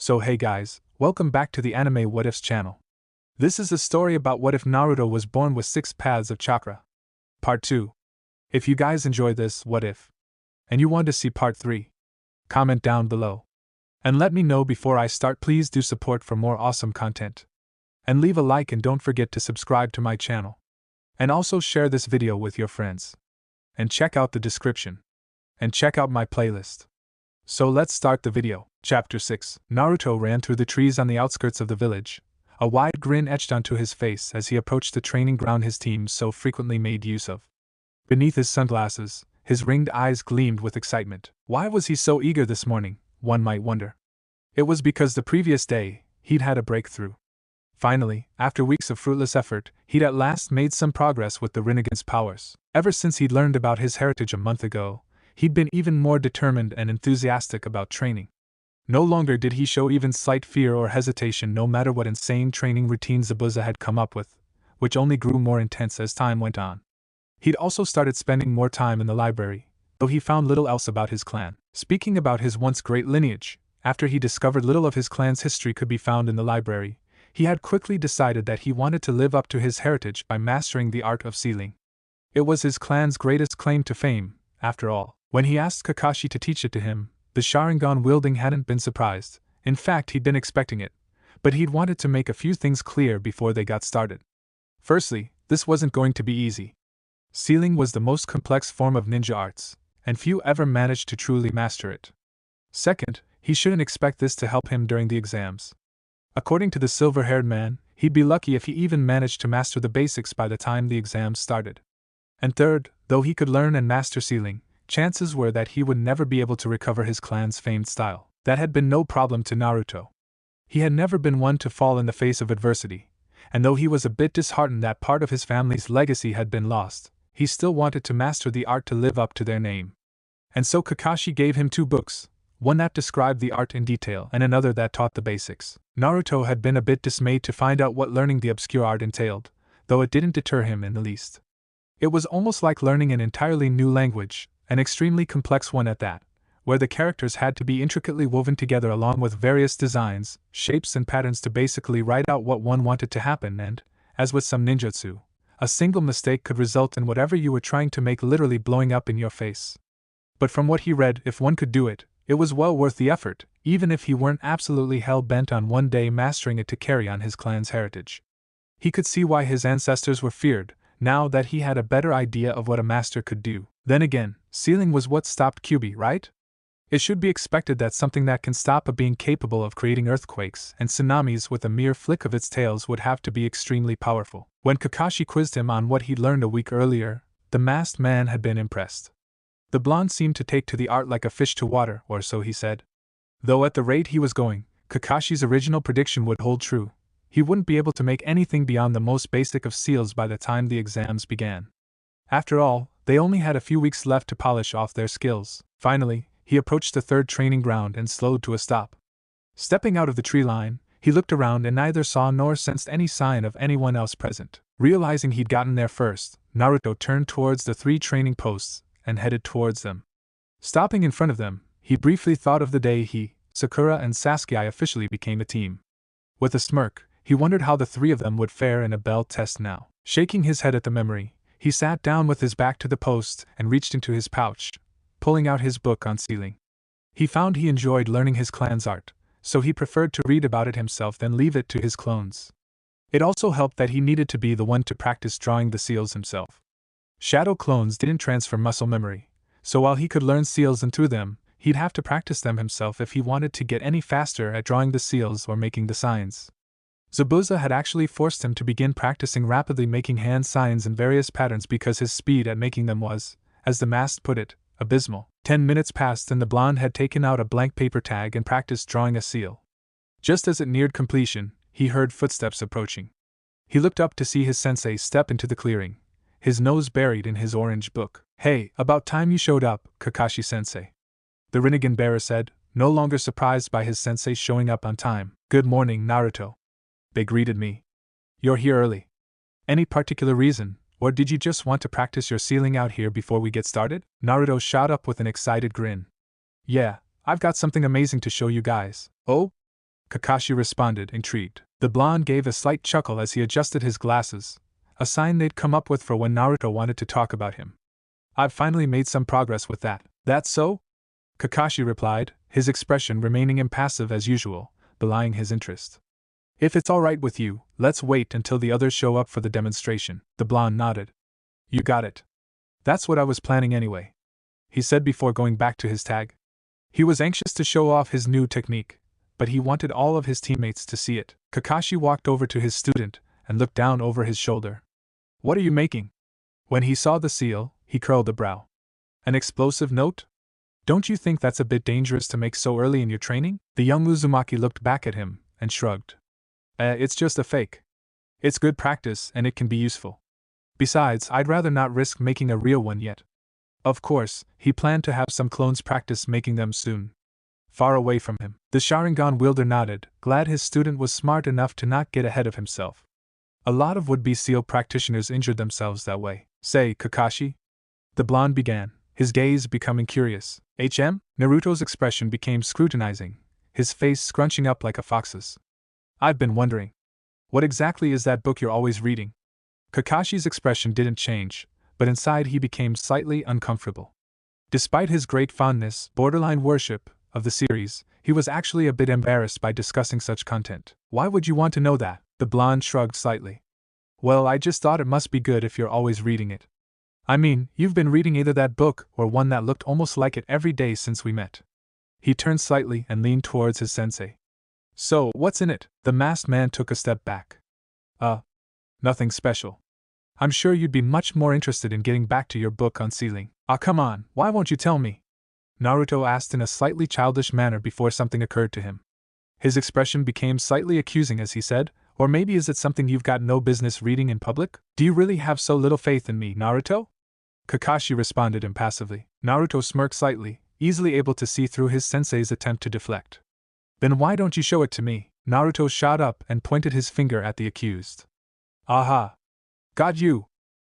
So hey guys, welcome back to the Anime What Ifs channel. This is a story about what if Naruto was born with 6 paths of chakra. Part 2. If you guys enjoy this what if, and you want to see part 3, comment down below. And let me know before I start. Please do support for more awesome content. And leave a like and don't forget to subscribe to my channel. And also share this video with your friends. And check out the description. And check out my playlist. So let's start the video. Chapter 6. Naruto ran through the trees on the outskirts of the village, a wide grin etched onto his face as he approached the training ground his team so frequently made use of. Beneath his sunglasses, his ringed eyes gleamed with excitement. Why was he so eager this morning, one might wonder. It was because the previous day, he'd had a breakthrough. Finally, after weeks of fruitless effort, he'd at last made some progress with the renegade's powers. Ever since he'd learned about his heritage a month ago, he'd been even more determined and enthusiastic about training. No longer did he show even slight fear or hesitation no matter what insane training routine Zabuza had come up with, which only grew more intense as time went on. He'd also started spending more time in the library, though he found little else about his clan. Speaking about his once great lineage, after he discovered little of his clan's history could be found in the library, he had quickly decided that he wanted to live up to his heritage by mastering the art of sealing. It was his clan's greatest claim to fame, after all. When he asked Kakashi to teach it to him, the Sharingan wielding hadn't been surprised. In fact, he'd been expecting it, but he'd wanted to make a few things clear before they got started. Firstly, this wasn't going to be easy. Sealing was the most complex form of ninja arts, and few ever managed to truly master it. Second, he shouldn't expect this to help him during the exams. According to the silver-haired man, he'd be lucky if he even managed to master the basics by the time the exams started. And third, though he could learn and master sealing, chances were that he would never be able to recover his clan's famed style. That had been no problem to Naruto. He had never been one to fall in the face of adversity, and though he was a bit disheartened that part of his family's legacy had been lost, he still wanted to master the art to live up to their name. And so Kakashi gave him 2 books, one that described the art in detail and another that taught the basics. Naruto had been a bit dismayed to find out what learning the obscure art entailed, though it didn't deter him in the least. It was almost like learning an entirely new language, an extremely complex one at that, where the characters had to be intricately woven together along with various designs, shapes and patterns to basically write out what one wanted to happen and, as with some ninjutsu, a single mistake could result in whatever you were trying to make literally blowing up in your face. But from what he read, if one could do it, it was well worth the effort, even if he weren't absolutely hell-bent on one day mastering it to carry on his clan's heritage. He could see why his ancestors were feared, now that he had a better idea of what a master could do. Then again, sealing was what stopped Kyuubi, right? It should be expected that something that can stop a being capable of creating earthquakes and tsunamis with a mere flick of its tails would have to be extremely powerful. When Kakashi quizzed him on what he'd learned a week earlier, the masked man had been impressed. The blonde seemed to take to the art like a fish to water, or so he said. Though at the rate he was going, Kakashi's original prediction would hold true. He wouldn't be able to make anything beyond the most basic of seals by the time the exams began. After all, they only had a few weeks left to polish off their skills. Finally, he approached the 3rd training ground and slowed to a stop. Stepping out of the tree line, he looked around and neither saw nor sensed any sign of anyone else present. Realizing he'd gotten there first, Naruto turned towards the 3 training posts and headed towards them. Stopping in front of them, he briefly thought of the day he, Sakura and Sasuke officially became a team. With a smirk, he wondered how the 3 of them would fare in a bell test now. Shaking his head at the memory, he sat down with his back to the post and reached into his pouch, pulling out his book on sealing. He found he enjoyed learning his clan's art, so he preferred to read about it himself than leave it to his clones. It also helped that he needed to be the one to practice drawing the seals himself. Shadow clones didn't transfer muscle memory, so while he could learn seals and through them, he'd have to practice them himself if he wanted to get any faster at drawing the seals or making the signs. Zabuza had actually forced him to begin practicing rapidly making hand signs in various patterns because his speed at making them was, as the masked put it, abysmal. 10 minutes passed and the blonde had taken out a blank paper tag and practiced drawing a seal. Just as it neared completion, he heard footsteps approaching. He looked up to see his sensei step into the clearing, his nose buried in his orange book. "Hey, about time you showed up, Kakashi-sensei," the Rinnegan bearer said, no longer surprised by his sensei showing up on time. "Good morning, Naruto," they greeted me. "You're here early. Any particular reason, or did you just want to practice your sealing out here before we get started?" Naruto shot up with an excited grin. "Yeah, I've got something amazing to show you guys." "Oh? Kakashi responded, intrigued. The blonde gave a slight chuckle as he adjusted his glasses, a sign they'd come up with for when Naruto wanted to talk about him. I've finally made some progress with that. That's so? Kakashi replied, his expression remaining impassive as usual, belying his interest. If it's alright with you, let's wait until the others show up for the demonstration. The blonde nodded. You got it. That's what I was planning anyway, he said before going back to his tag. He was anxious to show off his new technique, but he wanted all of his teammates to see it. Kakashi walked over to his student and looked down over his shoulder. What are you making? When he saw the seal, he curled a brow. An explosive note? Don't you think that's a bit dangerous to make so early in your training? The young Uzumaki looked back at him and shrugged. It's just a fake. It's good practice and it can be useful. Besides, I'd rather not risk making a real one yet. Of course, he planned to have some clones practice making them soon. Far away from him, the Sharingan wielder nodded, glad his student was smart enough to not get ahead of himself. A lot of would-be seal practitioners injured themselves that way. Say, Kakashi? The blonde began, his gaze becoming curious. Naruto's expression became scrutinizing, his face scrunching up like a fox's. I've been wondering. What exactly is that book you're always reading? Kakashi's expression didn't change, but inside he became slightly uncomfortable. Despite his great fondness, borderline worship, of the series, he was actually a bit embarrassed by discussing such content. Why would you want to know that? The blonde shrugged slightly. Well, I just thought it must be good if you're always reading it. I mean, you've been reading either that book or one that looked almost like it every day since we met. He turned slightly and leaned towards his sensei. So, what's in it? The masked man took a step back. Nothing special. I'm sure you'd be much more interested in getting back to your book on sealing. Come on, why won't you tell me? Naruto asked in a slightly childish manner before something occurred to him. His expression became slightly accusing as he said, or maybe is it something you've got no business reading in public? Do you really have so little faith in me, Naruto? Kakashi responded impassively. Naruto smirked slightly, easily able to see through his sensei's attempt to deflect. Then why don't you show it to me? Naruto shot up and pointed his finger at the accused. Aha! Got you!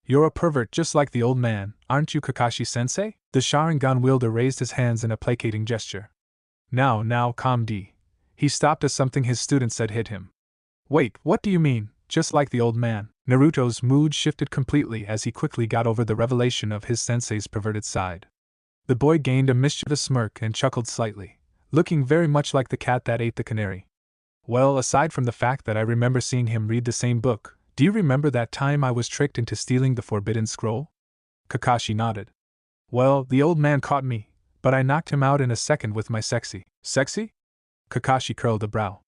You're a pervert just like the old man, aren't you, Kakashi-sensei? The Sharingan wielder raised his hands in a placating gesture. Now, calm D. He stopped as something his student said hit him. Wait, what do you mean, just like the old man? Naruto's mood shifted completely as he quickly got over the revelation of his sensei's perverted side. The boy gained a mischievous smirk and chuckled slightly, looking very much like the cat that ate the canary. Well, aside from the fact that I remember seeing him read the same book, do you remember that time I was tricked into stealing the forbidden scroll? Kakashi nodded. Well, the old man caught me, but I knocked him out in a second with my sexy. Sexy? Kakashi curled a brow.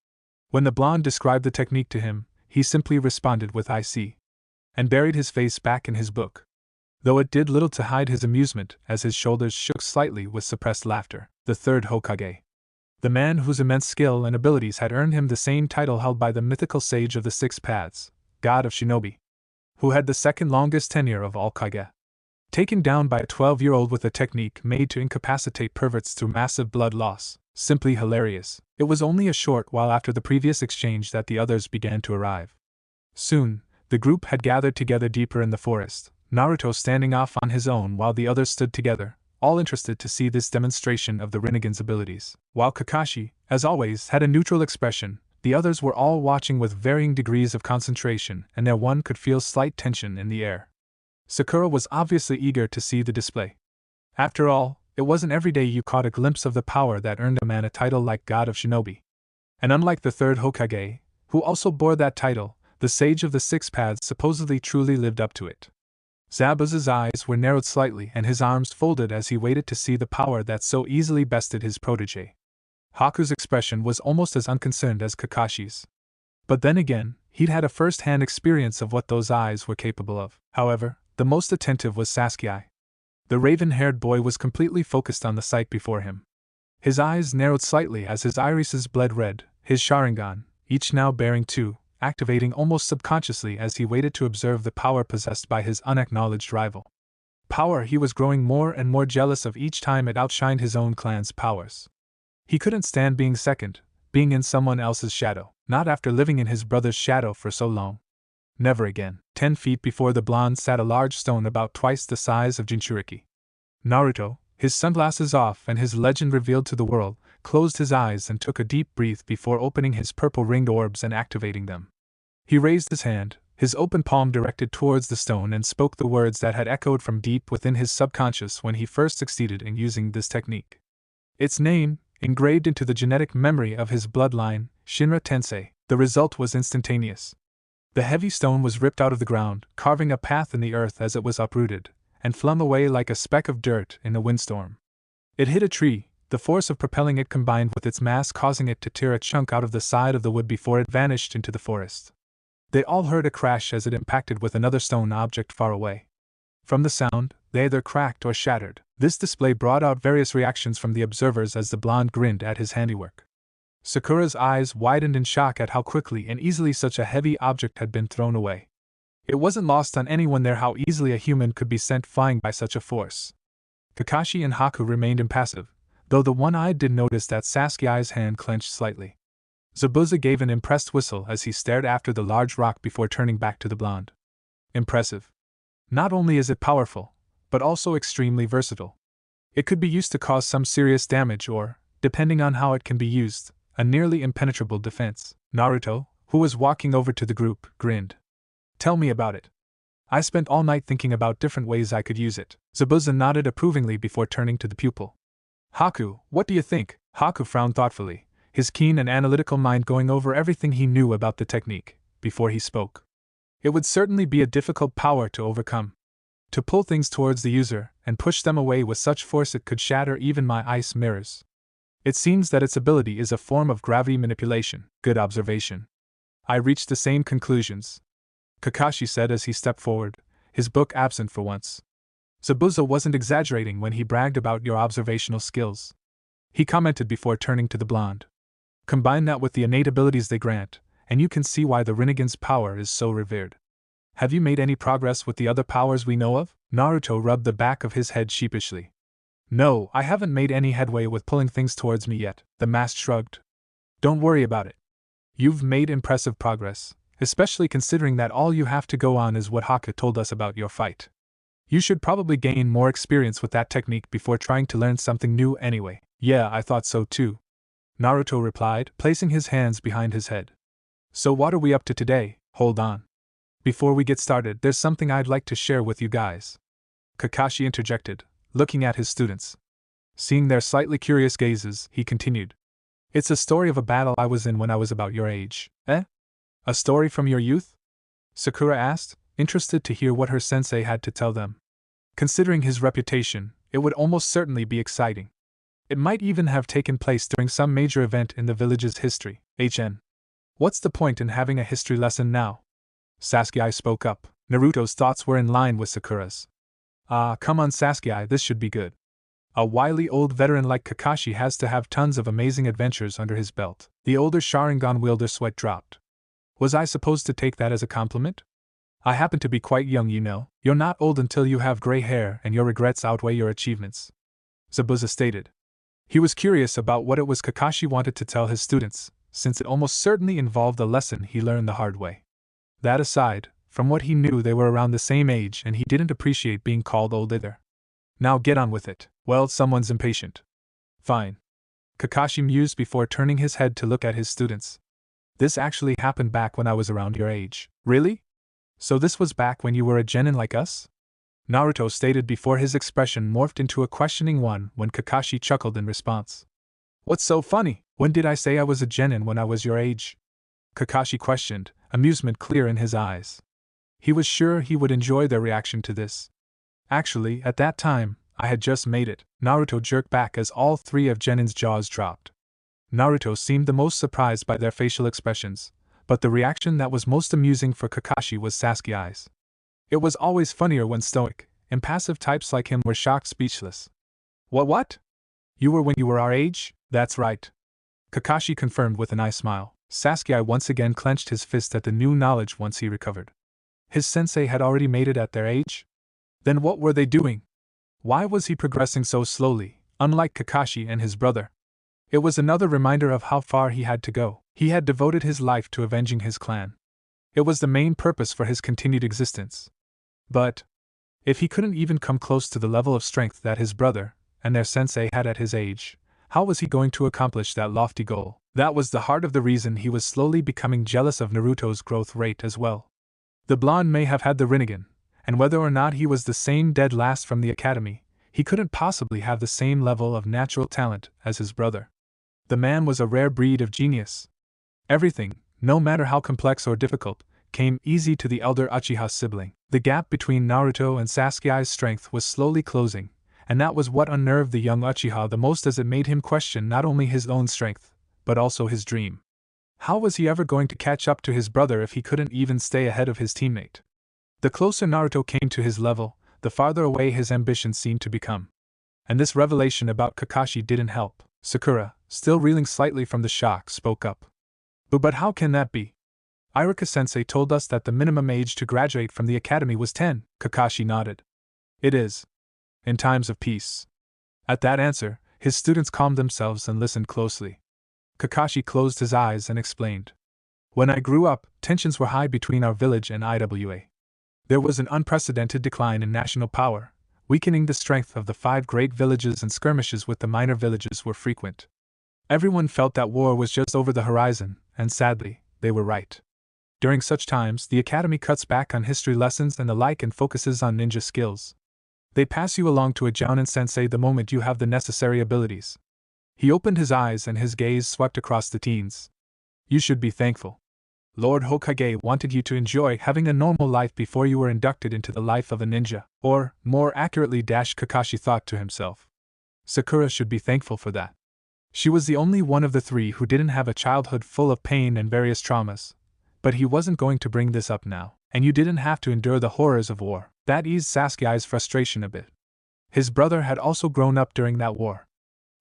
When the blonde described the technique to him, he simply responded with I see, and buried his face back in his book. Though it did little to hide his amusement as his shoulders shook slightly with suppressed laughter. The third Hokage. The man whose immense skill and abilities had earned him the same title held by the mythical sage of the six paths, god of shinobi, who had the second longest tenure of all Kage. Taken down by a 12-year-old with a technique made to incapacitate perverts through massive blood loss. Simply hilarious. It was only a short while after the previous exchange that the others began to arrive. Soon, the group had gathered together deeper in the forest, Naruto standing off on his own while the others stood together, all interested to see this demonstration of the Rinnegan's abilities. While Kakashi, as always, had a neutral expression, the others were all watching with varying degrees of concentration, and there one could feel slight tension in the air. Sakura was obviously eager to see the display. After all, it wasn't every day you caught a glimpse of the power that earned a man a title like God of Shinobi. And unlike the third Hokage, who also bore that title, the sage of the six paths supposedly truly lived up to it. Zabuza's eyes were narrowed slightly and his arms folded as he waited to see the power that so easily bested his protege. Haku's expression was almost as unconcerned as Kakashi's. But then again, he'd had a first-hand experience of what those eyes were capable of. However, the most attentive was Sasuke. The raven-haired boy was completely focused on the sight before him. His eyes narrowed slightly as his irises bled red, his Sharingan, each now bearing two, activating almost subconsciously as he waited to observe the power possessed by his unacknowledged rival. Power he was growing more and more jealous of each time it outshined his own clan's powers. He couldn't stand being second, being in someone else's shadow, not after living in his brother's shadow for so long. Never again. 10 feet before the blonde sat a large stone about twice the size of Jinchuriki. Naruto, his sunglasses off and his legend revealed to the world, closed his eyes and took a deep breath before opening his purple ringed orbs and activating them. He raised his hand, his open palm directed towards the stone, and spoke the words that had echoed from deep within his subconscious when he first succeeded in using this technique. Its name, engraved into the genetic memory of his bloodline, Shinra Tensei, the result was instantaneous. The heavy stone was ripped out of the ground, carving a path in the earth as it was uprooted, and flung away like a speck of dirt in a windstorm. It hit a tree, the force of propelling it combined with its mass causing it to tear a chunk out of the side of the wood before it vanished into the forest. They all heard a crash as it impacted with another stone object far away. From the sound, they either cracked or shattered. This display brought out various reactions from the observers as the blonde grinned at his handiwork. Sakura's eyes widened in shock at how quickly and easily such a heavy object had been thrown away. It wasn't lost on anyone there how easily a human could be sent flying by such a force. Kakashi and Haku remained impassive, though the one-eyed did notice that Sasuke's hand clenched slightly. Zabuza gave an impressed whistle as he stared after the large rock before turning back to the blonde. Impressive. Not only is it powerful, but also extremely versatile. It could be used to cause some serious damage or, depending on how it can be used, a nearly impenetrable defense. Naruto, who was walking over to the group, grinned. Tell me about it. I spent all night thinking about different ways I could use it. Zabuza nodded approvingly before turning to the pupil. Haku, what do you think? Haku frowned thoughtfully, his keen and analytical mind going over everything he knew about the technique, before he spoke. It would certainly be a difficult power to overcome. To pull things towards the user and push them away with such force it could shatter even my ice mirrors. It seems that its ability is a form of gravity manipulation. Good observation. I reached the same conclusions, Kakashi said as he stepped forward, his book absent for once. Zabuza wasn't exaggerating when he bragged about your observational skills, he commented before turning to the blonde. Combine that with the innate abilities they grant, and you can see why the Rinnegan's power is so revered. Have you made any progress with the other powers we know of? Naruto rubbed the back of his head sheepishly. No, I haven't made any headway with pulling things towards me yet, the master shrugged. Don't worry about it. You've made impressive progress, especially considering that all you have to go on is what Haka told us about your fight. You should probably gain more experience with that technique before trying to learn something new anyway. Yeah, I thought so too, Naruto replied, placing his hands behind his head. So what are we up to today? Hold on. Before we get started, there's something I'd like to share with you guys, Kakashi interjected, looking at his students. Seeing their slightly curious gazes, he continued. It's a story of a battle I was in when I was about your age. Eh? A story from your youth? Sakura asked, interested to hear what her sensei had to tell them. Considering his reputation, it would almost certainly be exciting. It might even have taken place during some major event in the village's history. What's the point in having a history lesson now? Sasuke spoke up. Naruto's thoughts were in line with Sakura's. Come on Sasuke, this should be good. A wily old veteran like Kakashi has to have tons of amazing adventures under his belt. The older Sharingan wielder's sweat dropped. Was I supposed to take that as a compliment? I happen to be quite young, you know. You're not old until you have gray hair and your regrets outweigh your achievements, Zabuza stated. He was curious about what it was Kakashi wanted to tell his students, since it almost certainly involved a lesson he learned the hard way. That aside, from what he knew they were around the same age and he didn't appreciate being called old either. Now get on with it. Well, someone's impatient. Fine, Kakashi mused before turning his head to look at his students. This actually happened back when I was around your age. Really? So this was back when you were a genin like us? Naruto stated before his expression morphed into a questioning one when Kakashi chuckled in response. What's so funny? When did I say I was a genin when I was your age? Kakashi questioned, amusement clear in his eyes. He was sure he would enjoy their reaction to this. Actually, at that time, I had just made it. Naruto jerked back as all three of Genin's jaws dropped. Naruto seemed the most surprised by their facial expressions, but the reaction that was most amusing for Kakashi was Sasuke's. It was always funnier when stoic, impassive types like him were shocked speechless. What? You were when you were our age? That's right, Kakashi confirmed with an eye smile. Sasuke once again clenched his fist at the new knowledge once he recovered. His sensei had already made it at their age? Then what were they doing? Why was he progressing so slowly, unlike Kakashi and his brother? It was another reminder of how far he had to go. He had devoted his life to avenging his clan. It was the main purpose for his continued existence. But if he couldn't even come close to the level of strength that his brother and their sensei had at his age, How was he going to accomplish that lofty goal? That was the heart of the reason he was slowly becoming jealous of Naruto's growth rate as well. The blonde may have had the Rinnegan, and whether or not he was the same dead last from the academy, he couldn't possibly have the same level of natural talent as his brother. The man was a rare breed of genius. Everything, no matter how complex or difficult, came easy to the elder Uchiha sibling. The gap between Naruto and Sasuke's strength was slowly closing, and that was what unnerved the young Uchiha the most, as it made him question not only his own strength, but also his dream. How was he ever going to catch up to his brother if he couldn't even stay ahead of his teammate? The closer Naruto came to his level, the farther away his ambition seemed to become. And this revelation about Kakashi didn't help. Sakura, still reeling slightly from the shock, spoke up. But how can that be? Iruka-sensei told us that the minimum age to graduate from the academy was 10, Kakashi nodded. It is. In times of peace. At that answer, his students calmed themselves and listened closely. Kakashi closed his eyes and explained. When I grew up, tensions were high between our village and IWA. There was an unprecedented decline in national power, weakening the strength of the 5 great villages, and skirmishes with the minor villages were frequent. Everyone felt that war was just over the horizon, and sadly, they were right. During such times, the academy cuts back on history lessons and the like and focuses on ninja skills. They pass you along to a Jounin sensei the moment you have the necessary abilities. He opened his eyes and his gaze swept across the teens. You should be thankful. Lord Hokage wanted you to enjoy having a normal life before you were inducted into the life of a ninja, or, more accurately, Kakashi thought to himself. Sakura should be thankful for that. She was the only one of the 3 who didn't have a childhood full of pain and various traumas. But he wasn't going to bring this up now, and you didn't have to endure the horrors of war. That eased Sasuke's frustration a bit. His brother had also grown up during that war.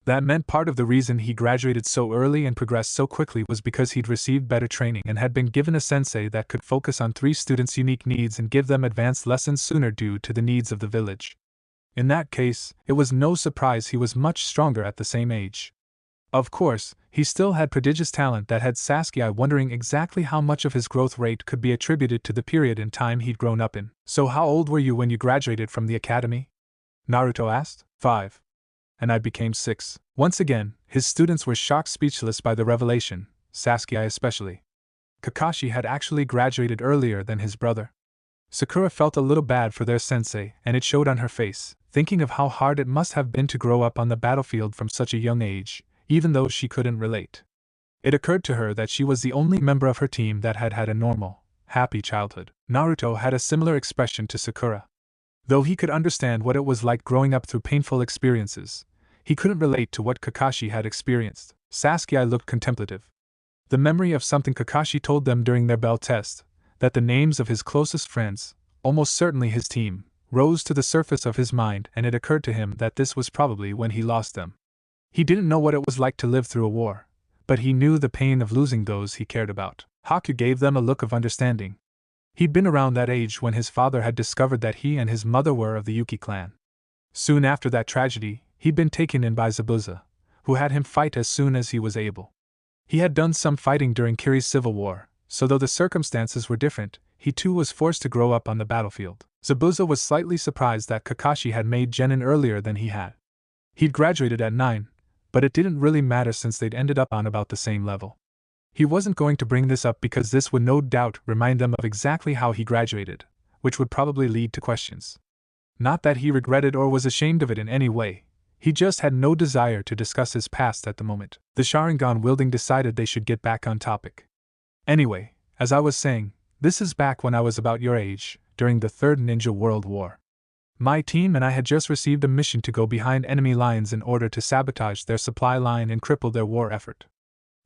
That meant part of the reason he graduated so early and progressed so quickly was because he'd received better training and had been given a sensei that could focus on 3 students' unique needs and give them advanced lessons sooner due to the needs of the village. In that case, it was no surprise he was much stronger at the same age. Of course, he still had prodigious talent that had Sasuke wondering exactly how much of his growth rate could be attributed to the period in time he'd grown up in. So how old were you when you graduated from the academy? Naruto asked. 5. And I became 6. Once again, his students were shocked speechless by the revelation, Sasuke especially. Kakashi had actually graduated earlier than his brother. Sakura felt a little bad for their sensei, and it showed on her face, thinking of how hard it must have been to grow up on the battlefield from such a young age, even though she couldn't relate. It occurred to her that she was the only member of her team that had had a normal, happy childhood. Naruto had a similar expression to Sakura. Though he could understand what it was like growing up through painful experiences, he couldn't relate to what Kakashi had experienced. Sasuke looked contemplative. The memory of something Kakashi told them during their bell test, that the names of his closest friends, almost certainly his team, rose to the surface of his mind, and it occurred to him that this was probably when he lost them. He didn't know what it was like to live through a war, but he knew the pain of losing those he cared about. Haku gave them a look of understanding. He'd been around that age when his father had discovered that he and his mother were of the Yuki clan. Soon after that tragedy, he'd been taken in by Zabuza, who had him fight as soon as he was able. He had done some fighting during Kiri's civil war, so though the circumstances were different, he too was forced to grow up on the battlefield. Zabuza was slightly surprised that Kakashi had made genin earlier than he had. He'd graduated at 9, but it didn't really matter since they'd ended up on about the same level. He wasn't going to bring this up because this would no doubt remind them of exactly how he graduated, which would probably lead to questions. Not that he regretted or was ashamed of it in any way, he just had no desire to discuss his past at the moment. The Sharingan wielding decided they should get back on topic. Anyway, as I was saying, this is back when I was about your age, during the Third Ninja World War. My team and I had just received a mission to go behind enemy lines in order to sabotage their supply line and cripple their war effort.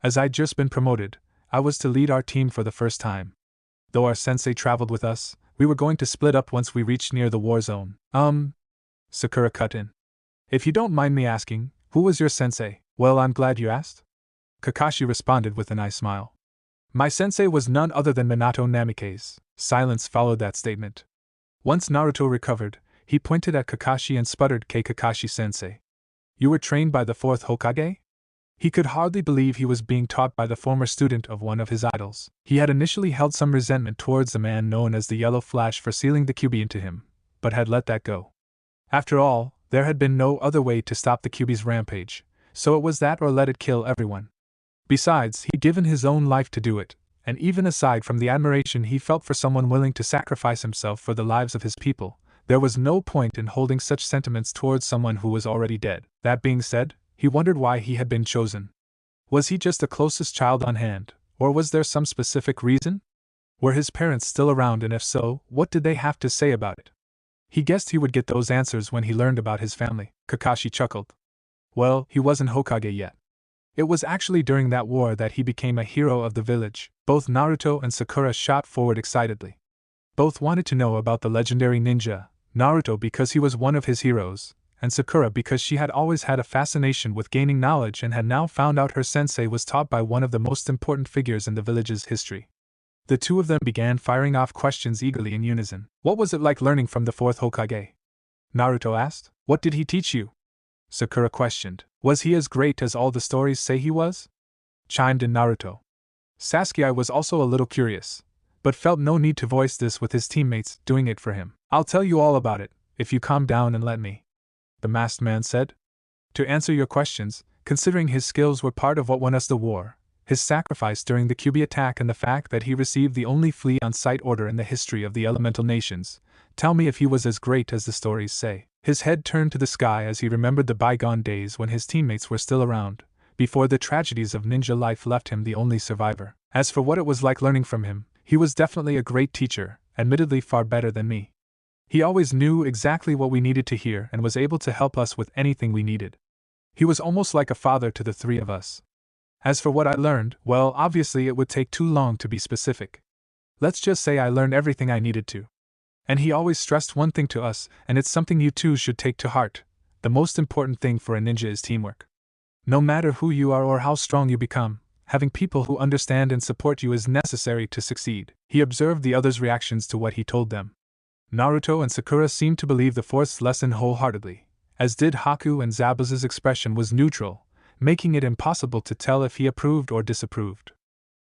As I'd just been promoted, I was to lead our team for the first time. Though our sensei traveled with us, we were going to split up once we reached near the war zone. Sakura cut in. If you don't mind me asking, who was your sensei? Well, I'm glad you asked. Kakashi responded with a nice smile. My sensei was none other than Minato Namikaze. Silence followed that statement. Once Naruto recovered, he pointed at Kakashi and sputtered, Kakashi-sensei. You were trained by the 4th Hokage? He could hardly believe he was being taught by the former student of one of his idols. He had initially held some resentment towards the man known as the Yellow Flash for sealing the Kyuubi into him, but had let that go. After all, there had been no other way to stop the Kyuubi's rampage, so it was that or let it kill everyone. Besides, he'd given his own life to do it, and even aside from the admiration he felt for someone willing to sacrifice himself for the lives of his people, there was no point in holding such sentiments towards someone who was already dead. That being said, he wondered why he had been chosen. Was he just the closest child on hand, or was there some specific reason? Were his parents still around, and if so, what did they have to say about it? He guessed he would get those answers when he learned about his family. Kakashi chuckled. Well, he wasn't Hokage yet. It was actually during that war that he became a hero of the village. Both Naruto and Sakura shot forward excitedly. Both wanted to know about the legendary ninja, Naruto because he was one of his heroes, and Sakura because she had always had a fascination with gaining knowledge and had now found out her sensei was taught by one of the most important figures in the village's history. The two of them began firing off questions eagerly in unison. What was it like learning from the fourth Hokage? Naruto asked. What did he teach you? Sakura questioned. Was he as great as all the stories say he was? Chimed in Naruto. Sasuke was also a little curious, but felt no need to voice this with his teammates doing it for him. I'll tell you all about it, if you calm down and let me, the masked man said. To answer your questions, considering his skills were part of what won us the war, his sacrifice during the Kyuubi attack and the fact that he received the only flee-on-sight order in the history of the elemental nations, tell me if he was as great as the stories say. His head turned to the sky as he remembered the bygone days when his teammates were still around, before the tragedies of ninja life left him the only survivor. As for what it was like learning from him, he was definitely a great teacher, admittedly far better than me. He always knew exactly what we needed to hear and was able to help us with anything we needed. He was almost like a father to the three of us. As for what I learned, well, obviously it would take too long to be specific. Let's just say I learned everything I needed to. And he always stressed one thing to us, and it's something you too should take to heart. The most important thing for a ninja is teamwork. No matter who you are or how strong you become, having people who understand and support you is necessary to succeed. He observed the others' reactions to what he told them. Naruto and Sakura seemed to believe the fourth's lesson wholeheartedly, as did Haku, and Zabuza's expression was neutral, making it impossible to tell if he approved or disapproved.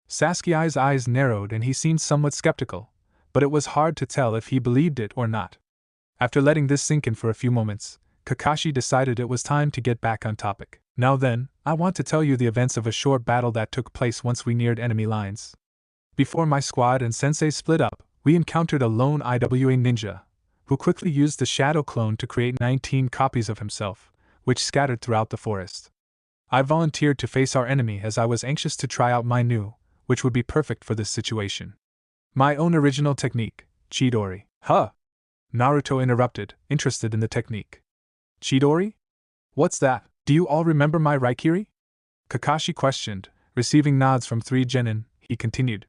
Sasuke's eyes narrowed and he seemed somewhat skeptical, but it was hard to tell if he believed it or not. After letting this sink in for a few moments, Kakashi decided it was time to get back on topic. Now then, I want to tell you the events of a short battle that took place once we neared enemy lines. Before my squad and Sensei split up, we encountered a lone IWA ninja, who quickly used the shadow clone to create 19 copies of himself, which scattered throughout the forest. I volunteered to face our enemy as I was anxious to try out my new, which would be perfect for this situation. My own original technique, Chidori. Huh? Naruto interrupted, interested in the technique. Chidori? What's that? Do you all remember my Raikiri? Kakashi questioned, receiving nods from 3 genin. He continued.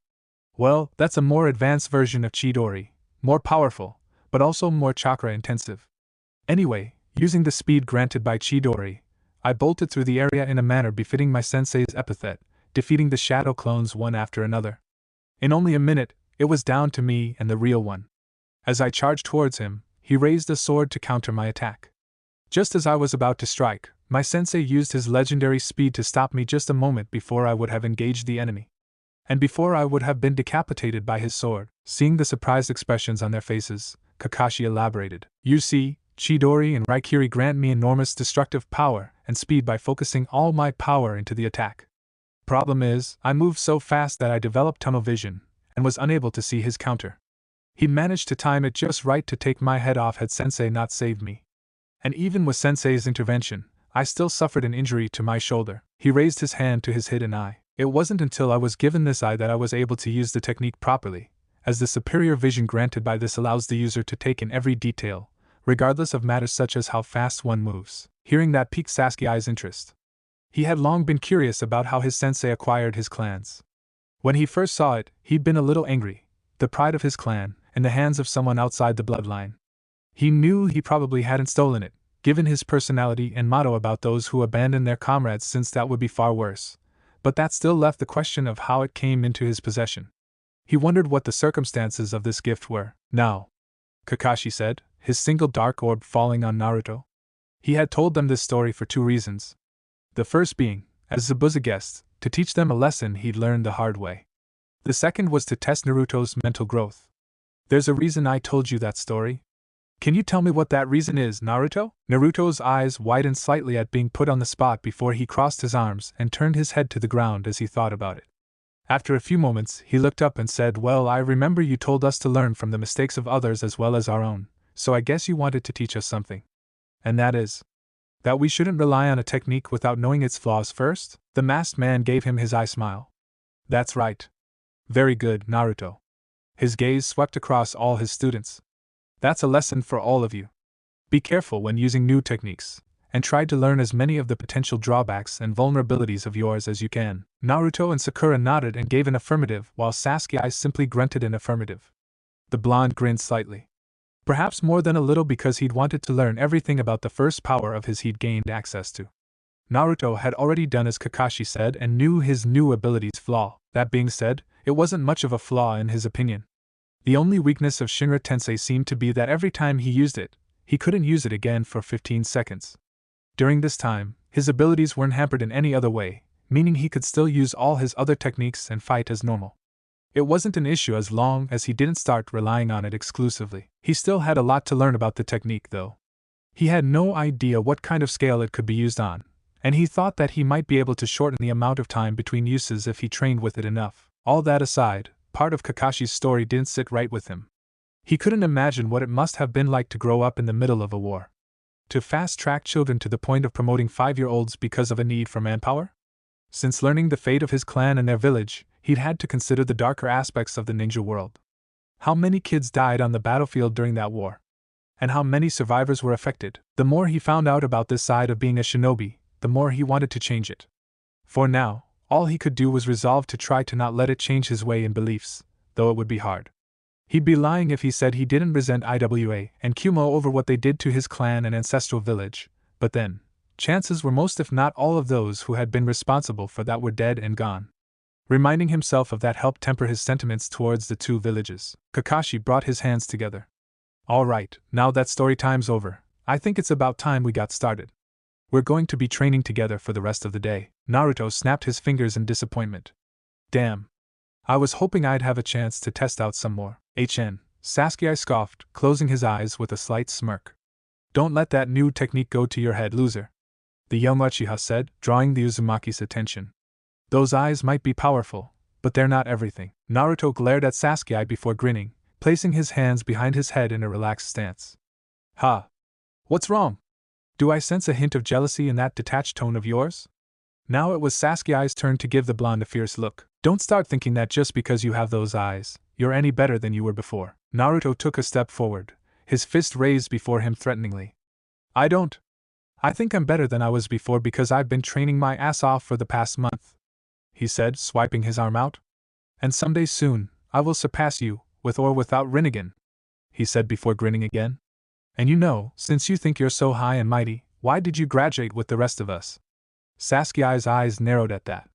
Well, that's a more advanced version of Chidori, more powerful, but also more chakra intensive. Anyway, using the speed granted by Chidori, I bolted through the area in a manner befitting my sensei's epithet, defeating the shadow clones one after another. In only a minute, it was down to me and the real one. As I charged towards him, he raised a sword to counter my attack. Just as I was about to strike, my sensei used his legendary speed to stop me just a moment before I would have engaged the enemy. And before I would have been decapitated by his sword. Seeing the surprised expressions on their faces, Kakashi elaborated. You see, Chidori and Raikiri grant me enormous destructive power and speed by focusing all my power into the attack. Problem is, I moved so fast that I developed tunnel vision, and was unable to see his counter. He managed to time it just right to take my head off had Sensei not saved me. And even with Sensei's intervention, I still suffered an injury to my shoulder. He raised his hand to his hidden eye. It wasn't until I was given this eye that I was able to use the technique properly, as the superior vision granted by this allows the user to take in every detail, regardless of matters such as how fast one moves. Hearing that piqued Sasuke's interest. He had long been curious about how his sensei acquired his clans. When he first saw it, he'd been a little angry, the pride of his clan, in the hands of someone outside the bloodline. He knew he probably hadn't stolen it, given his personality and motto about those who abandon their comrades, since that would be far worse. But that still left the question of how it came into his possession. He wondered what the circumstances of this gift were. Now, Kakashi said, his single dark orb falling on Naruto. He had told them this story for 2 reasons. The first being, as Zabuza guessed, to teach them a lesson he'd learned the hard way. The second was to test Naruto's mental growth. There's a reason I told you that story. Can you tell me what that reason is, Naruto? Naruto's eyes widened slightly at being put on the spot before he crossed his arms and turned his head to the ground as he thought about it. After a few moments, he looked up and said, "Well, I remember you told us to learn from the mistakes of others as well as our own, so I guess you wanted to teach us something. And that is that we shouldn't rely on a technique without knowing its flaws first?" The masked man gave him his eye smile. "That's right. Very good, Naruto." His gaze swept across all his students. "That's a lesson for all of you. Be careful when using new techniques, and try to learn as many of the potential drawbacks and vulnerabilities of yours as you can." Naruto and Sakura nodded and gave an affirmative, while Sasuke simply grunted an affirmative. The blonde grinned slightly. Perhaps more than a little because he'd wanted to learn everything about the first power of his he'd gained access to. Naruto had already done as Kakashi said and knew his new ability's flaw. That being said, it wasn't much of a flaw in his opinion. The only weakness of Shinra Tensei seemed to be that every time he used it, he couldn't use it again for 15 seconds. During this time, his abilities weren't hampered in any other way, meaning he could still use all his other techniques and fight as normal. It wasn't an issue as long as he didn't start relying on it exclusively. He still had a lot to learn about the technique, though. He had no idea what kind of scale it could be used on, and he thought that he might be able to shorten the amount of time between uses if he trained with it enough. All that aside, part of Kakashi's story didn't sit right with him. He couldn't imagine what it must have been like to grow up in the middle of a war. To fast-track children to the point of promoting 5-year-olds because of a need for manpower? Since learning the fate of his clan and their village, he'd had to consider the darker aspects of the ninja world. How many kids died on the battlefield during that war? And how many survivors were affected? The more he found out about this side of being a shinobi, the more he wanted to change it. For now, all he could do was resolve to try to not let it change his way and beliefs, though it would be hard. He'd be lying if he said he didn't resent IWA and Kumo over what they did to his clan and ancestral village, but then, chances were most if not all of those who had been responsible for that were dead and gone. Reminding himself of that helped temper his sentiments towards the two villages. Kakashi brought his hands together. "All right, now that story time's over, I think it's about time we got started. We're going to be training together for the rest of the day." Naruto snapped his fingers in disappointment. "Damn. I was hoping I'd have a chance to test out some more." Sasuke scoffed, closing his eyes with a slight smirk. "Don't let that new technique go to your head, loser," the young Uchiha said, drawing the Uzumaki's attention. "Those eyes might be powerful, but they're not everything." Naruto glared at Sasuke before grinning, placing his hands behind his head in a relaxed stance. "Ha! What's wrong? Do I sense a hint of jealousy in that detached tone of yours?" Now it was Sasuke's turn to give the blonde a fierce look. "Don't start thinking that just because you have those eyes, you're any better than you were before." Naruto took a step forward, his fist raised before him threateningly. I think I'm better than I was before because I've been training my ass off for the past month," he said, swiping his arm out. "And someday soon, I will surpass you, with or without Rinnegan," he said before grinning again. "And you know, since you think you're so high and mighty, why did you graduate with the rest of us?" Sasuke's eyes narrowed at that.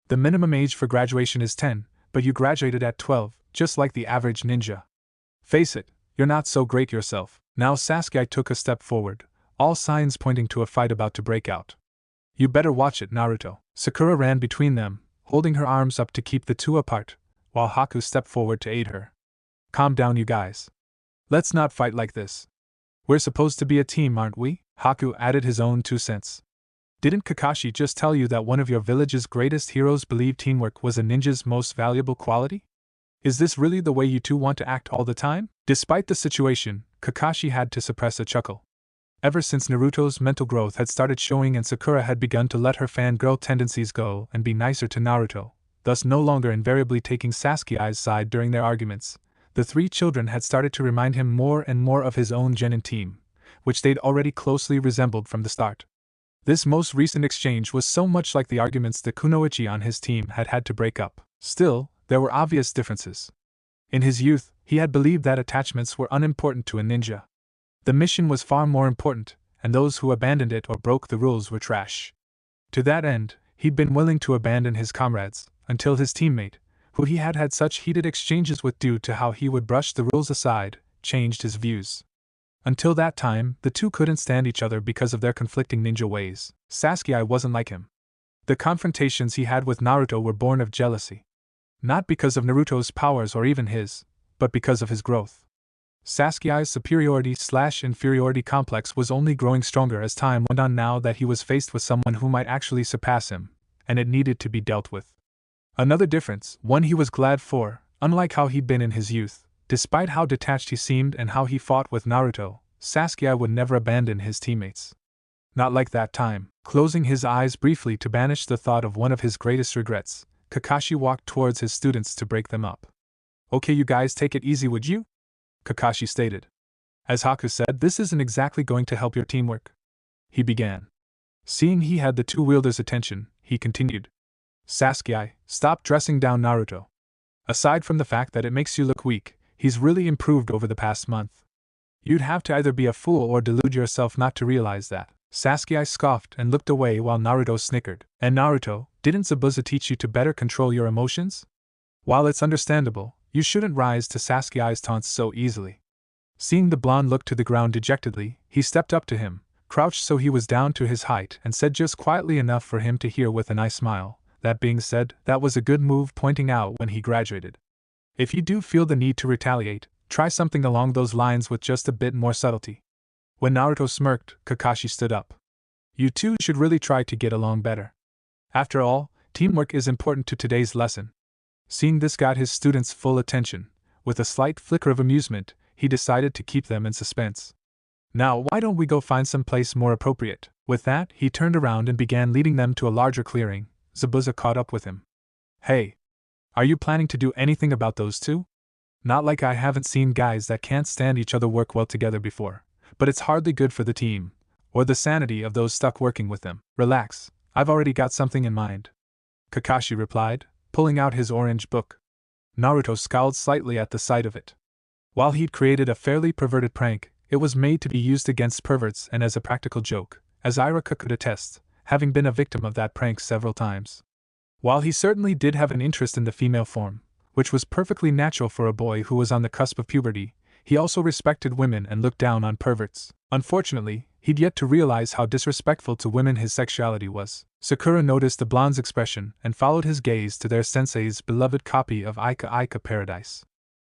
"The minimum age for graduation is 10, but you graduated at 12, just like the average ninja. Face it, you're not so great yourself." Now Sasuke took a step forward, all signs pointing to a fight about to break out. "You better watch it, Naruto." Sakura ran between them, holding her arms up to keep the two apart, while Haku stepped forward to aid her. "Calm down, you guys. Let's not fight like this. We're supposed to be a team, aren't we?" Haku added his own 2 cents. "Didn't Kakashi just tell you that one of your village's greatest heroes believed teamwork was a ninja's most valuable quality? Is this really the way you two want to act all the time?" Despite the situation, Kakashi had to suppress a chuckle. Ever since Naruto's mental growth had started showing and Sakura had begun to let her fangirl tendencies go and be nicer to Naruto, thus no longer invariably taking Sasuke's side during their arguments, the 3 children had started to remind him more and more of his own genin team, which they'd already closely resembled from the start. This most recent exchange was so much like the arguments that Kunoichi on his team had had to break up. Still, there were obvious differences. In his youth, he had believed that attachments were unimportant to a ninja. The mission was far more important, and those who abandoned it or broke the rules were trash. To that end, he'd been willing to abandon his comrades, until his teammate, who he had had such heated exchanges with due to how he would brush the rules aside, changed his views. Until that time, the two couldn't stand each other because of their conflicting ninja ways. Sasuke wasn't like him. The confrontations he had with Naruto were born of jealousy. Not because of Naruto's powers or even his, but because of his growth. Sasuke's superiority/inferiority complex was only growing stronger as time went on now that he was faced with someone who might actually surpass him, and it needed to be dealt with. Another difference, one he was glad for, unlike how he'd been in his youth, despite how detached he seemed and how he fought with Naruto, Sasuke would never abandon his teammates. Not like that time. Closing his eyes briefly to banish the thought of one of his greatest regrets, Kakashi walked towards his students to break them up. "Okay, you guys, take it easy, would you?" Kakashi stated. "As Haku said, this isn't exactly going to help your teamwork," he began. Seeing he had the two wielders' attention, he continued. "Sasuke, stop dressing down Naruto. Aside from the fact that it makes you look weak, he's really improved over the past month. You'd have to either be a fool or delude yourself not to realize that." Sasuke scoffed and looked away while Naruto snickered. "And Naruto, didn't Zabuza teach you to better control your emotions? While it's understandable, you shouldn't rise to Sasuke's taunts so easily." Seeing the blonde look to the ground dejectedly, he stepped up to him, crouched so he was down to his height, and said just quietly enough for him to hear with a nice smile, "That being said, that was a good move pointing out when he graduated. If you do feel the need to retaliate, try something along those lines with just a bit more subtlety." When Naruto smirked, Kakashi stood up. "You two should really try to get along better. After all, teamwork is important to today's lesson." Seeing this got his students' full attention. With a slight flicker of amusement, he decided to keep them in suspense. "Now why don't we go find some place more appropriate?" With that, he turned around and began leading them to a larger clearing. Zabuza caught up with him. "Hey! Are you planning to do anything about those two? Not like I haven't seen guys that can't stand each other work well together before, but it's hardly good for the team, or the sanity of those stuck working with them." "Relax, I've already got something in mind," Kakashi replied, pulling out his orange book. Naruto scowled slightly at the sight of it. While he'd created a fairly perverted prank, it was made to be used against perverts and as a practical joke, as Iraka could attest, having been a victim of that prank several times. While he certainly did have an interest in the female form, which was perfectly natural for a boy who was on the cusp of puberty, he also respected women and looked down on perverts. Unfortunately, he'd yet to realize how disrespectful to women his sexuality was. Sakura noticed the blonde's expression and followed his gaze to their sensei's beloved copy of Ika Ika Paradise.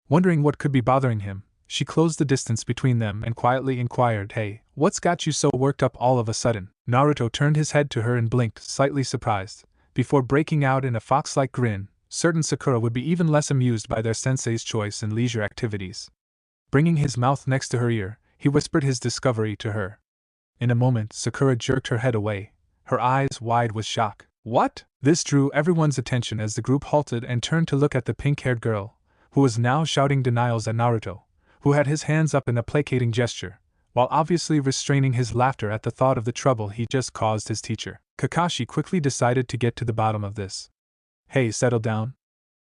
Wondering what could be bothering him, she closed the distance between them and quietly inquired, "Hey, what's got you so worked up all of a sudden?" Naruto turned his head to her and blinked, slightly surprised, before breaking out in a fox-like grin, certain Sakura would be even less amused by their sensei's choice in leisure activities. Bringing his mouth next to her ear, he whispered his discovery to her. In a moment, Sakura jerked her head away, her eyes wide with shock. "What?" This drew everyone's attention as the group halted and turned to look at the pink-haired girl, who was now shouting denials at Naruto, who had his hands up in a placating gesture, while obviously restraining his laughter at the thought of the trouble he just caused his teacher. Kakashi quickly decided to get to the bottom of this. "Hey, settle down.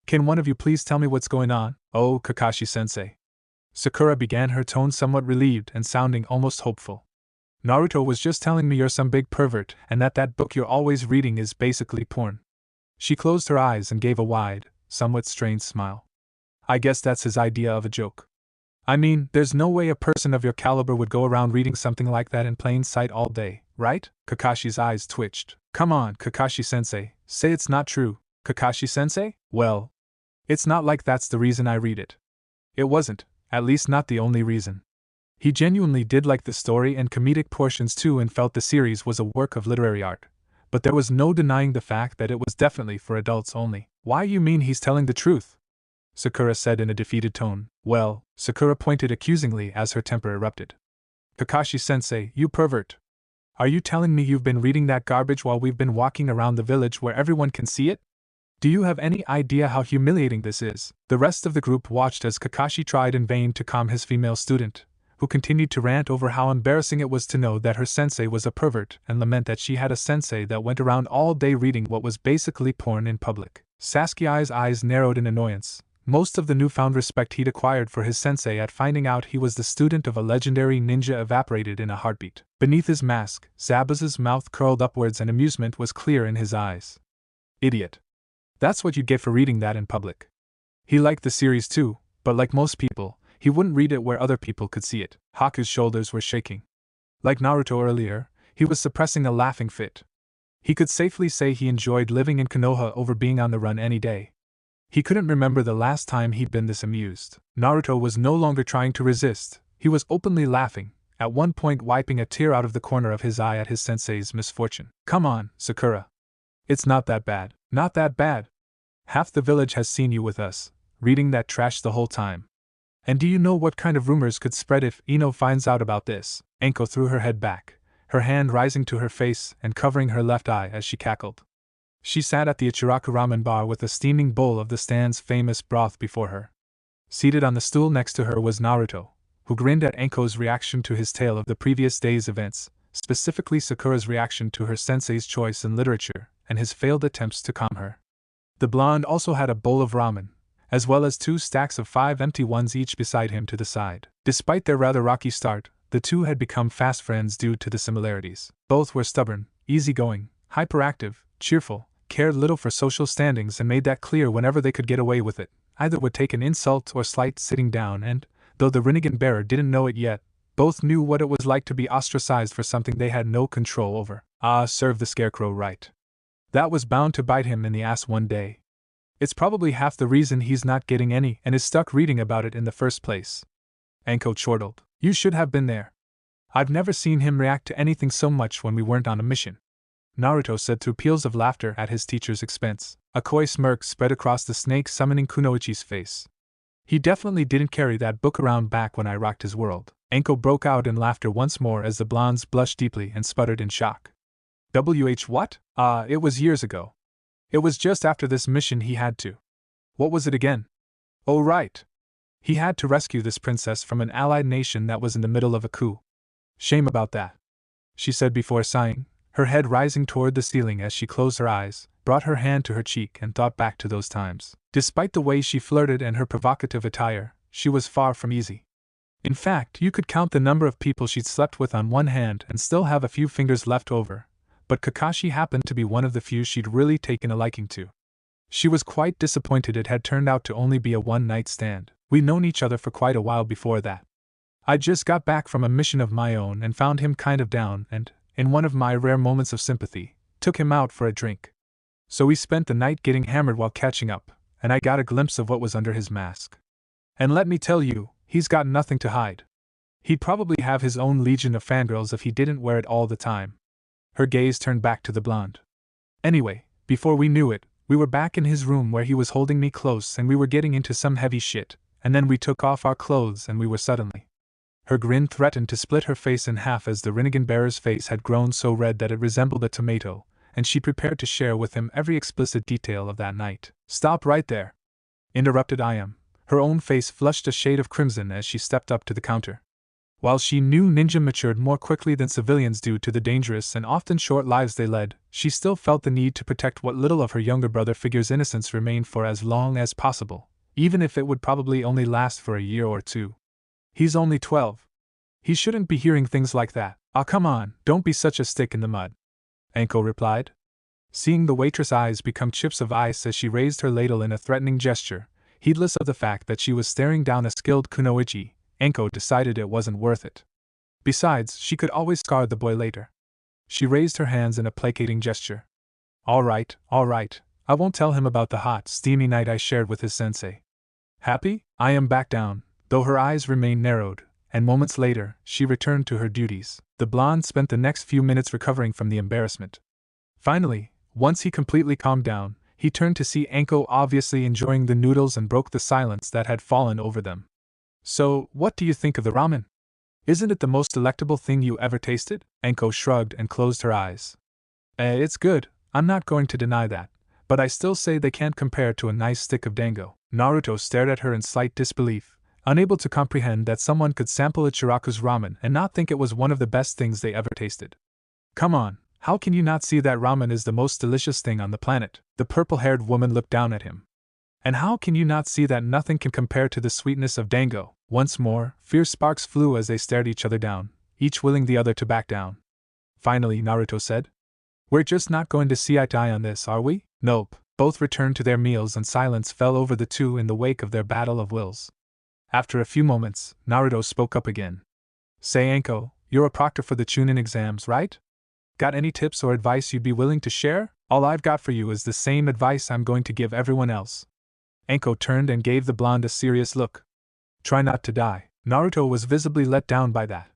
Can one of you please tell me what's going on?" "Oh, Kakashi-sensei." Sakura began, her tone somewhat relieved and sounding almost hopeful. "Naruto was just telling me you're some big pervert and that book you're always reading is basically porn." She closed her eyes and gave a wide, somewhat strained smile. "I guess that's his idea of a joke. I mean, there's no way a person of your caliber would go around reading something like that in plain sight all day, right?" Kakashi's eyes twitched. "Come on, Kakashi-sensei, say it's not true." "Kakashi-sensei? Well, it's not like that's the reason I read it. It wasn't, at least not the only reason. He genuinely did like the story and comedic portions too and felt the series was a work of literary art, but there was no denying the fact that it was definitely for adults only." "Why, you mean he's telling the truth?" Sakura said in a defeated tone. "Well," Sakura pointed accusingly as her temper erupted. "Kakashi-sensei, you pervert! Are you telling me you've been reading that garbage while we've been walking around the village where everyone can see it? Do you have any idea how humiliating this is?" The rest of the group watched as Kakashi tried in vain to calm his female student, who continued to rant over how embarrassing it was to know that her sensei was a pervert and lament that she had a sensei that went around all day reading what was basically porn in public. Sasuke's eyes narrowed in annoyance. Most of the newfound respect he'd acquired for his sensei at finding out he was the student of a legendary ninja evaporated in a heartbeat. Beneath his mask, Zabuza's mouth curled upwards and amusement was clear in his eyes. "Idiot. That's what you get for reading that in public." He liked the series too, but like most people, he wouldn't read it where other people could see it. Haku's shoulders were shaking. Like Naruto earlier, he was suppressing a laughing fit. He could safely say he enjoyed living in Konoha over being on the run any day. He couldn't remember the last time he'd been this amused. Naruto was no longer trying to resist, he was openly laughing, at one point wiping a tear out of the corner of his eye at his sensei's misfortune. Come on, Sakura. It's not that bad. Not that bad. Half the village has seen you with us, reading that trash the whole time. And do you know what kind of rumors could spread if Ino finds out about this? Anko threw her head back, her hand rising to her face and covering her left eye as she cackled. She sat at the Ichiraku ramen bar with a steaming bowl of the stand's famous broth before her. Seated on the stool next to her was Naruto, who grinned at Anko's reaction to his tale of the previous day's events, specifically Sakura's reaction to her sensei's choice in literature and his failed attempts to calm her. The blonde also had a bowl of ramen, as well as 2 stacks of 5 empty ones each beside him to the side. Despite their rather rocky start, the two had become fast friends due to the similarities. Both were stubborn, easygoing, hyperactive, cheerful, cared little for social standings and made that clear whenever they could get away with it. Either would take an insult or slight sitting down and, though the Rinnegan bearer didn't know it yet, both knew what it was like to be ostracized for something they had no control over. Serve the scarecrow right. That was bound to bite him in the ass one day. It's probably half the reason he's not getting any and is stuck reading about it in the first place. Anko chortled. You should have been there. I've never seen him react to anything so much when we weren't on a mission. Naruto said through peals of laughter at his teacher's expense. A coy smirk spread across the snake-summoning Kunoichi's face. He definitely didn't carry that book around back when I rocked his world. Anko broke out in laughter once more as the blondes blushed deeply and sputtered in shock. What? It was years ago. It was just after this mission he had to. What was it again? Oh right. He had to rescue this princess from an allied nation that was in the middle of a coup. Shame about that, she said before sighing, her head rising toward the ceiling as she closed her eyes, brought her hand to her cheek and thought back to those times. Despite the way she flirted and her provocative attire, she was far from easy. In fact, you could count the number of people she'd slept with on one hand and still have a few fingers left over, but Kakashi happened to be one of the few she'd really taken a liking to. She was quite disappointed it had turned out to only be a one-night stand. We'd known each other for quite a while before that. I just got back from a mission of my own and found him kind of down and, in one of my rare moments of sympathy, took him out for a drink. So we spent the night getting hammered while catching up, and I got a glimpse of what was under his mask. And let me tell you, he's got nothing to hide. He'd probably have his own legion of fangirls if he didn't wear it all the time. Her gaze turned back to the blonde. Anyway, before we knew it, we were back in his room where he was holding me close and we were getting into some heavy shit, and then we took off our clothes and we were suddenly. Her grin threatened to split her face in half as the Rinnegan bearer's face had grown so red that it resembled a tomato, and she prepared to share with him every explicit detail of that night. Stop right there, interrupted Ayam, her own face flushed a shade of crimson as she stepped up to the counter. While she knew ninja matured more quickly than civilians due to the dangerous and often short lives they led, she still felt the need to protect what little of her younger brother figure's innocence remained for as long as possible, even if it would probably only last for a year or two. He's only 12. He shouldn't be hearing things like that. Come on, don't be such a stick in the mud, Anko replied. Seeing the waitress' eyes become chips of ice as she raised her ladle in a threatening gesture, heedless of the fact that she was staring down a skilled kunoichi, Anko decided it wasn't worth it. Besides, she could always scar the boy later. She raised her hands in a placating gesture. All right, I won't tell him about the hot, steamy night I shared with his sensei. Happy? I am back down, though her eyes remained narrowed, and moments later, she returned to her duties. The blonde spent the next few minutes recovering from the embarrassment. Finally, once he completely calmed down, he turned to see Anko obviously enjoying the noodles and broke the silence that had fallen over them. So, what do you think of the ramen? Isn't it the most delectable thing you ever tasted? Anko shrugged and closed her eyes. It's good, I'm not going to deny that, but I still say they can't compare to a nice stick of dango. Naruto stared at her in slight disbelief, unable to comprehend that someone could sample Ichiraku's ramen and not think it was one of the best things they ever tasted. Come on, how can you not see that ramen is the most delicious thing on the planet? The purple-haired woman looked down at him. And how can you not see that nothing can compare to the sweetness of dango? Once more, fierce sparks flew as they stared each other down, each willing the other to back down. Finally, Naruto said, We're just not going to see eye to eye on this, are we? Nope. Both returned to their meals and silence fell over the two in the wake of their battle of wills. After a few moments, Naruto spoke up again. Say Anko, you're a proctor for the Chunin exams, right? Got any tips or advice you'd be willing to share? All I've got for you is the same advice I'm going to give everyone else. Anko turned and gave the blonde a serious look. Try not to die. Naruto was visibly let down by that.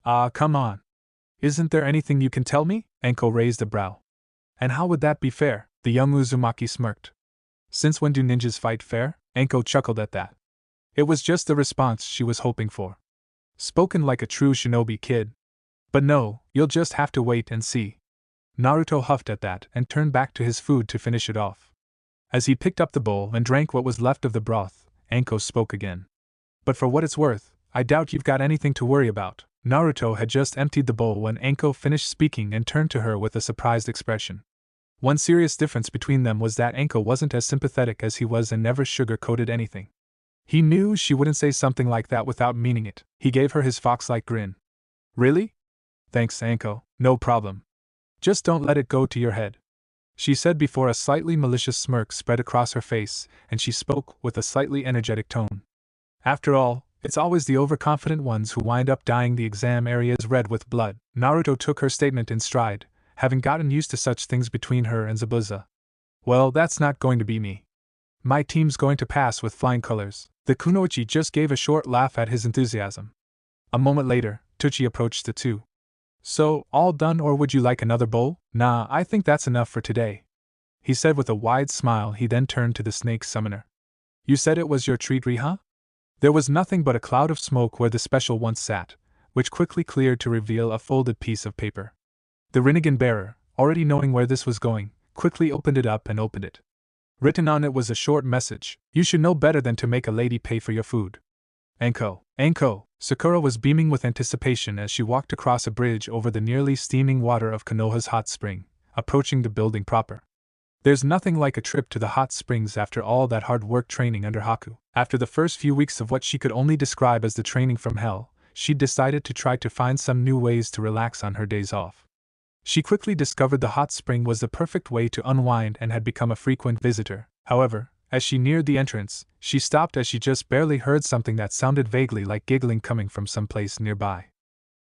Ah, come on. Isn't there anything you can tell me? Anko raised a brow. And how would that be fair? The young Uzumaki smirked. Since when do ninjas fight fair? Anko chuckled at that. It was just the response she was hoping for. Spoken like a true shinobi kid. But no, you'll just have to wait and see. Naruto huffed at that and turned back to his food to finish it off. As he picked up the bowl and drank what was left of the broth, Anko spoke again. But for what it's worth, I doubt you've got anything to worry about. Naruto had just emptied the bowl when Anko finished speaking and turned to her with a surprised expression. One serious difference between them was that Anko wasn't as sympathetic as he was and never sugar-coated anything. He knew she wouldn't say something like that without meaning it. He gave her his fox-like grin. Really? Thanks, Anko, no problem. Just don't let it go to your head, she said before a slightly malicious smirk spread across her face, and she spoke with a slightly energetic tone. After all, it's always the overconfident ones who wind up dyeing the exam areas red with blood. Naruto took her statement in stride, having gotten used to such things between her and Zabuza. Well, that's not going to be me. My team's going to pass with flying colors. The kunoichi just gave a short laugh at his enthusiasm. A moment later, Tucci approached the two. So, all done, or would you like another bowl? Nah, I think that's enough for today, he said with a wide smile. He then turned to the snake summoner. You said it was your treat, Riha? There was nothing but a cloud of smoke where the special once sat, which quickly cleared to reveal a folded piece of paper. The Rinnegan bearer, already knowing where this was going, quickly opened it up and opened it. Written on it was a short message. You should know better than to make a lady pay for your food. Anko. Sakura was beaming with anticipation as she walked across a bridge over the nearly steaming water of Konoha's hot spring, approaching the building proper. There's nothing like a trip to the hot springs after all that hard work training under Haku. After the first few weeks of what she could only describe as the training from hell, she decided to try to find some new ways to relax on her days off. She quickly discovered the hot spring was the perfect way to unwind and had become a frequent visitor. However, as she neared the entrance, she stopped as she just barely heard something that sounded vaguely like giggling coming from someplace nearby.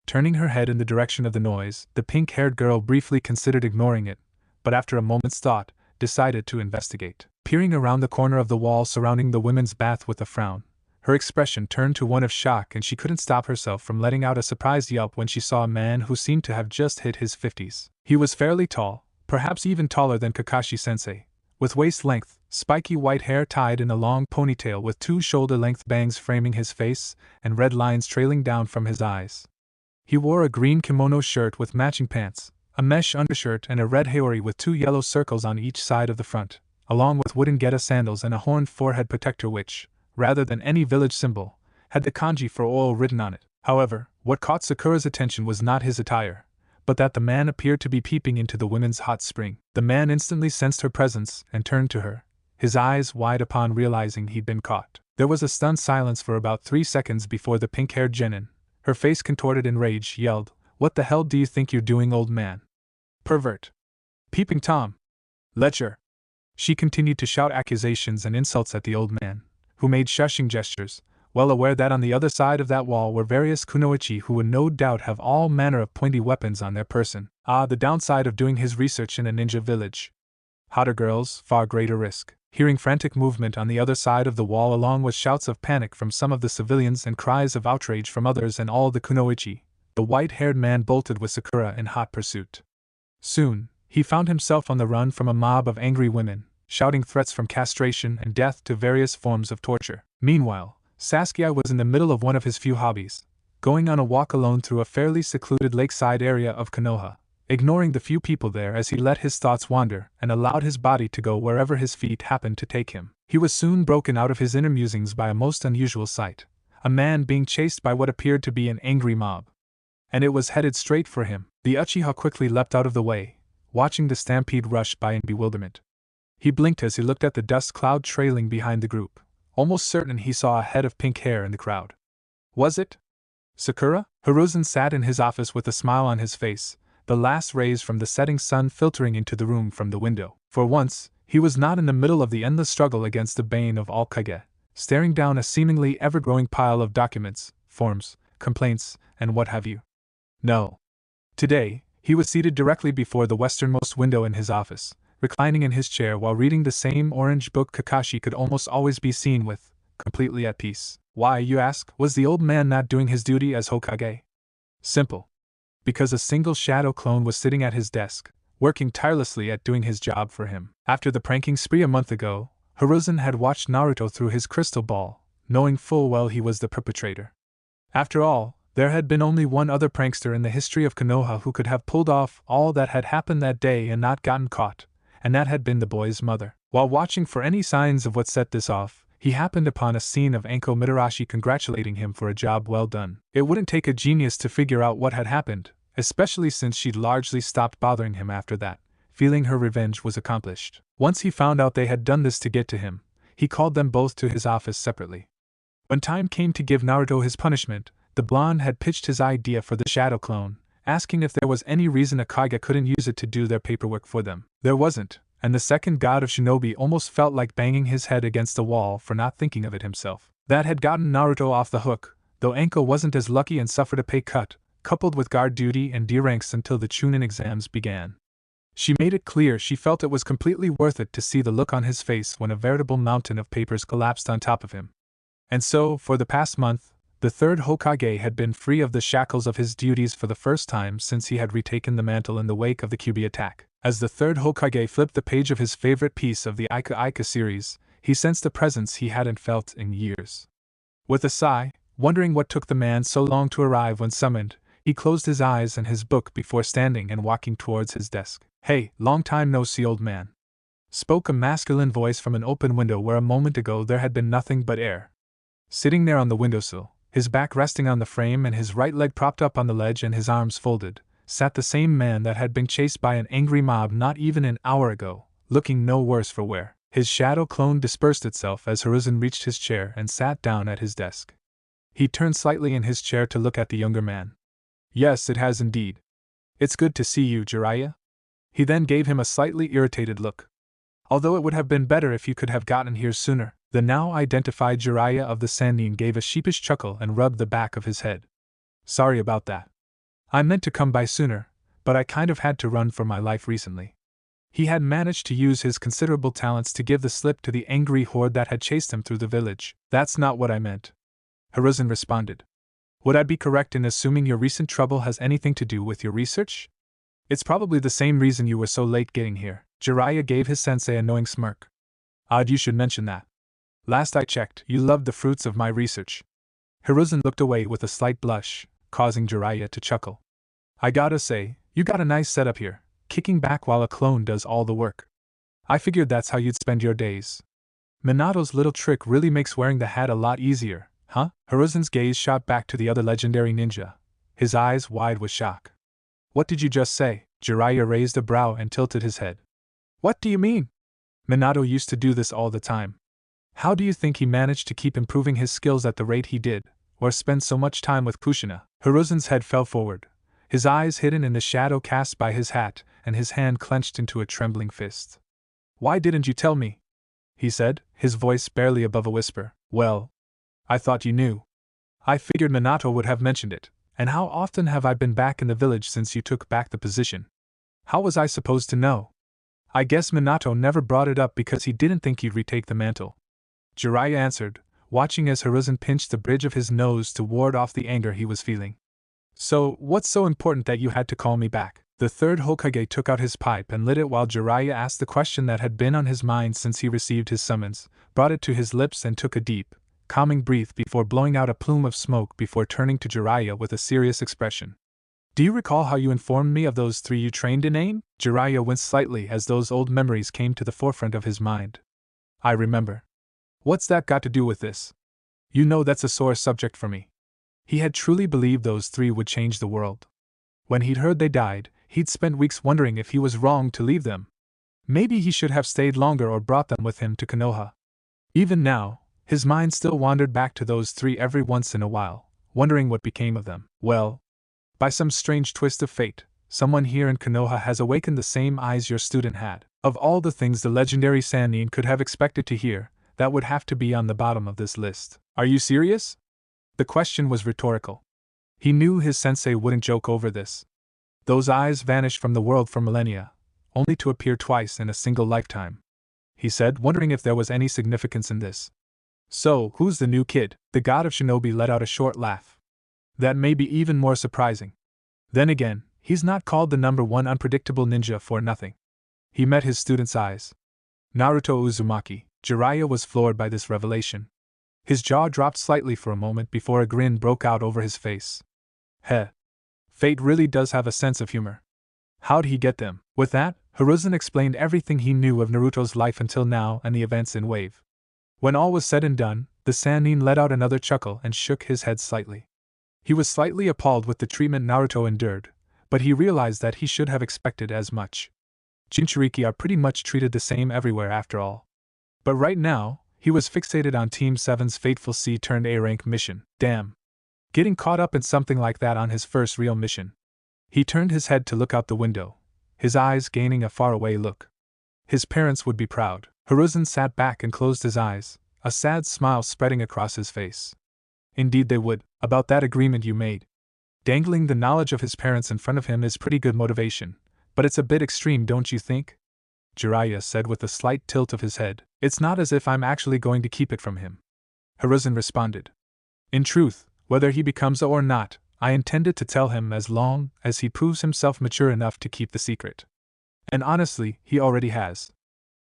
Turning her head in the direction of the noise, the pink-haired girl briefly considered ignoring it, but after a moment's thought, decided to investigate. Peering around the corner of the wall surrounding the women's bath with a frown, her expression turned to one of shock and she couldn't stop herself from letting out a surprised yelp when she saw a man who seemed to have just hit his 50s. He was fairly tall, perhaps even taller than Kakashi Sensei, with waist-length, spiky white hair tied in a long ponytail with two shoulder-length bangs framing his face and red lines trailing down from his eyes. He wore a green kimono shirt with matching pants, a mesh undershirt and a red haori with two yellow circles on each side of the front, along with wooden geta sandals and a horned forehead protector which, rather than any village symbol, had the kanji for oil written on it. However, what caught Sakura's attention was not his attire, but that the man appeared to be peeping into the women's hot spring. The man instantly sensed her presence and turned to her, his eyes wide upon realizing he'd been caught. There was a stunned silence for about 3 seconds before the pink-haired genin, her face contorted in rage, yelled, "What the hell do you think you're doing, old man? Pervert! Peeping Tom! Lecher!" She continued to shout accusations and insults at the old man, who made shushing gestures, well aware that on the other side of that wall were various kunoichi who would no doubt have all manner of pointy weapons on their person. Ah, the downside of doing his research in a ninja village. Hotter girls, far greater risk. Hearing frantic movement on the other side of the wall along with shouts of panic from some of the civilians and cries of outrage from others and all the kunoichi, the white-haired man bolted with Sakura in hot pursuit. Soon, he found himself on the run from a mob of angry women, shouting threats from castration and death to various forms of torture. Meanwhile, Sasuke was in the middle of one of his few hobbies, going on a walk alone through a fairly secluded lakeside area of Konoha, ignoring the few people there as he let his thoughts wander and allowed his body to go wherever his feet happened to take him. He was soon broken out of his inner musings by a most unusual sight, a man being chased by what appeared to be an angry mob. And it was headed straight for him. The Uchiha quickly leapt out of the way, watching the stampede rush by in bewilderment. He blinked as he looked at the dust cloud trailing behind the group, almost certain he saw a head of pink hair in the crowd. Was it Sakura? Hiruzen sat in his office with a smile on his face, the last rays from the setting sun filtering into the room from the window. For once, he was not in the middle of the endless struggle against the bane of all Kage, staring down a seemingly ever-growing pile of documents, forms, complaints, and what have you. No. Today, he was seated directly before the westernmost window in his office, reclining in his chair while reading the same orange book Kakashi could almost always be seen with, completely at peace. Why, you ask, was the old man not doing his duty as Hokage? Simple. Because a single shadow clone was sitting at his desk, working tirelessly at doing his job for him. After the pranking spree a month ago, Hiruzen had watched Naruto through his crystal ball, knowing full well he was the perpetrator. After all, there had been only one other prankster in the history of Konoha who could have pulled off all that had happened that day and not gotten caught, and that had been the boy's mother. While watching for any signs of what set this off, he happened upon a scene of Anko Mitarashi congratulating him for a job well done. It wouldn't take a genius to figure out what had happened, especially since she'd largely stopped bothering him after that, feeling her revenge was accomplished. Once he found out they had done this to get to him, he called them both to his office separately. When time came to give Naruto his punishment, the blonde had pitched his idea for the shadow clone, asking if there was any reason a Kage couldn't use it to do their paperwork for them. There wasn't, and the second god of shinobi almost felt like banging his head against the wall for not thinking of it himself. That had gotten Naruto off the hook, though Anko wasn't as lucky and suffered a pay cut, coupled with guard duty and D ranks until the Chunin exams began. She made it clear she felt it was completely worth it to see the look on his face when a veritable mountain of papers collapsed on top of him. And so, for the past month, the third Hokage had been free of the shackles of his duties for the first time since he had retaken the mantle in the wake of the Kyuubi attack. As the third Hokage flipped the page of his favorite piece of the Ika Ika series, he sensed a presence he hadn't felt in years. With a sigh, wondering what took the man so long to arrive when summoned, he closed his eyes and his book before standing and walking towards his desk. "Hey, long time no see, old man," spoke a masculine voice from an open window where a moment ago there had been nothing but air. Sitting there on the windowsill, his back resting on the frame and his right leg propped up on the ledge and his arms folded, sat the same man that had been chased by an angry mob not even an hour ago, looking no worse for wear. His shadow clone dispersed itself as Hiruzen reached his chair and sat down at his desk. He turned slightly in his chair to look at the younger man. "Yes, it has indeed. It's good to see you, Jiraiya." He then gave him a slightly irritated look. "Although it would have been better if you could have gotten here sooner." The now identified Jiraiya of the Sannin gave a sheepish chuckle and rubbed the back of his head. "Sorry about that. I meant to come by sooner, but I kind of had to run for my life recently." He had managed to use his considerable talents to give the slip to the angry horde that had chased him through the village. "That's not what I meant," Hiruzen responded. "Would I be correct in assuming your recent trouble has anything to do with your research? It's probably the same reason you were so late getting here." Jiraiya gave his sensei a knowing smirk. "Odd you should mention that. Last I checked, you loved the fruits of my research." Hiruzen looked away with a slight blush, causing Jiraiya to chuckle. "I gotta say, you got a nice setup here, kicking back while a clone does all the work. I figured that's how you'd spend your days. Minato's little trick really makes wearing the hat a lot easier, huh?" Hiruzen's gaze shot back to the other legendary ninja, his eyes wide with shock. "What did you just say?" Jiraiya raised a brow and tilted his head. "What do you mean?" "Minato used to do this all the time. How do you think he managed to keep improving his skills at the rate he did, or spend so much time with Kushina?" Hiruzen's head fell forward, his eyes hidden in the shadow cast by his hat, and his hand clenched into a trembling fist. "Why didn't you tell me?" he said, his voice barely above a whisper. "Well, I thought you knew. I figured Minato would have mentioned it, and how often have I been back in the village since you took back the position? How was I supposed to know? I guess Minato never brought it up because he didn't think you'd retake the mantle," Jiraiya answered, watching as Hiruzen pinched the bridge of his nose to ward off the anger he was feeling. "So, what's so important that you had to call me back?" The third Hokage took out his pipe and lit it while Jiraiya asked the question that had been on his mind since he received his summons, brought it to his lips and took a deep, calming breath before blowing out a plume of smoke before turning to Jiraiya with a serious expression. "Do you recall how you informed me of those three you trained in AIM?" Jiraiya winced slightly as those old memories came to the forefront of his mind. "I remember. What's that got to do with this? You know that's a sore subject for me." He had truly believed those three would change the world. When he'd heard they died, he'd spent weeks wondering if he was wrong to leave them. Maybe he should have stayed longer or brought them with him to Konoha. Even now, his mind still wandered back to those three every once in a while, wondering what became of them. Well, by some strange twist of fate, someone here in Konoha has awakened the same eyes your student had. Of all the things the legendary Sannin could have expected to hear, that would have to be on the bottom of this list. "Are you serious?" The question was rhetorical. He knew his sensei wouldn't joke over this. Those eyes vanished from the world for millennia, only to appear twice in a single lifetime. He said, wondering if there was any significance in this. So, who's the new kid? The god of shinobi let out a short laugh. That may be even more surprising. Then again, he's not called the #1 unpredictable ninja for nothing. He met his student's eyes. Naruto Uzumaki. Jiraiya was floored by this revelation. His jaw dropped slightly for a moment before a grin broke out over his face. Heh. Fate really does have a sense of humor. How'd he get them? With that, Hiruzen explained everything he knew of Naruto's life until now and the events in Wave. When all was said and done, the Sannin let out another chuckle and shook his head slightly. He was slightly appalled with the treatment Naruto endured, but he realized that he should have expected as much. Jinchuriki are pretty much treated the same everywhere after all. But right now, he was fixated on Team 7's fateful C-A rank mission. Damn. Getting caught up in something like that on his first real mission. He turned his head to look out the window, his eyes gaining a faraway look. His parents would be proud. Hiruzen sat back and closed his eyes, a sad smile spreading across his face. Indeed they would, about that agreement you made. Dangling the knowledge of his parents in front of him is pretty good motivation, but it's a bit extreme, don't you think? Jiraiya said with a slight tilt of his head. It's not as if I'm actually going to keep it from him. Hiruzen responded. In truth, whether he becomes or not, I intended to tell him as long as he proves himself mature enough to keep the secret. And honestly, he already has.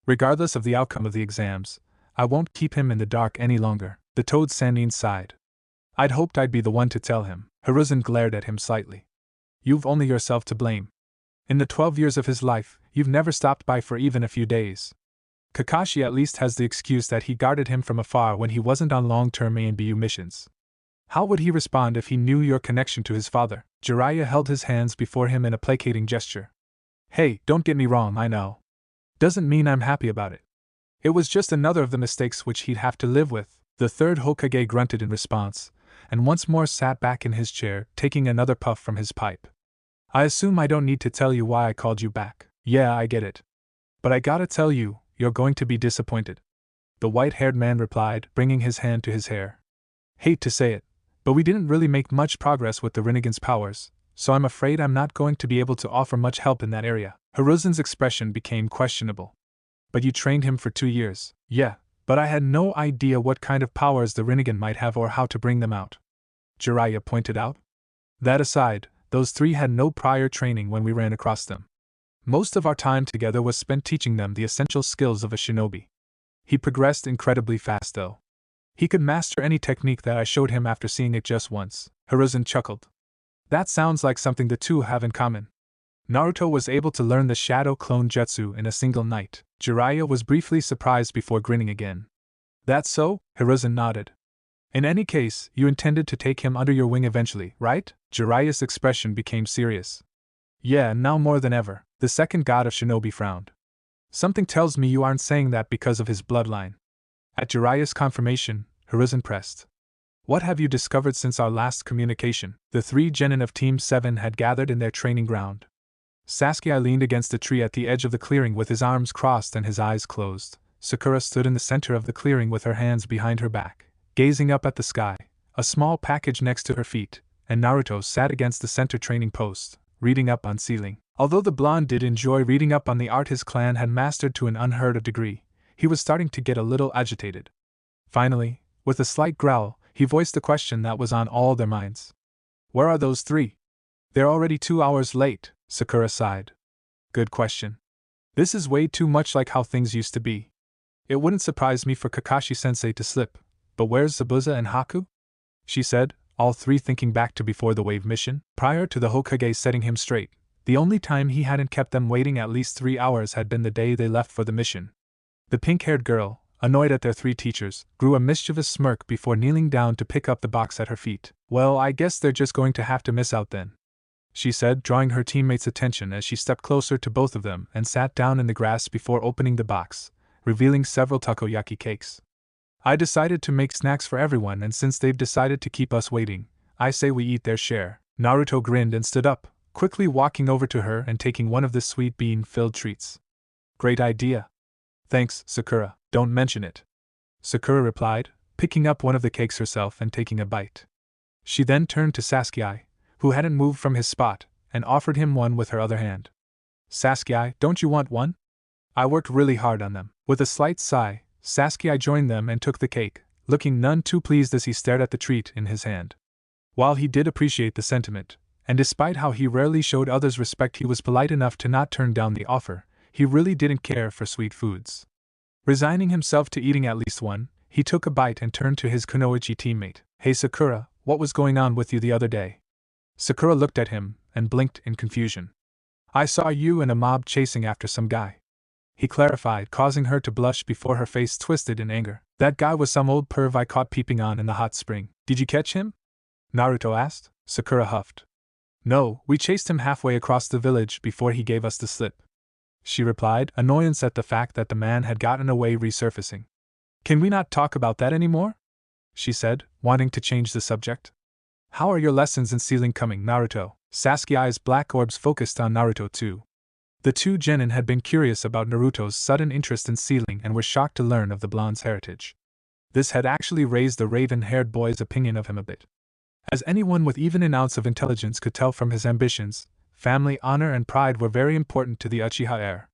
Regardless of the outcome of the exams, I won't keep him in the dark any longer. The Toad Sannin sighed. I'd hoped I'd be the one to tell him. Hiruzen glared at him slightly. You've only yourself to blame. In the 12 years of his life, you've never stopped by for even a few days. Kakashi at least has the excuse that he guarded him from afar when he wasn't on long-term A&BU missions. How would he respond if he knew your connection to his father? Jiraiya held his hands before him in a placating gesture. Hey, don't get me wrong, I know. Doesn't mean I'm happy about it. It was just another of the mistakes which he'd have to live with. The third Hokage grunted in response, and once more sat back in his chair, taking another puff from his pipe. I assume I don't need to tell you why I called you back. Yeah, I get it. But I gotta tell you, you're going to be disappointed. The white-haired man replied, bringing his hand to his hair. Hate to say it, but we didn't really make much progress with the Rinnegan's powers, so I'm afraid I'm not going to be able to offer much help in that area. Hiruzen's expression became questionable. But you trained him for 2 years. Yeah, but I had no idea what kind of powers the Rinnegan might have or how to bring them out. Jiraiya pointed out. That aside, those 3 had no prior training when we ran across them. Most of our time together was spent teaching them the essential skills of a shinobi. He progressed incredibly fast though. He could master any technique that I showed him after seeing it just once. Hiruzen chuckled. That sounds like something the two have in common. Naruto was able to learn the Shadow Clone Jutsu in a single night. Jiraiya was briefly surprised before grinning again. That's so? Hiruzen nodded. In any case, you intended to take him under your wing eventually, right? Jiraiya's expression became serious. Yeah, now more than ever. The second god of shinobi frowned. Something tells me you aren't saying that because of his bloodline. At Jiraiya's confirmation, Hiruzen pressed. What have you discovered since our last communication? The 3 genin of Team 7 had gathered in their training ground. Sasuke leaned against a tree at the edge of the clearing with his arms crossed and his eyes closed. Sakura stood in the center of the clearing with her hands behind her back, gazing up at the sky, a small package next to her feet, and Naruto sat against the center training post, reading up on ceiling. Although the blonde did enjoy reading up on the art his clan had mastered to an unheard of degree, he was starting to get a little agitated. Finally, with a slight growl, he voiced the question that was on all their minds. Where are those 3? They're already 2 hours late, Sakura sighed. Good question. This is way too much like how things used to be. It wouldn't surprise me for Kakashi-sensei to slip, but where's Zabuza and Haku? She said, all 3 thinking back to before the wave mission. Prior to the Hokage setting him straight, the only time he hadn't kept them waiting at least 3 hours had been the day they left for the mission. The pink-haired girl, annoyed at their 3 teachers, grew a mischievous smirk before kneeling down to pick up the box at her feet. Well, I guess they're just going to have to miss out then, she said, drawing her teammates' attention as she stepped closer to both of them and sat down in the grass before opening the box, revealing several takoyaki cakes. I decided to make snacks for everyone, and since they've decided to keep us waiting, I say we eat their share. Naruto grinned and stood up, quickly walking over to her and taking one of the sweet bean-filled treats. Great idea. Thanks, Sakura, don't mention it. Sakura replied, picking up one of the cakes herself and taking a bite. She then turned to Sasuke, who hadn't moved from his spot, and offered him one with her other hand. Sasuke, don't you want one? I worked really hard on them. With a slight sigh, Sasuke joined them and took the cake, looking none too pleased as he stared at the treat in his hand. While he did appreciate the sentiment, and despite how he rarely showed others respect, he was polite enough to not turn down the offer. He really didn't care for sweet foods. Resigning himself to eating at least one, he took a bite and turned to his Kunoichi teammate. Hey Sakura, what was going on with you the other day? Sakura looked at him and blinked in confusion. I saw you and a mob chasing after some guy. He clarified, causing her to blush before her face twisted in anger. That guy was some old perv I caught peeping on in the hot spring. Did you catch him? Naruto asked. Sakura huffed. No, we chased him halfway across the village before he gave us the slip, she replied, annoyance at the fact that the man had gotten away resurfacing. Can we not talk about that anymore? She said, wanting to change the subject. How are your lessons in sealing coming, Naruto? Sasuke's black orbs focused on Naruto too. The two genin had been curious about Naruto's sudden interest in sealing and were shocked to learn of the blonde's heritage. This had actually raised the raven-haired boy's opinion of him a bit. As anyone with even an ounce of intelligence could tell from his ambitions, family honor and pride were very important to the Uchiha heir.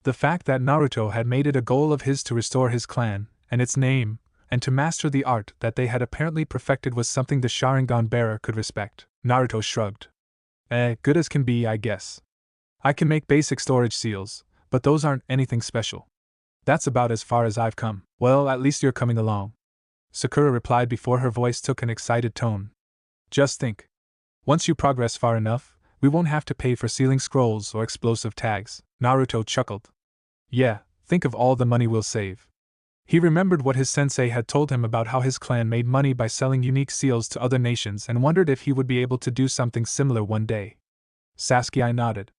The fact that Naruto had made it a goal of his to restore his clan and its name, and to master the art that they had apparently perfected was something the Sharingan bearer could respect. Naruto shrugged. Good as can be, I guess. I can make basic storage seals, but those aren't anything special. That's about as far as I've come. Well, at least you're coming along, Sakura replied before her voice took an excited tone. Just think. Once you progress far enough, we won't have to pay for sealing scrolls or explosive tags. Naruto chuckled. Yeah, think of all the money we'll save. He remembered what his sensei had told him about how his clan made money by selling unique seals to other nations and wondered if he would be able to do something similar one day. Sasuke nodded.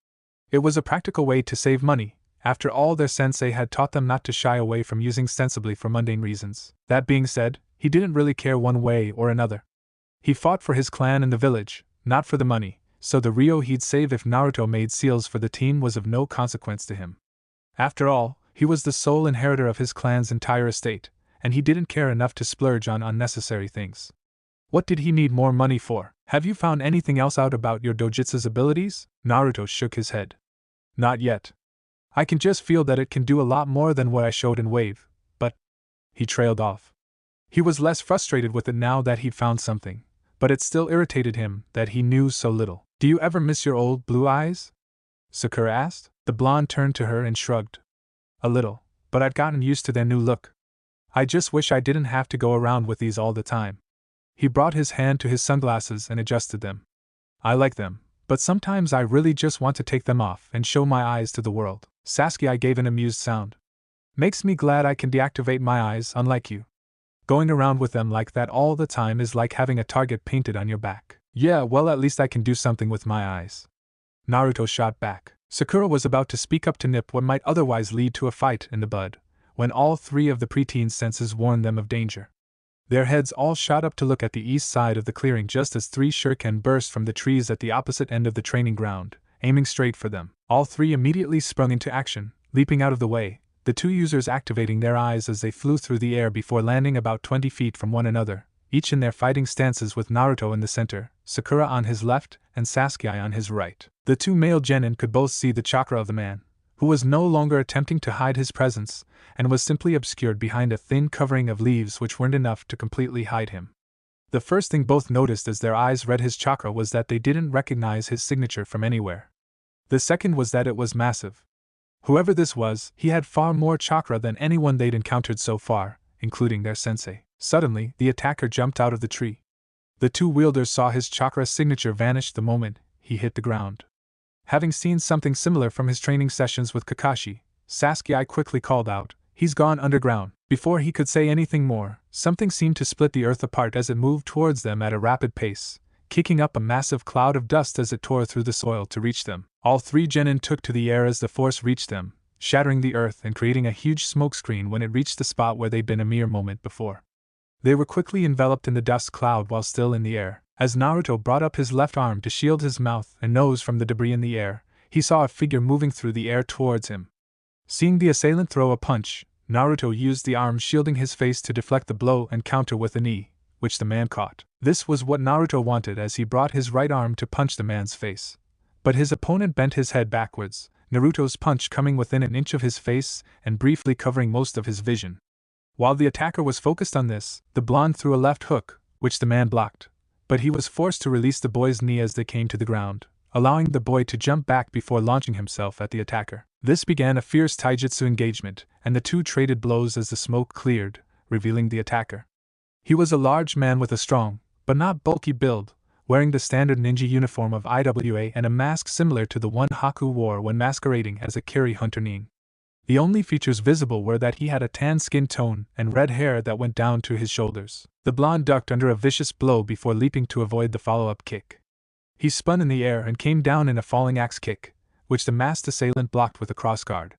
It was a practical way to save money. After all, their sensei had taught them not to shy away from using sensibly for mundane reasons. That being said, he didn't really care one way or another. He fought for his clan and the village, not for the money, so the Ryo he'd save if Naruto made seals for the team was of no consequence to him. After all, he was the sole inheritor of his clan's entire estate, and he didn't care enough to splurge on unnecessary things. What did he need more money for? Have you found anything else out about your dojutsu's abilities? Naruto shook his head. Not yet. I can just feel that it can do a lot more than what I showed in Wave, but… He trailed off. He was less frustrated with it now that he'd found something, but it still irritated him that he knew so little. Do you ever miss your old blue eyes? Sakura asked. The blonde turned to her and shrugged. A little, but I've gotten used to their new look. I just wish I didn't have to go around with these all the time. He brought his hand to his sunglasses and adjusted them. I like them, but sometimes I really just want to take them off and show my eyes to the world. Sasuke gave an amused sound. Makes me glad I can deactivate my eyes, unlike you. Going around with them like that all the time is like having a target painted on your back. Yeah, well, at least I can do something with my eyes. Naruto shot back. Sakura was about to speak up to nip what might otherwise lead to a fight in the bud, when all three of the preteen's senses warned them of danger. Their heads all shot up to look at the east side of the clearing just as three shuriken burst from the trees at the opposite end of the training ground, aiming straight for them. All three immediately sprung into action, leaping out of the way, the two users activating their eyes as they flew through the air before landing about 20 feet from one another, each in their fighting stances with Naruto in the center, Sakura on his left, and Sasuke on his right. The two male genin could both see the chakra of the man, who was no longer attempting to hide his presence, and was simply obscured behind a thin covering of leaves which weren't enough to completely hide him. The first thing both noticed as their eyes read his chakra was that they didn't recognize his signature from anywhere. The second was that it was massive. Whoever this was, he had far more chakra than anyone they'd encountered so far, including their sensei. Suddenly, the attacker jumped out of the tree. The two wielders saw his chakra signature vanish the moment he hit the ground. Having seen something similar from his training sessions with Kakashi, Sasuke quickly called out, "He's gone underground." Before he could say anything more, something seemed to split the earth apart as it moved towards them at a rapid pace, kicking up a massive cloud of dust as it tore through the soil to reach them. All three genin took to the air as the force reached them, shattering the earth and creating a huge smokescreen when it reached the spot where they'd been a mere moment before. They were quickly enveloped in the dust cloud while still in the air. As Naruto brought up his left arm to shield his mouth and nose from the debris in the air, he saw a figure moving through the air towards him. Seeing the assailant throw a punch, Naruto used the arm shielding his face to deflect the blow and counter with a knee, which the man caught. This was what Naruto wanted as he brought his right arm to punch the man's face. But his opponent bent his head backwards, Naruto's punch coming within an inch of his face and briefly covering most of his vision. While the attacker was focused on this, the blonde threw a left hook, which the man blocked, but he was forced to release the boy's knee as they came to the ground, allowing the boy to jump back before launching himself at the attacker. This began a fierce taijutsu engagement, and the two traded blows as the smoke cleared, revealing the attacker. He was a large man with a strong, but not bulky build, wearing the standard ninja uniform of IWA and a mask similar to the one Haku wore when masquerading as a Kiri hunter nin. The only features visible were that he had a tan skin tone and red hair that went down to his shoulders. The blonde ducked under a vicious blow before leaping to avoid the follow-up kick. He spun in the air and came down in a falling axe kick, which the masked assailant blocked with a crossguard.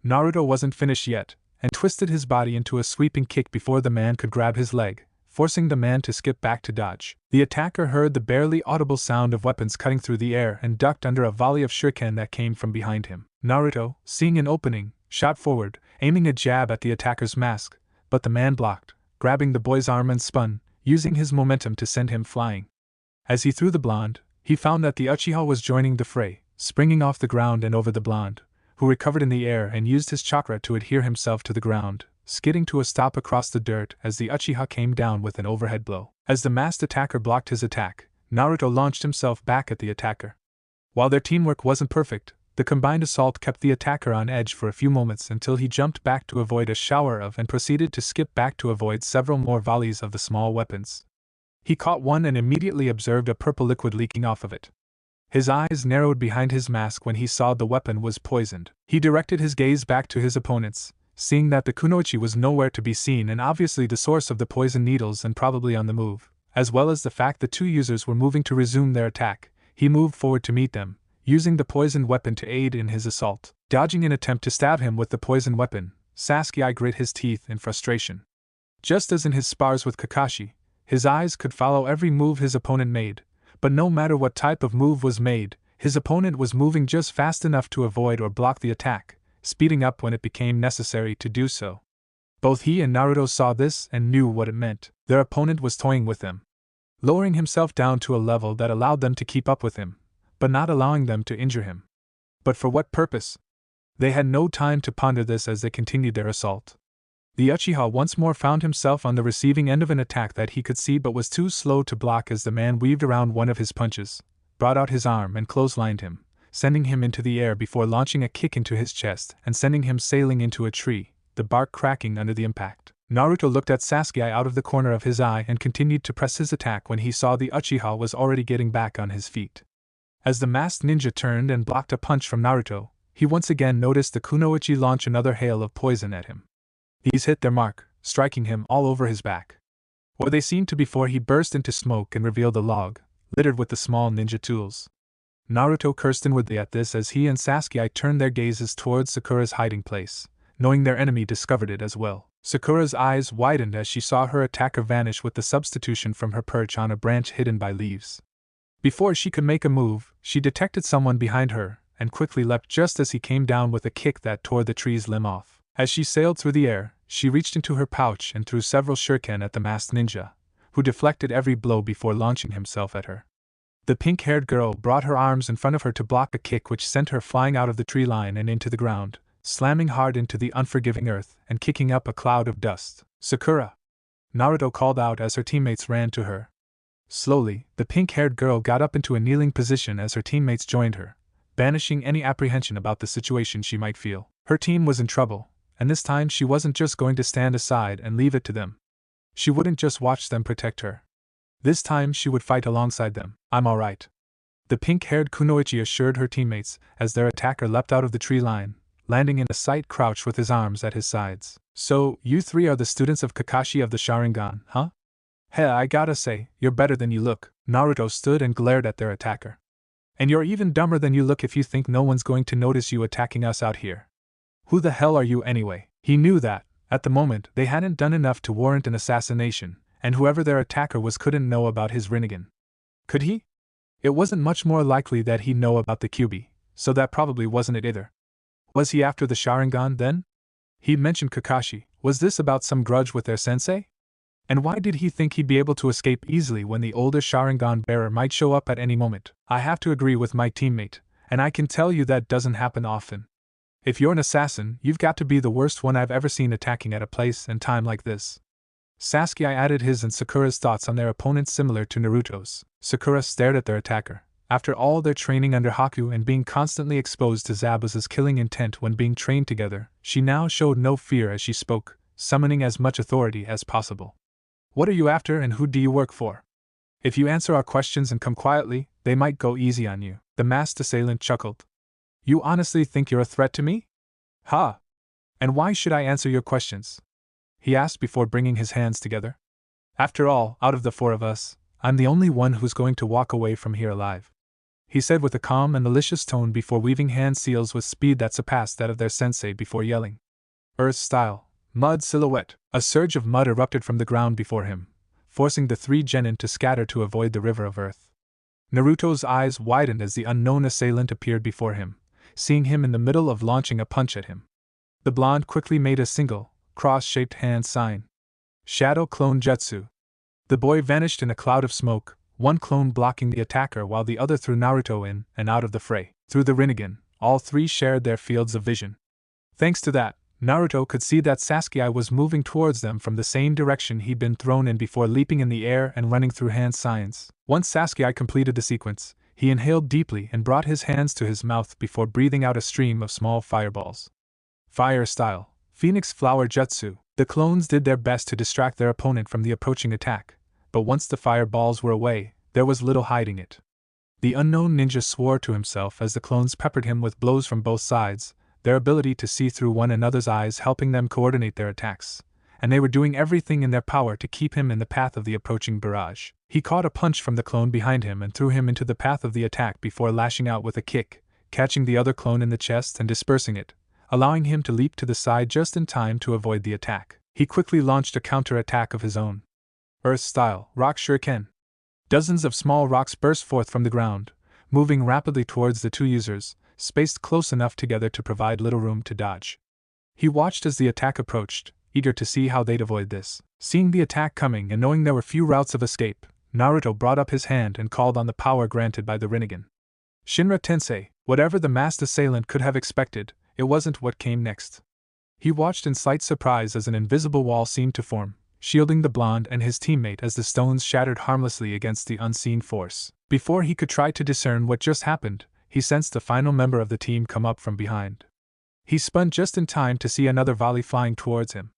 Naruto wasn't finished yet, and twisted his body into a sweeping kick before the man could grab his leg, forcing the man to skip back to dodge. The attacker heard the barely audible sound of weapons cutting through the air and ducked under a volley of shuriken that came from behind him. Naruto, seeing an opening, shot forward, aiming a jab at the attacker's mask, but the man blocked, grabbing the boy's arm and spun, using his momentum to send him flying. As he threw the blonde, he found that the Uchiha was joining the fray, springing off the ground and over the blonde, who recovered in the air and used his chakra to adhere himself to the ground, skidding to a stop across the dirt as the Uchiha came down with an overhead blow. As the masked attacker blocked his attack, Naruto launched himself back at the attacker. While their teamwork wasn't perfect, the combined assault kept the attacker on edge for a few moments until he jumped back to avoid a shower of and proceeded to skip back to avoid several more volleys of the small weapons. He caught one and immediately observed a purple liquid leaking off of it. His eyes narrowed behind his mask when he saw the weapon was poisoned. He directed his gaze back to his opponents, seeing that the kunoichi was nowhere to be seen and obviously the source of the poison needles and probably on the move, as well as the fact the two users were moving to resume their attack. He moved forward to meet them, using the poisoned weapon to aid in his assault. Dodging an attempt to stab him with the poisoned weapon, Sasuke grit his teeth in frustration. Just as in his spars with Kakashi, his eyes could follow every move his opponent made, but no matter what type of move was made, his opponent was moving just fast enough to avoid or block the attack, speeding up when it became necessary to do so. Both he and Naruto saw this and knew what it meant. Their opponent was toying with them, lowering himself down to a level that allowed them to keep up with him, but not allowing them to injure him. But for what purpose? They had no time to ponder this as they continued their assault. The Uchiha once more found himself on the receiving end of an attack that he could see but was too slow to block as the man weaved around one of his punches, brought out his arm and clotheslined him, sending him into the air before launching a kick into his chest and sending him sailing into a tree, the bark cracking under the impact. Naruto looked at Sasuke out of the corner of his eye and continued to press his attack when he saw the Uchiha was already getting back on his feet. As the masked ninja turned and blocked a punch from Naruto, he once again noticed the kunoichi launch another hail of poison at him. These hit their mark, striking him all over his back. Or they seemed to before he burst into smoke and revealed a log, littered with the small ninja tools. Naruto cursed inwardly at this as he and Sasuke turned their gazes towards Sakura's hiding place, knowing their enemy discovered it as well. Sakura's eyes widened as she saw her attacker vanish with the substitution from her perch on a branch hidden by leaves. Before she could make a move, she detected someone behind her, and quickly leapt just as he came down with a kick that tore the tree's limb off. As she sailed through the air, she reached into her pouch and threw several shuriken at the masked ninja, who deflected every blow before launching himself at her. The pink-haired girl brought her arms in front of her to block a kick which sent her flying out of the tree line and into the ground, slamming hard into the unforgiving earth and kicking up a cloud of dust. "Sakura!" Naruto called out as her teammates ran to her. Slowly, the pink-haired girl got up into a kneeling position as her teammates joined her, banishing any apprehension about the situation she might feel. Her team was in trouble, and this time she wasn't just going to stand aside and leave it to them. She wouldn't just watch them protect her. This time she would fight alongside them. "I'm alright," the pink-haired kunoichi assured her teammates as their attacker leapt out of the tree line, landing in a slight crouch with his arms at his sides. "So, you three are the students of Kakashi of the Sharingan, huh? Hey, I gotta say, you're better than you look." Naruto stood and glared at their attacker. "And you're even dumber than you look if you think no one's going to notice you attacking us out here. Who the hell are you anyway?" He knew that, at the moment, they hadn't done enough to warrant an assassination, and whoever their attacker was couldn't know about his Rinnegan. Could he? It wasn't much more likely that he'd know about the Kyuubi, so that probably wasn't it either. Was he after the Sharingan then? He'd mentioned Kakashi. Was this about some grudge with their sensei? And why did he think he'd be able to escape easily when the older Sharingan bearer might show up at any moment? I have to agree with my teammate. and I can tell you that doesn't happen often. If you're an assassin, you've got to be the worst one I've ever seen attacking at a place and time like this. Sasuke added his and Sakura's thoughts on their opponents similar to Naruto's. Sakura stared at their attacker. After all their training under Haku and being constantly exposed to Zabuza's killing intent when being trained together, she now showed no fear as she spoke, summoning as much authority as possible. What are you after and who do you work for? If you answer our questions and come quietly, they might go easy on you. The masked assailant chuckled. You honestly think you're a threat to me? Ha! And why should I answer your questions? He asked before bringing his hands together. After all, out of the four of us, I'm the only one who's going to walk away from here alive. He said with a calm and malicious tone before weaving hand seals with speed that surpassed that of their sensei before yelling. Earth style, mud silhouette. A surge of mud erupted from the ground before him, forcing the three genin to scatter to avoid the river of earth. Naruto's eyes widened as the unknown assailant appeared before him, seeing him in the middle of launching a punch at him. The blonde quickly made a single, cross-shaped hand sign. Shadow Clone Jutsu. The boy vanished in a cloud of smoke, one clone blocking the attacker while the other threw Naruto in and out of the fray. Through the Rinnegan, all three shared their fields of vision. Thanks to that, Naruto could see that Sasuke was moving towards them from the same direction he'd been thrown in before leaping in the air and running through hand signs. Once Sasuke completed the sequence, he inhaled deeply and brought his hands to his mouth before breathing out a stream of small fireballs. Fire style, Phoenix Flower Jutsu. The clones did their best to distract their opponent from the approaching attack, but once the fireballs were away, there was little hiding it. The unknown ninja swore to himself as the clones peppered him with blows from both sides, their ability to see through one another's eyes helping them coordinate their attacks, and they were doing everything in their power to keep him in the path of the approaching barrage. He caught a punch from the clone behind him and threw him into the path of the attack before lashing out with a kick, catching the other clone in the chest and dispersing it, allowing him to leap to the side just in time to avoid the attack. He quickly launched a counter-attack of his own. Earth-style, Rock Shuriken. Dozens of small rocks burst forth from the ground, moving rapidly towards the two users, spaced close enough together to provide little room to dodge. He watched as the attack approached, eager to see how they'd avoid this. Seeing the attack coming and knowing there were few routes of escape, Naruto brought up his hand and called on the power granted by the Rinnegan. Shinra Tensei, whatever the masked assailant could have expected, it wasn't what came next. He watched in slight surprise as an invisible wall seemed to form, shielding the blonde and his teammate as the stones shattered harmlessly against the unseen force. Before he could try to discern what just happened, he sensed the final member of the team come up from behind. He spun just in time to see another volley flying towards him.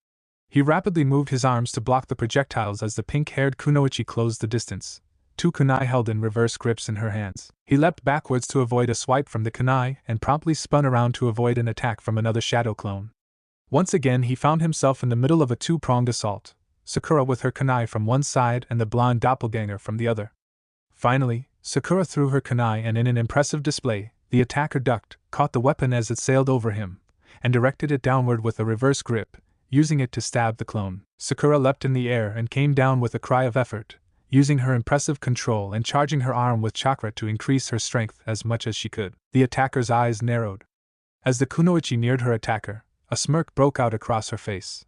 He rapidly moved his arms to block the projectiles as the pink-haired kunoichi closed the distance, two kunai held in reverse grips in her hands. He leapt backwards to avoid a swipe from the kunai and promptly spun around to avoid an attack from another shadow clone. Once again he found himself in the middle of a two-pronged assault, Sakura with her kunai from one side and the blonde doppelganger from the other. Finally, Sakura threw her kunai and in an impressive display, the attacker ducked, caught the weapon as it sailed over him, and directed it downward with a reverse grip, using it to stab the clone. Sakura leapt in the air and came down with a cry of effort, using her impressive control and charging her arm with chakra to increase her strength as much as she could. The attacker's eyes narrowed. As the kunoichi neared her attacker, a smirk broke out across her face.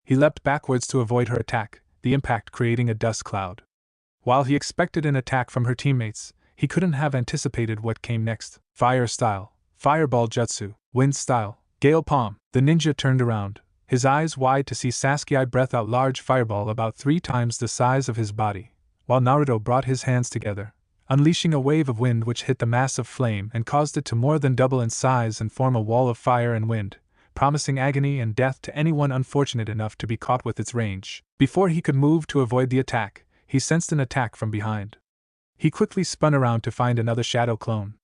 He leapt backwards to avoid her attack, the impact creating a dust cloud. While he expected an attack from her teammates, he couldn't have anticipated what came next. Fire style, Fireball Jutsu, Wind style, Gale Palm. The ninja turned around, his eyes wide to see Sasuke breath out large fireball about 3 times the size of his body, while Naruto brought his hands together, unleashing a wave of wind which hit the mass of flame and caused it to more than double in size and form a wall of fire and wind, promising agony and death to anyone unfortunate enough to be caught with its range. Before he could move to avoid the attack, he sensed an attack from behind. He quickly spun around to find another shadow clone.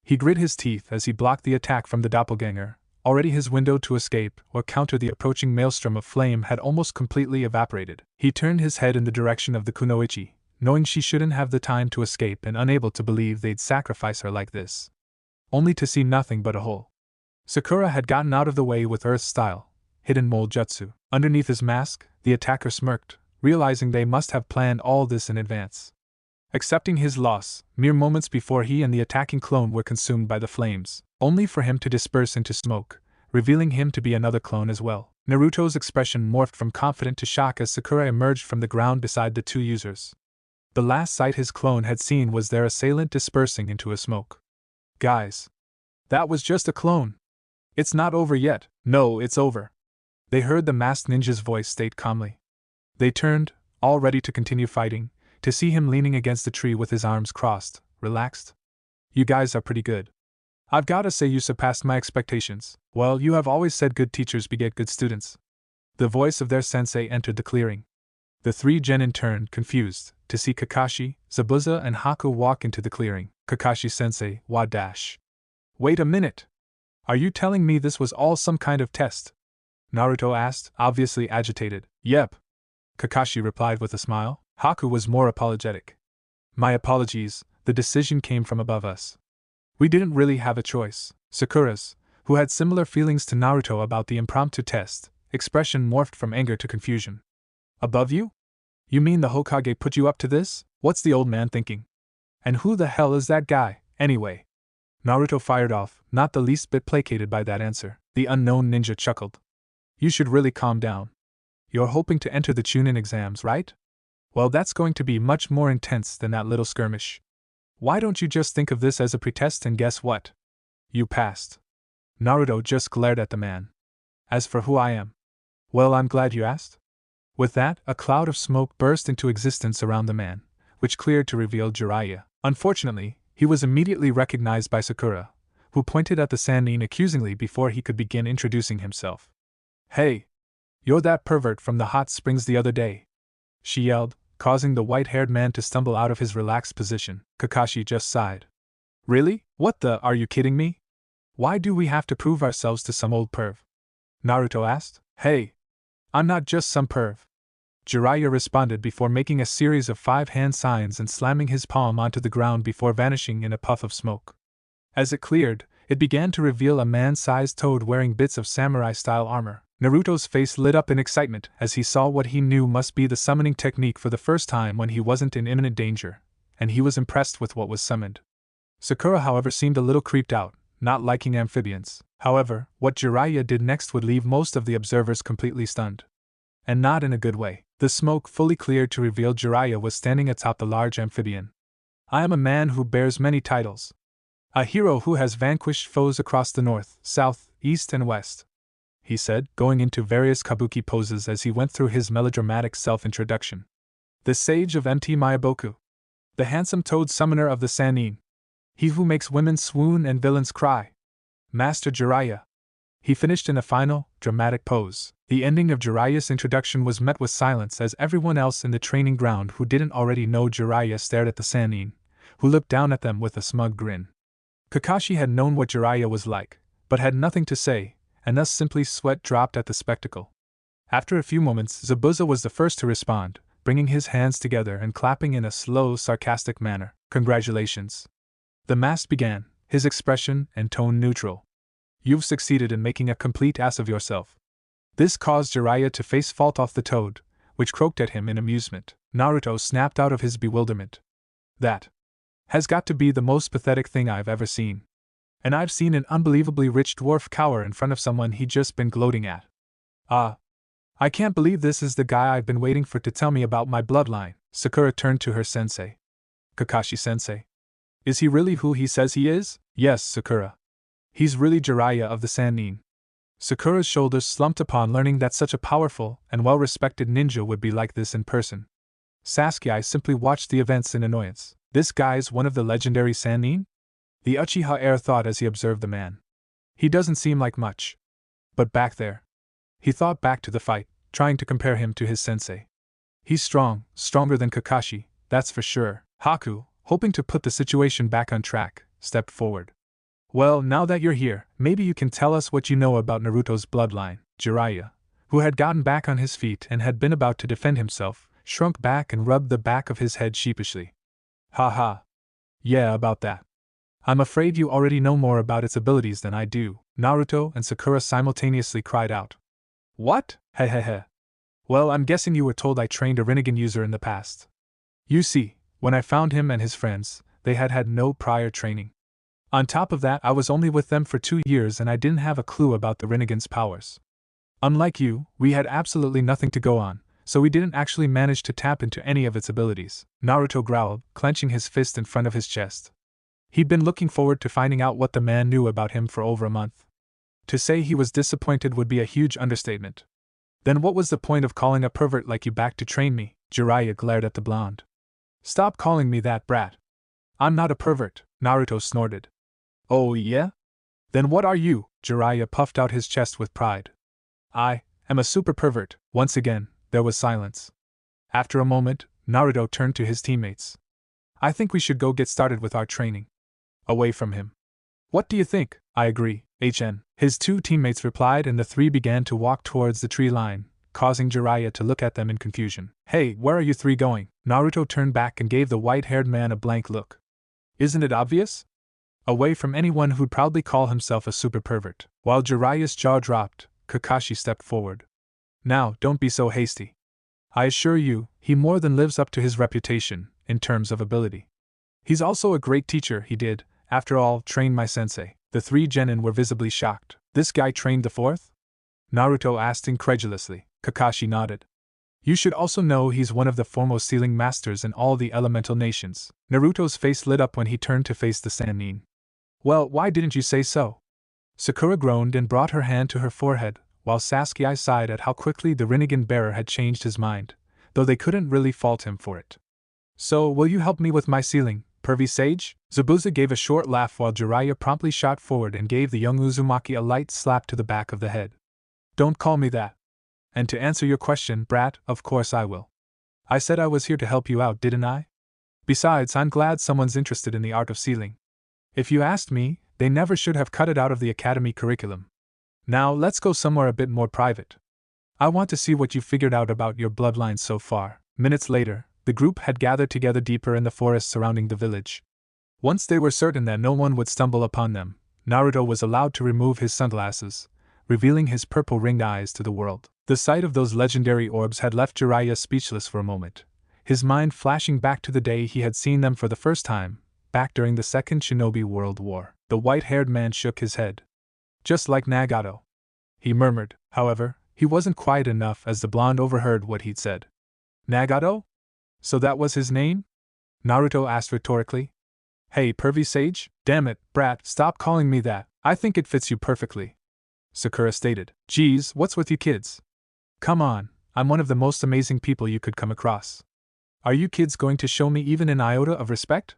He grit his teeth as he blocked the attack from the doppelganger. Already his window to escape or counter the approaching maelstrom of flame had almost completely evaporated. He turned his head in the direction of the kunoichi, knowing she shouldn't have the time to escape and unable to believe they'd sacrifice her like this. Only to see nothing but a hole. Sakura had gotten out of the way with Earth style, hidden mole jutsu. Underneath his mask, the attacker smirked, realizing they must have planned all this in advance. Accepting his loss, mere moments before he and the attacking clone were consumed by the flames, only for him to disperse into smoke, revealing him to be another clone as well. Naruto's expression morphed from confident to shock as Sakura emerged from the ground beside the two users. The last sight his clone had seen was their assailant dispersing into a smoke. Guys. That was just a clone. It's not over yet. No, it's over. They heard the masked ninja's voice state calmly. They turned, all ready to continue fighting, to see him leaning against the tree with his arms crossed, relaxed. You guys are pretty good. I've gotta say you surpassed my expectations. Well, you have always said good teachers beget good students. The voice of their sensei entered the clearing. The three genin turned, confused, to see Kakashi, Zabuza, and Haku walk into the clearing. Kakashi-sensei, wa-dash. Wait a minute! Are you telling me this was all some kind of test? Naruto asked, obviously agitated. Yep. Kakashi replied with a smile. Haku was more apologetic. My apologies, the decision came from above us. We didn't really have a choice. Sakura's, who had similar feelings to Naruto about the impromptu test, expression morphed from anger to confusion. Above you? You mean the Hokage put you up to this? What's the old man thinking? And who the hell is that guy, anyway? Naruto fired off, not the least bit placated by that answer. The unknown ninja chuckled. You should really calm down. You're hoping to enter the Chunin exams, right? Well, that's going to be much more intense than that little skirmish. Why don't you just think of this as a pretest and guess what? You passed. Naruto just glared at the man. As for who I am? Well, I'm glad you asked. With that, a cloud of smoke burst into existence around the man, which cleared to reveal Jiraiya. Unfortunately, he was immediately recognized by Sakura, who pointed at the Sannin accusingly before he could begin introducing himself. Hey! You're that pervert from the hot springs the other day! She yelled, causing the white-haired man to stumble out of his relaxed position. Kakashi just sighed. Really? What the? Are you kidding me? Why do we have to prove ourselves to some old perv? Naruto asked. Hey! I'm not just some perv. Jiraiya responded before making a series of 5 hand signs and slamming his palm onto the ground before vanishing in a puff of smoke. As it cleared, it began to reveal a man-sized toad wearing bits of samurai-style armor. Naruto's face lit up in excitement as he saw what he knew must be the summoning technique for the first time when he wasn't in imminent danger, and he was impressed with what was summoned. Sakura, however, seemed a little creeped out, not liking amphibians. However, what Jiraiya did next would leave most of the observers completely stunned. And not in a good way. The smoke fully cleared to reveal Jiraiya was standing atop the large amphibian. I am a man who bears many titles. A hero who has vanquished foes across the north, south, east, and west, he said, going into various kabuki poses as he went through his melodramatic self-introduction. The sage of MT Mayaboku. The handsome toad summoner of the Sannin. He who makes women swoon and villains cry. Master Jiraiya. He finished in a final, dramatic pose. The ending of Jiraiya's introduction was met with silence as everyone else in the training ground who didn't already know Jiraiya stared at the Sannin, who looked down at them with a smug grin. Kakashi had known what Jiraiya was like, but had nothing to say, and thus simply sweat dropped at the spectacle. After a few moments, Zabuza was the first to respond, bringing his hands together and clapping in a slow, sarcastic manner. Congratulations. The mask began, his expression and tone neutral. You've succeeded in making a complete ass of yourself. This caused Jiraiya to face fault off the toad, which croaked at him in amusement. Naruto snapped out of his bewilderment. That has got to be the most pathetic thing I've ever seen. And I've seen an unbelievably rich dwarf cower in front of someone he'd just been gloating at. I can't believe this is the guy I've been waiting for to tell me about my bloodline. Sakura turned to her sensei. Kakashi-sensei. Is he really who he says he is? Yes, Sakura. He's really Jiraiya of the Sannin. Sakura's shoulders slumped upon learning that such a powerful and well-respected ninja would be like this in person. Sasuke simply watched the events in annoyance. This guy's one of the legendary Sannin? The Uchiha heir thought as he observed the man. He doesn't seem like much. But back there. He thought back to the fight, trying to compare him to his sensei. He's strong, stronger than Kakashi, that's for sure. Haku, hoping to put the situation back on track, stepped forward. Well, now that you're here, maybe you can tell us what you know about Naruto's bloodline. Jiraiya, who had gotten back on his feet and had been about to defend himself, shrunk back and rubbed the back of his head sheepishly. Ha ha. Yeah, about that. I'm afraid you already know more about its abilities than I do. Naruto and Sakura simultaneously cried out. What? Hehehe. Well, I'm guessing you were told I trained a Rinnegan user in the past. You see, when I found him and his friends, they had had no prior training. On top of that, I was only with them for 2 years and I didn't have a clue about the Rinnegan's powers. Unlike you, we had absolutely nothing to go on, so we didn't actually manage to tap into any of its abilities. Naruto growled, clenching his fist in front of his chest. He'd been looking forward to finding out what the man knew about him for over a month. To say he was disappointed would be a huge understatement. Then what was the point of calling a pervert like you back to train me? Jiraiya glared at the blonde. Stop calling me that, brat. I'm not a pervert, Naruto snorted. Oh yeah? Then what are you? Jiraiya puffed out his chest with pride. I am a super pervert. Once again, there was silence. After a moment, Naruto turned to his teammates. I think we should go get started with our training. Away from him. What do you think? I agree, HN. His two teammates replied, and the three began to walk towards the tree line, causing Jiraiya to look at them in confusion. Hey, where are you three going? Naruto turned back and gave the white-haired man a blank look. Isn't it obvious? Away from anyone who'd proudly call himself a super pervert. While Jiraiya's jaw dropped, Kakashi stepped forward. Now, don't be so hasty. I assure you, he more than lives up to his reputation, in terms of ability. He's also a great teacher. He did, after all, train my sensei. The three genin were visibly shocked. This guy trained the fourth? Naruto asked incredulously. Kakashi nodded. You should also know he's one of the foremost sealing masters in all the elemental nations. Naruto's face lit up when he turned to face the Sannin. Well, why didn't you say so? Sakura groaned and brought her hand to her forehead, while Sasuke sighed at how quickly the Rinnegan bearer had changed his mind, though they couldn't really fault him for it. So, will you help me with my sealing, pervy sage? Zabuza gave a short laugh while Jiraiya promptly shot forward and gave the young Uzumaki a light slap to the back of the head. Don't call me that. And to answer your question, brat, of course I will. I said I was here to help you out, didn't I? Besides, I'm glad someone's interested in the art of sealing. If you asked me, they never should have cut it out of the academy curriculum. Now, let's go somewhere a bit more private. I want to see what you've figured out about your bloodline so far. Minutes later, the group had gathered together deeper in the forest surrounding the village. Once they were certain that no one would stumble upon them, Naruto was allowed to remove his sunglasses, revealing his purple-ringed eyes to the world. The sight of those legendary orbs had left Jiraiya speechless for a moment, his mind flashing back to the day he had seen them for the first time, back during the Second Shinobi World War. The white-haired man shook his head. Just like Nagato. He murmured. However, he wasn't quiet enough as the blonde overheard what he'd said. Nagato? So that was his name? Naruto asked rhetorically. Hey, pervy sage? Damn it, brat, stop calling me that. I think it fits you perfectly. Sakura stated. Geez, what's with you kids? Come on, I'm one of the most amazing people you could come across. Are you kids going to show me even an iota of respect?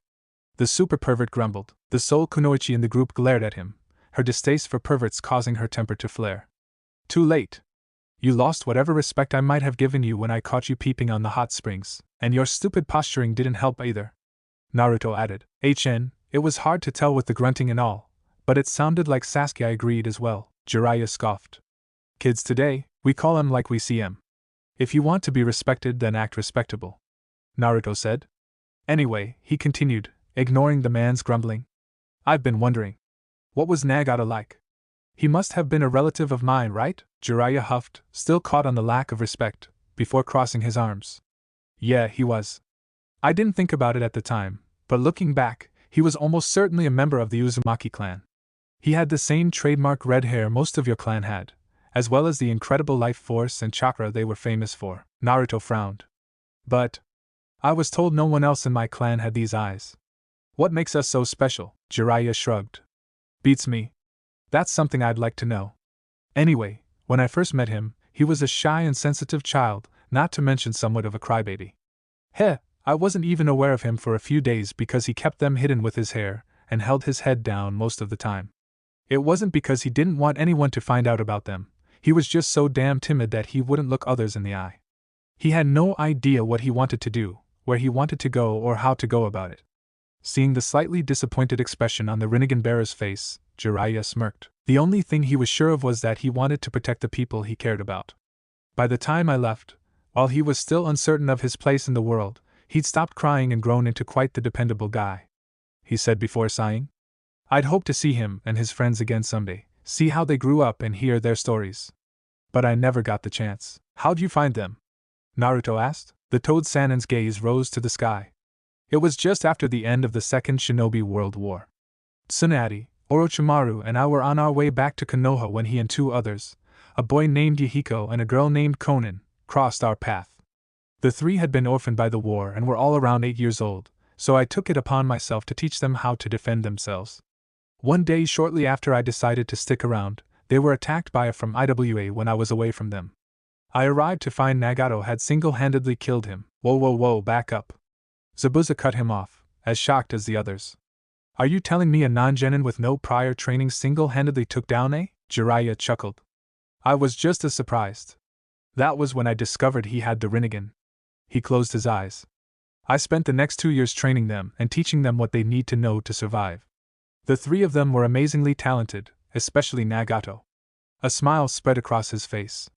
The super pervert grumbled. The sole kunoichi in the group glared at him, her distaste for perverts causing her temper to flare. Too late. You lost whatever respect I might have given you when I caught you peeping on the hot springs, and your stupid posturing didn't help either. Naruto added. HN, it was hard to tell with the grunting and all, but it sounded like Sasuke agreed as well. Jiraiya scoffed. Kids today, we call 'em like we see 'em. If you want to be respected, then act respectable. Naruto said. Anyway, he continued, ignoring the man's grumbling. I've been wondering. What was Nagata like? He must have been a relative of mine, right? Jiraiya huffed, still caught on the lack of respect, before crossing his arms. Yeah, he was. I didn't think about it at the time, but looking back, he was almost certainly a member of the Uzumaki clan. He had the same trademark red hair most of your clan had, as well as the incredible life force and chakra they were famous for. Naruto frowned. But I was told no one else in my clan had these eyes. What makes us so special? Jiraiya shrugged. Beats me. That's something I'd like to know. Anyway, when I first met him, he was a shy and sensitive child, not to mention somewhat of a crybaby. Heh, I wasn't even aware of him for a few days because he kept them hidden with his hair, and held his head down most of the time. It wasn't because he didn't want anyone to find out about them, he was just so damn timid that he wouldn't look others in the eye. He had no idea what he wanted to do, where he wanted to go or how to go about it. Seeing the slightly disappointed expression on the Rinnegan bearer's face, Jiraiya smirked. The only thing he was sure of was that he wanted to protect the people he cared about. By the time I left, while he was still uncertain of his place in the world, he'd stopped crying and grown into quite the dependable guy. He said before sighing. I'd hope to see him and his friends again someday, see how they grew up and hear their stories. But I never got the chance. How'd you find them? Naruto asked. The Toad Sannin's gaze rose to the sky. It was just after the end of the Second Shinobi World War. Tsunade, Orochimaru and I were on our way back to Konoha when he and two others, a boy named Yahiko and a girl named Konin, crossed our path. The three had been orphaned by the war and were all around 8 years old, So I took it upon myself to teach them how to defend themselves. One day shortly after I decided to stick around, they were attacked by a from IWA when I was away from them. I arrived to find Nagato had single-handedly killed him. Whoa, back up. Zabuza cut him off, as shocked as the others. Are you telling me a non-genin with no prior training single-handedly took down a? Jiraiya chuckled. I was just as surprised. That was when I discovered he had the Rinnegan. He closed his eyes. I spent the next 2 years training them and teaching them what they need to know to survive. The 3 of them were amazingly talented, especially Nagato. A smile spread across his face.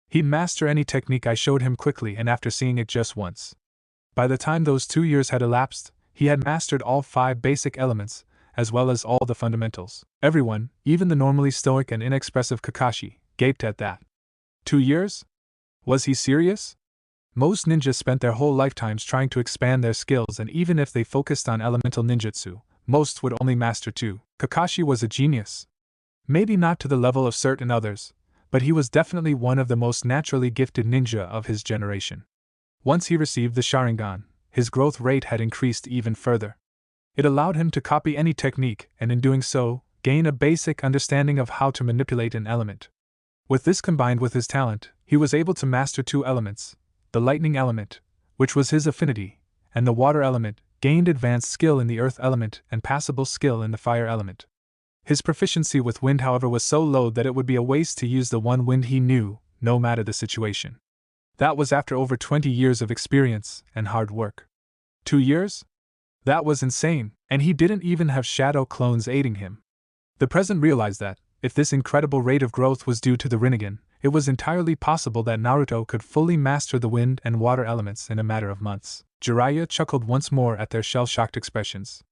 He'd master any technique I showed him quickly and after seeing it just once. By the time those 2 years had elapsed, he had mastered all 5 basic elements, as well as all the fundamentals. Everyone, even the normally stoic and inexpressive Kakashi, gaped at that. 2 years? Was he serious? Most ninjas spent their whole lifetimes trying to expand their skills, and even if they focused on elemental ninjutsu, most would only master 2. Kakashi was a genius. Maybe not to the level of certain others, but he was definitely one of the most naturally gifted ninja of his generation. Once he received the Sharingan, his growth rate had increased even further. It allowed him to copy any technique and in doing so, gain a basic understanding of how to manipulate an element. With this combined with his talent, he was able to master 2 elements. The lightning element, which was his affinity, and the water element, gained advanced skill in the earth element and passable skill in the fire element. His proficiency with wind, however, was so low that it would be a waste to use the one wind he knew, no matter the situation. That was after over 20 years of experience and hard work. 2 years? That was insane, and he didn't even have shadow clones aiding him. The President realized that, if this incredible rate of growth was due to the Rinnegan, it was entirely possible that Naruto could fully master the wind and water elements in a matter of months. Jiraiya chuckled once more at their shell-shocked expressions.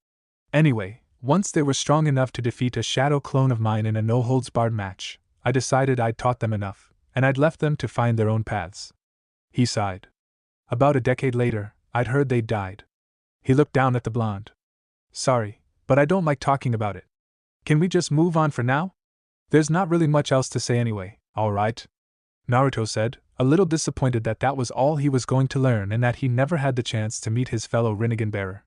Anyway, once they were strong enough to defeat a shadow clone of mine in a no-holds-barred match, I decided I'd taught them enough, and I'd left them to find their own paths. He sighed. About a decade later, I'd heard they'd died. He looked down at the blonde. Sorry, but I don't like talking about it. Can we just move on for now? There's not really much else to say anyway. All right, Naruto said, a little disappointed that that was all he was going to learn and that he never had the chance to meet his fellow Rinnegan bearer.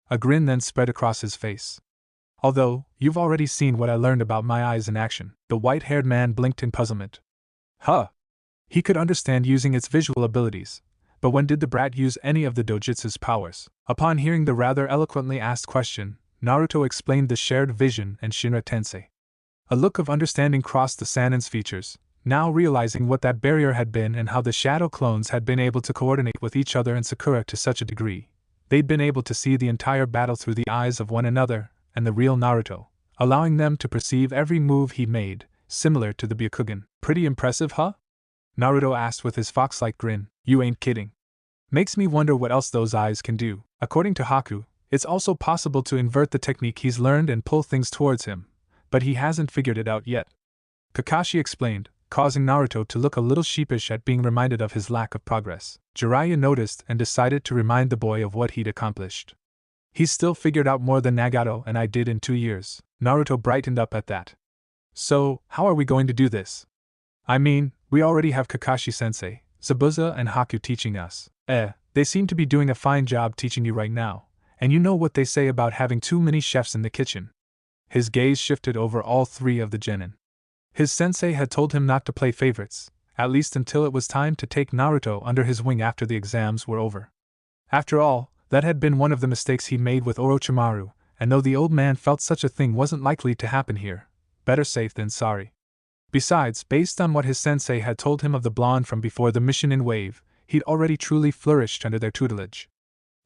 A grin then spread across his face. Although, you've already seen what I learned about my eyes in action, the white-haired man blinked in puzzlement. Huh! He could understand using its visual abilities, but when did the brat use any of the dojutsu's powers? Upon hearing the rather eloquently asked question, Naruto explained the shared vision and Shinra Tensei. A look of understanding crossed the Sanin's features, now realizing what that barrier had been and how the shadow clones had been able to coordinate with each other and Sakura to such a degree. They'd been able to see the entire battle through the eyes of one another and the real Naruto, allowing them to perceive every move he made, similar to the Byakugan. Pretty impressive, huh? Naruto asked with his fox-like grin. You ain't kidding. Makes me wonder what else those eyes can do. According to Haku, it's also possible to invert the technique he's learned and pull things towards him, but he hasn't figured it out yet. Kakashi explained, causing Naruto to look a little sheepish at being reminded of his lack of progress. Jiraiya noticed and decided to remind the boy of what he'd accomplished. He's still figured out more than Nagato and I did in 2 years. Naruto brightened up at that. So, how are we going to do this? I mean, we already have Kakashi-sensei, Zabuza and Haku teaching us. They seem to be doing a fine job teaching you right now, and you know what they say about having too many chefs in the kitchen. His gaze shifted over all 3 of the genin. His sensei had told him not to play favorites, at least until it was time to take Naruto under his wing after the exams were over. After all, that had been one of the mistakes he made with Orochimaru, and though the old man felt such a thing wasn't likely to happen here, better safe than sorry. Besides, based on what his sensei had told him of the blonde from before the mission in Wave, he'd already truly flourished under their tutelage.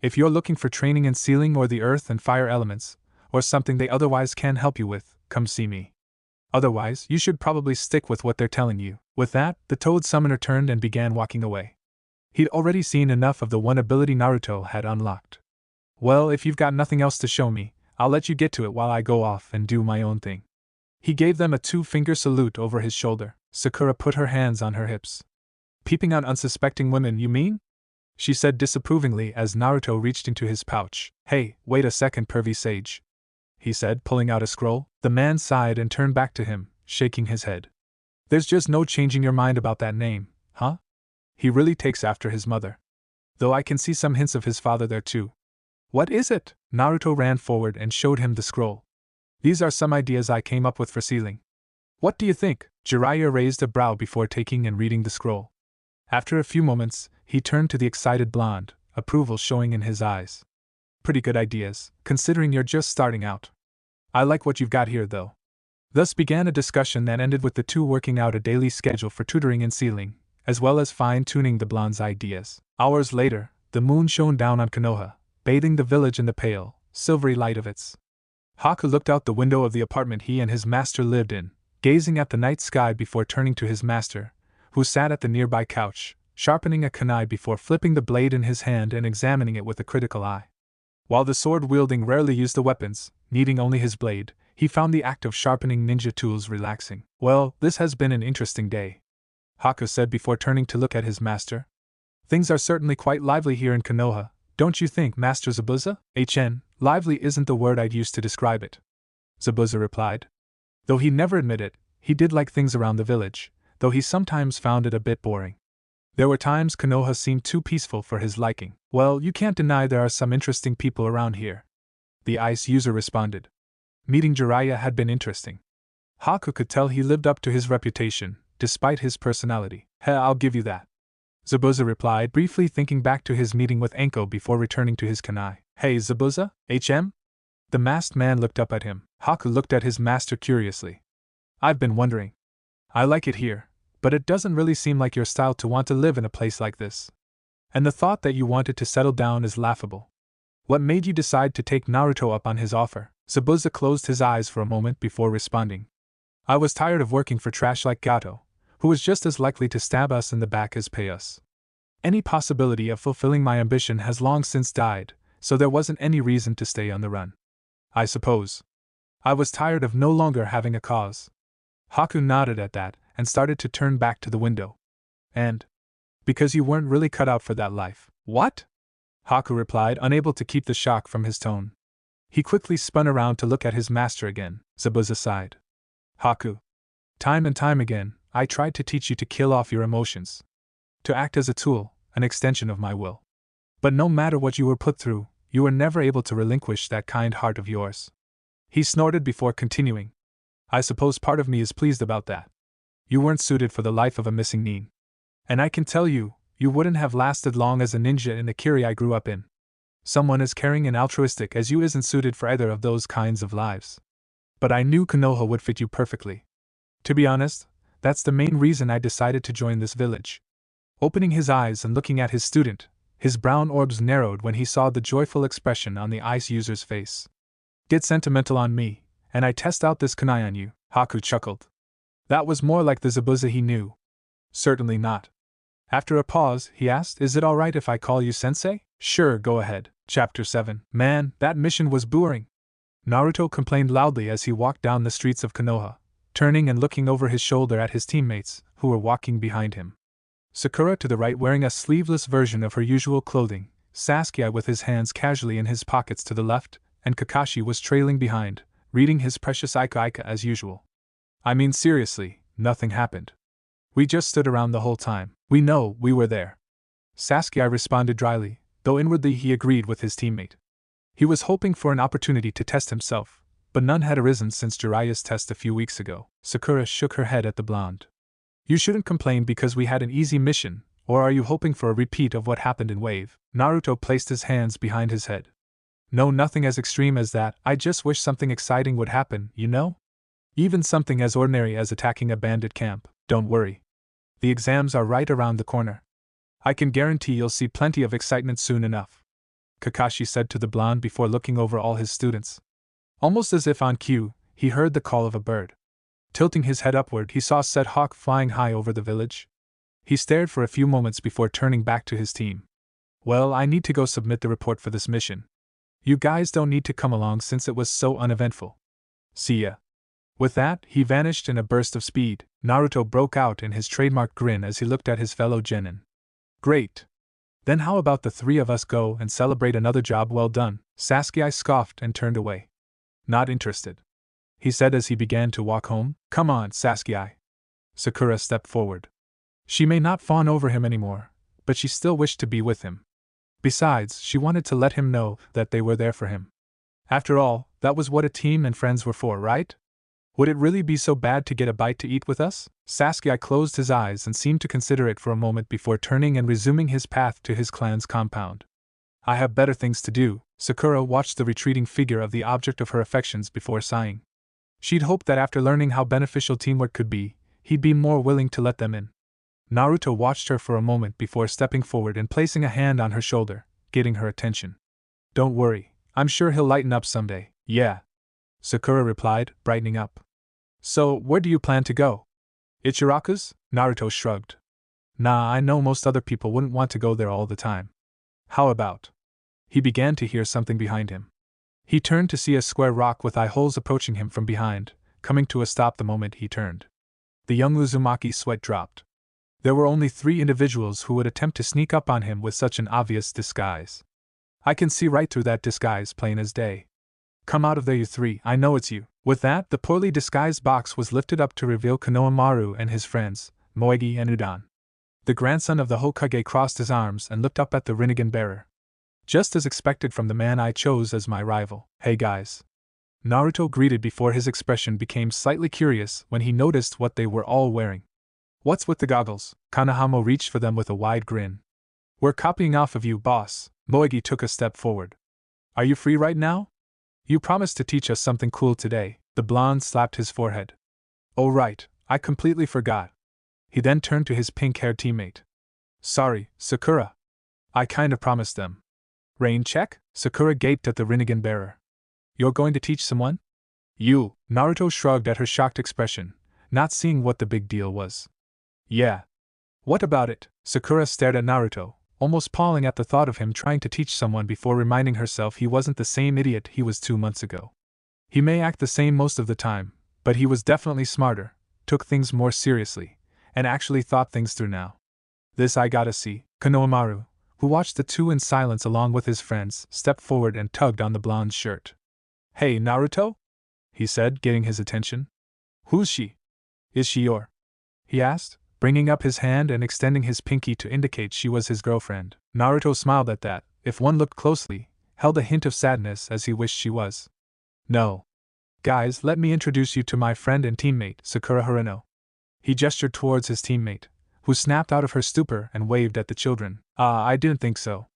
If you're looking for training in sealing or the earth and fire elements, or something they otherwise can help you with, come see me. Otherwise, you should probably stick with what they're telling you. With that, the Toad Summoner turned and began walking away. He'd already seen enough of the one ability Naruto had unlocked. Well, if you've got nothing else to show me, I'll let you get to it while I go off and do my own thing. He gave them a 2-finger salute over his shoulder. Sakura put her hands on her hips. Peeping on unsuspecting women, you mean? She said disapprovingly as Naruto reached into his pouch. Hey, wait a second, pervy sage, he said, pulling out a scroll. The man sighed and turned back to him, shaking his head. There's just no changing your mind about that name, huh? He really takes after his mother. Though I can see some hints of his father there too. What is it? Naruto ran forward and showed him the scroll. These are some ideas I came up with for sealing. What do you think? Jiraiya raised a brow before taking and reading the scroll. After a few moments, he turned to the excited blonde, approval showing in his eyes. Pretty good ideas, considering you're just starting out. I like what you've got here, though. Thus began a discussion that ended with the two working out a daily schedule for tutoring and sealing, as well as fine-tuning the blonde's ideas. Hours later, the moon shone down on Konoha, bathing the village in the pale, silvery light of its. Haku looked out the window of the apartment he and his master lived in, gazing at the night sky before turning to his master, who sat at the nearby couch, sharpening a kunai before flipping the blade in his hand and examining it with a critical eye. While the sword-wielding rarely used the weapons, needing only his blade, he found the act of sharpening ninja tools relaxing. Well, this has been an interesting day, Haku said before turning to look at his master. Things are certainly quite lively here in Konoha, don't you think, Master Zabuza? Lively isn't the word I'd use to describe it, Zabuza replied. Though he never admitted it, he did like things around the village, though he sometimes found it a bit boring. There were times Konoha seemed too peaceful for his liking. Well, you can't deny there are some interesting people around here, the ice user responded. Meeting Jiraiya had been interesting. Haku could tell he lived up to his reputation, despite his personality. I'll give you that, Zabuza replied, briefly thinking back to his meeting with Anko before returning to his kunai. Hey Zabuza, HM? The masked man looked up at him. Haku looked at his master curiously. I've been wondering. I like it here, but it doesn't really seem like your style to want to live in a place like this. And the thought that you wanted to settle down is laughable. What made you decide to take Naruto up on his offer? Zabuza closed his eyes for a moment before responding. I was tired of working for trash like Gato, who was just as likely to stab us in the back as pay us. Any possibility of fulfilling my ambition has long since died, so there wasn't any reason to stay on the run. I suppose. I was tired of no longer having a cause. Haku nodded at that and started to turn back to the window. And? Because you weren't really cut out for that life. What? Haku replied, unable to keep the shock from his tone. He quickly spun around to look at his master again. Zabuza sighed. Haku. Time and time again, I tried to teach you to kill off your emotions. To act as a tool, an extension of my will. But no matter what you were put through, you were never able to relinquish that kind heart of yours. He snorted before continuing. I suppose part of me is pleased about that. You weren't suited for the life of a missing nin. And I can tell you, you wouldn't have lasted long as a ninja in the Kiri I grew up in. Someone as caring and altruistic as you isn't suited for either of those kinds of lives. But I knew Konoha would fit you perfectly. To be honest, that's the main reason I decided to join this village. Opening his eyes and looking at his student, his brown orbs narrowed when he saw the joyful expression on the ice user's face. Get sentimental on me, and I test out this kunai on you, Haku chuckled. That was more like the Zabuza he knew. Certainly not. After a pause, he asked, is it alright if I call you Sensei? Sure, go ahead. Chapter 7. Man, that mission was boring. Naruto complained loudly as he walked down the streets of Konoha, turning and looking over his shoulder at his teammates, who were walking behind him. Sakura to the right wearing a sleeveless version of her usual clothing, Sasuke with his hands casually in his pockets to the left, and Kakashi was trailing behind, reading his precious Ika as usual. I mean seriously, nothing happened. We just stood around the whole time. We know, we were there. Sasuke responded dryly, though inwardly he agreed with his teammate. He was hoping for an opportunity to test himself, but none had arisen since Jiraiya's test a few weeks ago. Sakura shook her head at the blonde. You shouldn't complain because we had an easy mission, or are you hoping for a repeat of what happened in Wave? Naruto placed his hands behind his head. No, nothing as extreme as that, I just wish something exciting would happen, you know? Even something as ordinary as attacking a bandit camp. Don't worry. The exams are right around the corner. I can guarantee you'll see plenty of excitement soon enough, Kakashi said to the blonde before looking over all his students. Almost as if on cue, he heard the call of a bird. Tilting his head upward, he saw said hawk flying high over the village. He stared for a few moments before turning back to his team. Well, I need to go submit the report for this mission. You guys don't need to come along since it was so uneventful. See ya. With that, he vanished in a burst of speed. Naruto broke out in his trademark grin as he looked at his fellow genin. Great. Then how about the three of us go and celebrate another job well done? Sasuke scoffed and turned away. Not interested, he said as he began to walk home. Come on, Sasuke. Sakura stepped forward. She may not fawn over him anymore, but she still wished to be with him. Besides, she wanted to let him know that they were there for him. After all, that was what a team and friends were for, right? Would it really be so bad to get a bite to eat with us? Sasuke closed his eyes and seemed to consider it for a moment before turning and resuming his path to his clan's compound. I have better things to do. Sakura watched the retreating figure of the object of her affections before sighing. She'd hoped that after learning how beneficial teamwork could be, he'd be more willing to let them in. Naruto watched her for a moment before stepping forward and placing a hand on her shoulder, getting her attention. Don't worry, I'm sure he'll lighten up someday. Yeah. Sakura replied, brightening up. So, where do you plan to go? Ichiraku's? Naruto shrugged. Nah, I know most other people wouldn't want to go there all the time. How about? He began to hear something behind him. He turned to see a square rock with eye holes approaching him from behind, coming to a stop the moment he turned. The young Uzumaki's sweat dropped. There were only 3 individuals who would attempt to sneak up on him with such an obvious disguise. I can see right through that disguise plain as day. Come out of there, you 3, I know it's you. With that, the poorly disguised box was lifted up to reveal Konohamaru and his friends, Moegi and Udan. The grandson of the Hokage crossed his arms and looked up at the Rinnegan bearer. Just as expected from the man I chose as my rival. Hey guys. Naruto greeted before his expression became slightly curious when he noticed what they were all wearing. What's with the goggles? Konohamaru reached for them with a wide grin. We're copying off of you, boss. Moegi took a step forward. Are you free right now? You promised to teach us something cool today. The blonde slapped his forehead. Oh right, I completely forgot. He then turned to his pink-haired teammate. Sorry, Sakura. I kind of promised them. Rain check? Sakura gaped at the Rinnegan bearer. You're going to teach someone? You. Naruto shrugged at her shocked expression, not seeing what the big deal was. Yeah. What about it? Sakura stared at Naruto, almost pawing at the thought of him trying to teach someone before reminding herself he wasn't the same idiot he was 2 months ago. He may act the same most of the time, but he was definitely smarter, took things more seriously, and actually thought things through now. This I gotta see. Konohamaru, who watched the two in silence along with his friends, stepped forward and tugged on the blonde's shirt. Hey, Naruto? He said, getting his attention. Who's she? Is she your? He asked, bringing up his hand and extending his pinky to indicate she was his girlfriend. Naruto smiled at that, if one looked closely, held a hint of sadness as he wished she was. No. Guys, let me introduce you to my friend and teammate, Sakura Harino. He gestured towards his teammate, who snapped out of her stupor and waved at the children. I didn't think so.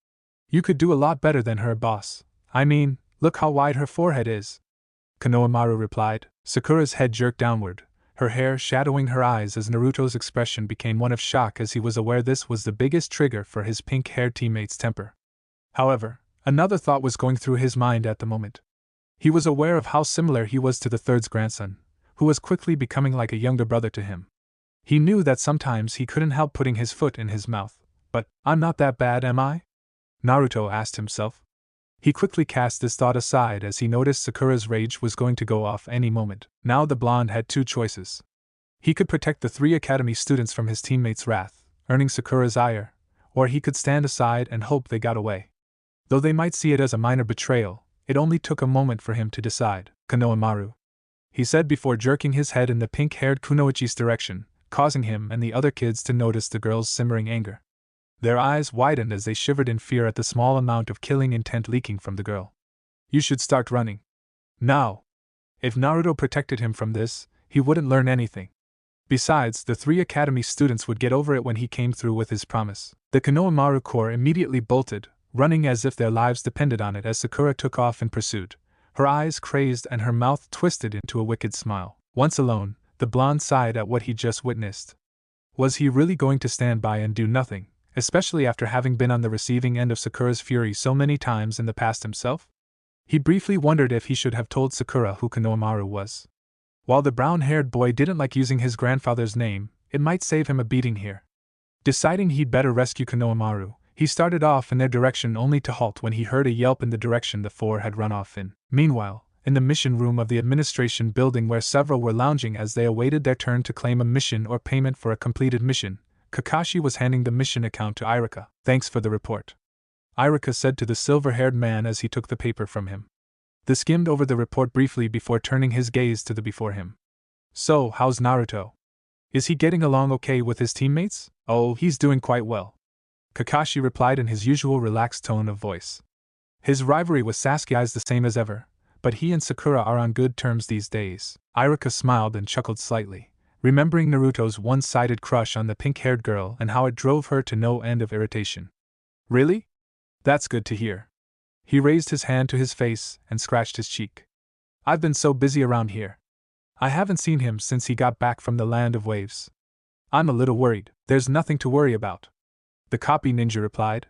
You could do a lot better than her, boss. I mean, look how wide her forehead is. Konohamaru replied. Sakura's head jerked downward, her hair shadowing her eyes as Naruto's expression became one of shock as he was aware this was the biggest trigger for his pink-haired teammate's temper. However, another thought was going through his mind at the moment. He was aware of how similar he was to the third's grandson, who was quickly becoming like a younger brother to him. He knew that sometimes he couldn't help putting his foot in his mouth. But, I'm not that bad, am I? Naruto asked himself. He quickly cast this thought aside as he noticed Sakura's rage was going to go off any moment. Now the blonde had 2 choices. He could protect the 3 academy students from his teammates' wrath, earning Sakura's ire, or he could stand aside and hope they got away. Though they might see it as a minor betrayal, it only took a moment for him to decide. Konohamaru, he said before jerking his head in the pink-haired Kunoichi's direction, causing him and the other kids to notice the girl's simmering anger. Their eyes widened as they shivered in fear at the small amount of killing intent leaking from the girl. You should start running. Now. If Naruto protected him from this, he wouldn't learn anything. Besides, the 3 academy students would get over it when he came through with his promise. The Konohamaru Corps immediately bolted, running as if their lives depended on it as Sakura took off in pursuit, her eyes crazed and her mouth twisted into a wicked smile. Once alone, the blonde sighed at what he just witnessed. Was he really going to stand by and do nothing, especially after having been on the receiving end of Sakura's fury so many times in the past himself? He briefly wondered if he should have told Sakura who Konohamaru was. While the brown-haired boy didn't like using his grandfather's name, it might save him a beating here. Deciding he'd better rescue Konohamaru, he started off in their direction only to halt when he heard a yelp in the direction the 4 had run off in. Meanwhile, in the mission room of the administration building where several were lounging as they awaited their turn to claim a mission or payment for a completed mission, Kakashi was handing the mission account to Irika. Thanks for the report, Irika said to the silver-haired man as he took the paper from him. They skimmed over the report briefly before turning his gaze to the before him. So, how's Naruto? Is he getting along okay with his teammates? Oh, he's doing quite well. Kakashi replied in his usual relaxed tone of voice. His rivalry with Sasuke is the same as ever, but he and Sakura are on good terms these days. Iruka smiled and chuckled slightly, remembering Naruto's one-sided crush on the pink-haired girl and how it drove her to no end of irritation. Really? That's good to hear. He raised his hand to his face and scratched his cheek. I've been so busy around here. I haven't seen him since he got back from the Land of Waves. I'm a little worried. There's nothing to worry about, the copy ninja replied.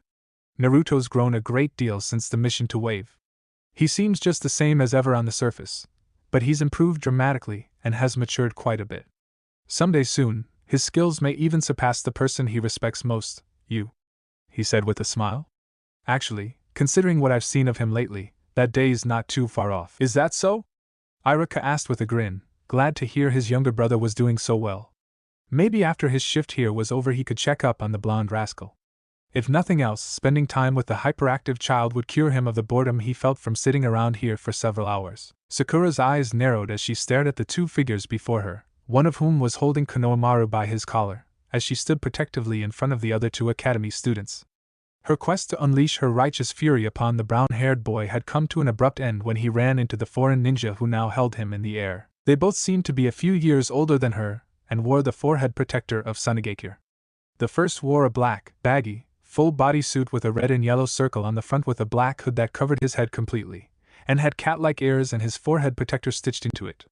Naruto's grown a great deal since the mission to Wave. He seems just the same as ever on the surface, but he's improved dramatically and has matured quite a bit. Someday soon, his skills may even surpass the person he respects most, you, he said with a smile. Actually, considering what I've seen of him lately, that day's not too far off. Is that so? Iruka asked with a grin, glad to hear his younger brother was doing so well. Maybe after his shift here was over he could check up on the blonde rascal. If nothing else, spending time with the hyperactive child would cure him of the boredom he felt from sitting around here for several hours. Sakura's eyes narrowed as she stared at the two figures before her, one of whom was holding Konohamaru by his collar, as she stood protectively in front of the other two academy students. Her quest to unleash her righteous fury upon the brown-haired boy had come to an abrupt end when he ran into the foreign ninja who now held him in the air. They both seemed to be a few years older than her, and wore the forehead protector of Sunigakure. The first wore a black, baggy, full-body suit with a red and yellow circle on the front with a black hood that covered his head completely, and had cat-like ears and his forehead protector stitched into it.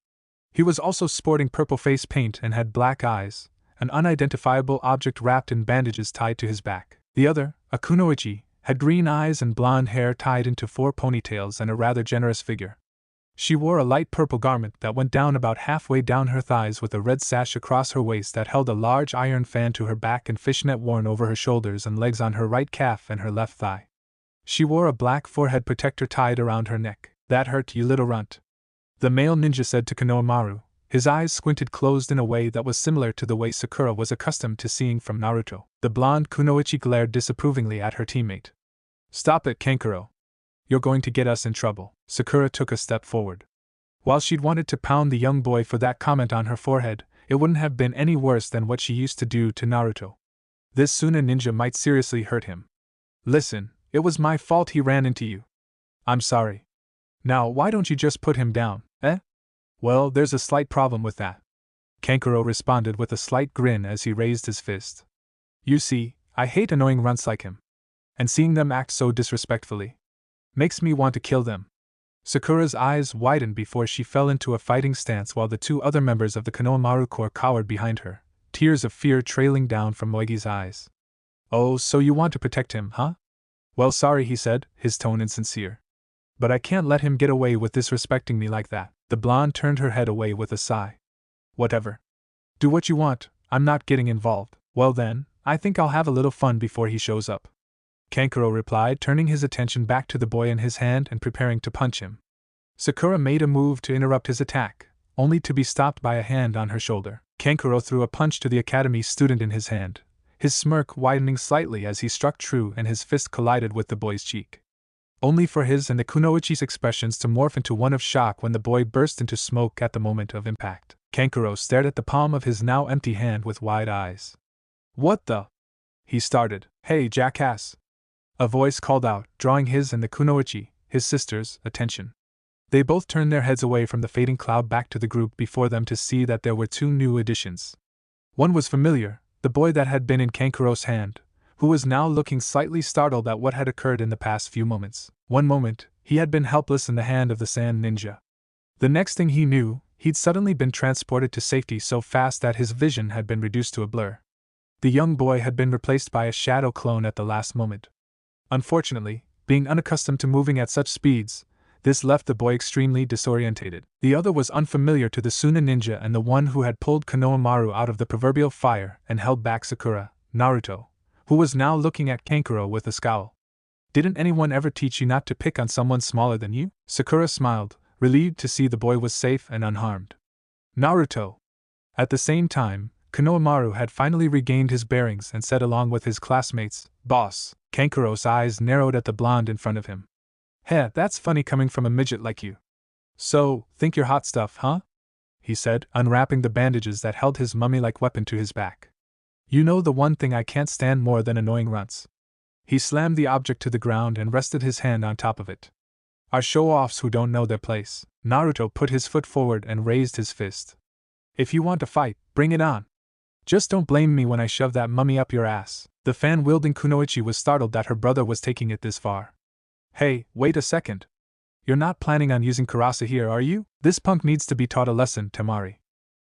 He was also sporting purple face paint and had black eyes, an unidentifiable object wrapped in bandages tied to his back. The other, a kunoichi, had green eyes and blonde hair tied into 4 ponytails and a rather generous figure. She wore a light purple garment that went down about halfway down her thighs with a red sash across her waist that held a large iron fan to her back and fishnet worn over her shoulders and legs on her right calf and her left thigh. She wore a black forehead protector tied around her neck. That hurt, you little runt, the male ninja said to Konohamaru, his eyes squinted closed in a way that was similar to the way Sakura was accustomed to seeing from Naruto. The blonde kunoichi glared disapprovingly at her teammate. Stop it, Kankuro. You're going to get us in trouble. Sakura took a step forward. While she'd wanted to pound the young boy for that comment on her forehead, it wouldn't have been any worse than what she used to do to Naruto. This Suna ninja might seriously hurt him. Listen, it was my fault he ran into you. I'm sorry. Now why don't you just put him down, eh? Well, there's a slight problem with that. Kankuro responded with a slight grin as he raised his fist. You see, I hate annoying runts like him. And seeing them act so disrespectfully makes me want to kill them. Sakura's eyes widened before she fell into a fighting stance while the two other members of the Konohamaru Corps cowered behind her, tears of fear trailing down from Moegi's eyes. Oh, so you want to protect him, huh? Well, sorry, he said, his tone insincere. But I can't let him get away with disrespecting me like that. The blonde turned her head away with a sigh. Whatever. Do what you want, I'm not getting involved. Well then, I think I'll have a little fun before he shows up. Kankuro replied, turning his attention back to the boy in his hand and preparing to punch him. Sakura made a move to interrupt his attack, only to be stopped by a hand on her shoulder. Kankuro threw a punch to the academy student in his hand, his smirk widening slightly as he struck true and his fist collided with the boy's cheek. Only for his and the kunoichi's expressions to morph into one of shock when the boy burst into smoke at the moment of impact. Kankuro stared at the palm of his now empty hand with wide eyes. What the? He started. Hey, jackass! A voice called out, drawing his and the kunoichi, his sister's, attention. They both turned their heads away from the fading cloud back to the group before them to see that there were two new additions. One was familiar, the boy that had been in Kankuro's hand, who was now looking slightly startled at what had occurred in the past few moments. One moment, he had been helpless in the hand of the sand ninja. The next thing he knew, he'd suddenly been transported to safety so fast that his vision had been reduced to a blur. The young boy had been replaced by a shadow clone at the last moment. Unfortunately, being unaccustomed to moving at such speeds, this left the boy extremely disorientated. The other was unfamiliar to the Suna ninja and the one who had pulled Konohamaru out of the proverbial fire and held back Sakura, Naruto, who was now looking at Kankuro with a scowl. Didn't anyone ever teach you not to pick on someone smaller than you? Sakura smiled, relieved to see the boy was safe and unharmed. Naruto! At the same time, Konohamaru had finally regained his bearings and said along with his classmates, Boss. Kankuro's eyes narrowed at the blonde in front of him. Heh, that's funny coming from a midget like you. So, think you're hot stuff, huh? He said, unwrapping the bandages that held his mummy-like weapon to his back. You know the one thing I can't stand more than annoying runts. He slammed the object to the ground and rested his hand on top of it. Are show-offs who don't know their place. Naruto put his foot forward and raised his fist. If you want to fight, bring it on. Just don't blame me when I shove that mummy up your ass. The fan-wielding kunoichi was startled that her brother was taking it this far. Hey, wait a second. You're not planning on using karasa here, are you? This punk needs to be taught a lesson, Temari.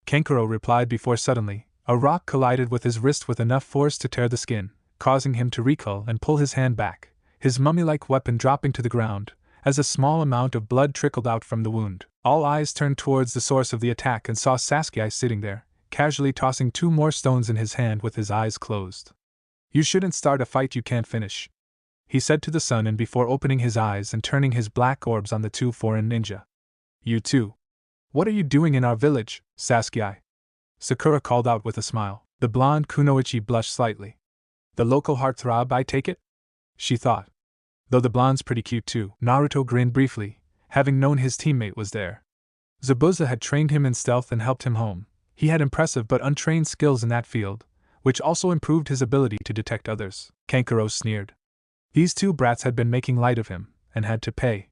Kankuro replied before suddenly, a rock collided with his wrist with enough force to tear the skin, causing him to recoil and pull his hand back, his mummy-like weapon dropping to the ground, as a small amount of blood trickled out from the wound. All eyes turned towards the source of the attack and saw Sasuke sitting there, casually tossing 2 more stones in his hand with his eyes closed. You shouldn't start a fight you can't finish, he said to the sun and before opening his eyes and turning his black orbs on the 2 foreign ninja. You too. What are you doing in our village, Sasuke? Sakura called out with a smile. The blonde kunoichi blushed slightly. The local heartthrob, I take it? She thought. Though the blonde's pretty cute too. Naruto grinned briefly, having known his teammate was there. Zabuza had trained him in stealth and helped him home. He had impressive but untrained skills in that field, which also improved his ability to detect others. Kankuro sneered. These 2 brats had been making light of him, and had to pay.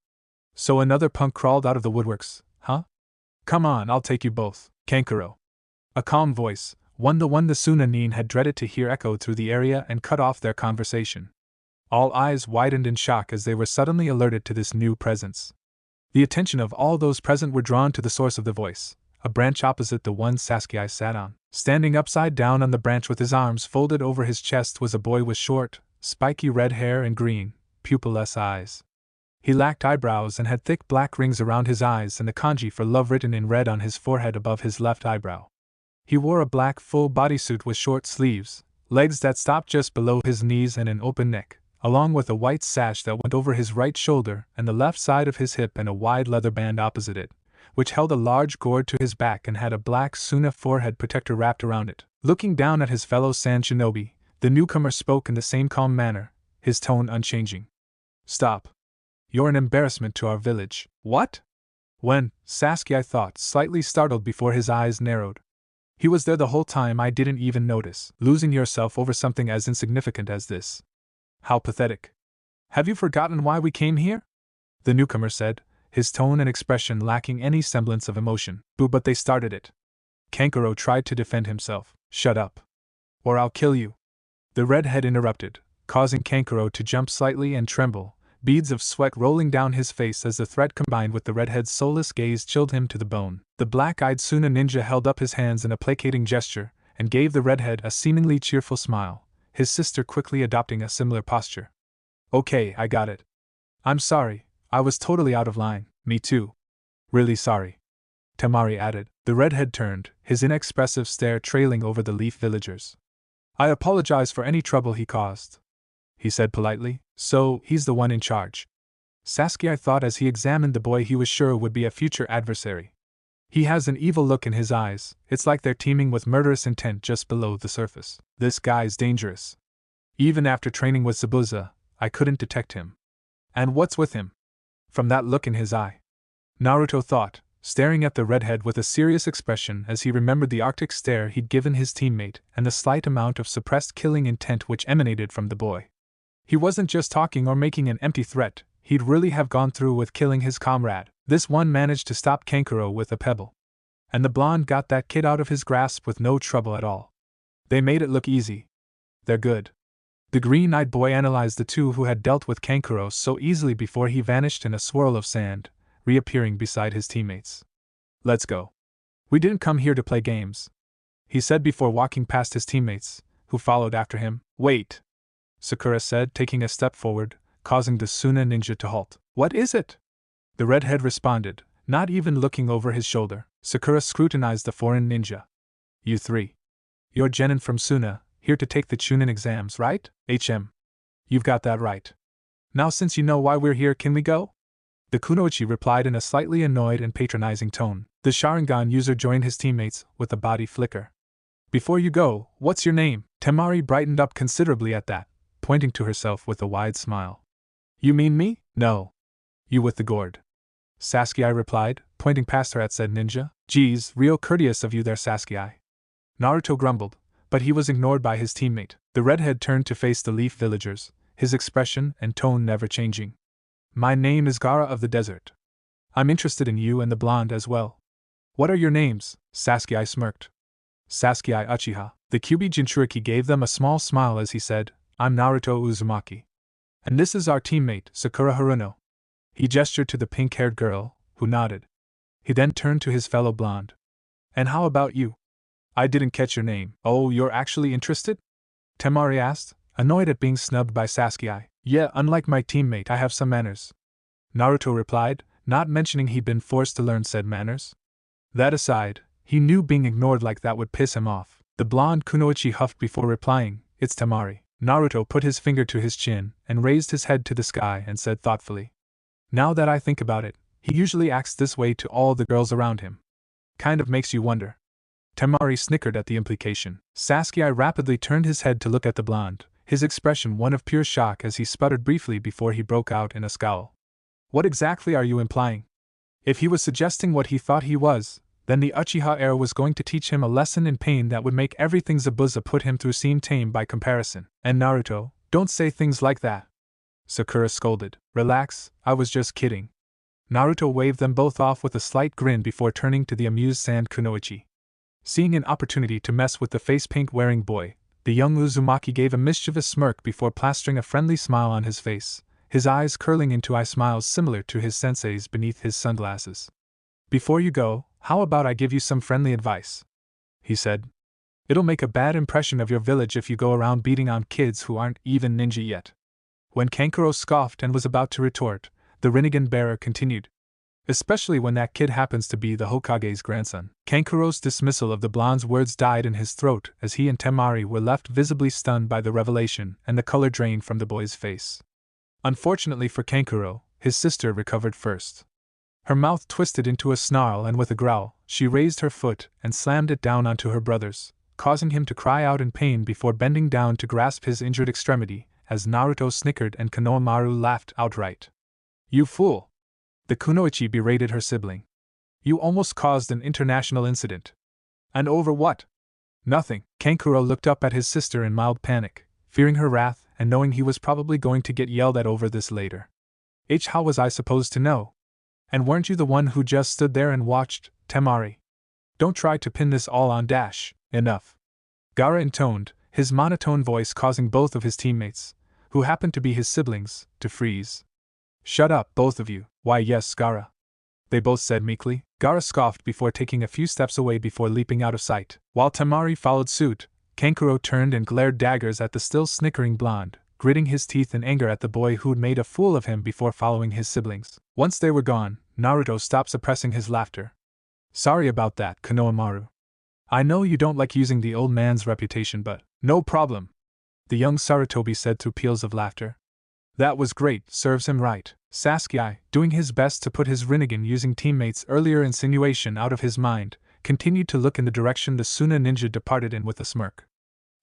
So another punk crawled out of the woodworks, huh? Come on, I'll take you both, Kankuro. A calm voice, the one the Sunanin had dreaded to hear echoed through the area and cut off their conversation. All eyes widened in shock as they were suddenly alerted to this new presence. The attention of all those present were drawn to the source of the voice, a branch opposite the one Sasuke sat on. Standing upside down on the branch with his arms folded over his chest was a boy with short, spiky red hair and green, pupilless eyes. He lacked eyebrows and had thick black rings around his eyes and the kanji for love written in red on his forehead above his left eyebrow. He wore a black full bodysuit with short sleeves, legs that stopped just below his knees and an open neck, along with a white sash that went over his right shoulder and the left side of his hip and a wide leather band opposite it, which held a large gourd to his back and had a black Suna forehead protector wrapped around it. Looking down at his fellow Sand Shinobi, the newcomer spoke in the same calm manner, his tone unchanging. Stop. You're an embarrassment to our village. What? When, Sasuke thought, slightly startled before his eyes narrowed. He was there the whole time, I didn't even notice. Losing yourself over something as insignificant as this. How pathetic. Have you forgotten why we came here? The newcomer said, his tone and expression lacking any semblance of emotion. But they started it. Kankuro tried to defend himself. Shut up. Or I'll kill you. The redhead interrupted, causing Kankuro to jump slightly and tremble, beads of sweat rolling down his face as the threat combined with the redhead's soulless gaze chilled him to the bone. The black-eyed Suna ninja held up his hands in a placating gesture and gave the redhead a seemingly cheerful smile, his sister quickly adopting a similar posture. Okay, I got it. I'm sorry, I was totally out of line. Me too. Really sorry. Temari added. The redhead turned, his inexpressive stare trailing over the leaf villagers. I apologize for any trouble he caused, he said politely. So, he's the one in charge. Sasuke thought as he examined the boy he was sure would be a future adversary. He has an evil look in his eyes, it's like they're teeming with murderous intent just below the surface. This guy's dangerous. Even after training with Zabuza, I couldn't detect him. And what's with him? From that look in his eye. Naruto thought, staring at the redhead with a serious expression as he remembered the arctic stare he'd given his teammate and the slight amount of suppressed killing intent which emanated from the boy. He wasn't just talking or making an empty threat, he'd really have gone through with killing his comrade. This one managed to stop Kankuro with a pebble. And the blonde got that kid out of his grasp with no trouble at all. They made it look easy. They're good. The green-eyed boy analyzed the 2 who had dealt with Kankuro so easily before he vanished in a swirl of sand, reappearing beside his teammates. Let's go. We didn't come here to play games, he said before walking past his teammates, who followed after him. Wait, Sakura said, taking a step forward, causing the Suna ninja to halt. What is it? The redhead responded, not even looking over his shoulder. Sakura scrutinized the foreign ninja. You 3. You're genin from Suna, here to take the Chunin exams, right? You've got that right. Now since you know why we're here, can we go? The kunoichi replied in a slightly annoyed and patronizing tone. The Sharingan user joined his teammates with a body flicker. Before you go, what's your name? Temari brightened up considerably at that, pointing to herself with a wide smile. You mean me? No. You with the gourd. Sasuke replied, pointing past her at said ninja. Geez, real courteous of you there, Sasuke. Naruto grumbled, but he was ignored by his teammate. The redhead turned to face the leaf villagers, his expression and tone never changing. My name is Gaara of the Desert. I'm interested in you and the blonde as well. What are your names? Sasuke smirked. Sasuke Uchiha. The Kyuubi Jinchuriki gave them a small smile as he said, I'm Naruto Uzumaki. And this is our teammate, Sakura Haruno. He gestured to the pink-haired girl, who nodded. He then turned to his fellow blonde. And how about you? I didn't catch your name. Oh, you're actually interested? Temari asked, annoyed at being snubbed by Sasuke. Yeah, unlike my teammate, I have some manners. Naruto replied, not mentioning he'd been forced to learn said manners. That aside, he knew being ignored like that would piss him off. The blonde Kunoichi huffed before replying, it's Temari. Naruto put his finger to his chin and raised his head to the sky and said thoughtfully. Now that I think about it, he usually acts this way to all the girls around him. Kind of makes you wonder. Temari snickered at the implication. Sasuke rapidly turned his head to look at the blonde, his expression one of pure shock as he sputtered briefly before he broke out in a scowl. What exactly are you implying? If he was suggesting what he thought he was, then the Uchiha heir was going to teach him a lesson in pain that would make everything Zabuza put him through seem tame by comparison. And Naruto, don't say things like that. Sakura scolded. Relax, I was just kidding. Naruto waved them both off with a slight grin before turning to the amused Sand Kunoichi. Seeing an opportunity to mess with the face-paint-wearing boy, the young Uzumaki gave a mischievous smirk before plastering a friendly smile on his face, his eyes curling into eye smiles similar to his sensei's beneath his sunglasses. Before you go, how about I give you some friendly advice? He said. It'll make a bad impression of your village if you go around beating on kids who aren't even ninja yet. When Kankuro scoffed and was about to retort, the Rinnegan bearer continued. Especially when that kid happens to be the Hokage's grandson. Kankuro's dismissal of the blonde's words died in his throat as he and Temari were left visibly stunned by the revelation and the color drained from the boy's face. Unfortunately for Kankuro, his sister recovered first. Her mouth twisted into a snarl and with a growl, she raised her foot and slammed it down onto her brother's, causing him to cry out in pain before bending down to grasp his injured extremity, as Naruto snickered and Konohamaru laughed outright. You fool! The Kunoichi berated her sibling. You almost caused an international incident. And over what? Nothing. Kankuro looked up at his sister in mild panic, fearing her wrath and knowing he was probably going to get yelled at over this later. How was I supposed to know? And weren't you the one who just stood there and watched, Temari? Don't try to pin this all on Dash. Enough. Gaara intoned, his monotone voice causing both of his teammates, who happened to be his siblings, to freeze. Shut up, both of you. Why yes, Gaara. They both said meekly. Gaara scoffed before taking a few steps away before leaping out of sight. While Temari followed suit, Kankuro turned and glared daggers at the still snickering blonde, gritting his teeth in anger at the boy who'd made a fool of him before following his siblings. Once they were gone, Naruto stopped suppressing his laughter. Sorry about that, Konohamaru. I know you don't like using the old man's reputation, but no problem, the young Sarutobi said through peals of laughter. That was great, serves him right. Sasuke, doing his best to put his Rinnegan using teammates' earlier insinuation out of his mind, continued to look in the direction the Suna ninja departed in with a smirk.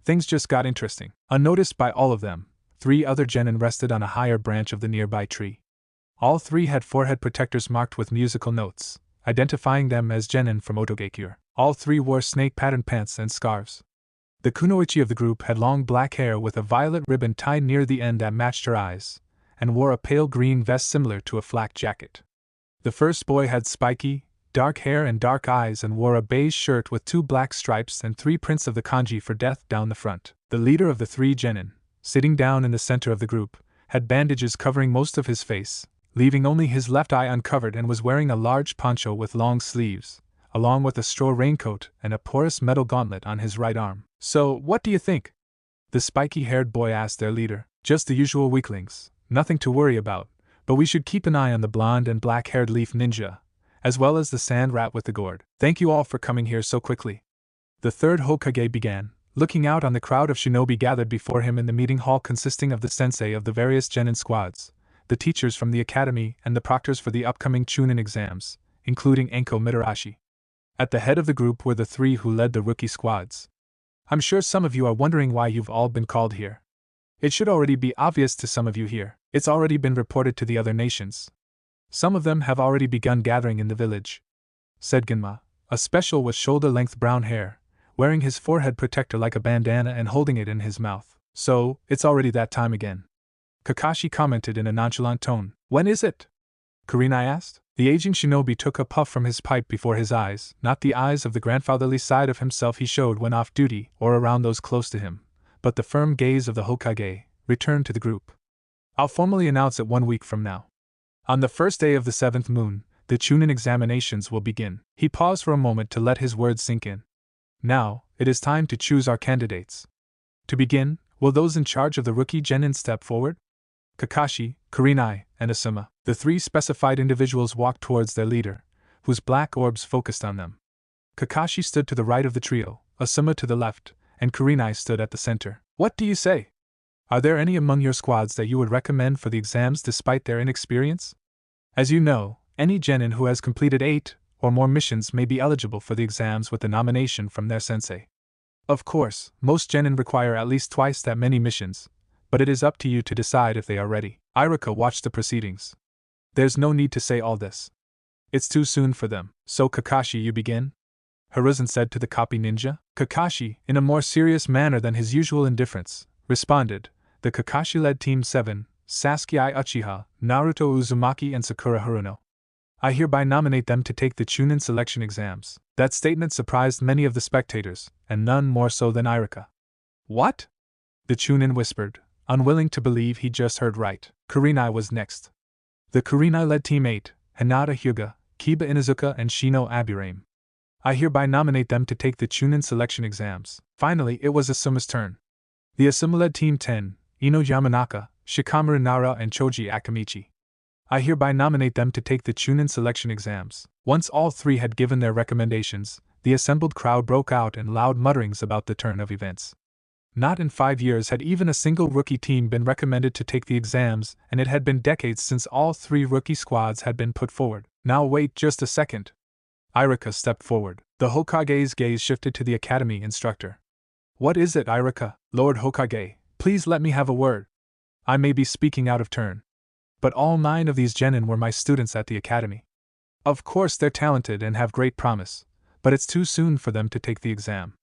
Things just got interesting. Unnoticed by all of them, 3 other genin rested on a higher branch of the nearby tree. All 3 had forehead protectors marked with musical notes, identifying them as genin from Otogekure. All 3 wore snake-patterned pants and scarves. The kunoichi of the group had long black hair with a violet ribbon tied near the end that matched her eyes, and wore a pale green vest similar to a flak jacket. The first boy had spiky, dark hair and dark eyes and wore a beige shirt with 2 black stripes and 3 prints of the kanji for death down the front. The leader of the 3 genin, sitting down in the center of the group, had bandages covering most of his face, leaving only his left eye uncovered, and was wearing a large poncho with long sleeves, along with a straw raincoat and a porous metal gauntlet on his right arm. So, what do you think? The spiky-haired boy asked their leader. Just the usual weaklings, nothing to worry about, but we should keep an eye on the blonde and black-haired leaf ninja, as well as the sand rat with the gourd. Thank you all for coming here so quickly. The third Hokage began, looking out on the crowd of shinobi gathered before him in the meeting hall consisting of the sensei of the various genin squads, the teachers from the academy and the proctors for the upcoming Chunin exams, including Anko Mitarashi. At the head of the group were the 3 who led the rookie squads. I'm sure some of you are wondering why you've all been called here. It should already be obvious to some of you here. It's already been reported to the other nations. Some of them have already begun gathering in the village, said Genma, a special with shoulder-length brown hair, wearing his forehead protector like a bandana and holding it in his mouth. So, it's already that time again. Kakashi commented in a nonchalant tone. When is it? Kurenai asked. The aging shinobi took a puff from his pipe before his eyes, not the eyes of the grandfatherly side of himself he showed when off duty or around those close to him, but the firm gaze of the Hokage, returned to the group. I'll formally announce it 1 week from now. On the first day of the 7th moon, the Chunin examinations will begin. He paused for a moment to let his words sink in. Now, it is time to choose our candidates. To begin, will those in charge of the rookie genin step forward? Kakashi, Kurenai, and Asuma, the 3 specified individuals, walked towards their leader, whose black orbs focused on them. Kakashi stood to the right of the trio, Asuma to the left, and Kurenai stood at the center. What do you say? Are there any among your squads that you would recommend for the exams despite their inexperience? As you know, any genin who has completed 8 or more missions may be eligible for the exams with a nomination from their sensei. Of course, most genin require at least twice that many missions, but it is up to you to decide if they are ready. Iruka watched the proceedings. There's no need to say all this. It's too soon for them. So Kakashi, you begin? Hiruzen said to the copy ninja. Kakashi, in a more serious manner than his usual indifference, responded. The Kakashi-led Team 7, Sasuke Uchiha, Naruto Uzumaki and Sakura Haruno. I hereby nominate them to take the Chunin selection exams. That statement surprised many of the spectators, and none more so than Iruka. What? The Chunin whispered, unwilling to believe he just heard right. Kurenai was next. The Kurenai-led Team 8, Hinata Hyuga, Kiba Inuzuka and Shino Aburame. I hereby nominate them to take the Chunin selection exams. Finally, it was Asuma's turn. The Asuma-led Team 10, Ino Yamanaka, Shikamaru Nara and Choji Akamichi. I hereby nominate them to take the Chunin selection exams. Once all 3 had given their recommendations, the assembled crowd broke out in loud mutterings about the turn of events. Not in 5 years had even a single rookie team been recommended to take the exams, and it had been decades since all 3 rookie squads had been put forward. Now wait just a second. Iruka stepped forward. The Hokage's gaze shifted to the academy instructor. What is it, Iruka? Lord Hokage, please let me have a word. I may be speaking out of turn, but all 9 of these genin were my students at the academy. Of course they're talented and have great promise, but it's too soon for them to take the exam.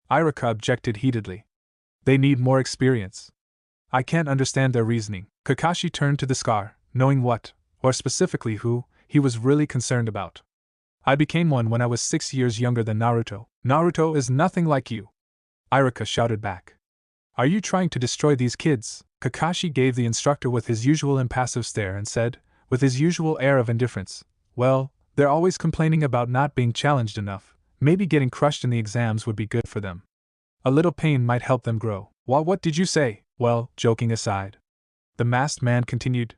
Iruka objected heatedly. They need more experience. I can't understand their reasoning. Kakashi turned to the Scar, knowing what, or specifically who, he was really concerned about. I became one when I was 6 years younger than Naruto. Naruto is nothing like you. Iruka shouted back. Are you trying to destroy these kids? Kakashi gave the instructor with his usual impassive stare and said, with his usual air of indifference, well, they're always complaining about not being challenged enough. Maybe getting crushed in the exams would be good for them. A little pain might help them grow. What did you say? Well, joking aside. The masked man continued.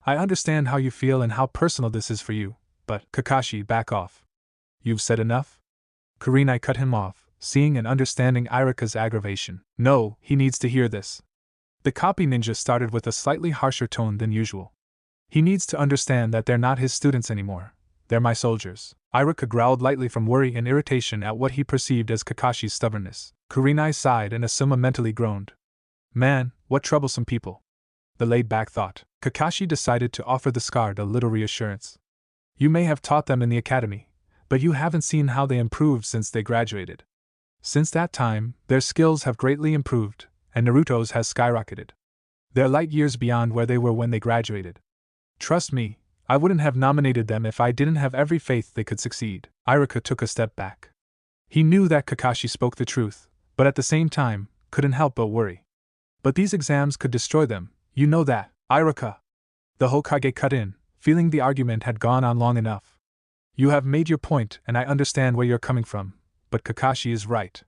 I understand how you feel and how personal this is for you, but, Kakashi, back off. You've said enough? Kurenai cut him off, seeing and understanding Iruka's aggravation. No, he needs to hear this. The copy ninja started with a slightly harsher tone than usual. He needs to understand that they're not his students anymore. They're my soldiers. Iruka growled lightly from worry and irritation at what he perceived as Kakashi's stubbornness. Kurenai sighed and Asuma mentally groaned. Man, what troublesome people. The laid-back thought. Kakashi decided to offer the Scarred a little reassurance. You may have taught them in the academy, but you haven't seen how they improved since they graduated. Since that time, their skills have greatly improved, and Naruto's has skyrocketed. They're light years beyond where they were when they graduated. Trust me, I wouldn't have nominated them if I didn't have every faith they could succeed. Iruka took a step back. He knew that Kakashi spoke the truth, but at the same time, couldn't help but worry. But these exams could destroy them, you know that, Iruka. The Hokage cut in, feeling the argument had gone on long enough. You have made your point and I understand where you're coming from, but Kakashi is right.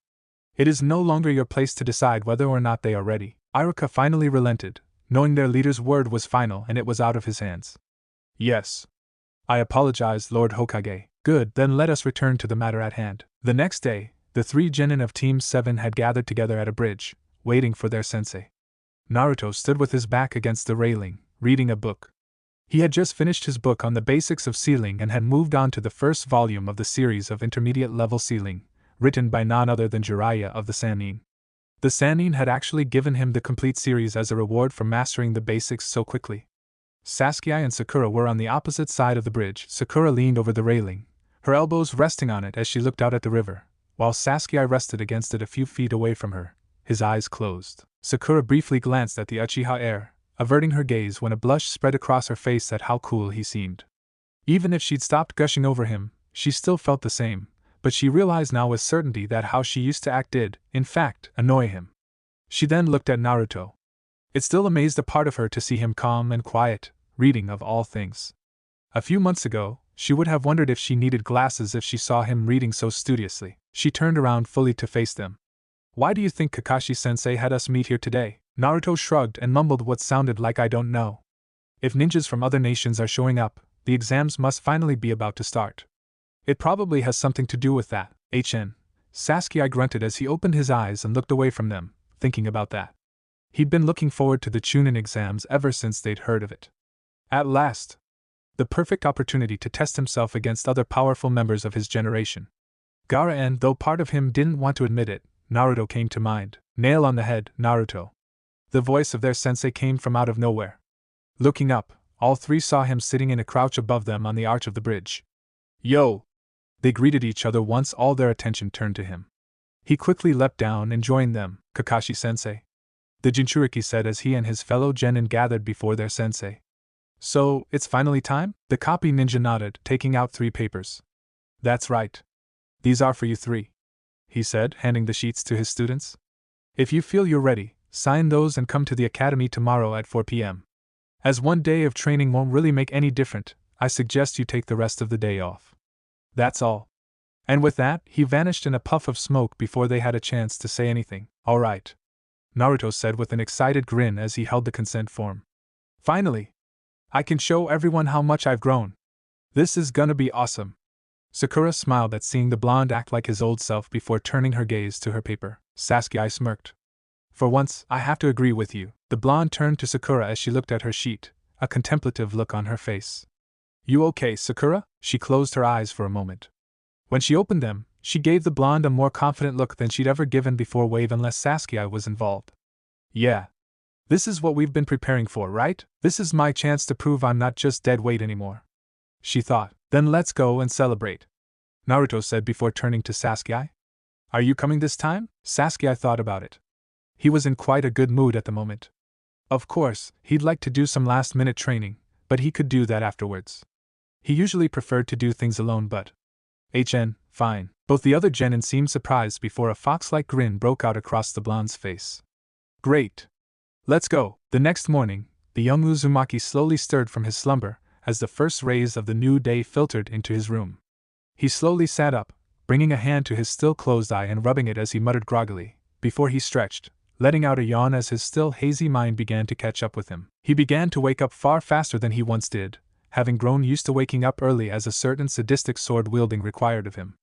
It is no longer your place to decide whether or not they are ready. Iruka finally relented, knowing their leader's word was final and it was out of his hands. Yes. I apologize, Lord Hokage. Good, then let us return to the matter at hand. The next day, the 3 genin of Team 7 had gathered together at a bridge, waiting for their sensei. Naruto stood with his back against the railing, reading a book. He had just finished his book on the basics of sealing and had moved on to the first volume of the series of intermediate-level sealing, written by none other than Jiraiya of the Sannin. The Sannin had actually given him the complete series as a reward for mastering the basics so quickly. Sasuke and Sakura were on the opposite side of the bridge. Sakura leaned over the railing, her elbows resting on it as she looked out at the river, while Sasuke rested against it a few feet away from her, his eyes closed. Sakura briefly glanced at the Uchiha heir, averting her gaze when a blush spread across her face at how cool he seemed. Even if she'd stopped gushing over him, she still felt the same, but she realized now with certainty that how she used to act did, in fact, annoy him. She then looked at Naruto. It still amazed a part of her to see him calm and quiet, reading of all things. A few months ago, she would have wondered if she needed glasses if she saw him reading so studiously. She turned around fully to face them. "Why do you think Kakashi-sensei had us meet here today?" Naruto shrugged and mumbled what sounded like "I don't know." If ninjas from other nations are showing up, the exams must finally be about to start. It probably has something to do with that. Sasuke grunted as he opened his eyes and looked away from them, thinking about that. He'd been looking forward to the Chunin exams ever since they'd heard of it. At last! The perfect opportunity to test himself against other powerful members of his generation. Gaara, and though part of him didn't want to admit it, Naruto came to mind. Nail on the head, Naruto. The voice of their sensei came from out of nowhere. Looking up, all three saw him sitting in a crouch above them on the arch of the bridge. "Yo!" They greeted each other once all their attention turned to him. He quickly leapt down and joined them. "Kakashi-sensei," the Jinchuriki said as he and his fellow genin gathered before their sensei. "So, it's finally time?" The copy ninja nodded, taking out 3 papers. "That's right. These are for you 3. He said, handing the sheets to his students. "If you feel you're ready, sign those and come to the academy tomorrow at 4 p.m. As one day of training won't really make any difference, I suggest you take the rest of the day off. That's all." And with that, he vanished in a puff of smoke before they had a chance to say anything. "All right," Naruto said with an excited grin as he held the consent form. "Finally! I can show everyone how much I've grown. This is gonna be awesome." Sakura smiled at seeing the blonde act like his old self before turning her gaze to her paper. Sasuke smirked. "For once, I have to agree with you." The blonde turned to Sakura as she looked at her sheet, a contemplative look on her face. "You okay, Sakura?" She closed her eyes for a moment. When she opened them, she gave the blonde a more confident look than she'd ever given before, wave unless Sasuke was involved. "Yeah. This is what we've been preparing for, right? This is my chance to prove I'm not just dead weight anymore," she thought. "Then let's go and celebrate," Naruto said before turning to Sasuke. "Are you coming this time?" Sasuke thought about it. He was in quite a good mood at the moment. Of course, he'd like to do some last-minute training, but he could do that afterwards. He usually preferred to do things alone, but fine. Both the other genin seemed surprised before a fox-like grin broke out across the blonde's face. "Great! Let's go." The next morning, the young Uzumaki slowly stirred from his slumber as the first rays of the new day filtered into his room. He slowly sat up, bringing a hand to his still closed eye and rubbing it as he muttered groggily, before he stretched, letting out a yawn as his still hazy mind began to catch up with him. He began to wake up far faster than he once did, having grown used to waking up early as a certain sadistic sword-wielding required of him.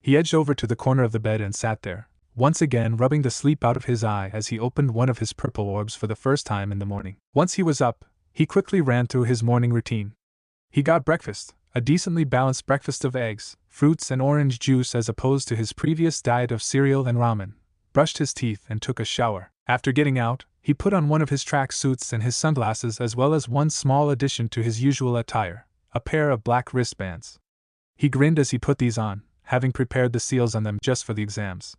He edged over to the corner of the bed and sat there, once again rubbing the sleep out of his eye as he opened one of his purple orbs for the first time in the morning. Once he was up, he quickly ran through his morning routine. He got breakfast, a decently balanced breakfast of eggs, fruits and orange juice as opposed to his previous diet of cereal and ramen, brushed his teeth and took a shower. After getting out, he put on one of his track suits and his sunglasses as well as one small addition to his usual attire, a pair of black wristbands. He grinned as he put these on, having prepared the seals on them just for the exams.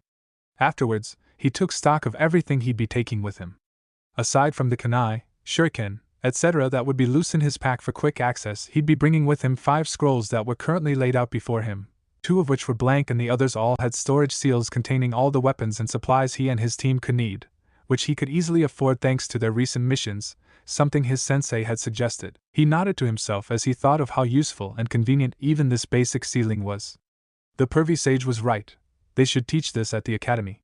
Afterwards, he took stock of everything he'd be taking with him. Aside from the kunai, shuriken, etc. that would be loose in his pack for quick access, he'd be bringing with him 5 scrolls that were currently laid out before him, 2 of which were blank and the others all had storage seals containing all the weapons and supplies he and his team could need, which he could easily afford thanks to their recent missions, something his sensei had suggested. He nodded to himself as he thought of how useful and convenient even this basic sealing was. The pervy sage was right, they should teach this at the academy.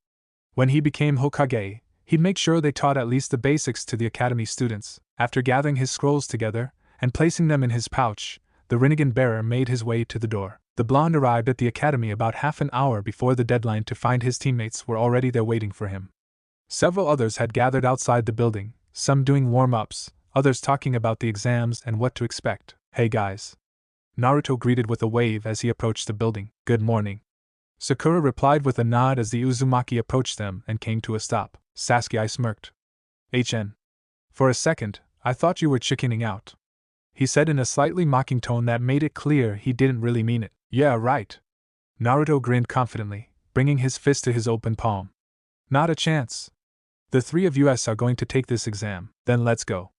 When he became Hokage, he'd make sure they taught at least the basics to the academy students. After gathering his scrolls together and placing them in his pouch, the Rinnegan bearer made his way to the door. The blonde arrived at the academy about half an hour before the deadline to find his teammates were already there waiting for him. Several others had gathered outside the building, some doing warm-ups, others talking about the exams and what to expect. "Hey guys," Naruto greeted with a wave as he approached the building. "Good morning." Sakura replied with a nod as the Uzumaki approached them and came to a stop. Sasuke smirked. For a second, I thought you were chickening out," he said in a slightly mocking tone that made it clear he didn't really mean it. "Yeah, right." Naruto grinned confidently, bringing his fist to his open palm. "Not a chance. The 3 of us are going to take this exam, then let's go."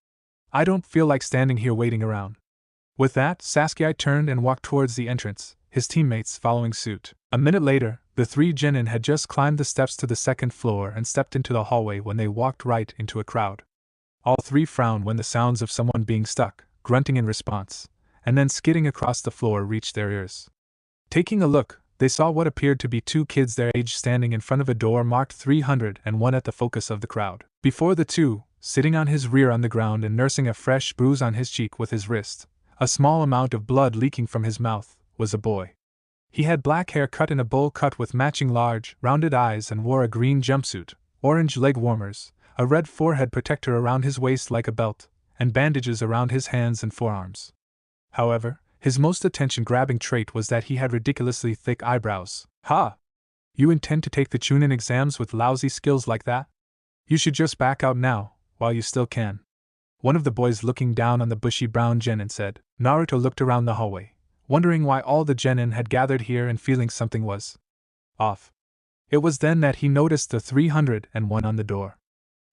I don't feel like standing here waiting around. With that, Sasuke turned and walked towards the entrance, his teammates following suit. A minute later, the three genin had just climbed the steps to the second floor and stepped into the hallway when they walked right into a crowd. All three frowned when the sounds of someone being stuck, grunting in response, and then skidding across the floor reached their ears. Taking a look, they saw what appeared to be two kids their age standing in front of a door marked 301 at the focus of the crowd. Before the two, sitting on his rear on the ground and nursing a fresh bruise on his cheek with his wrist, a small amount of blood leaking from his mouth, was a boy. He had black hair cut in a bowl cut with matching large, rounded eyes and wore a green jumpsuit, orange leg warmers, a red forehead protector around his waist like a belt, and bandages around his hands and forearms. However, his most attention-grabbing trait was that he had ridiculously thick eyebrows. Ha! You intend to take the Chunin exams with lousy skills like that? You should just back out now, while you still can. One of the boys looking down on the bushy brown genin said. Naruto looked around the hallway, wondering why all the genin had gathered here and feeling something was off. It was then that he noticed the 301 on the door.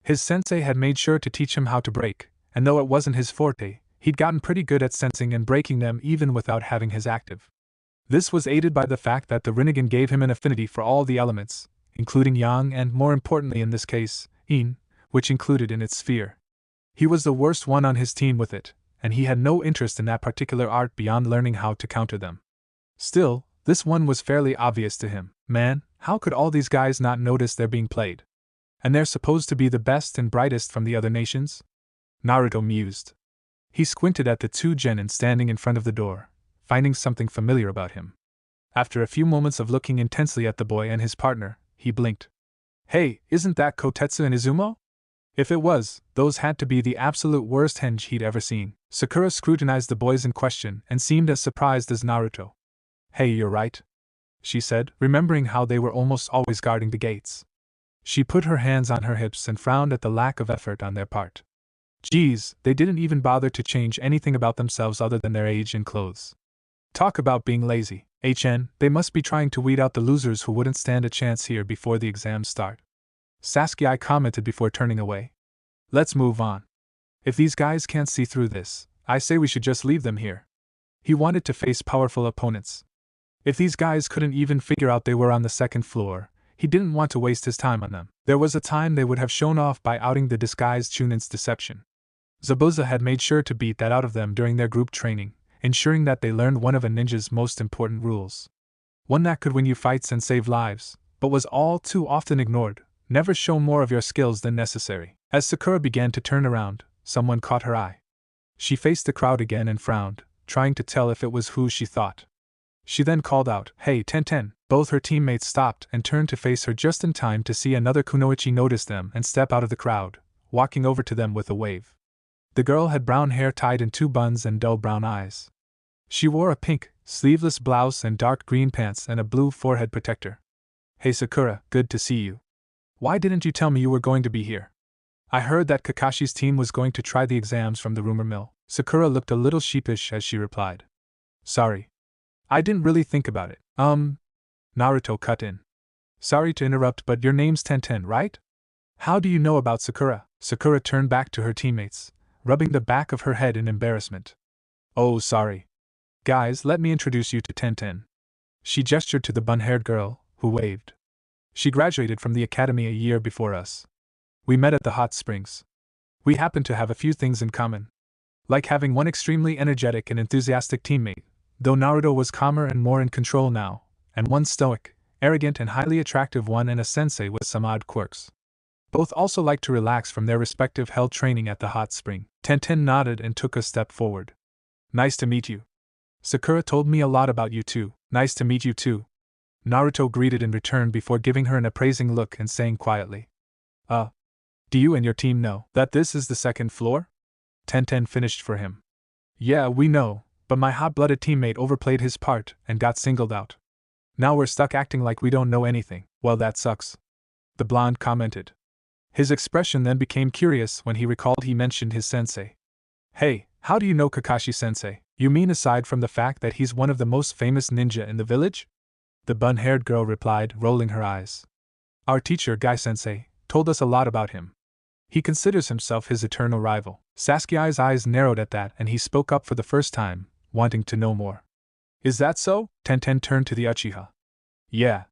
His sensei had made sure to teach him how to break, and though it wasn't his forte, he'd gotten pretty good at sensing and breaking them even without having his active. This was aided by the fact that the Rinnegan gave him an affinity for all the elements, including yang and, more importantly in this case, yin, which included in its sphere. He was the worst one on his team with it, and he had no interest in that particular art beyond learning how to counter them. Still, this one was fairly obvious to him. Man, how could all these guys not notice they're being played? And they're supposed to be the best and brightest from the other nations? Naruto mused. He squinted at the two genin standing in front of the door, finding something familiar about him. After a few moments of looking intensely at the boy and his partner, he blinked. Hey, isn't that Kotetsu and Izumo? If it was, those had to be the absolute worst henge he'd ever seen. Sakura scrutinized the boys in question and seemed as surprised as Naruto. Hey, you're right, she said, remembering how they were almost always guarding the gates. She put her hands on her hips and frowned at the lack of effort on their part. Geez, they didn't even bother to change anything about themselves other than their age and clothes. Talk about being lazy. They must be trying to weed out the losers who wouldn't stand a chance here before the exams start. Sasuke commented before turning away. Let's move on. If these guys can't see through this, I say we should just leave them here. He wanted to face powerful opponents. If these guys couldn't even figure out they were on the second floor, he didn't want to waste his time on them. There was a time they would have shown off by outing the disguised Chunin's deception. Zabuza had made sure to beat that out of them during their group training, ensuring that they learned one of a ninja's most important rules. One that could win you fights and save lives, but was all too often ignored: never show more of your skills than necessary. As Sakura began to turn around, someone caught her eye. She faced the crowd again and frowned, trying to tell if it was who she thought. She then called out, "Hey, Tenten!" Both her teammates stopped and turned to face her just in time to see another kunoichi notice them and step out of the crowd, walking over to them with a wave. The girl had brown hair tied in two buns and dull brown eyes. She wore a pink, sleeveless blouse and dark green pants and a blue forehead protector. Hey Sakura, good to see you. Why didn't you tell me you were going to be here? I heard that Kakashi's team was going to try the exams from the rumor mill. Sakura looked a little sheepish as she replied. Sorry. I didn't really think about it. Naruto cut in. Sorry to interrupt, but your name's Tenten, right? How do you know about Sakura? Sakura turned back to her teammates, rubbing the back of her head in embarrassment. Oh, sorry. Guys, let me introduce you to Tenten. She gestured to the bun-haired girl, who waved. She graduated from the academy a year before us. We met at the hot springs. We happen to have a few things in common. Like having one extremely energetic and enthusiastic teammate, though Naruto was calmer and more in control now, and one stoic, arrogant and highly attractive one, and a sensei with some odd quirks. Both also liked to relax from their respective held training at the hot spring. Tenten nodded and took a step forward. Nice to meet you. Sakura told me a lot about you too. Nice to meet you too. Naruto greeted in return before giving her an appraising look and saying quietly. Do you and your team know that this is the second floor? Tenten finished for him. Yeah, we know, but my hot-blooded teammate overplayed his part and got singled out. Now we're stuck acting like we don't know anything. Well, that sucks. The blonde commented. His expression then became curious when he recalled he mentioned his sensei. Hey, how do you know Kakashi sensei? You mean aside from the fact that he's one of the most famous ninja in the village? The bun-haired girl replied, rolling her eyes. Our teacher, Guy sensei, told us a lot about him. He considers himself his eternal rival. Sasuke's eyes narrowed at that and he spoke up for the first time, wanting to know more. Is that so? Tenten turned to the Uchiha. Yeah.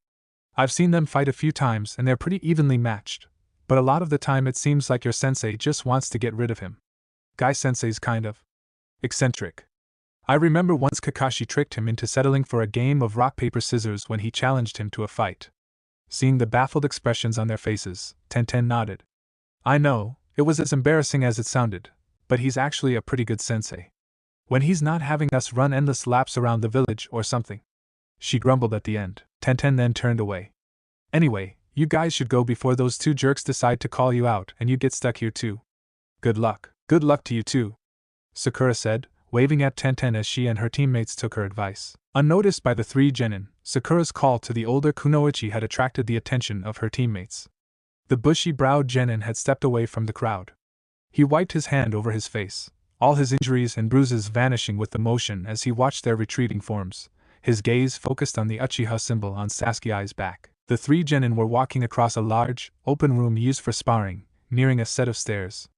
I've seen them fight a few times and they're pretty evenly matched, but a lot of the time it seems like your sensei just wants to get rid of him. Guy sensei's kind of eccentric. I remember once Kakashi tricked him into settling for a game of rock paper scissors when he challenged him to a fight. Seeing the baffled expressions on their faces, Tenten nodded. I know, it was as embarrassing as it sounded, but he's actually a pretty good sensei. When he's not having us run endless laps around the village or something. She grumbled at the end. Tenten then turned away. Anyway, you guys should go before those two jerks decide to call you out and you get stuck here too. Good luck. Good luck to you too, Sakura said, waving at Tenten as she and her teammates took her advice. Unnoticed by the three genin, Sakura's call to the older kunoichi had attracted the attention of her teammates. The bushy-browed genin had stepped away from the crowd. He wiped his hand over his face, all his injuries and bruises vanishing with the motion as he watched their retreating forms, his gaze focused on the Uchiha symbol on Sasuke's back. The three genin were walking across a large, open room used for sparring, nearing a set of stairs.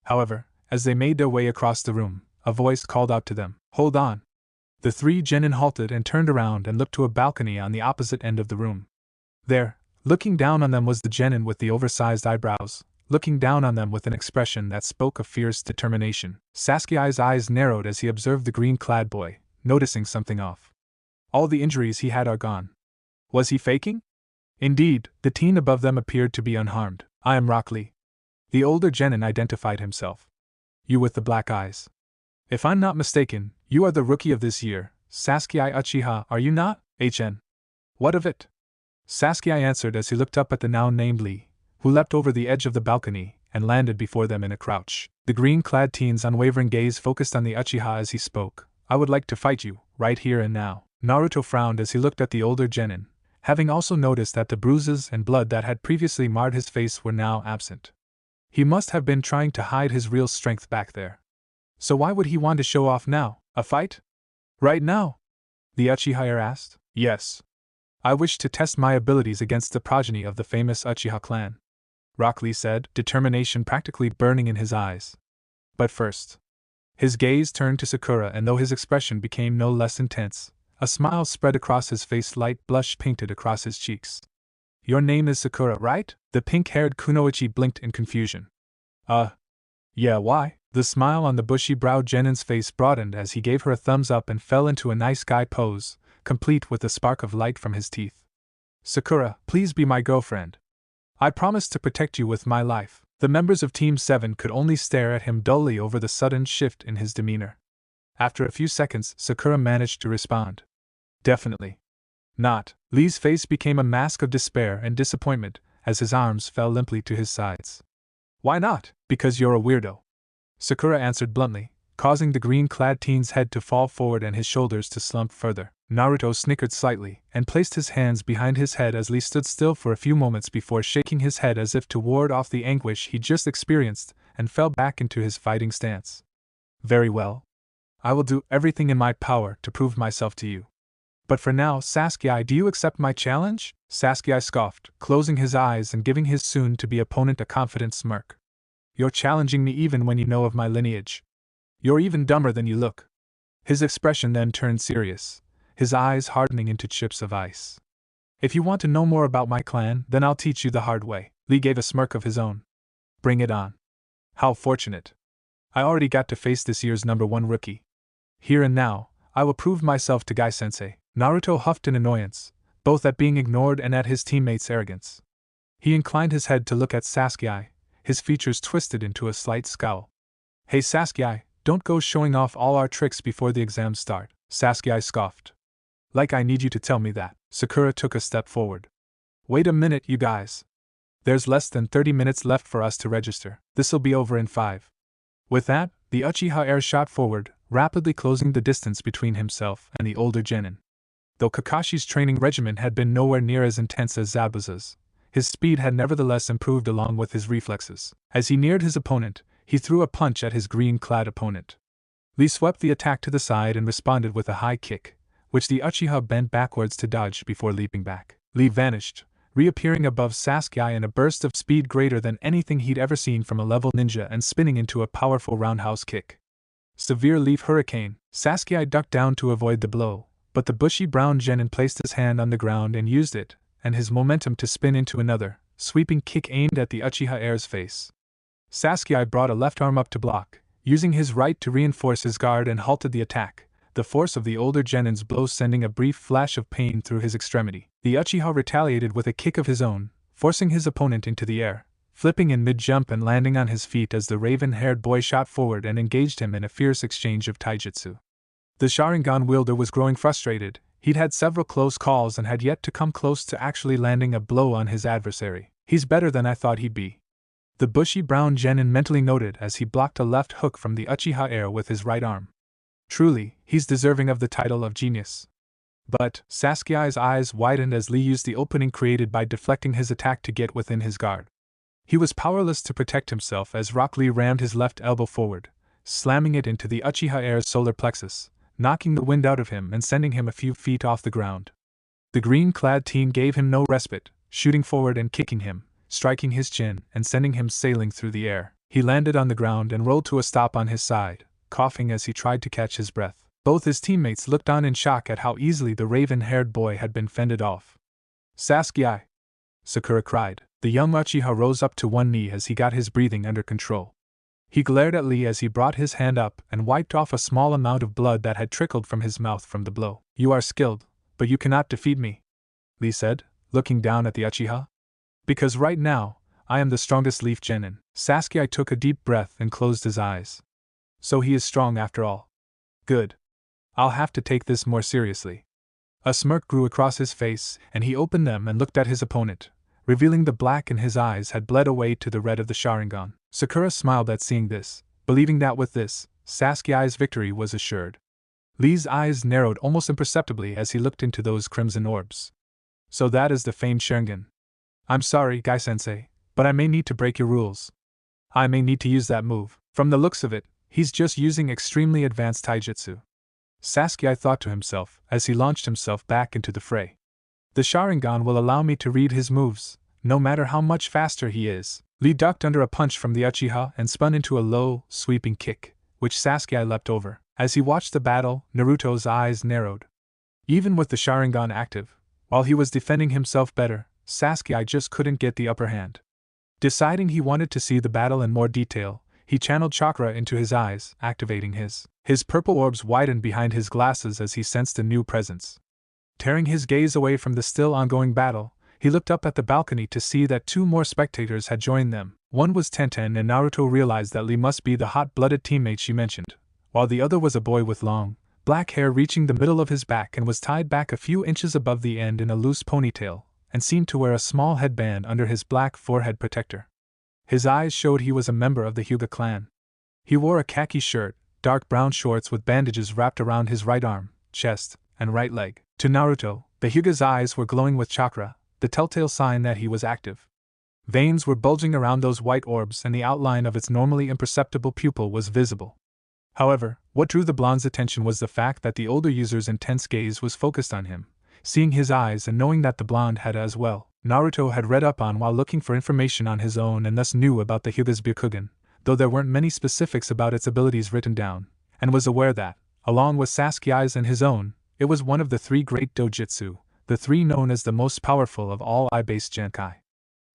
However, as they made their way across the room, a voice called out to them, "Hold on!" The three genin halted and turned around and looked to a balcony on the opposite end of the room. There, looking down on them was the genin with the oversized eyebrows, looking down on them with an expression that spoke of fierce determination. Sasuke's eyes narrowed as he observed the green-clad boy, noticing something off. All the injuries he had are gone. Was he faking? Indeed, the teen above them appeared to be unharmed. I am Rock Lee. The older genin identified himself. You with the black eyes. If I'm not mistaken, you are the rookie of this year, Sasuke Uchiha, are you not? HN. What of it? Sasuke answered as he looked up at the now named Lee, who leapt over the edge of the balcony and landed before them in a crouch. The green-clad teen's unwavering gaze focused on the Uchiha as he spoke. I would like to fight you, right here and now. Naruto frowned as he looked at the older genin, having also noticed that the bruises and blood that had previously marred his face were now absent. He must have been trying to hide his real strength back there. So why would he want to show off now? A fight? Right now? The Uchiha asked. Yes. I wish to test my abilities against the progeny of the famous Uchiha clan, Rock Lee said, determination practically burning in his eyes. But first. His gaze turned to Sakura and though his expression became no less intense, a smile spread across his face, light blush painted across his cheeks. Your name is Sakura, right? The pink-haired kunoichi blinked in confusion. Yeah, why? The smile on the bushy-browed genin's face broadened as he gave her a thumbs up and fell into a nice guy pose, complete with a spark of light from his teeth. Sakura, please be my girlfriend. I promise to protect you with my life. The members of Team 7 could only stare at him dully over the sudden shift in his demeanor. After a few seconds, Sakura managed to respond. Definitely not. Lee's face became a mask of despair and disappointment as his arms fell limply to his sides. Why not? Because you're a weirdo. Sakura answered bluntly, causing the green-clad teen's head to fall forward and his shoulders to slump further. Naruto snickered slightly and placed his hands behind his head as Lee stood still for a few moments before shaking his head as if to ward off the anguish he just experienced and fell back into his fighting stance. Very well. I will do everything in my power to prove myself to you. But for now, Sasuke, do you accept my challenge? Sasuke scoffed, closing his eyes and giving his soon-to-be opponent a confident smirk. You're challenging me even when you know of my lineage. You're even dumber than you look. His expression then turned serious, his eyes hardening into chips of ice. If you want to know more about my clan, then I'll teach you the hard way. Lee gave a smirk of his own. Bring it on. How fortunate. I already got to face this year's #1 rookie. Here and now, I will prove myself to Guy-sensei. Naruto huffed in annoyance, both at being ignored and at his teammates' arrogance. He inclined his head to look at Sasuke, his features twisted into a slight scowl. Hey Sasuke, don't go showing off all our tricks before the exams start, Sasuke scoffed. Like I need you to tell me that. Sakura took a step forward. Wait a minute, you guys. There's less than 30 minutes left for us to register. This'll be over in 5. With that, the Uchiha heir shot forward, rapidly closing the distance between himself and the older genin. Though Kakashi's training regimen had been nowhere near as intense as Zabuza's, his speed had nevertheless improved along with his reflexes. As he neared his opponent, he threw a punch at his green-clad opponent. Lee swept the attack to the side and responded with a high kick, which the Uchiha bent backwards to dodge before leaping back. Lee vanished, reappearing above Sasuke in a burst of speed greater than anything he'd ever seen from a level ninja and spinning into a powerful roundhouse kick. Severe Leaf Hurricane. Sasuke ducked down to avoid the blow, but the bushy brown genin placed his hand on the ground and used it, and his momentum to spin into another, sweeping kick aimed at the Uchiha heir's face. Sasuke brought a left arm up to block, using his right to reinforce his guard and halted the attack, the force of the older genin's blow sending a brief flash of pain through his extremity. The Uchiha retaliated with a kick of his own, forcing his opponent into the air, flipping in mid-jump and landing on his feet as the raven-haired boy shot forward and engaged him in a fierce exchange of taijutsu. The Sharingan wielder was growing frustrated. He'd had several close calls and had yet to come close to actually landing a blow on his adversary. He's better than I thought he'd be, the bushy brown genin mentally noted as he blocked a left hook from the Uchiha heir with his right arm. Truly, he's deserving of the title of genius. But Sasuke's eyes widened as Lee used the opening created by deflecting his attack to get within his guard. He was powerless to protect himself as Rock Lee rammed his left elbow forward, slamming it into the Uchiha heir's solar plexus, knocking the wind out of him and sending him a few feet off the ground. The green-clad team gave him no respite, shooting forward and kicking him, striking his chin and sending him sailing through the air. He landed on the ground and rolled to a stop on his side, coughing as he tried to catch his breath. Both his teammates looked on in shock at how easily the raven-haired boy had been fended off. "Sasuke!" Sakura cried. The young Uchiha rose up to one knee as he got his breathing under control. He glared at Lee as he brought his hand up and wiped off a small amount of blood that had trickled from his mouth from the blow. "You are skilled, but you cannot defeat me," Lee said, looking down at the Uchiha. "Because right now, I am the strongest Leaf Genin." Sasuke took a deep breath and closed his eyes. So he is strong after all. Good. I'll have to take this more seriously. A smirk grew across his face, and he opened them and looked at his opponent, revealing the black in his eyes had bled away to the red of the Sharingan. Sakura smiled at seeing this, believing that with this, Sasuke's victory was assured. Lee's eyes narrowed almost imperceptibly as he looked into those crimson orbs. "So that is the famed Sharingan. I'm sorry, Gai-sensei, but I may need to break your rules. I may need to use that move. From the looks of it, he's just using extremely advanced taijutsu," Sasuke thought to himself as he launched himself back into the fray. "The Sharingan will allow me to read his moves, no matter how much faster he is." Lee ducked under a punch from the Uchiha and spun into a low, sweeping kick, which Sasuke leapt over. As he watched the battle, Naruto's eyes narrowed. Even with the Sharingan active, while he was defending himself better, Sasuke just couldn't get the upper hand. Deciding he wanted to see the battle in more detail, he channeled chakra into his eyes, activating his purple orbs widened behind his glasses as he sensed a new presence. Tearing his gaze away from the still ongoing battle, he looked up at the balcony to see that two more spectators had joined them. One was Tenten, and Naruto realized that Lee must be the hot-blooded teammate she mentioned, while the other was a boy with long, black hair reaching the middle of his back and was tied back a few inches above the end in a loose ponytail, and seemed to wear a small headband under his black forehead protector. His eyes showed he was a member of the Hyuga clan. He wore a khaki shirt, dark brown shorts with bandages wrapped around his right arm, chest, and right leg. To Naruto, the Hyuga's eyes were glowing with chakra, the telltale sign that he was active. Veins were bulging around those white orbs and the outline of its normally imperceptible pupil was visible. However, what drew the blonde's attention was the fact that the older user's intense gaze was focused on him. Seeing his eyes and knowing that the blonde had as well, Naruto had read up on while looking for information on his own and thus knew about the Hyuga's Byakugan, though there weren't many specifics about its abilities written down, and was aware that, along with Sasuke's and his own, it was one of the three great dojutsu, the three known as the most powerful of all eye-based genkai.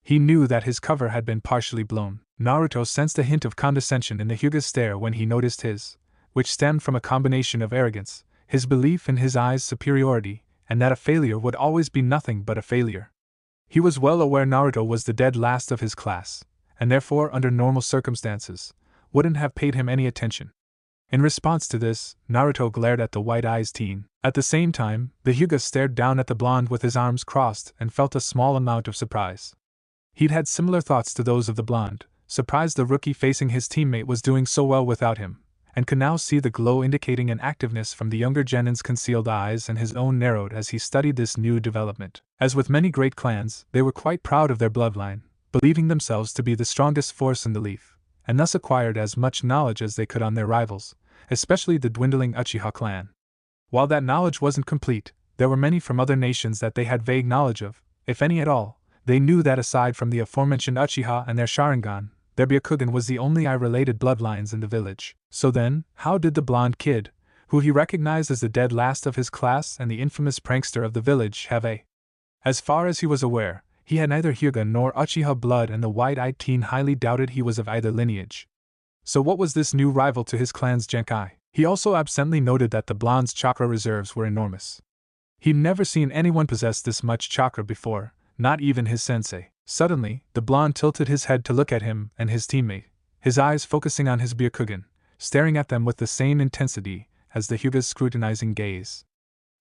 He knew that his cover had been partially blown. Naruto sensed a hint of condescension in the Hyuga's stare when he noticed his, which stemmed from a combination of arrogance, his belief in his eye's superiority, and that a failure would always be nothing but a failure. He was well aware Naruto was the dead last of his class, and therefore under normal circumstances, wouldn't have paid him any attention. In response to this, Naruto glared at the white-eyed teen. At the same time, the Hyuga stared down at the blonde with his arms crossed and felt a small amount of surprise. He'd had similar thoughts to those of the blonde, surprised the rookie facing his teammate was doing so well without him, and could now see the glow indicating an activeness from the younger genin's concealed eyes, and his own narrowed as he studied this new development. As with many great clans, they were quite proud of their bloodline, believing themselves to be the strongest force in the Leaf, and thus acquired as much knowledge as they could on their rivals, especially the dwindling Uchiha clan. While that knowledge wasn't complete, there were many from other nations that they had vague knowledge of, if any at all, They knew that aside from the aforementioned Uchiha and their Sharingan, their Byakugan was the only eye-related bloodlines in the village. So then, how did the blonde kid, who he recognized as the dead last of his class and the infamous prankster of the village, have a? As far as he was aware, he had neither Hyuga nor Uchiha blood, and the wide-eyed teen highly doubted he was of either lineage. So what was this new rival to his clan's Genkai? He also absently noted that the blonde's chakra reserves were enormous. He'd never seen anyone possess this much chakra before, not even his sensei. Suddenly, the blonde tilted his head to look at him and his teammate, his eyes focusing on his Byakugan, staring at them with the same intensity as the Hyuga's scrutinizing gaze.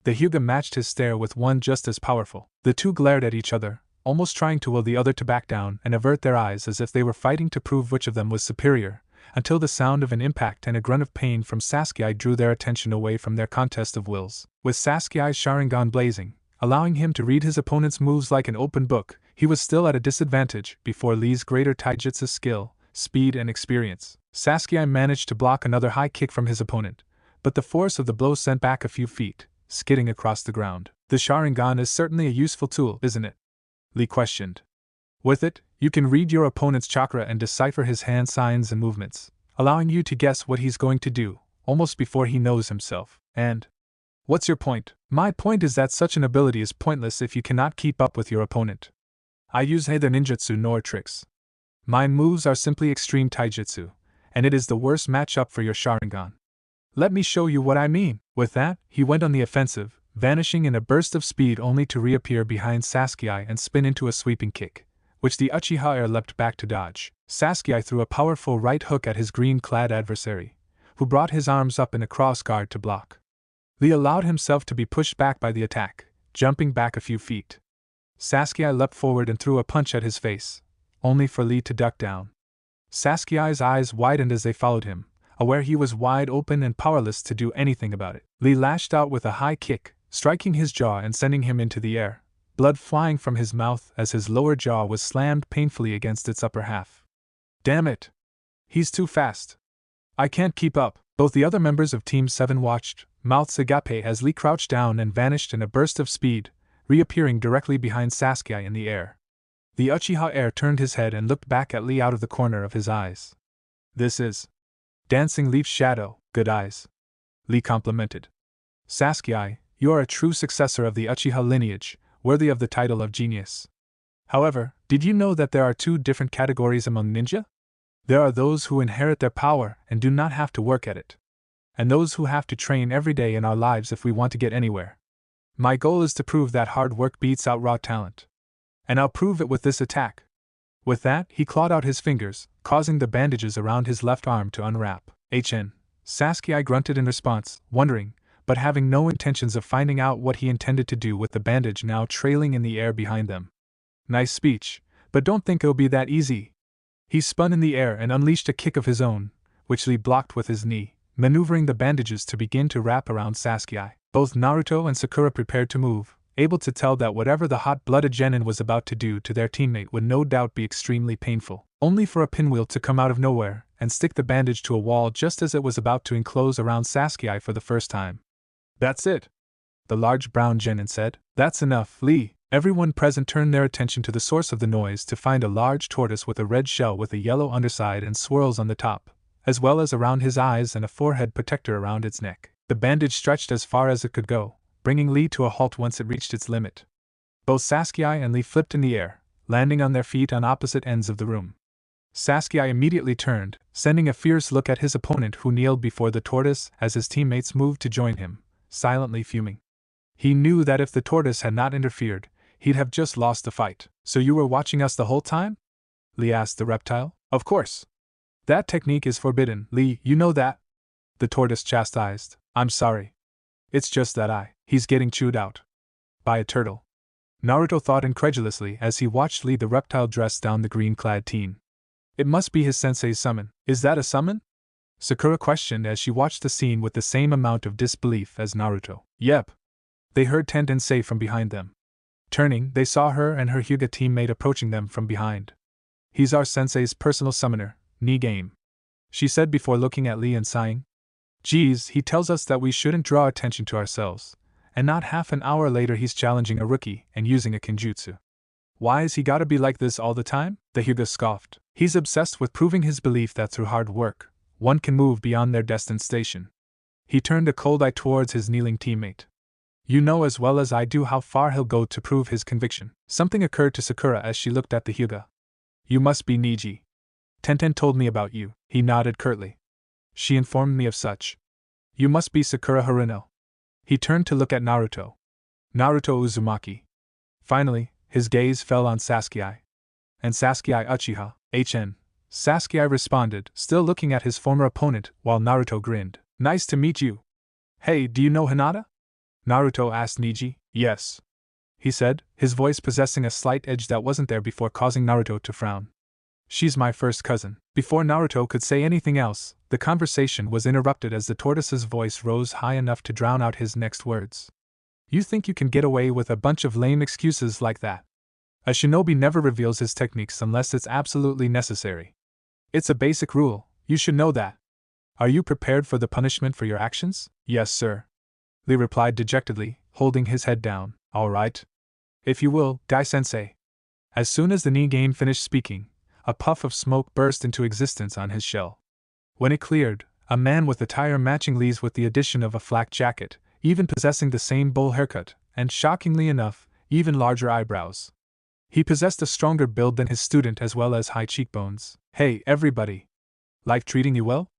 The Hyuga matched his stare with one just as powerful. The two glared at each other, almost trying to will the other to back down and avert their eyes as if they were fighting to prove which of them was superior, until the sound of an impact and a grunt of pain from Sasuke drew their attention away from their contest of wills. With Sasuke's Sharingan blazing, allowing him to read his opponent's moves like an open book, he was still at a disadvantage before Lee's greater taijutsu skill, speed and experience. Sasuke managed to block another high kick from his opponent, but the force of the blow sent back a few feet, skidding across the ground. The Sharingan is certainly a useful tool, isn't it? Lee questioned. With it, you can read your opponent's chakra and decipher his hand signs and movements, allowing you to guess what he's going to do, almost before he knows himself. And what's your point? My point is that such an ability is pointless if you cannot keep up with your opponent. I use neither ninjutsu nor tricks. My moves are simply extreme taijutsu, and it is the worst matchup for your Sharingan. Let me show you what I mean. With that, he went on the offensive, vanishing in a burst of speed only to reappear behind Sasuke and spin into a sweeping kick, which the Uchiha leapt back to dodge. Sasuke threw a powerful right hook at his green-clad adversary, who brought his arms up in a cross guard to block. Lee allowed himself to be pushed back by the attack, jumping back a few feet. Sasuke leapt forward and threw a punch at his face, only for Lee to duck down. Sasuke's eyes widened as they followed him, aware he was wide open and powerless to do anything about it. Lee lashed out with a high kick, striking his jaw and sending him into the air, blood flying from his mouth as his lower jaw was slammed painfully against its upper half. Damn it! He's too fast. I can't keep up. Both the other members of Team 7 watched, mouths agape as Lee crouched down and vanished in a burst of speed, reappearing directly behind Sasuke in the air. The Uchiha turned his head and looked back at Lee out of the corner of his eyes. This is Dancing Leaf Shadow, good eyes. Lee complimented. Sasuke, you are a true successor of the Uchiha lineage, worthy of the title of genius. However, did you know that there are two different categories among ninja? There are those who inherit their power and do not have to work at it, and those who have to train every day in our lives if we want to get anywhere. My goal is to prove that hard work beats out raw talent. And I'll prove it with this attack. With that, he clawed out his fingers, causing the bandages around his left arm to unwrap. Sasuke grunted in response, wondering, but having no intentions of finding out what he intended to do with the bandage now trailing in the air behind them. Nice speech, but don't think it'll be that easy. He spun in the air and unleashed a kick of his own, which Lee blocked with his knee, maneuvering the bandages to begin to wrap around Sasuke. Both Naruto and Sakura prepared to move, able to tell that whatever the hot-blooded genin was about to do to their teammate would no doubt be extremely painful, only for a pinwheel to come out of nowhere and stick the bandage to a wall just as it was about to enclose around Sasuke for the first time. That's it, the large brown genin said. That's enough, Lee. Everyone present turned their attention to the source of the noise to find a large tortoise with a red shell with a yellow underside and swirls on the top, as well as around his eyes and a forehead protector around its neck. The bandage stretched as far as it could go, bringing Lee to a halt once it reached its limit. Both Sasuke and Lee flipped in the air, landing on their feet on opposite ends of the room. Sasuke immediately turned, sending a fierce look at his opponent who kneeled before the tortoise as his teammates moved to join him, silently fuming. He knew that if the tortoise had not interfered, he'd have just lost the fight. So you were watching us the whole time? Lee asked the reptile. Of course. That technique is forbidden, Lee, you know that? The tortoise chastised. I'm sorry. It's just that he's getting chewed out by a turtle. Naruto thought incredulously as he watched Lee the reptile dress down the green-clad teen. It must be his sensei's summon. Is that a summon? Sakura questioned as she watched the scene with the same amount of disbelief as Naruto. Yep. They heard Tenten say from behind them. Turning, they saw her and her Hyuga teammate approaching them from behind. He's our sensei's personal summoner, knee game, she said before looking at Lee and sighing. Geez, he tells us that we shouldn't draw attention to ourselves, and not half an hour later he's challenging a rookie and using a genjutsu. Why is he gotta be like this all the time? The Hyuga scoffed. He's obsessed with proving his belief that through hard work, one can move beyond their destined station. He turned a cold eye towards his kneeling teammate. You know as well as I do how far he'll go to prove his conviction. Something occurred to Sakura as she looked at the Hyuga. You must be Niji. Tenten told me about you. He nodded curtly. She informed me of such. You must be Sakura Haruno. He turned to look at Naruto. Naruto Uzumaki. Finally, his gaze fell on Sasuke. And Sasuke Uchiha, HN. Sasuke responded, still looking at his former opponent, while Naruto grinned. Nice to meet you. Hey, do you know Hinata? Naruto asked Niji. Yes, he said, his voice possessing a slight edge that wasn't there before, causing Naruto to frown. She's my first cousin. Before Naruto could say anything else, the conversation was interrupted as the tortoise's voice rose high enough to drown out his next words. You think you can get away with a bunch of lame excuses like that? A shinobi never reveals his techniques unless it's absolutely necessary. It's a basic rule, you should know that. Are you prepared for the punishment for your actions? Yes, sir. Lee replied dejectedly, holding his head down. All right. If you will, Dai-sensei. As soon as the Nigain finished speaking, a puff of smoke burst into existence on his shell. When it cleared, a man with attire matching Lee's with the addition of a flak jacket, even possessing the same bowl haircut, and shockingly enough, even larger eyebrows. He possessed a stronger build than his student as well as high cheekbones. Hey, everybody. Life treating you well?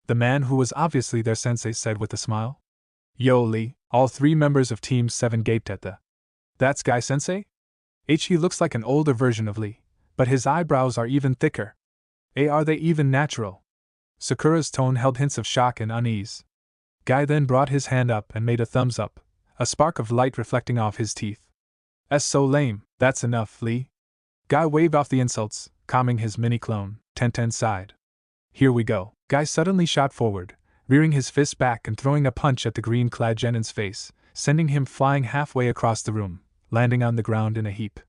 The man who was obviously their sensei said with a smile. Yo, Lee, all 3 members of Team 7 gaped at the. That's Guy-sensei? He looks like an older version of Lee, but his eyebrows are even thicker. Are they even natural? Sakura's tone held hints of shock and unease. Guy then brought his hand up and made a thumbs up, a spark of light reflecting off his teeth. So lame, that's enough, Lee. Guy waved off the insults, calming his mini-clone. Tenten sighed. Here we go. Guy suddenly shot forward, rearing his fist back and throwing a punch at the green-clad Genin's face, sending him flying halfway across the room, landing on the ground in a heap.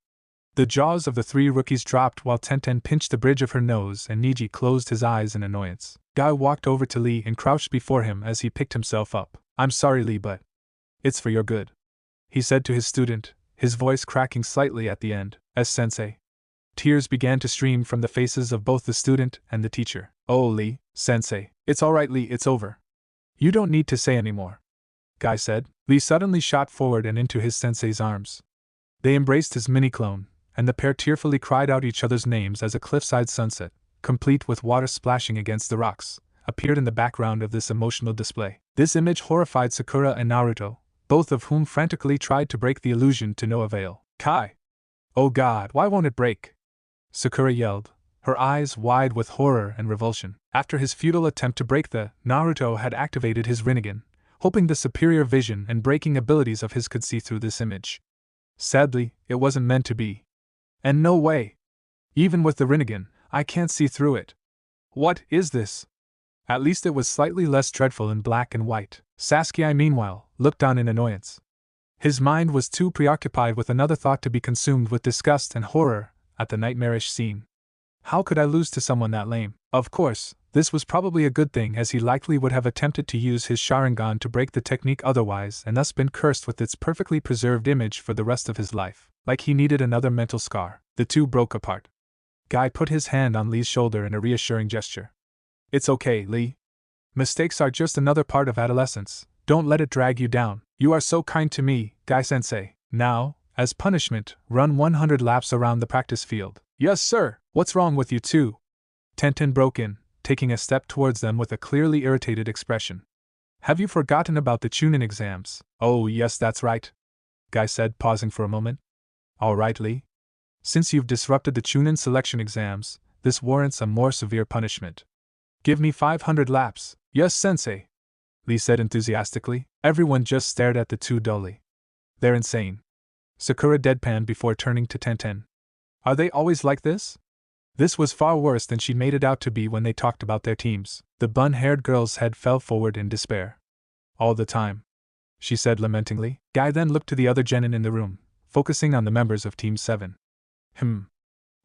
The jaws of the 3 rookies dropped while Tenten pinched the bridge of her nose and Niji closed his eyes in annoyance. Guy walked over to Lee and crouched before him as he picked himself up. I'm sorry, Lee, but it's for your good, he said to his student, his voice cracking slightly at the end. As sensei. Tears began to stream from the faces of both the student and the teacher. Oh, Lee, sensei, it's all right, Lee, it's over. You don't need to say any more, Guy said. Lee suddenly shot forward and into his sensei's arms. They embraced his mini-clone, and the pair tearfully cried out each other's names as a cliffside sunset, complete with water splashing against the rocks, appeared in the background of this emotional display. This image horrified Sakura and Naruto, both of whom frantically tried to break the illusion to no avail. Kai! Oh God, why won't it break? Sakura yelled, her eyes wide with horror and revulsion. After his futile attempt to break Naruto had activated his Rinnegan, hoping the superior vision and breaking abilities of his could see through this image. Sadly, it wasn't meant to be. And no way! Even with the Rinnegan, I can't see through it. What is this? At least it was slightly less dreadful in black and white. Sasuke, meanwhile, looked on in annoyance. His mind was too preoccupied with another thought to be consumed with disgust and horror at the nightmarish scene. How could I lose to someone that lame? Of course, this was probably a good thing, as he likely would have attempted to use his Sharingan to break the technique otherwise and thus been cursed with its perfectly preserved image for the rest of his life. Like he needed another mental scar. The two broke apart. Guy put his hand on Lee's shoulder in a reassuring gesture. It's okay, Lee. Mistakes are just another part of adolescence. Don't let it drag you down. You are so kind to me, Guy-sensei. Now, as punishment, run 100 laps around the practice field. Yes, sir. What's wrong with you two? Tenten broke in, taking a step towards them with a clearly irritated expression. Have you forgotten about the Chunin exams? Oh, yes, that's right, Guy said, pausing for a moment. All right, Lee. Since you've disrupted the Chunin selection exams, this warrants a more severe punishment. Give me 500 laps. Yes, sensei, Lee said enthusiastically. Everyone just stared at the two dully. They're insane. Sakura deadpanned before turning to Tenten. Are they always like this? This was far worse than she made it out to be when they talked about their teams. The bun-haired girl's head fell forward in despair. All the time, she said lamentingly. Guy then looked to the other genin in the room, focusing on the members of Team 7.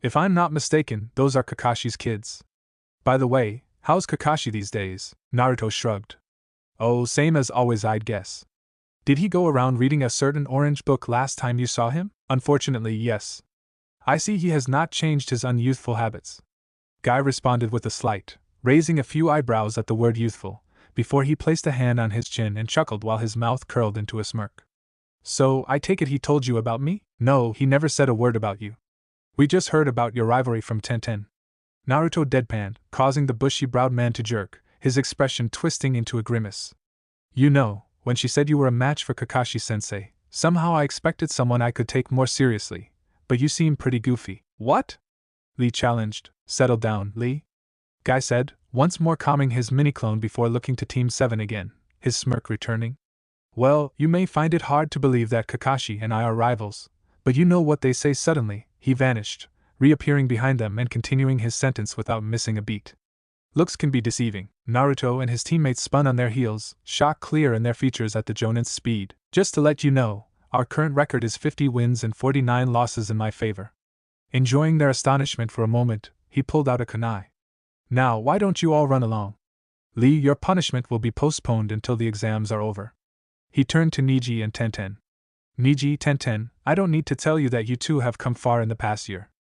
If I'm not mistaken, those are Kakashi's kids. By the way, how's Kakashi these days? Naruto shrugged. Oh, same as always, I'd guess. Did he go around reading a certain orange book last time you saw him? Unfortunately, yes. I see he has not changed his unyouthful habits. Guy responded with a slight, raising a few eyebrows at the word youthful, before he placed a hand on his chin and chuckled while his mouth curled into a smirk. So, I take it he told you about me? No, he never said a word about you. We just heard about your rivalry from Tenten. Naruto deadpanned, causing the bushy-browed man to jerk, his expression twisting into a grimace. You know, when she said you were a match for Kakashi-sensei, somehow I expected someone I could take more seriously, but you seem pretty goofy. What? Lee challenged. Settle down, Lee. Guy said, once more calming his mini-clone before looking to Team 7 again, his smirk returning. Well, you may find it hard to believe that Kakashi and I are rivals, but you know what they say. Suddenly, he vanished, reappearing behind them and continuing his sentence without missing a beat. Looks can be deceiving. Naruto and his teammates spun on their heels, shock clear in their features at the Jonin's speed. Just to let you know, our current record is 50 wins and 49 losses in my favor. Enjoying their astonishment for a moment, he pulled out a kunai. Now, why don't you all run along? Lee, your punishment will be postponed until the exams are over. He turned to Niji and Tenten. Niji, Tenten, I don't need to tell you that you two have come far in the past year.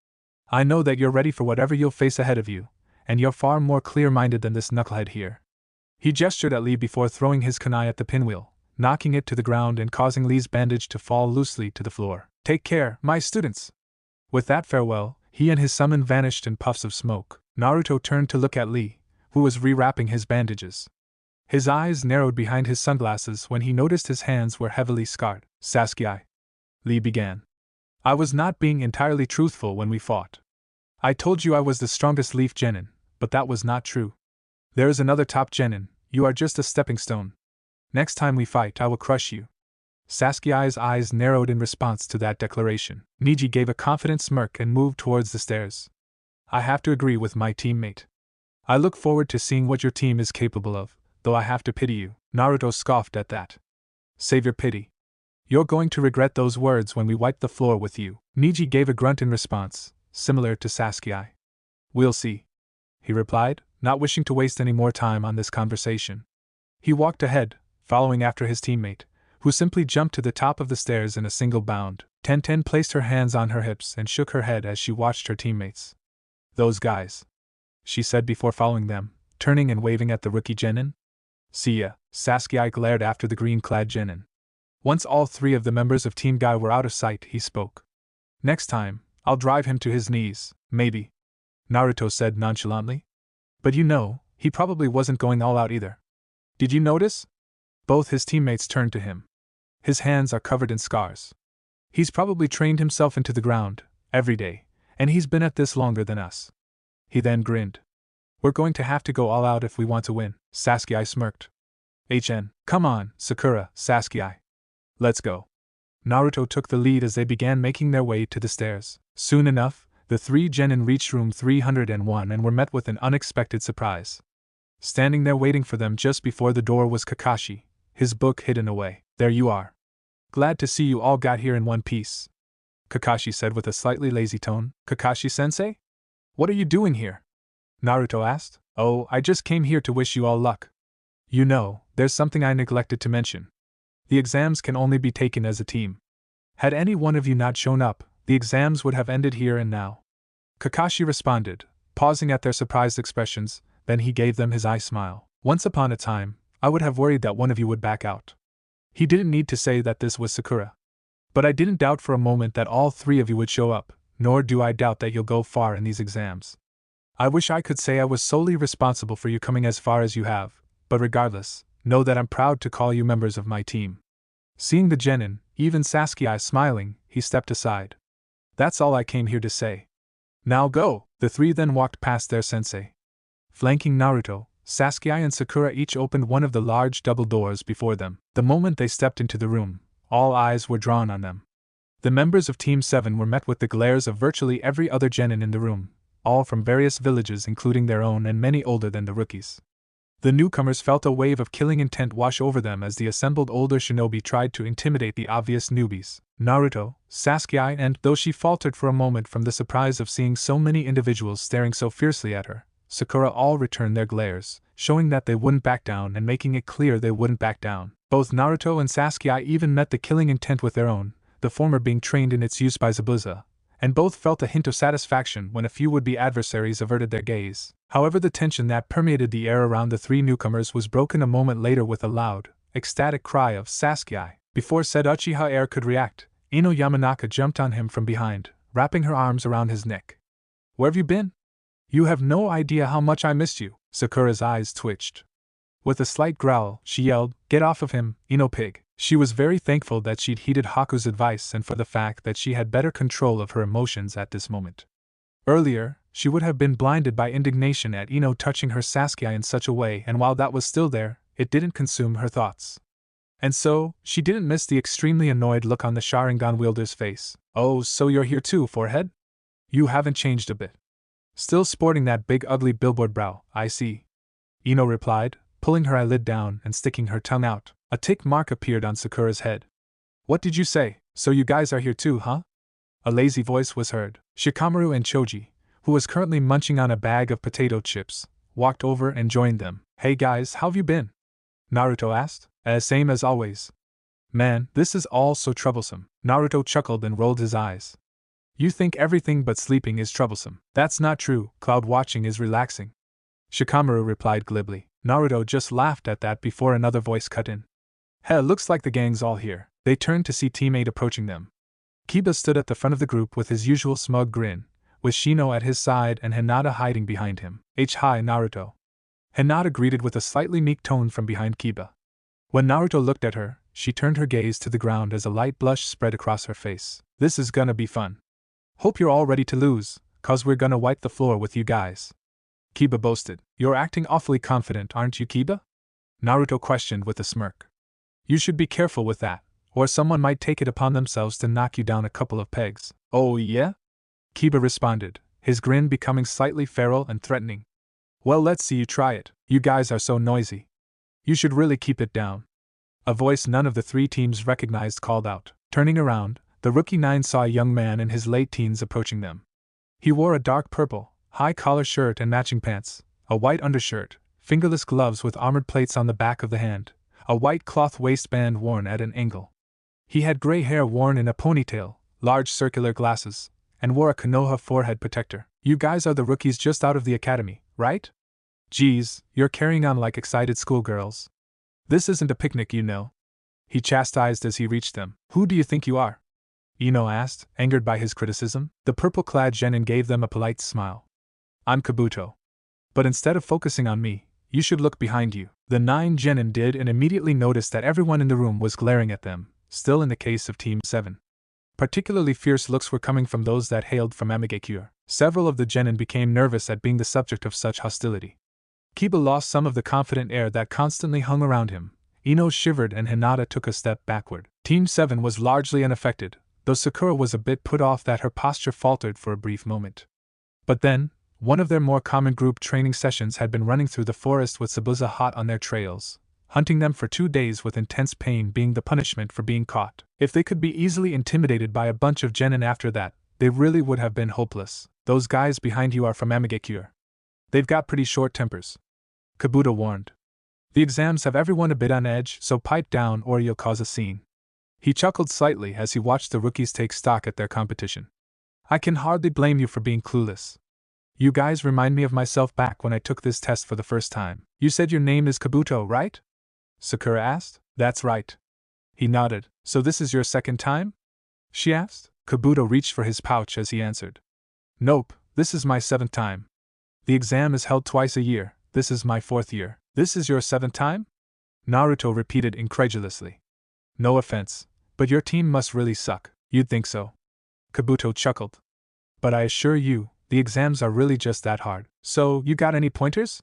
I know that you're ready for whatever you'll face ahead of you, and you're far more clear-minded than this knucklehead here. He gestured at Lee before throwing his kunai at the pinwheel, knocking it to the ground and causing Lee's bandage to fall loosely to the floor. Take care, my students! With that farewell, he and his summon vanished in puffs of smoke. Naruto turned to look at Lee, who was rewrapping his bandages. His eyes narrowed behind his sunglasses when he noticed his hands were heavily scarred. Sasuke, Lee began. I was not being entirely truthful when we fought. I told you I was the strongest leaf genin, but that was not true. There is another top genin, you are just a stepping stone. Next time we fight, I will crush you. Sasuke's eyes narrowed in response to that declaration. Niji gave a confident smirk and moved towards the stairs. I have to agree with my teammate. I look forward to seeing what your team is capable of, though I have to pity you. Naruto scoffed at that. Save your pity. You're going to regret those words when we wipe the floor with you. Niji gave a grunt in response, similar to Sasuke. We'll see, he replied, not wishing to waste any more time on this conversation. He walked ahead, following after his teammate, who simply jumped to the top of the stairs in a single bound. Tenten placed her hands on her hips and shook her head as she watched her teammates. Those guys, she said before following them, turning and waving at the rookie genin. See ya, Sasuke glared after the green-clad genin. Once all three of the members of Team Guy were out of sight, he spoke. Next time, I'll drive him to his knees, maybe, Naruto said nonchalantly. But you know, he probably wasn't going all out either. Did you notice? Both his teammates turned to him. His hands are covered in scars. He's probably trained himself into the ground, every day, and he's been at this longer than us. He then grinned. We're going to have to go all out if we want to win, Sasuke smirked. Come on, Sakura, Sasuke. Let's go. Naruto took the lead as they began making their way to the stairs. Soon enough, the three genin reached room 301 and were met with an unexpected surprise. Standing there waiting for them just before the door was Kakashi, his book hidden away. There you are. Glad to see you all got here in one piece, Kakashi said with a slightly lazy tone. Kakashi-sensei? What are you doing here? Naruto asked. Oh, I just came here to wish you all luck. You know, there's something I neglected to mention. The exams can only be taken as a team. Had any one of you not shown up, the exams would have ended here and now. Kakashi responded, pausing at their surprised expressions, then he gave them his eye smile. Once upon a time, I would have worried that one of you would back out. He didn't need to say that this was Sakura. But I didn't doubt for a moment that all three of you would show up, nor do I doubt that you'll go far in these exams. I wish I could say I was solely responsible for you coming as far as you have, but regardless, know that I'm proud to call you members of my team. Seeing the genin, even Sasuke smiling, he stepped aside. That's all I came here to say. Now go! The three then walked past their sensei. Flanking Naruto, Sasuke and Sakura each opened one of the large double doors before them. The moment they stepped into the room, all eyes were drawn on them. The members of Team 7 were met with the glares of virtually every other genin in the room, all from various villages including their own and many older than the rookies. The newcomers felt a wave of killing intent wash over them as the assembled older shinobi tried to intimidate the obvious newbies. Naruto, Sasuke, and though she faltered for a moment from the surprise of seeing so many individuals staring so fiercely at her, Sakura all returned their glares, showing that they wouldn't back down and making it clear they wouldn't back down. Both Naruto and Sasuke even met the killing intent with their own, the former being trained in its use by Zabuza, and both felt a hint of satisfaction when a few would-be adversaries averted their gaze. However, the tension that permeated the air around the three newcomers was broken a moment later with a loud, ecstatic cry of Sasuke. Before said Uchiha heir could react, Ino Yamanaka jumped on him from behind, wrapping her arms around his neck. "Where have you been? You have no idea how much I missed you." Sakura's eyes twitched. With a slight growl, she yelled, "Get off of him, Ino pig." She was very thankful that she'd heeded Haku's advice and for the fact that she had better control of her emotions at this moment. Earlier, she would have been blinded by indignation at Ino touching her Sasuke in such a way, and while that was still there, it didn't consume her thoughts. And so, she didn't miss the extremely annoyed look on the Sharingan wielder's face. "Oh, so you're here too, forehead? You haven't changed a bit. Still sporting that big ugly billboard brow, I see," Ino replied, pulling her eyelid down and sticking her tongue out. A tick mark appeared on Sakura's head. "What did you say? So you guys are here too, huh?" A lazy voice was heard. Shikamaru and Choji, who was currently munching on a bag of potato chips, walked over and joined them. "Hey guys, how've you been?" Naruto asked. Same as always. Man, this is all so troublesome." Naruto chuckled and rolled his eyes. "You think everything but sleeping is troublesome. That's not true, cloud watching is relaxing." Shikamaru replied glibly. Naruto just laughed at that before another voice cut in. "Heh, looks like the gang's all here." They turned to see teammate approaching them. Kiba stood at the front of the group with his usual smug grin, with Shino at his side and Hinata hiding behind him. "Hi, Naruto." Hinata greeted with a slightly meek tone from behind Kiba. When Naruto looked at her, she turned her gaze to the ground as a light blush spread across her face. "This is gonna be fun. Hope you're all ready to lose, 'cause we're gonna wipe the floor with you guys," Kiba boasted. "You're acting awfully confident, aren't you, Kiba?" Naruto questioned with a smirk. "You should be careful with that, or someone might take it upon themselves to knock you down a couple of pegs." "Oh yeah?" Kiba responded, his grin becoming slightly feral and threatening. "Well, let's see you try it. You guys are so noisy. You should really keep it down." A voice none of the three teams recognized called out. Turning around, the rookie nine saw a young man in his late teens approaching them. He wore a dark purple, high-collar shirt and matching pants, a white undershirt, fingerless gloves with armored plates on the back of the hand, a white cloth waistband worn at an angle. He had gray hair worn in a ponytail, large circular glasses, and wore a Konoha forehead protector. "You guys are the rookies just out of the academy, right? Geez, you're carrying on like excited schoolgirls. This isn't a picnic, you know," he chastised as he reached them. "Who do you think you are?" Ino asked, angered by his criticism. The purple-clad genin gave them a polite smile. "I'm Kabuto. But instead of focusing on me, you should look behind you." The 9 genin did and immediately noticed that everyone in the room was glaring at them, still in the case of Team 7. Particularly fierce looks were coming from those that hailed from Amigakure. Several of the genin became nervous at being the subject of such hostility. Kiba lost some of the confident air that constantly hung around him. Ino shivered and Hinata took a step backward. Team 7 was largely unaffected, though Sakura was a bit put off that her posture faltered for a brief moment. But then, one of their more common group training sessions had been running through the forest with Sabuza hot on their trails, hunting them for 2 days with intense pain being the punishment for being caught. If they could be easily intimidated by a bunch of genin after that, they really would have been hopeless. "Those guys behind you are from Amigakure. They've got pretty short tempers," Kabuto warned. "The exams have everyone a bit on edge, so pipe down or you'll cause a scene." He chuckled slightly as he watched the rookies take stock at their competition. "I can hardly blame you for being clueless. You guys remind me of myself back when I took this test for the first time." "You said your name is Kabuto, right?" Sakura asked. "That's right." He nodded. "So this is your second time?" she asked. Kabuto reached for his pouch as he answered. "Nope, this is my 7th time. The exam is held twice a year, this is my 4th year." "This is your 7th time?" Naruto repeated incredulously. "No offense, but your team must really suck." "You'd think so." Kabuto chuckled. "But I assure you, the exams are really just that hard. So, you got any pointers?"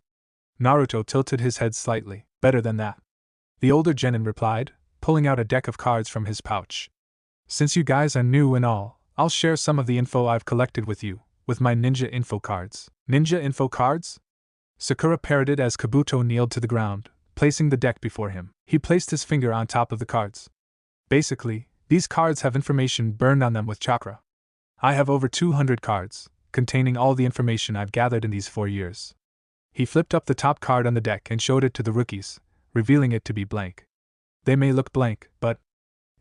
Naruto tilted his head slightly. "Better than that," the older genin replied, pulling out a deck of cards from his pouch. "Since you guys are new and all, I'll share some of the info I've collected with you, with my ninja info cards." "Ninja info cards?" Sakura parroted as Kabuto kneeled to the ground, placing the deck before him. He placed his finger on top of the cards. "Basically, these cards have information burned on them with chakra. I have over 200 cards, containing all the information I've gathered in these 4 years." He flipped up the top card on the deck and showed it to the rookies, revealing it to be blank. "They may look blank, but..."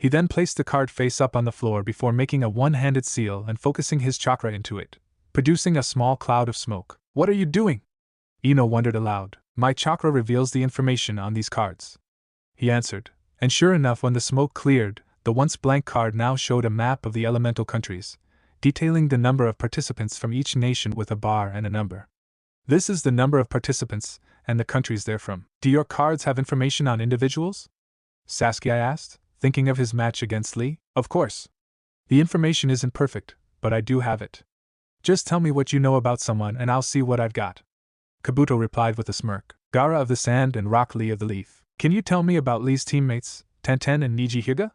He then placed the card face up on the floor before making a one-handed seal and focusing his chakra into it, producing a small cloud of smoke. What are you doing? Ino wondered aloud. My chakra reveals the information on these cards, he answered, and sure enough, when the smoke cleared, the once blank card now showed a map of the elemental countries, detailing the number of participants from each nation with a bar and a number. This is the number of participants and the countries they're from. Do your cards have information on individuals? Sasuke asked, thinking of his match against Lee. Of course. The information isn't perfect, but I do have it. Just tell me what you know about someone and I'll see what I've got. Kabuto replied with a smirk. Gaara of the Sand and Rock Lee of the Leaf. Can you tell me about Lee's teammates, Tenten and Niji Hyuga?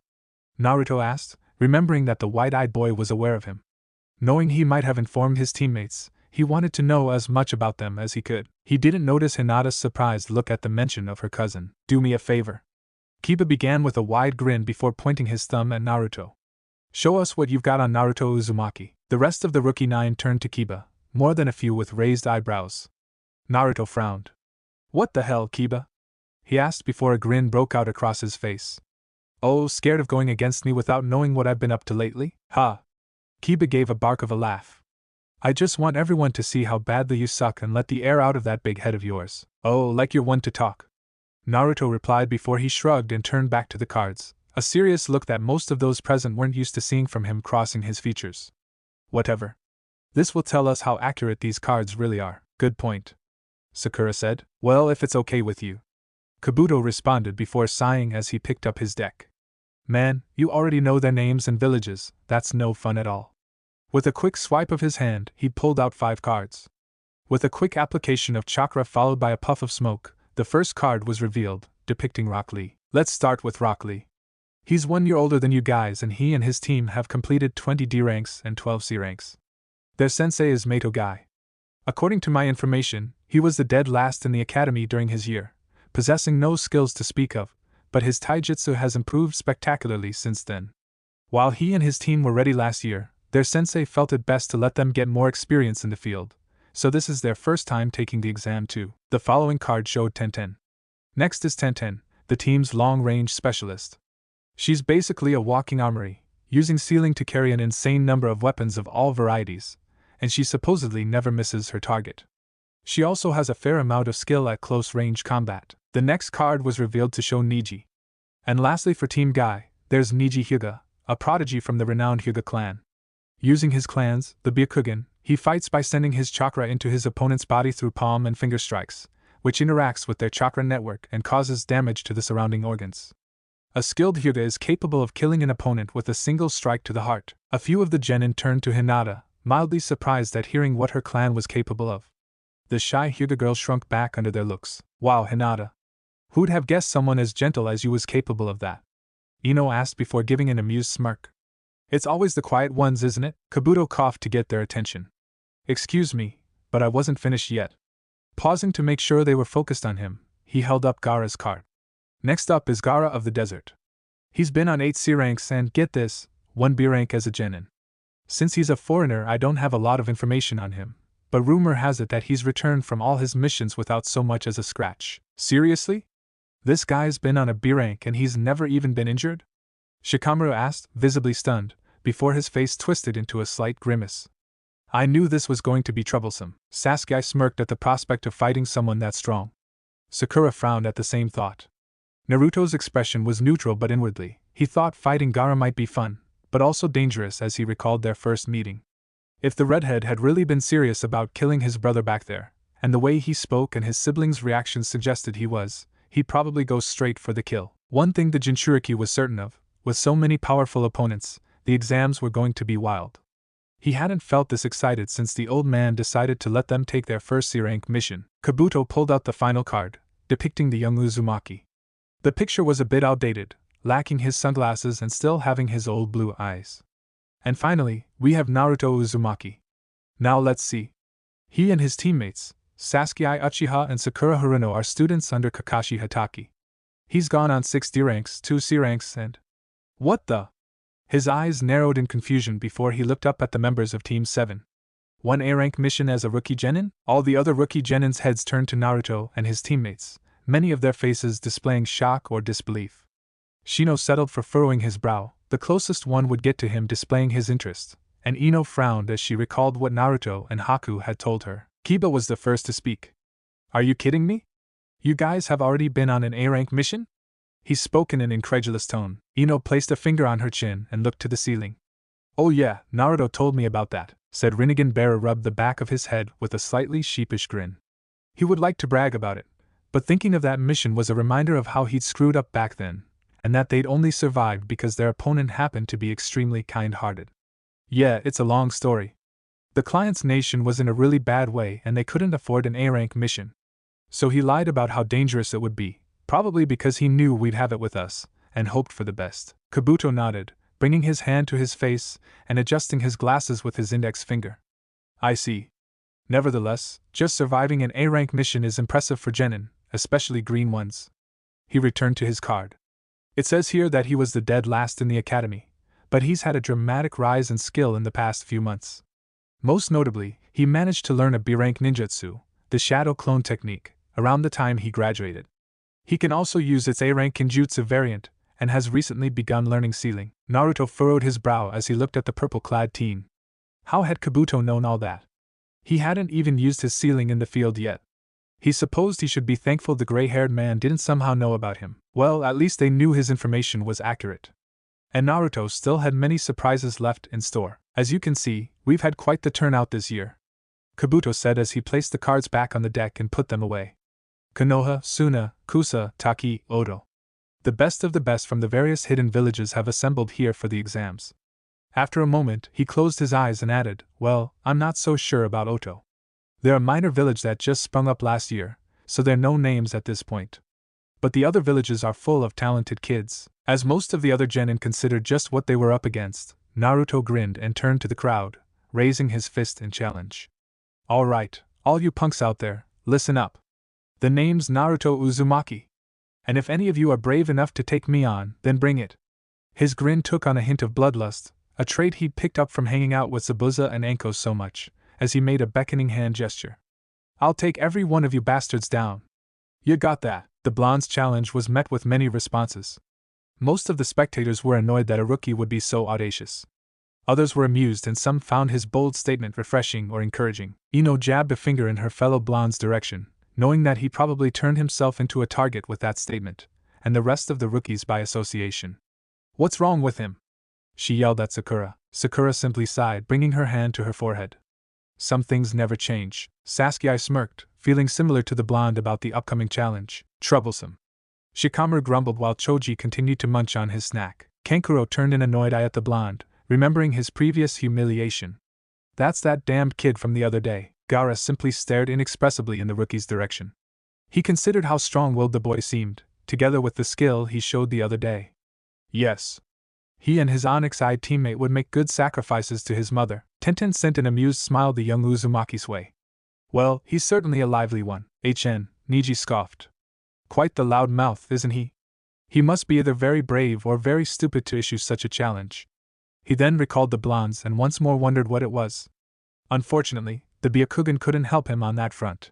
Naruto asked, remembering that the wide-eyed boy was aware of him. Knowing he might have informed his teammates, he wanted to know as much about them as he could. He didn't notice Hinata's surprised look at the mention of her cousin. Do me a favor. Kiba began with a wide grin before pointing his thumb at Naruto. Show us what you've got on Naruto Uzumaki. The rest of the rookie nine turned to Kiba, more than a few with raised eyebrows. Naruto frowned. What the hell, Kiba? He asked before a grin broke out across his face. Oh, scared of going against me without knowing what I've been up to lately? Ha! Kiba gave a bark of a laugh. I just want everyone to see how badly you suck and let the air out of that big head of yours. Oh, like you're one to talk. Naruto replied before he shrugged and turned back to the cards, a serious look that most of those present weren't used to seeing from him crossing his features. Whatever. This will tell us how accurate these cards really are. Good point. Sakura said. Well, if it's okay with you. Kabuto responded before sighing as he picked up his deck. Man, you already know their names and villages, that's no fun at all. With a quick swipe of his hand, he pulled out 5 cards. With a quick application of chakra followed by a puff of smoke, the first card was revealed, depicting Rock Lee. Let's start with Rock Lee. He's 1 year older than you guys and he and his team have completed 20 D ranks and 12 C ranks. Their sensei is Mato Guy. According to my information, he was the dead last in the academy during his year, possessing no skills to speak of, but his taijutsu has improved spectacularly since then. While he and his team were ready last year, their sensei felt it best to let them get more experience in the field, so this is their first time taking the exam too. The following card showed Tenten. Next is Tenten, the team's long-range specialist. She's basically a walking armory, using sealing to carry an insane number of weapons of all varieties, and she supposedly never misses her target. She also has a fair amount of skill at close-range combat. The next card was revealed to show Niji. And lastly for Team Guy, there's Niji Hyuga, a prodigy from the renowned Hyuga clan. Using his clans, the Byakugan, he fights by sending his chakra into his opponent's body through palm and finger strikes, which interacts with their chakra network and causes damage to the surrounding organs. A skilled Hyuga is capable of killing an opponent with a single strike to the heart. A few of the genin turned to Hinata, mildly surprised at hearing what her clan was capable of. The shy Hyuga girl shrunk back under their looks. Wow, Hinata. Who'd have guessed someone as gentle as you was capable of that? Ino asked before giving an amused smirk. It's always the quiet ones, isn't it? Kabuto coughed to get their attention. Excuse me, but I wasn't finished yet. Pausing to make sure they were focused on him, he held up Gaara's card. Next up is Gaara of the Desert. He's been on 8 C ranks and, get this, 1 B rank as a genin. Since he's a foreigner, I don't have a lot of information on him, but rumor has it that he's returned from all his missions without so much as a scratch. Seriously? This guy's been on a B rank and he's never even been injured? Shikamaru asked, visibly stunned, before his face twisted into a slight grimace. I knew this was going to be troublesome. Sasuke smirked at the prospect of fighting someone that strong. Sakura frowned at the same thought. Naruto's expression was neutral, but inwardly, he thought fighting Gaara might be fun, but also dangerous as he recalled their first meeting. If the redhead had really been serious about killing his brother back there, and the way he spoke and his siblings' reactions suggested he was, he'd probably go straight for the kill. One thing the Jinchuriki was certain of, with so many powerful opponents, the exams were going to be wild. He hadn't felt this excited since the old man decided to let them take their first C-rank mission. Kabuto pulled out the final card, depicting the young Uzumaki. The picture was a bit outdated, lacking his sunglasses and still having his old blue eyes. And finally, we have Naruto Uzumaki. Now let's see. He and his teammates, Sasuke Uchiha and Sakura Haruno, are students under Kakashi Hatake. He's gone on 6 D ranks, 2 C ranks, and... What the? His eyes narrowed in confusion before he looked up at the members of Team 7. 1 A rank mission as a rookie genin? All the other rookie genins' heads turned to Naruto and his teammates, many of their faces displaying shock or disbelief. Shino settled for furrowing his brow, the closest one would get to him displaying his interest, and Ino frowned as she recalled what Naruto and Haku had told her. Kiba was the first to speak. Are you kidding me? You guys have already been on an A-rank mission? He spoke in an incredulous tone. Ino placed a finger on her chin and looked to the ceiling. Oh yeah, Naruto told me about that, said Rinnegan. Bearer rubbed the back of his head with a slightly sheepish grin. He would like to brag about it, but thinking of that mission was a reminder of how he'd screwed up back then, and that they'd only survived because their opponent happened to be extremely kind-hearted. Yeah, it's a long story. The client's nation was in a really bad way and they couldn't afford an A-rank mission. So he lied about how dangerous it would be, probably because he knew we'd have it with us, and hoped for the best. Kabuto nodded, bringing his hand to his face and adjusting his glasses with his index finger. I see. Nevertheless, just surviving an A-rank mission is impressive for genin, especially green ones. He returned to his card. It says here that he was the dead last in the academy, but he's had a dramatic rise in skill in the past few months. Most notably, he managed to learn a B-rank ninjutsu, the shadow clone technique, around the time he graduated. He can also use its A-rank genjutsu variant, and has recently begun learning sealing. Naruto furrowed his brow as he looked at the purple-clad teen. How had Kabuto known all that? He hadn't even used his sealing in the field yet. He supposed he should be thankful the gray-haired man didn't somehow know about him. Well, at least they knew his information was accurate. And Naruto still had many surprises left in store. As you can see, we've had quite the turnout this year, Kabuto said as he placed the cards back on the deck and put them away. Konoha, Suna, Kusa, Taki, Odo. The best of the best from the various hidden villages have assembled here for the exams. After a moment, he closed his eyes and added, well, I'm not so sure about Oto. They're a minor village that just sprung up last year, so they're no names at this point. But the other villages are full of talented kids. As most of the other genin considered just what they were up against, Naruto grinned and turned to the crowd, raising his fist in challenge. All right, all you punks out there, listen up. The name's Naruto Uzumaki. And if any of you are brave enough to take me on, then bring it. His grin took on a hint of bloodlust, a trait he'd picked up from hanging out with Zabuza and Anko so much, as he made a beckoning hand gesture. I'll take every one of you bastards down. You got that. The blonde's challenge was met with many responses. Most of the spectators were annoyed that a rookie would be so audacious. Others were amused and some found his bold statement refreshing or encouraging. Ino jabbed a finger in her fellow blonde's direction, knowing that he probably turned himself into a target with that statement, and the rest of the rookies by association. What's wrong with him? She yelled at Sakura. Sakura simply sighed, bringing her hand to her forehead. Some things never change. Sasuke smirked, feeling similar to the blonde about the upcoming challenge. Troublesome. Shikamaru grumbled while Choji continued to munch on his snack. Kankuro turned an annoyed eye at the blonde, remembering his previous humiliation. That's that damned kid from the other day. Gaara simply stared inexpressibly in the rookie's direction. He considered how strong-willed the boy seemed, together with the skill he showed the other day. Yes. He and his onyx-eyed teammate would make good sacrifices to his mother. Tenten sent an amused smile the young Uzumaki's way. Well, he's certainly a lively one, Niji scoffed. Quite the loud mouth, isn't he? He must be either very brave or very stupid to issue such a challenge. He then recalled the blondes and once more wondered what it was. Unfortunately, the Byakugan couldn't help him on that front.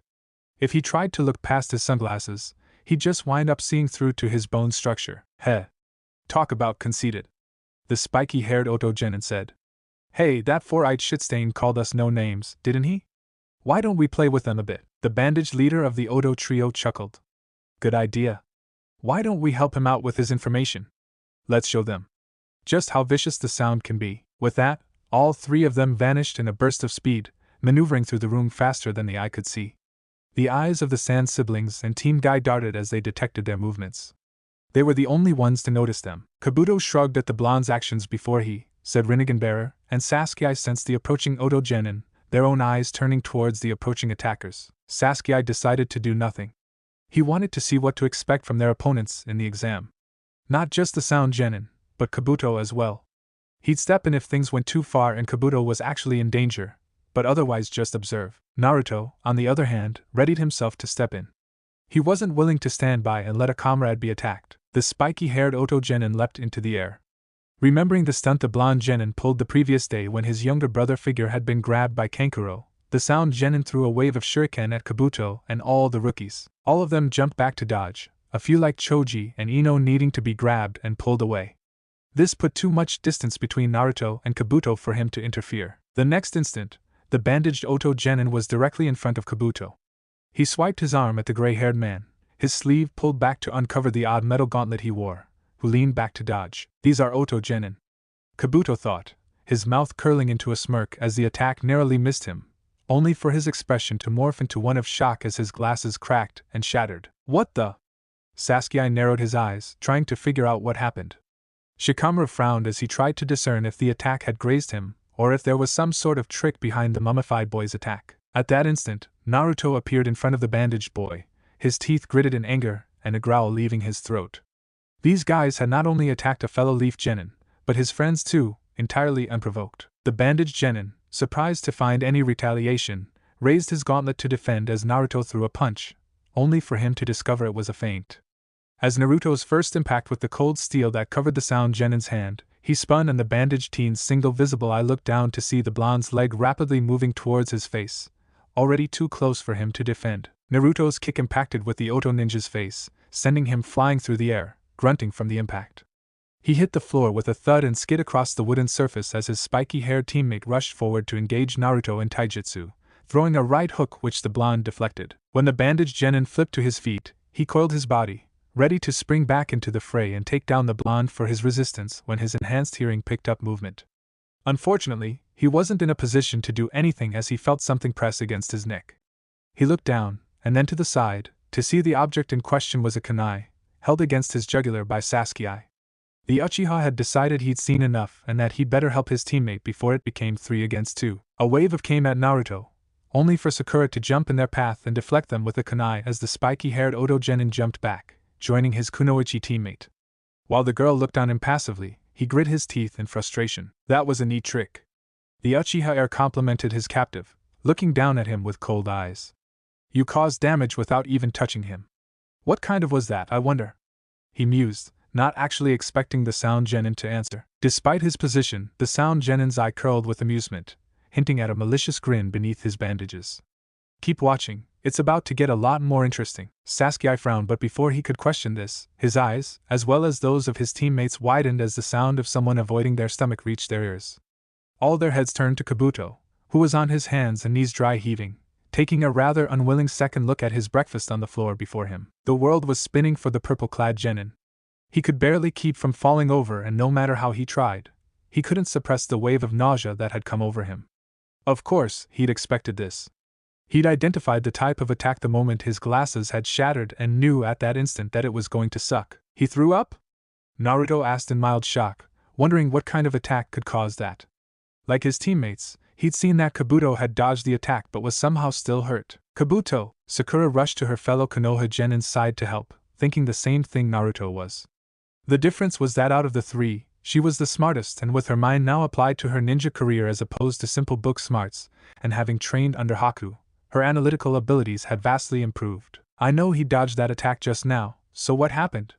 If he tried to look past his sunglasses, he'd just wind up seeing through to his bone structure. Heh. Talk about conceited. The spiky-haired Oto Genin said. Hey, that four-eyed shitstain called us no names, didn't he? Why don't we play with them a bit? The bandaged leader of the Oto trio chuckled. Good idea. Why don't we help him out with his information? Let's show them just how vicious the sound can be. With that, all three of them vanished in a burst of speed, maneuvering through the room faster than the eye could see. The eyes of the Sand siblings and Team Guy darted as they detected their movements. They were the only ones to notice them. Kabuto shrugged at the blonde's actions before he said Rinnegan Bearer, and Sasuke sensed the approaching Oto Genin, their own eyes turning towards the approaching attackers. Sasuke decided to do nothing. He wanted to see what to expect from their opponents in the exam. Not just the Sound Genin, but Kabuto as well. He'd step in if things went too far and Kabuto was actually in danger, but otherwise just observe. Naruto, on the other hand, readied himself to step in. He wasn't willing to stand by and let a comrade be attacked. The spiky-haired Oto Genin leapt into the air. Remembering the stunt the blonde Genin pulled the previous day when his younger brother figure had been grabbed by Kankuro, the Sound Genin threw a wave of shuriken at Kabuto and all the rookies. All of them jumped back to dodge, a few like Choji and Ino needing to be grabbed and pulled away. This put too much distance between Naruto and Kabuto for him to interfere. The next instant, the bandaged Oto Genin was directly in front of Kabuto. He swiped his arm at the gray-haired man, his sleeve pulled back to uncover the odd metal gauntlet he wore, who leaned back to dodge. These are Oto Genin, Kabuto thought, his mouth curling into a smirk as the attack narrowly missed him, only for his expression to morph into one of shock as his glasses cracked and shattered. What the? Sasuke narrowed his eyes, trying to figure out what happened. Shikamaru frowned as he tried to discern if the attack had grazed him, or if there was some sort of trick behind the mummified boy's attack. At that instant, Naruto appeared in front of the bandaged boy, his teeth gritted in anger and a growl leaving his throat. These guys had not only attacked a fellow Leaf Genin, but his friends too, entirely unprovoked. The bandaged Genin, surprised to find any retaliation, raised his gauntlet to defend as Naruto threw a punch, only for him to discover it was a feint. As Naruto's first impact with the cold steel that covered the Sound Genin's hand, he spun and the bandaged teen's single visible eye looked down to see the blonde's leg rapidly moving towards his face, already too close for him to defend. Naruto's kick impacted with the Oto ninja's face, sending him flying through the air, grunting from the impact. He hit the floor with a thud and skid across the wooden surface as his spiky-haired teammate rushed forward to engage Naruto in taijutsu, throwing a right hook which the blonde deflected. When the bandaged Genin flipped to his feet, he coiled his body, ready to spring back into the fray and take down the blonde for his resistance when his enhanced hearing picked up movement. Unfortunately, he wasn't in a position to do anything as he felt something press against his neck. He looked down, and then to the side, to see the object in question was a kunai, held against his jugular by Sasuke. The Uchiha had decided he'd seen enough and that he'd better help his teammate before it became 3 against 2. A wave of came at Naruto, only for Sakura to jump in their path and deflect them with a kunai as the spiky-haired Oto Genin jumped back, joining his kunoichi teammate. While the girl looked on impassively, he grit his teeth in frustration. That was a neat trick. The Uchiha complimented his captive, looking down at him with cold eyes. You caused damage without even touching him. What kind of was that, I wonder? He mused, not actually expecting the Sound Genin to answer. Despite his position, the Sound Genin's eye curled with amusement, hinting at a malicious grin beneath his bandages. Keep watching, it's about to get a lot more interesting. Sasuke frowned, but before he could question this, his eyes, as well as those of his teammates, widened as the sound of someone avoiding their stomach reached their ears. All their heads turned to Kabuto, who was on his hands and knees dry heaving, taking a rather unwilling second look at his breakfast on the floor before him. The world was spinning for the purple-clad Genin. He could barely keep from falling over, and no matter how he tried, he couldn't suppress the wave of nausea that had come over him. Of course, he'd expected this. He'd identified the type of attack the moment his glasses had shattered and knew at that instant that it was going to suck. He threw up? Naruto asked in mild shock, wondering what kind of attack could cause that. Like his teammates, he'd seen that Kabuto had dodged the attack but was somehow still hurt. Kabuto! Sakura rushed to her fellow Konoha Genin's side to help, thinking the same thing Naruto was. The difference was that out of the 3, she was the smartest, and with her mind now applied to her ninja career as opposed to simple book smarts, and having trained under Haku, her analytical abilities had vastly improved. I know he dodged that attack just now, so what happened?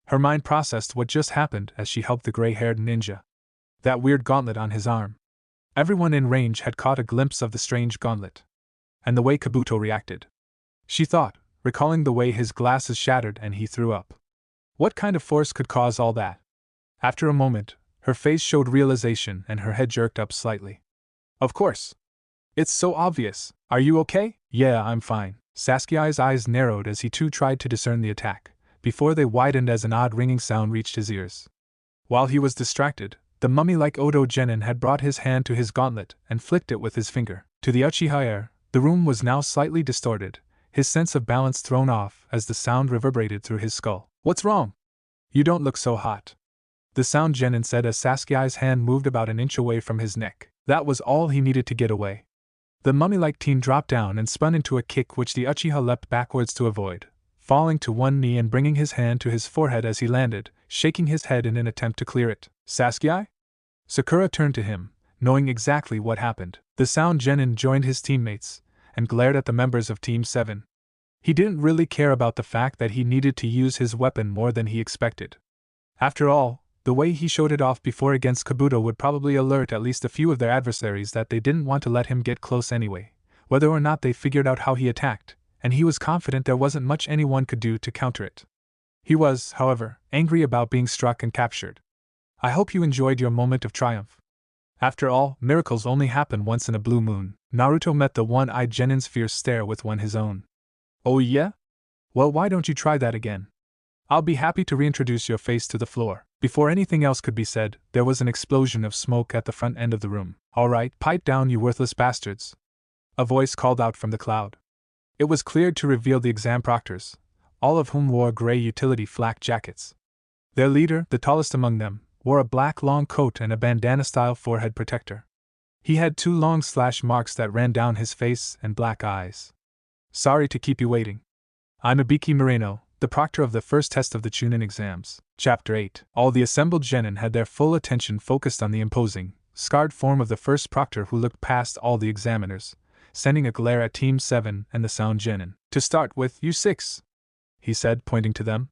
Her mind processed what just happened as she helped the gray-haired ninja. That weird gauntlet on his arm. Everyone in range had caught a glimpse of the strange gauntlet. And the way Kabuto reacted. She thought, recalling the way his glasses shattered and he threw up. What kind of force could cause all that? After a moment, her face showed realization and her head jerked up slightly. Of course. It's so obvious. Are you okay? Yeah, I'm fine. Sasuke's eyes narrowed as he too tried to discern the attack, before they widened as an odd ringing sound reached his ears. While he was distracted, the mummy-like Oto Genin had brought his hand to his gauntlet and flicked it with his finger. To the Uchiha, the room was now slightly distorted, his sense of balance thrown off as the sound reverberated through his skull. What's wrong? You don't look so hot. The Sound Genin said as Sasuke's hand moved about an inch away from his neck. That was all he needed to get away. The mummy-like teen dropped down and spun into a kick which the Uchiha leapt backwards to avoid, falling to one knee and bringing his hand to his forehead as he landed, shaking his head in an attempt to clear it. Sasuke? Sakura turned to him, knowing exactly what happened. The Sound Genin joined his teammates, and glared at the members of Team 7. He didn't really care about the fact that he needed to use his weapon more than he expected. After all, the way he showed it off before against Kabuto would probably alert at least a few of their adversaries that they didn't want to let him get close anyway, whether or not they figured out how he attacked, and he was confident there wasn't much anyone could do to counter it. He was, however, angry about being struck and captured. I hope you enjoyed your moment of triumph. After all, miracles only happen once in a blue moon. Naruto met the one-eyed Genin's fierce stare with one his own. Oh yeah? Well, why don't you try that again? I'll be happy to reintroduce your face to the floor. Before anything else could be said, there was an explosion of smoke at the front end of the room. All right, pipe down, you worthless bastards. A voice called out from the cloud. It was cleared to reveal the exam proctors, all of whom wore gray utility flak jackets. Their leader, the tallest among them, wore a black long coat and a bandana-style forehead protector. He had 2 long slash marks that ran down his face and black eyes. Sorry to keep you waiting. I'm Ibiki Moreno, the proctor of the first test of the Chunin exams. Chapter 8. All the assembled genin had their full attention focused on the imposing, scarred form of the first proctor, who looked past all the examiners, sending a glare at Team 7 and the sound genin. To start with, you 6, he said, pointing to them.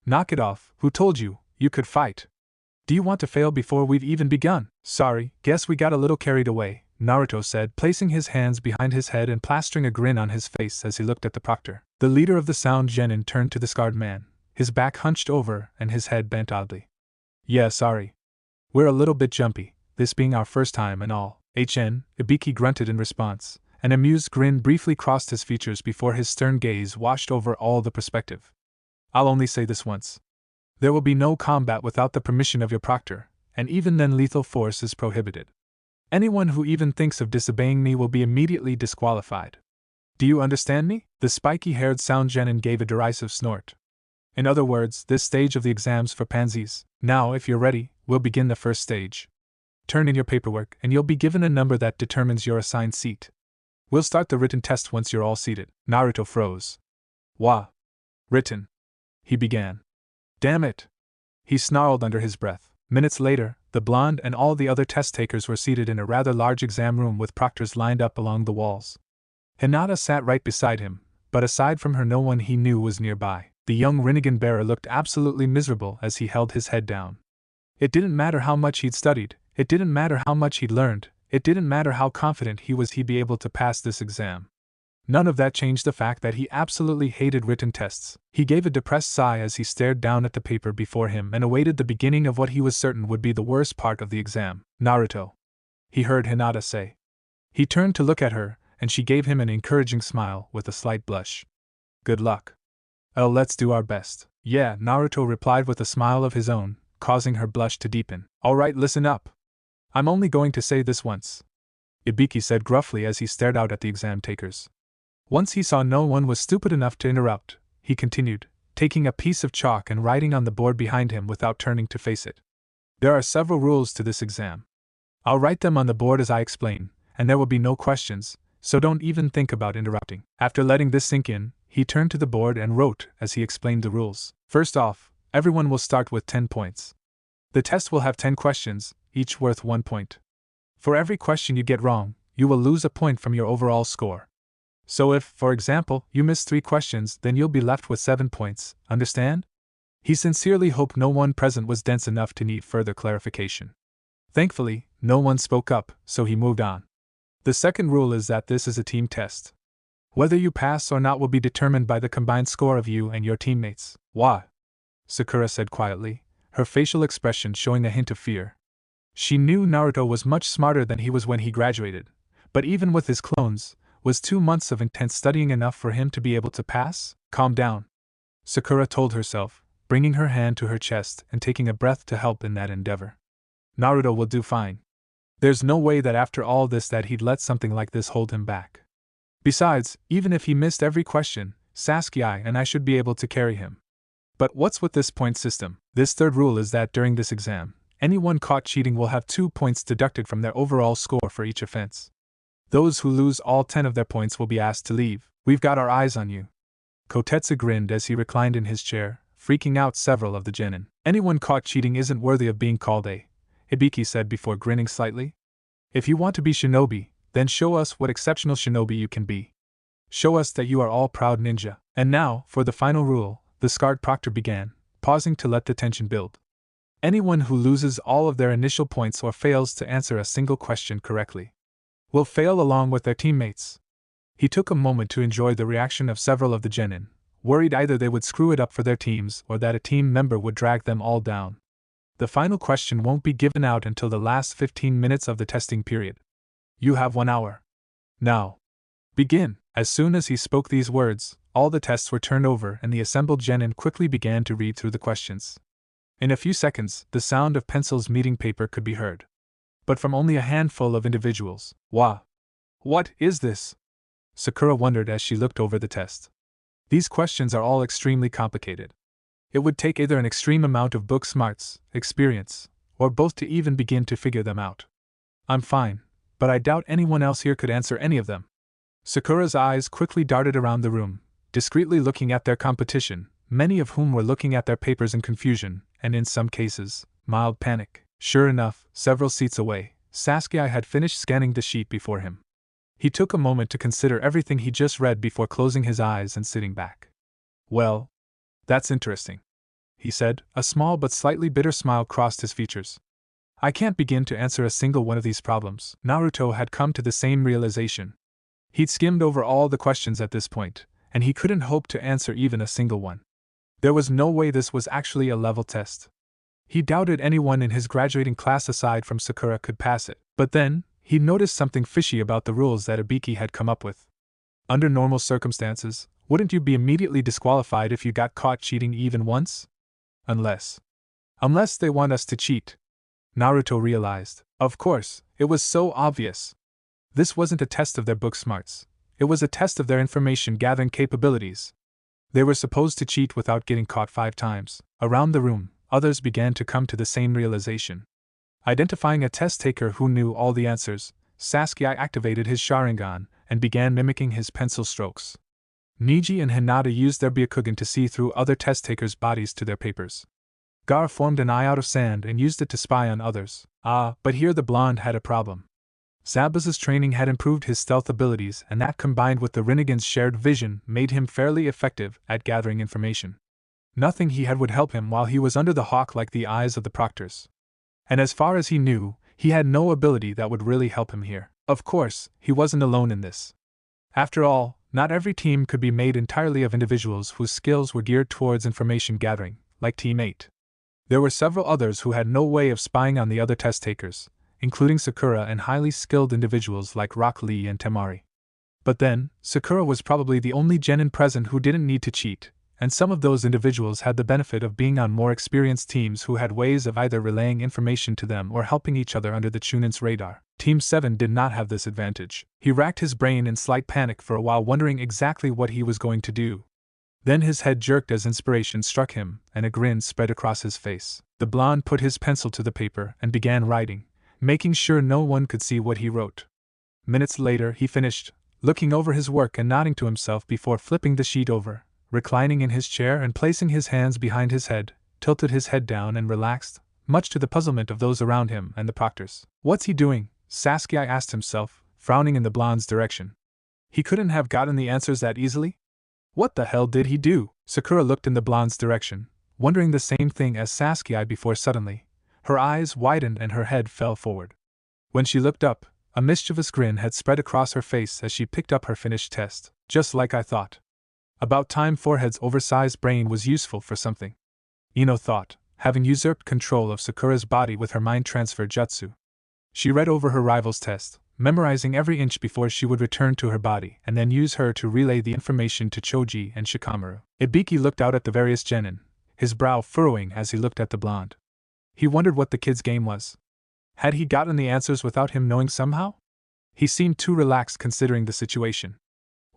Knock it off, who told you could fight? Do you want to fail before we've even begun? Sorry, guess we got a little carried away, Naruto said, placing his hands behind his head and plastering a grin on his face as he looked at the proctor. The leader of the sound genin turned to the scarred man, his back hunched over and his head bent oddly. Yeah, sorry. We're a little bit jumpy, this being our first time and all. Ibiki grunted in response. An amused grin briefly crossed his features before his stern gaze washed over all the perspective. I'll only say this once. There will be no combat without the permission of your proctor, and even then lethal force is prohibited. Anyone who even thinks of disobeying me will be immediately disqualified. Do you understand me? The spiky-haired sound genin gave a derisive snort. In other words, this stage of the exams for pansies. Now, if you're ready, we'll begin the first stage. Turn in your paperwork and you'll be given a number that determines your assigned seat. We'll start the written test once you're all seated. Naruto froze. Wha? Written? He began. Damn it! He snarled under his breath. Minutes later, the blonde and all the other test takers were seated in a rather large exam room with proctors lined up along the walls. Hinata sat right beside him, but aside from her no one he knew was nearby. The young Rinnegan bearer looked absolutely miserable as he held his head down. It didn't matter how much he'd studied, it didn't matter how much he'd learned, it didn't matter how confident he was he'd be able to pass this exam. None of that changed the fact that he absolutely hated written tests. He gave a depressed sigh as he stared down at the paper before him and awaited the beginning of what he was certain would be the worst part of the exam. Naruto, he heard Hinata say. He turned to look at her, and she gave him an encouraging smile with a slight blush. Good luck. Oh, let's do our best. Yeah, Naruto replied with a smile of his own, causing her blush to deepen. All right, listen up. I'm only going to say this once, Ibiki said gruffly as he stared out at the exam takers. Once he saw no one was stupid enough to interrupt, he continued, taking a piece of chalk and writing on the board behind him without turning to face it. There are several rules to this exam. I'll write them on the board as I explain, and there will be no questions, so don't even think about interrupting. After letting this sink in, he turned to the board and wrote as he explained the rules. First off, everyone will start with 10 points. The test will have 10 questions, each worth 1 point. For every question you get wrong, you will lose a point from your overall score. So if, for example, you miss 3 questions, then you'll be left with 7 points, understand? He sincerely hoped no one present was dense enough to need further clarification. Thankfully, no one spoke up, so he moved on. The second rule is that this is a team test. Whether you pass or not will be determined by the combined score of you and your teammates. Why? Sakura said quietly, her facial expression showing a hint of fear. She knew Naruto was much smarter than he was when he graduated, but even with his clones, was 2 months of intense studying enough for him to be able to pass? Calm down, Sakura told herself, bringing her hand to her chest and taking a breath to help in that endeavor. Naruto will do fine. There's no way that after all this that he'd let something like this hold him back. Besides, even if he missed every question, Sasuke and I should be able to carry him. But what's with this point system? This third rule is that during this exam, anyone caught cheating will have 2 points deducted from their overall score for each offense. Those who lose all 10 of their points will be asked to leave. We've got our eyes on you. Kotetsu grinned as he reclined in his chair, freaking out several of the genin. Anyone caught cheating isn't worthy of being called a, Ibiki said before grinning slightly. If you want to be shinobi, then show us what exceptional shinobi you can be. Show us that you are all proud ninja. And now, for the final rule, the scarred proctor began, pausing to let the tension build. Anyone who loses all of their initial points or fails to answer a single question correctly will fail along with their teammates. He took a moment to enjoy the reaction of several of the genin, worried either they would screw it up for their teams or that a team member would drag them all down. The final question won't be given out until the last 15 minutes of the testing period. You have 1 hour. Now. Begin. As soon as he spoke these words, all the tests were turned over and the assembled genin quickly began to read through the questions. In a few seconds, the sound of pencils meeting paper could be heard. But from only a handful of individuals. What is this? Sakura wondered as she looked over the test. These questions are all extremely complicated. It would take either an extreme amount of book smarts, experience, or both to even begin to figure them out. I'm fine, but I doubt anyone else here could answer any of them. Sakura's eyes quickly darted around the room, discreetly looking at their competition, many of whom were looking at their papers in confusion, and in some cases, mild panic. Sure enough, several seats away, Sasuke had finished scanning the sheet before him. He took a moment to consider everything he just read before closing his eyes and sitting back. Well, that's interesting, he said, a small but slightly bitter smile crossed his features. I can't begin to answer a single one of these problems. Naruto had come to the same realization. He'd skimmed over all the questions at this point, and he couldn't hope to answer even a single one. There was no way this was actually a level test. He doubted anyone in his graduating class aside from Sakura could pass it, but then, he noticed something fishy about the rules that Ibiki had come up with. Under normal circumstances, wouldn't you be immediately disqualified if you got caught cheating even once? Unless they want us to cheat. Naruto realized. Of course, it was so obvious. This wasn't a test of their book smarts. It was a test of their information-gathering capabilities. They were supposed to cheat without getting caught 5 times. Around the room, others began to come to the same realization. Identifying a test-taker who knew all the answers, Sasuke activated his Sharingan and began mimicking his pencil strokes. Neji and Hinata used their Byakugan to see through other test-takers' bodies to their papers. Gaara formed an eye out of sand and used it to spy on others. But here the blonde had a problem. Zabuza's training had improved his stealth abilities, and that combined with the Rinnegan's shared vision made him fairly effective at gathering information. Nothing he had would help him while he was under the hawk like the eyes of the Proctors. And as far as he knew, he had no ability that would really help him here. Of course, he wasn't alone in this. After all, not every team could be made entirely of individuals whose skills were geared towards information gathering, like Team 8. There were several others who had no way of spying on the other test-takers, including Sakura and highly skilled individuals like Rock Lee and Temari. But then, Sakura was probably the only genin present who didn't need to cheat, and some of those individuals had the benefit of being on more experienced teams who had ways of either relaying information to them or helping each other under the Chunin's radar. Team 7 did not have this advantage. He racked his brain in slight panic for a while, wondering exactly what he was going to do. Then his head jerked as inspiration struck him, and a grin spread across his face. The blonde put his pencil to the paper and began writing, making sure no one could see what he wrote. Minutes later he finished, looking over his work and nodding to himself before flipping the sheet over, reclining in his chair and placing his hands behind his head, tilted his head down and relaxed, much to the puzzlement of those around him and the proctors. What's he doing? Sasuke asked himself, frowning in the blonde's direction. He couldn't have gotten the answers that easily? What the hell did he do? Sakura looked in the blonde's direction, wondering the same thing as Sasuke before suddenly, her eyes widened and her head fell forward. When she looked up, a mischievous grin had spread across her face as she picked up her finished test. Just like I thought. About time Forehead's oversized brain was useful for something. Ino thought, having usurped control of Sakura's body with her mind transfer jutsu. She read over her rival's test, memorizing every inch before she would return to her body and then use her to relay the information to Choji and Shikamaru. Ibiki looked out at the various genin, his brow furrowing as he looked at the blonde. He wondered what the kid's game was. Had he gotten the answers without him knowing somehow? He seemed too relaxed considering the situation.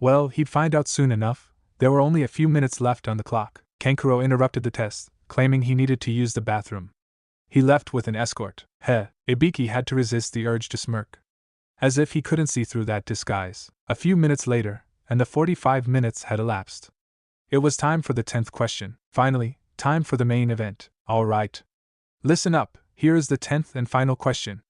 Well, he'd find out soon enough. There were only a few minutes left on the clock. Kankuro interrupted the test, claiming he needed to use the bathroom. He left with an escort. Ibiki had to resist the urge to smirk. As if he couldn't see through that disguise. A few minutes later, and the 45 minutes had elapsed. It was time for the 10th question. Finally, time for the main event. All right. Listen up, here is the 10th and final question.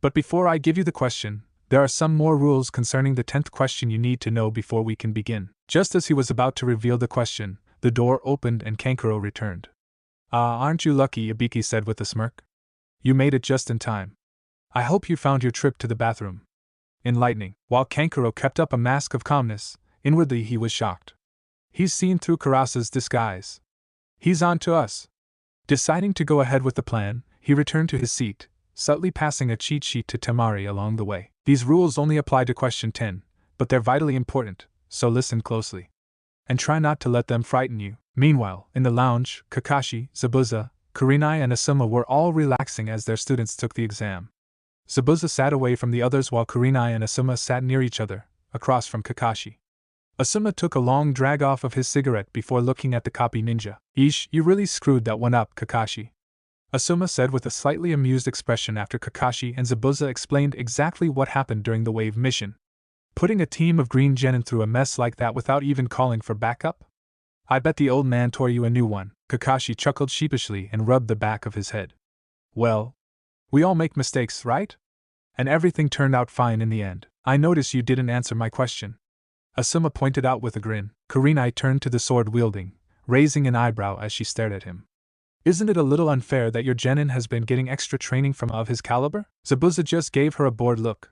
But before I give you the question, there are some more rules concerning the 10th question you need to know before we can begin. Just as he was about to reveal the question, the door opened and Kankuro returned. Aren't you lucky? Ibiki said with a smirk. You made it just in time. I hope you found your trip to the bathroom enlightening. While Kankuro kept up a mask of calmness, inwardly he was shocked. He's seen through Karasa's disguise. He's on to us. Deciding to go ahead with the plan, he returned to his seat, subtly passing a cheat sheet to Temari along the way. These rules only apply to question 10, but they're vitally important, so listen closely. And try not to let them frighten you. Meanwhile, in the lounge, Kakashi, Zabuza, Kurenai and Asuma were all relaxing as their students took the exam. Zabuza sat away from the others while Kurenai and Asuma sat near each other, across from Kakashi. Asuma took a long drag off of his cigarette before looking at the copy ninja. "Eesh, you really screwed that one up, Kakashi," Asuma said with a slightly amused expression after Kakashi and Zabuza explained exactly what happened during the wave mission. "Putting a team of green genin through a mess like that without even calling for backup? I bet the old man tore you a new one." Kakashi chuckled sheepishly and rubbed the back of his head. "Well, we all make mistakes, right? And everything turned out fine in the end." "I notice you didn't answer my question," Asuma pointed out with a grin. Kurenai turned to the sword-wielding, raising an eyebrow as she stared at him. "Isn't it a little unfair that your genin has been getting extra training from of his caliber?" Zabuza just gave her a bored look.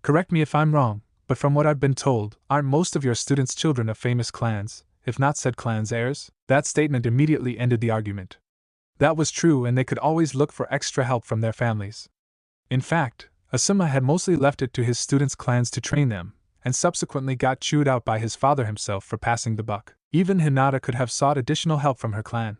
"Correct me if I'm wrong, but from what I've been told, aren't most of your students children of famous clans, if not said clans' heirs?" That statement immediately ended the argument. That was true, and they could always look for extra help from their families. In fact, Asuma had mostly left it to his students' clans to train them, and subsequently got chewed out by his father himself for passing the buck. Even Hinata could have sought additional help from her clan.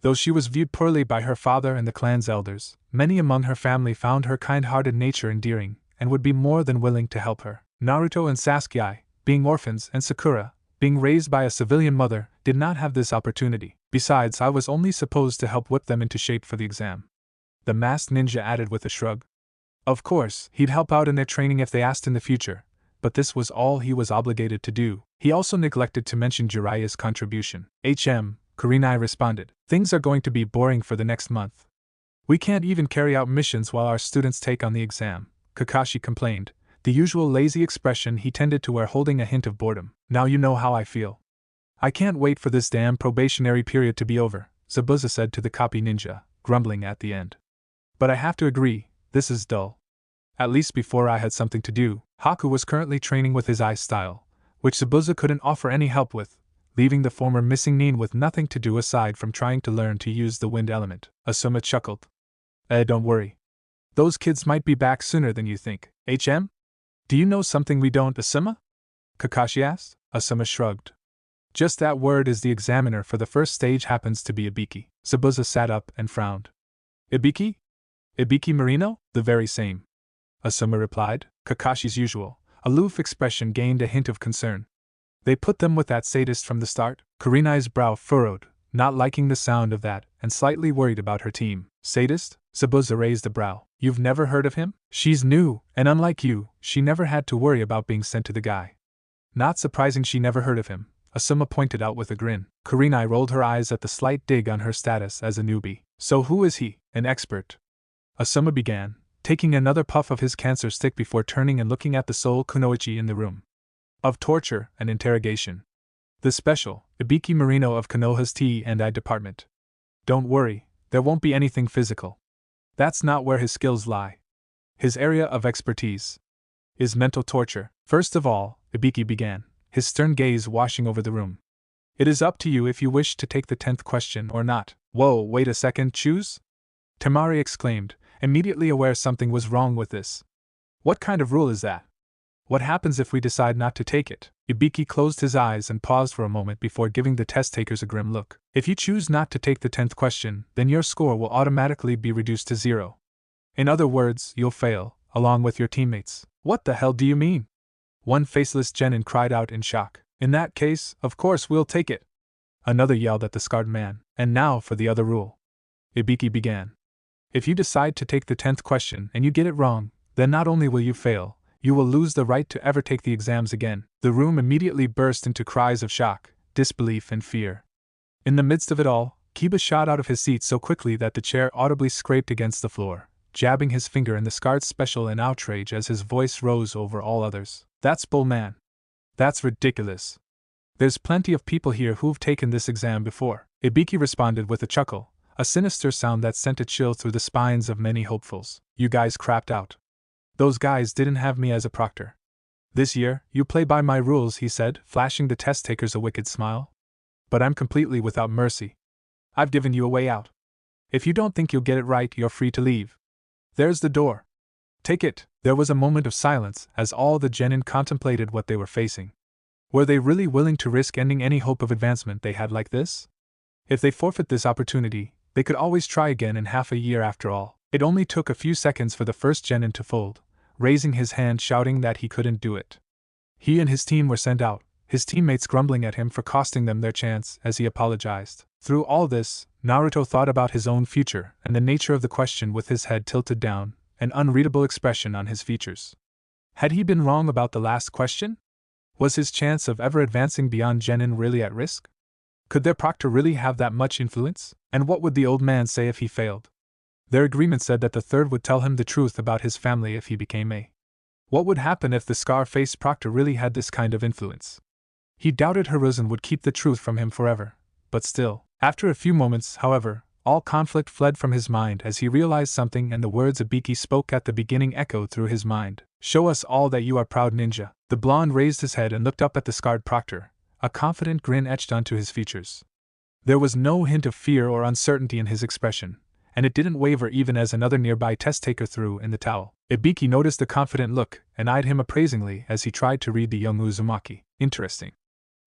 Though she was viewed poorly by her father and the clan's elders, many among her family found her kind-hearted nature endearing, and would be more than willing to help her. Naruto and Sasuke, being orphans, and Sakura, being raised by a civilian mother, did not have this opportunity. Besides, I was only supposed to help whip them into shape for the exam," the masked ninja added with a shrug. Of course, he'd help out in their training if they asked in the future, but this was all he was obligated to do. He also neglected to mention Jiraiya's contribution. Kurenai responded. "Things are going to be boring for the next month. We can't even carry out missions while our students take on the exam," Kakashi complained, the usual lazy expression he tended to wear holding a hint of boredom. "Now you know how I feel. I can't wait for this damn probationary period to be over," Zabuza said to the copy ninja, grumbling at the end. "But I have to agree, this is dull. At least before I had something to do." Haku was currently training with his ice style, which Zabuza couldn't offer any help with, leaving the former missing nin with nothing to do aside from trying to learn to use the wind element. Asuma chuckled. Don't worry. Those kids might be back sooner than you think. Do you know something we don't, Asuma?" Kakashi asked. Asuma shrugged. "Just that word is the examiner for the first stage happens to be Ibiki." Zabuza sat up and frowned. "Ibiki? Ibiki Marino?" "The very same," Asuma replied. Kakashi's usual, aloof expression gained a hint of concern. "They put them with that sadist from the start?" Kurenai's brow furrowed, not liking the sound of that, and slightly worried about her team. "Sadist?" Zabuza raised a brow. "You've never heard of him?" "She's new, and unlike you, she never had to worry about being sent to the guy." "Not surprising she never heard of him," Asuma pointed out with a grin. Kurenai rolled her eyes at the slight dig on her status as a newbie. "So who is he?" "An expert," Asuma began, taking another puff of his cancer stick before turning and looking at the sole kunoichi in the room. "Of torture and interrogation. The special, Ibiki Marino of Konoha's T&I department. Don't worry, there won't be anything physical. That's not where his skills lie. His area of expertise is mental torture." "First of all," Ibiki began, his stern gaze washing over the room, "it is up to you if you wish to take the 10th question or not." "Whoa, wait a second, choose?" Temari exclaimed, immediately aware something was wrong with this. "What kind of rule is that? What happens if we decide not to take it?" Ibiki closed his eyes and paused for a moment before giving the test takers a grim look. "If you choose not to take the 10th question, then your score will automatically be reduced to 0. In other words, you'll fail, along with your teammates." "What the hell do you mean?" one faceless genin cried out in shock. "In that case, of course we'll take it," another yelled at the scarred man. "And now for the other rule," Ibiki began. "If you decide to take the 10th question and you get it wrong, then not only will you fail, you will lose the right to ever take the exams again." The room immediately burst into cries of shock, disbelief, and fear. In the midst of it all, Kiba shot out of his seat so quickly that the chair audibly scraped against the floor, jabbing his finger in the scarred special in outrage as his voice rose over all others. "That's bull, man. That's ridiculous. There's plenty of people here who've taken this exam before." Ibiki responded with a chuckle, a sinister sound that sent a chill through the spines of many hopefuls. "You guys crapped out. Those guys didn't have me as a proctor. This year, you play by my rules," he said, flashing the test takers a wicked smile. but I'm completely without mercy. I've given you a way out. If you don't think you'll get it right, you're free to leave. There's the door. Take it." There was a moment of silence as all the genin contemplated what they were facing. Were they really willing to risk ending any hope of advancement they had like this? If they forfeit this opportunity, they could always try again in half a year after all. It only took a few seconds for the first genin to fold, raising his hand shouting that he couldn't do it. He and his team were sent out, his teammates grumbling at him for costing them their chance as he apologized. Through all this, Naruto thought about his own future and the nature of the question with his head tilted down, an unreadable expression on his features. Had he been wrong about the last question? Was his chance of ever advancing beyond genin really at risk? Could their proctor really have that much influence? And what would the old man say if he failed? Their agreement said that the third would tell him the truth about his family if he became a. What would happen if the scar-faced proctor really had this kind of influence? He doubted Hiruzen would keep the truth from him forever, but still. After a few moments, however, all conflict fled from his mind as he realized something, and the words Ibiki spoke at the beginning echoed through his mind. "Show us all that you are proud, ninja." The blonde raised his head and looked up at the scarred proctor, a confident grin etched onto his features. There was no hint of fear or uncertainty in his expression, and it didn't waver even as another nearby test-taker threw in the towel. Ibiki noticed the confident look and eyed him appraisingly as he tried to read the young Uzumaki. Interesting.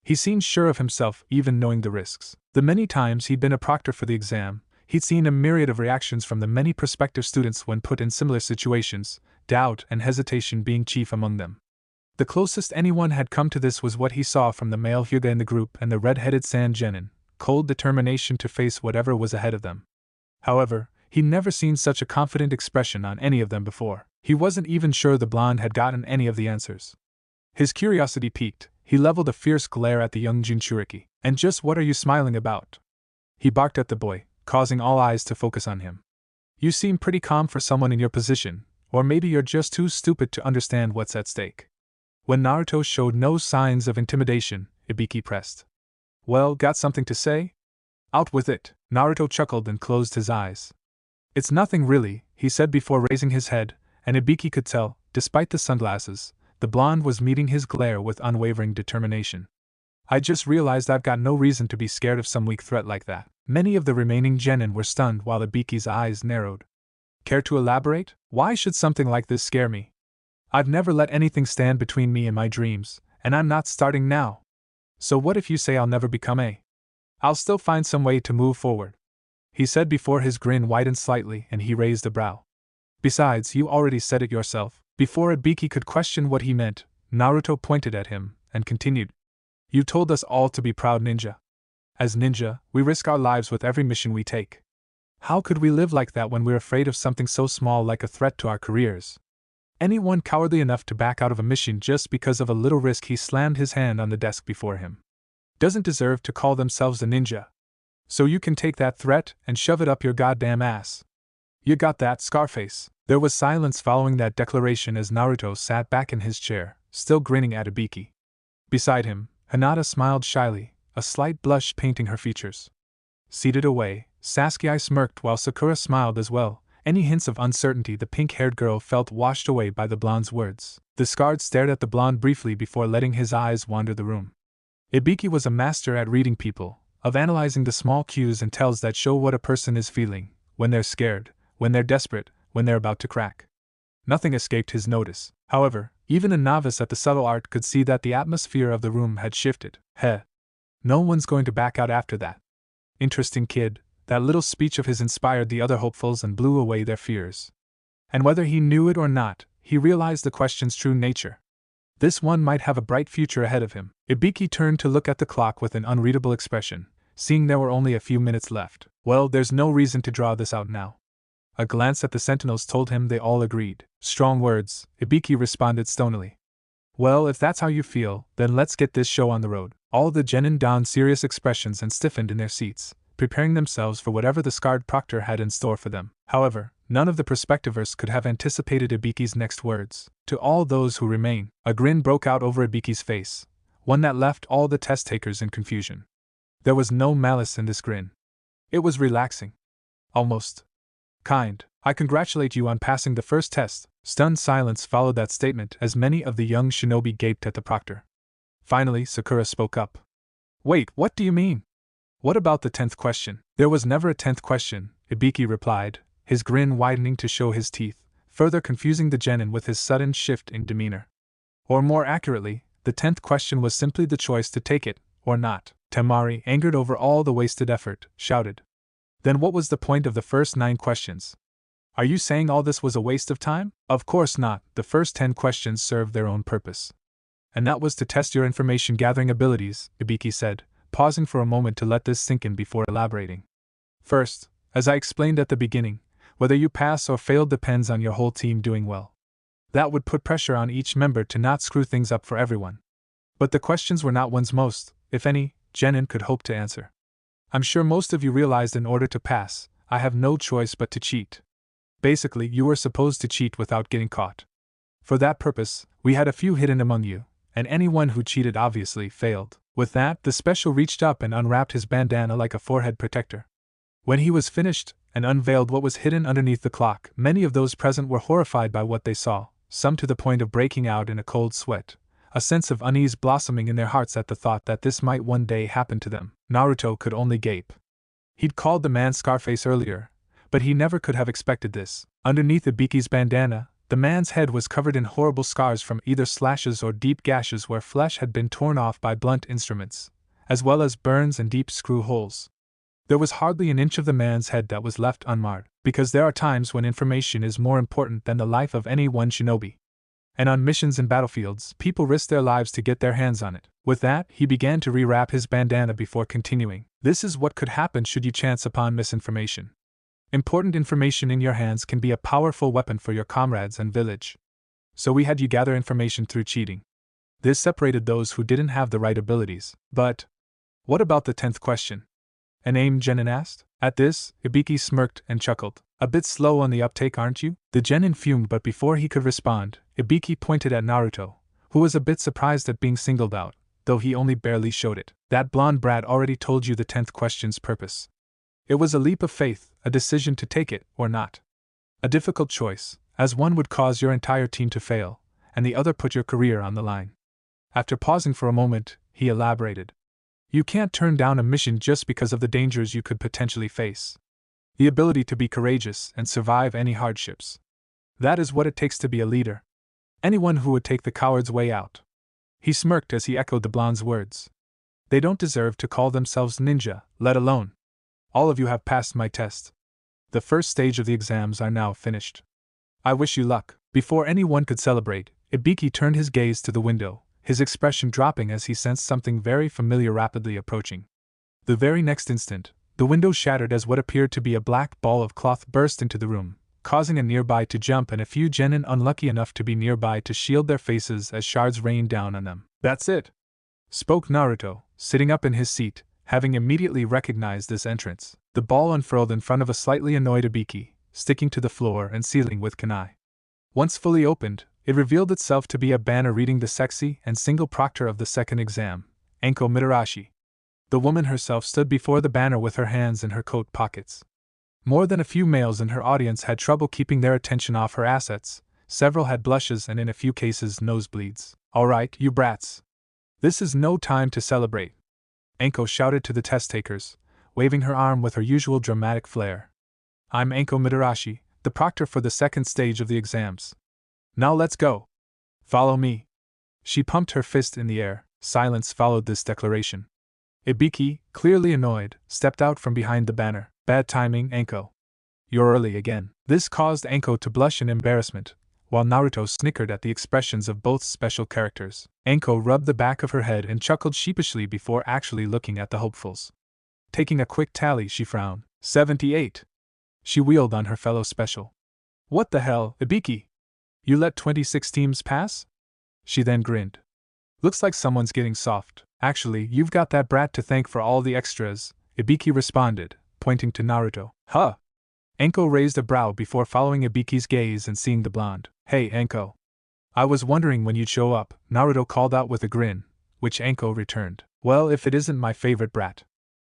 He seemed sure of himself, even knowing the risks. The many times he'd been a proctor for the exam, he'd seen a myriad of reactions from the many prospective students when put in similar situations, doubt and hesitation being chief among them. The closest anyone had come to this was what he saw from the male Hyuga in the group and the red-headed Sand Genin, cold determination to face whatever was ahead of them. However, he'd never seen such a confident expression on any of them before. He wasn't even sure the blonde had gotten any of the answers. His curiosity piqued. He leveled a fierce glare at the young Jinchuriki. "And just what are you smiling about?" He barked at the boy, causing all eyes to focus on him. "You seem pretty calm for someone in your position, or maybe you're just too stupid to understand what's at stake." When Naruto showed no signs of intimidation, Ibiki pressed. "Well, got something to say? Out with it." Naruto chuckled and closed his eyes. "It's nothing really," he said before raising his head, and Ibiki could tell, despite the sunglasses, the blonde was meeting his glare with unwavering determination. "I just realized I've got no reason to be scared of some weak threat like that." Many of the remaining genin were stunned while Ibiki's eyes narrowed. "Care to elaborate? Why should something like this scare me? I've never let anything stand between me and my dreams, and I'm not starting now. So what if you say I'll never become a? I'll still find some way to move forward," he said before his grin widened slightly and he raised a brow. "Besides, you already said it yourself." Before Ibiki could question what he meant, Naruto pointed at him and continued. "You told us all to be proud, ninja. As ninja, we risk our lives with every mission we take. How could we live like that when we're afraid of something so small like a threat to our careers? Anyone cowardly enough to back out of a mission just because of a little risk," he slammed his hand on the desk before him, "doesn't deserve to call themselves a ninja. So you can take that threat and shove it up your goddamn ass. You got that, Scarface?" There was silence following that declaration as Naruto sat back in his chair, still grinning at Ibiki. Beside him, Hinata smiled shyly, a slight blush painting her features. Seated away, Sasuke smirked while Sakura smiled as well. Any hints of uncertainty the pink-haired girl felt washed away by the blonde's words. The scarred stared at the blonde briefly before letting his eyes wander the room. Ibiki was a master at reading people, of analyzing the small cues and tells that show what a person is feeling, when they're scared, when they're desperate, when they're about to crack. Nothing escaped his notice. However, even a novice at the subtle art could see that the atmosphere of the room had shifted. No one's going to back out after that. Interesting kid. That little speech of his inspired the other hopefuls and blew away their fears. And whether he knew it or not, he realized the question's true nature. This one might have a bright future ahead of him. Ibiki turned to look at the clock with an unreadable expression, seeing there were only a few minutes left. Well, there's no reason to draw this out now. A glance at the sentinels told him they all agreed. Strong words, Ibiki responded stonily. Well, if that's how you feel, then let's get this show on the road. All the genin donned serious expressions and stiffened in their seats, preparing themselves for whatever the scarred proctor had in store for them. However, none of the prospectivers could have anticipated Ibiki's next words. To all those who remain, a grin broke out over Ibiki's face, one that left all the test takers in confusion. There was no malice in this grin. It was relaxing. Almost kind. I congratulate you on passing the first test. Stunned silence followed that statement as many of the young shinobi gaped at the proctor. Finally, Sakura spoke up. Wait, what do you mean? What about the 10th question? There was never a 10th question, Ibiki replied, his grin widening to show his teeth, further confusing the genin with his sudden shift in demeanor. Or more accurately, the 10th question was simply the choice to take it, or not. Temari, angered over all the wasted effort, shouted. Then what was the point of the first 9 questions? Are you saying all this was a waste of time? Of course not, the first 10 questions served their own purpose. And that was to test your information gathering abilities, Ibiki said, pausing for a moment to let this sink in before elaborating. First, as I explained at the beginning, whether you pass or fail depends on your whole team doing well. That would put pressure on each member to not screw things up for everyone. But the questions were not ones most, if any, genin could hope to answer. I'm sure most of you realized in order to pass, I have no choice but to cheat. Basically, you were supposed to cheat without getting caught. For that purpose, we had a few hidden among you, and anyone who cheated obviously failed. With that, the special reached up and unwrapped his bandana like a forehead protector. When he was finished, and unveiled what was hidden underneath the clock, many of those present were horrified by what they saw, some to the point of breaking out in a cold sweat, a sense of unease blossoming in their hearts at the thought that this might one day happen to them. Naruto could only gape. He'd called the man Scarface earlier, but he never could have expected this. Underneath Ibiki's bandana, the man's head was covered in horrible scars from either slashes or deep gashes where flesh had been torn off by blunt instruments, as well as burns and deep screw holes. There was hardly an inch of the man's head that was left unmarred, because there are times when information is more important than the life of any one shinobi. And on missions and battlefields, people risk their lives to get their hands on it. With that, he began to rewrap his bandana before continuing. This is what could happen should you chance upon misinformation. Important information in your hands can be a powerful weapon for your comrades and village. So we had you gather information through cheating. This separated those who didn't have the right abilities. But what about the 10th question? An aim genin asked. At this, Ibiki smirked and chuckled. A bit slow on the uptake, aren't you? The genin fumed, but before he could respond, Ibiki pointed at Naruto, who was a bit surprised at being singled out, though he only barely showed it. That blonde brat already told you the 10th question's purpose. It was a leap of faith, a decision to take it or not. A difficult choice, as one would cause your entire team to fail, and the other put your career on the line. After pausing for a moment, he elaborated. You can't turn down a mission just because of the dangers you could potentially face. The ability to be courageous and survive any hardships. That is what it takes to be a leader. Anyone who would take the coward's way out. He smirked as he echoed the blonde's words. They don't deserve to call themselves ninja, let alone. All of you have passed my test. The first stage of the exams are now finished. I wish you luck. Before anyone could celebrate, Ibiki turned his gaze to the window, his expression dropping as he sensed something very familiar rapidly approaching. The very next instant, the window shattered as what appeared to be a black ball of cloth burst into the room, causing a nearby to jump and a few genin unlucky enough to be nearby to shield their faces as shards rained down on them. That's it, spoke Naruto, sitting up in his seat, having immediately recognized this entrance. The ball unfurled in front of a slightly annoyed Ibiki, sticking to the floor and ceiling with kunai. Once fully opened, it revealed itself to be a banner reading the sexy and single proctor of the second exam, Anko Mitarashi. The woman herself stood before the banner with her hands in her coat pockets. More than a few males in her audience had trouble keeping their attention off her assets, several had blushes and in a few cases nosebleeds. All right, you brats. This is no time to celebrate, Anko shouted to the test takers, waving her arm with her usual dramatic flair. I'm Anko Mitarashi, the proctor for the second stage of the exams. Now let's go. Follow me. She pumped her fist in the air. Silence followed this declaration. Ibiki, clearly annoyed, stepped out from behind the banner. Bad timing, Anko. You're early again. This caused Anko to blush in embarrassment, while Naruto snickered at the expressions of both special characters. Anko rubbed the back of her head and chuckled sheepishly before actually looking at the hopefuls. Taking a quick tally, she frowned. 78. She wheeled on her fellow special. What the hell, Ibiki? You let 26 teams pass? She then grinned. Looks like someone's getting soft. Actually, you've got that brat to thank for all the extras, Ibiki responded, pointing to Naruto. Huh? Anko raised a brow before following Ibiki's gaze and seeing the blonde. Hey, Anko. I was wondering when you'd show up, Naruto called out with a grin, which Anko returned. Well, if it isn't my favorite brat.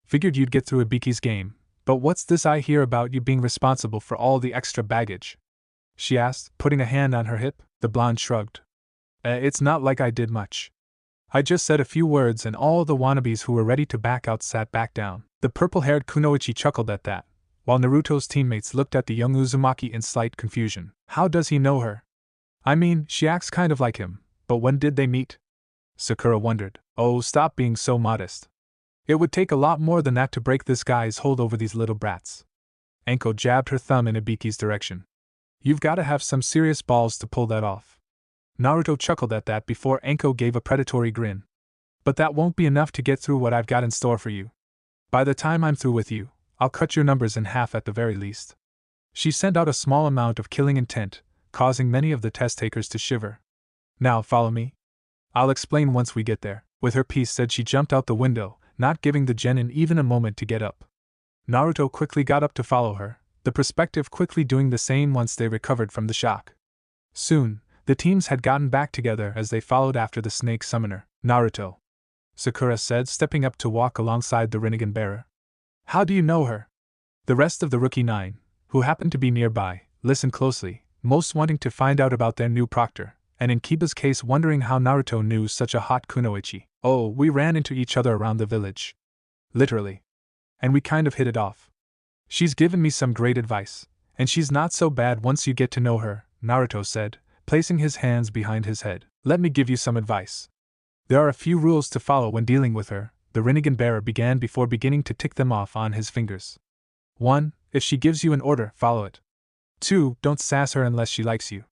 Figured you'd get through Ibiki's game, but what's this I hear about you being responsible for all the extra baggage? She asked, putting a hand on her hip. The blonde shrugged. It's not like I did much. I just said a few words and all the wannabes who were ready to back out sat back down. The purple-haired kunoichi chuckled at that, while Naruto's teammates looked at the young Uzumaki in slight confusion. How does he know her? I mean, she acts kind of like him, but when did they meet? Sakura wondered. Oh, stop being so modest. It would take a lot more than that to break this guy's hold over these little brats. Anko jabbed her thumb in Ibiki's direction. You've gotta have some serious balls to pull that off. Naruto chuckled at that before Anko gave a predatory grin. But that won't be enough to get through what I've got in store for you. By the time I'm through with you, I'll cut your numbers in half at the very least. She sent out a small amount of killing intent, causing many of the test takers to shiver. Now follow me. I'll explain once we get there. With her piece said, she jumped out the window, not giving the genin even a moment to get up. Naruto quickly got up to follow her, the perspective quickly doing the same once they recovered from the shock. Soon, the teams had gotten back together as they followed after the snake summoner. Naruto, Sakura said, stepping up to walk alongside the Rinnegan bearer. How do you know her? The rest of the rookie 9, who happened to be nearby, listened closely, most wanting to find out about their new proctor, and in Kiba's case wondering how Naruto knew such a hot kunoichi. Oh, we ran into each other around the village. Literally. And we kind of hit it off. She's given me some great advice, and she's not so bad once you get to know her, Naruto said, placing his hands behind his head. Let me give you some advice. There are a few rules to follow when dealing with her, the Rinnegan bearer began before beginning to tick them off on his fingers. 1. If she gives you an order, follow it. 2. Don't sass her unless she likes you.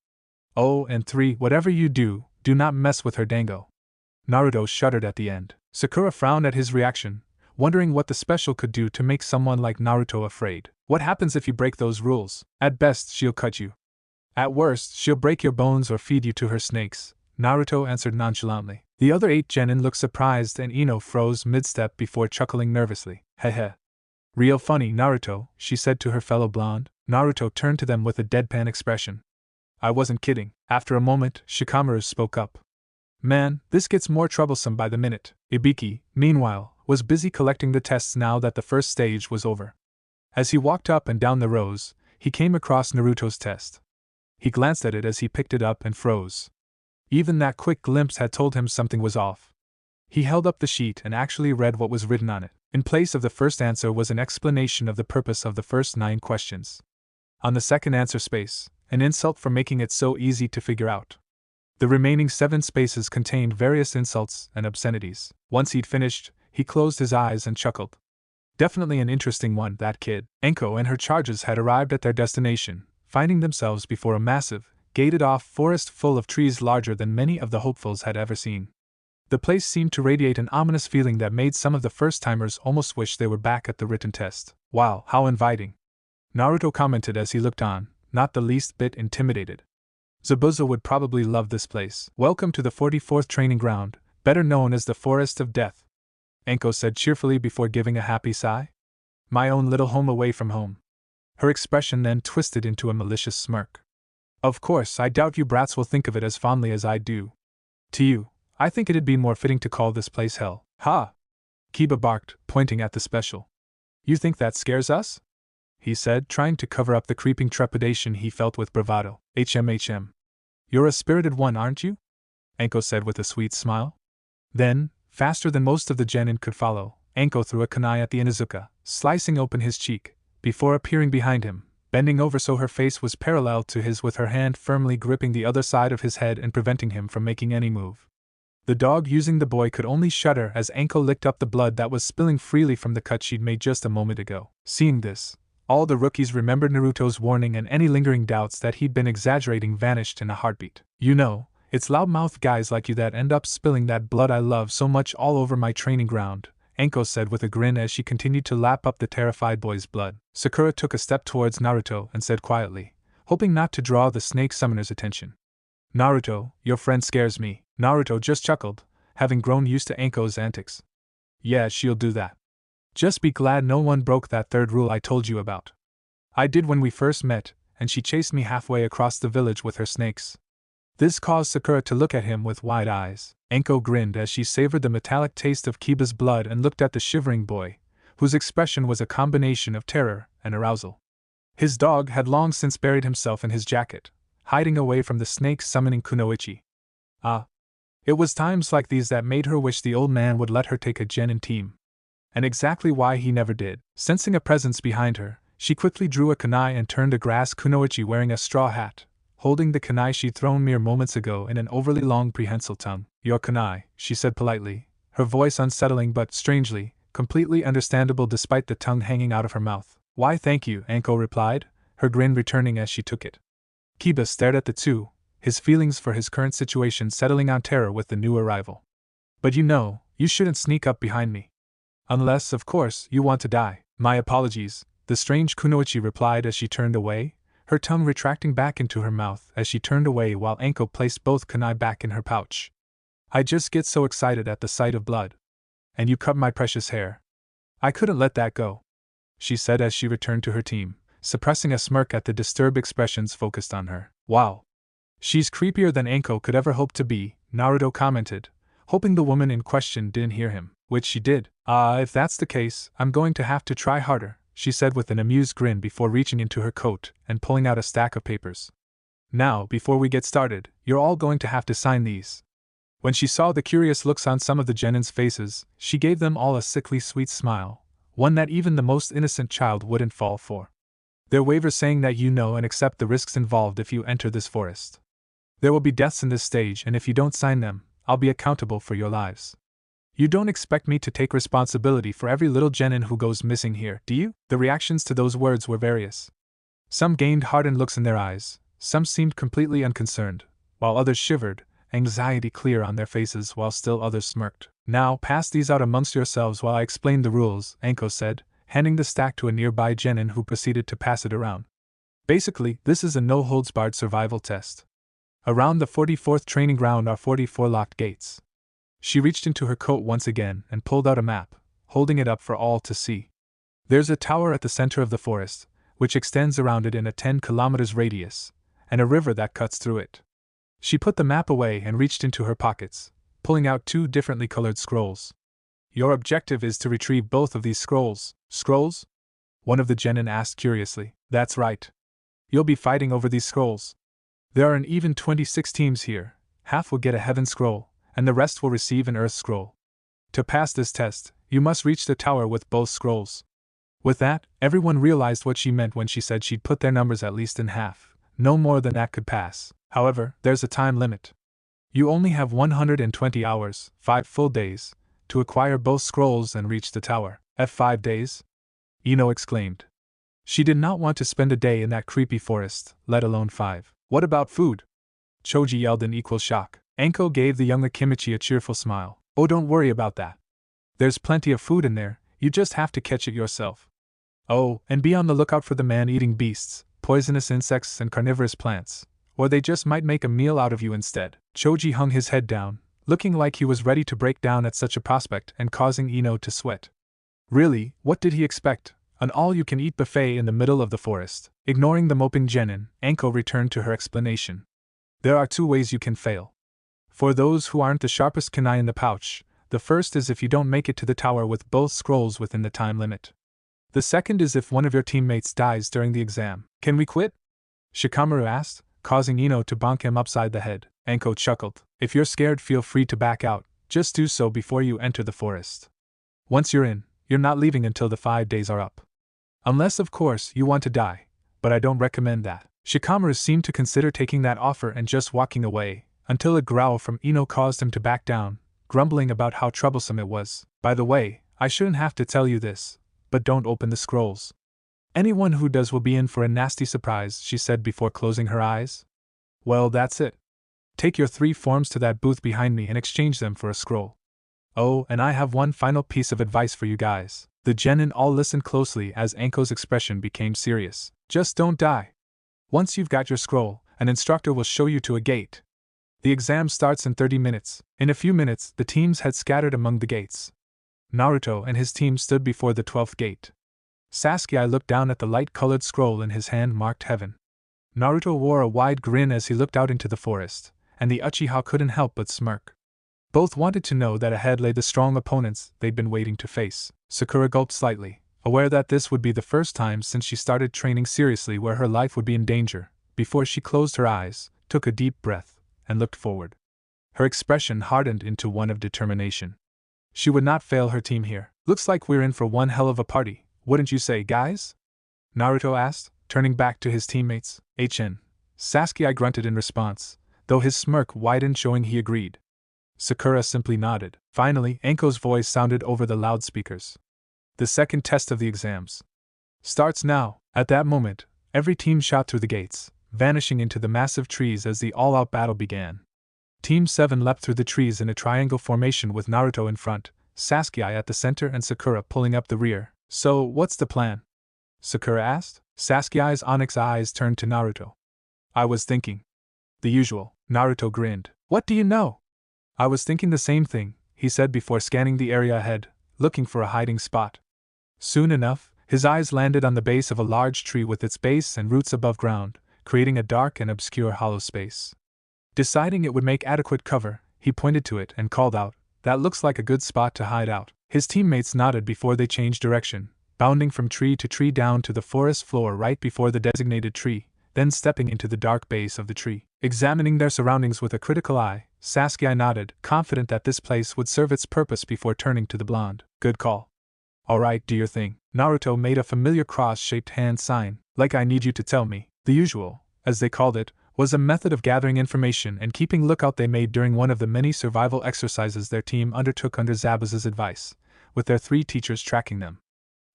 Oh, and 3. Whatever you do, do not mess with her dango. Naruto shuddered at the end. Sakura frowned at his reaction, wondering what the special could do to make someone like Naruto afraid. What happens if you break those rules? At best, she'll cut you. At worst, she'll break your bones or feed you to her snakes, Naruto answered nonchalantly. The other 8 genin looked surprised and Ino froze mid-step before chuckling nervously. Heh. Real funny, Naruto, she said to her fellow blonde. Naruto turned to them with a deadpan expression. I wasn't kidding. After a moment, Shikamaru spoke up. Man, this gets more troublesome by the minute. Ibiki, meanwhile, was busy collecting the tests now that the first stage was over. As he walked up and down the rows, he came across Naruto's test. He glanced at it as he picked it up and froze. Even that quick glimpse had told him something was off. He held up the sheet and actually read what was written on it. In place of the first answer was an explanation of the purpose of the first 9 questions. On the second answer space, an insult for making it so easy to figure out. The remaining 7 spaces contained various insults and obscenities. Once he'd finished, he closed his eyes and chuckled. Definitely an interesting one, that kid. Anko and her charges had arrived at their destination, finding themselves before a massive, gated-off forest full of trees larger than many of the hopefuls had ever seen. The place seemed to radiate an ominous feeling that made some of the first-timers almost wish they were back at the written test. Wow, how inviting! Naruto commented as he looked on, not the least bit intimidated. Zabuza would probably love this place. Welcome to the 44th training ground, better known as the Forest of Death, Anko said cheerfully before giving a happy sigh. My own little home away from home. Her expression then twisted into a malicious smirk. Of course, I doubt you brats will think of it as fondly as I do. To you, I think it'd be more fitting to call this place hell. Ha! Kiba barked, pointing at the special. You think that scares us? He said, trying to cover up the creeping trepidation he felt with bravado. HM. You're a spirited one, aren't you? Anko said with a sweet smile. Then, faster than most of the genin could follow, Anko threw a kunai at the Inuzuka, slicing open his cheek, before appearing behind him, bending over so her face was parallel to his with her hand firmly gripping the other side of his head and preventing him from making any move. The dog using the boy could only shudder as Anko licked up the blood that was spilling freely from the cut she'd made just a moment ago. Seeing this, all the rookies remembered Naruto's warning and any lingering doubts that he'd been exaggerating vanished in a heartbeat. You know, it's loudmouthed guys like you that end up spilling that blood I love so much all over my training ground, Anko said with a grin as she continued to lap up the terrified boy's blood. Sakura took a step towards Naruto and said quietly, hoping not to draw the snake summoner's attention. Naruto, your friend scares me. Naruto just chuckled, having grown used to Anko's antics. Yeah, she'll do that. Just be glad no one broke that 3rd rule I told you about. I did when we first met, and she chased me halfway across the village with her snakes. This caused Sakura to look at him with wide eyes. Anko grinned as she savored the metallic taste of Kiba's blood and looked at the shivering boy, whose expression was a combination of terror and arousal. His dog had long since buried himself in his jacket, hiding away from the snake-summoning kunoichi. Ah. It was times like these that made her wish the old man would let her take a genin team. and exactly why he never did. Sensing a presence behind her, she quickly drew a kunai and turned a grass kunoichi wearing a straw hat, holding the kunai she'd thrown mere moments ago in an overly long prehensile tongue. Your kunai, she said politely, her voice unsettling but, strangely, completely understandable despite the tongue hanging out of her mouth. Why thank you, Anko replied, her grin returning as she took it. Kiba stared at the two, his feelings for his current situation settling on terror with the new arrival. But you shouldn't sneak up behind me. Unless, of course, you want to die. My apologies, the strange kunoichi replied as she turned away, her tongue retracting back into her mouth as she turned away while Anko placed both kunai back in her pouch. I just get so excited at the sight of blood. And you cut my precious hair. I couldn't let that go, she said as she returned to her team, suppressing a smirk at the disturbed expressions focused on her. Wow. She's creepier than Anko could ever hope to be, Naruto commented, hoping the woman in question didn't hear him, which she did. If that's the case, I'm going to have to try harder, she said with an amused grin before reaching into her coat and pulling out a stack of papers. Now, before we get started, you're all going to have to sign these. When she saw the curious looks on some of the genins' faces, she gave them all a sickly sweet smile, one that even the most innocent child wouldn't fall for. They're waivers saying that you know and accept the risks involved if you enter this forest. There will be deaths in this stage, and if you don't sign them, I'll be accountable for your lives. You don't expect me to take responsibility for every little genin who goes missing here, do you? The reactions to those words were various. Some gained hardened looks in their eyes, some seemed completely unconcerned, while others shivered, anxiety clear on their faces while still others smirked. Now pass these out amongst yourselves while I explain the rules, Anko said, handing the stack to a nearby genin who proceeded to pass it around. Basically, this is a no-holds-barred survival test. Around the 44th training ground are 44 locked gates. She reached into her coat once again and pulled out a map, holding it up for all to see. There's a tower at the center of the forest, which extends around it in a 10 kilometers radius, and a river that cuts through it. She put the map away and reached into her pockets, pulling out 2 differently colored scrolls. Your objective is to retrieve both of these scrolls. Scrolls? One of the genin asked curiously. That's right. You'll be fighting over these scrolls. There are an even 26 teams here, half will get a heaven scroll, and the rest will receive an earth scroll. To pass this test, you must reach the tower with both scrolls. With that, everyone realized what she meant when she said she'd put their numbers at least in half. No more than that could pass. However, there's a time limit. You only have 120 hours, 5 full days, to acquire both scrolls and reach the tower. F5 days? Ino exclaimed. She did not want to spend a day in that creepy forest, let alone 5. What about food? Choji yelled in equal shock. Anko gave the young Akimichi a cheerful smile. Oh, don't worry about that. There's plenty of food in there, you just have to catch it yourself. Oh, and be on the lookout for the man-eating beasts, poisonous insects and carnivorous plants, or they just might make a meal out of you instead. Choji hung his head down, looking like he was ready to break down at such a prospect and causing Ino to sweat. Really, what did he expect? An all-you-can-eat buffet in the middle of the forest. Ignoring the moping genin, Anko returned to her explanation. There are 2 ways you can fail. For those who aren't the sharpest kunai in the pouch, the first is if you don't make it to the tower with both scrolls within the time limit. The second is if one of your teammates dies during the exam. Can we quit? Shikamaru asked, causing Ino to bonk him upside the head. Anko chuckled. If you're scared, feel free to back out, just do so before you enter the forest. Once you're in, you're not leaving until the 5 days are up. Unless, of course, you want to die, but I don't recommend that. Shikamaru seemed to consider taking that offer and just walking away, until a growl from Ino caused him to back down, grumbling about how troublesome it was. By the way, I shouldn't have to tell you this, but don't open the scrolls. Anyone who does will be in for a nasty surprise, she said before closing her eyes. Well, that's it. Take your 3 forms to that booth behind me and exchange them for a scroll. Oh, and I have one final piece of advice for you guys. The genin all listened closely as Anko's expression became serious. Just don't die. Once you've got your scroll, an instructor will show you to a gate. The exam starts in 30 minutes. In a few minutes, the teams had scattered among the gates. Naruto and his team stood before the 12th gate. Sasuke looked down at the light-colored scroll in his hand marked Heaven. Naruto wore a wide grin as he looked out into the forest, and the Uchiha couldn't help but smirk. Both wanted to know that ahead lay the strong opponents they'd been waiting to face. Sakura gulped slightly, aware that this would be the first time since she started training seriously where her life would be in danger. Before she closed her eyes, took a deep breath, and looked forward. Her expression hardened into one of determination. She would not fail her team here. Looks like we're in for one hell of a party, wouldn't you say, guys? Naruto asked, turning back to his teammates. Sasuke grunted in response, though his smirk widened showing he agreed. Sakura simply nodded. Finally, Anko's voice sounded over the loudspeakers. The second test of the exams starts now. At that moment, every team shot through the gates, vanishing into the massive trees as the all-out battle began. Team 7 leapt through the trees in a triangle formation with Naruto in front, Sasuke at the center and Sakura pulling up the rear. So, what's the plan? Sakura asked. Sasuke's onyx eyes turned to Naruto. I was thinking. The usual. Naruto grinned. What do you know? I was thinking the same thing, he said before scanning the area ahead, looking for a hiding spot. Soon enough, his eyes landed on the base of a large tree with its base and roots above ground, creating a dark and obscure hollow space. Deciding it would make adequate cover, he pointed to it and called out, "That looks like a good spot to hide out." His teammates nodded before they changed direction, bounding from tree to tree down to the forest floor right before the designated tree, then stepping into the dark base of the tree. Examining their surroundings with a critical eye, Sasuke nodded, confident that this place would serve its purpose before turning to the blonde. Good call. Alright, do your thing. Naruto made a familiar cross-shaped hand sign, like I need you to tell me. The usual, as they called it, was a method of gathering information and keeping lookout they made during one of the many survival exercises their team undertook under Zabuza's advice, with their 3 teachers tracking them.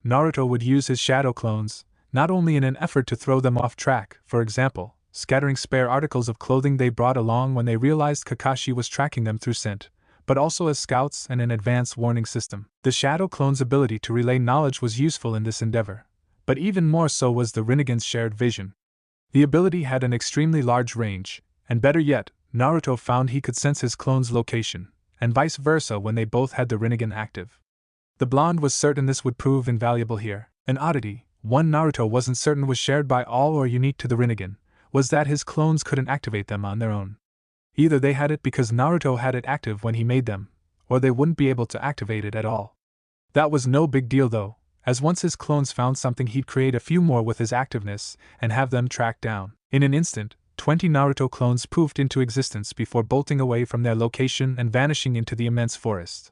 Naruto would use his shadow clones, not only in an effort to throw them off track, for example, scattering spare articles of clothing they brought along when they realized Kakashi was tracking them through scent, but also as scouts and an advanced warning system. The shadow clone's ability to relay knowledge was useful in this endeavor, but even more so was the Rinnegan's shared vision. The ability had an extremely large range, and better yet, Naruto found he could sense his clone's location, and vice versa when they both had the Rinnegan active. The blonde was certain this would prove invaluable here. An oddity, one Naruto wasn't certain was shared by all or unique to the Rinnegan, was that his clones couldn't activate them on their own. Either they had it because Naruto had it active when he made them, or they wouldn't be able to activate it at all. That was no big deal though, as once his clones found something he'd create a few more with his activeness and have them tracked down. In an instant, 20 Naruto clones poofed into existence before bolting away from their location and vanishing into the immense forest.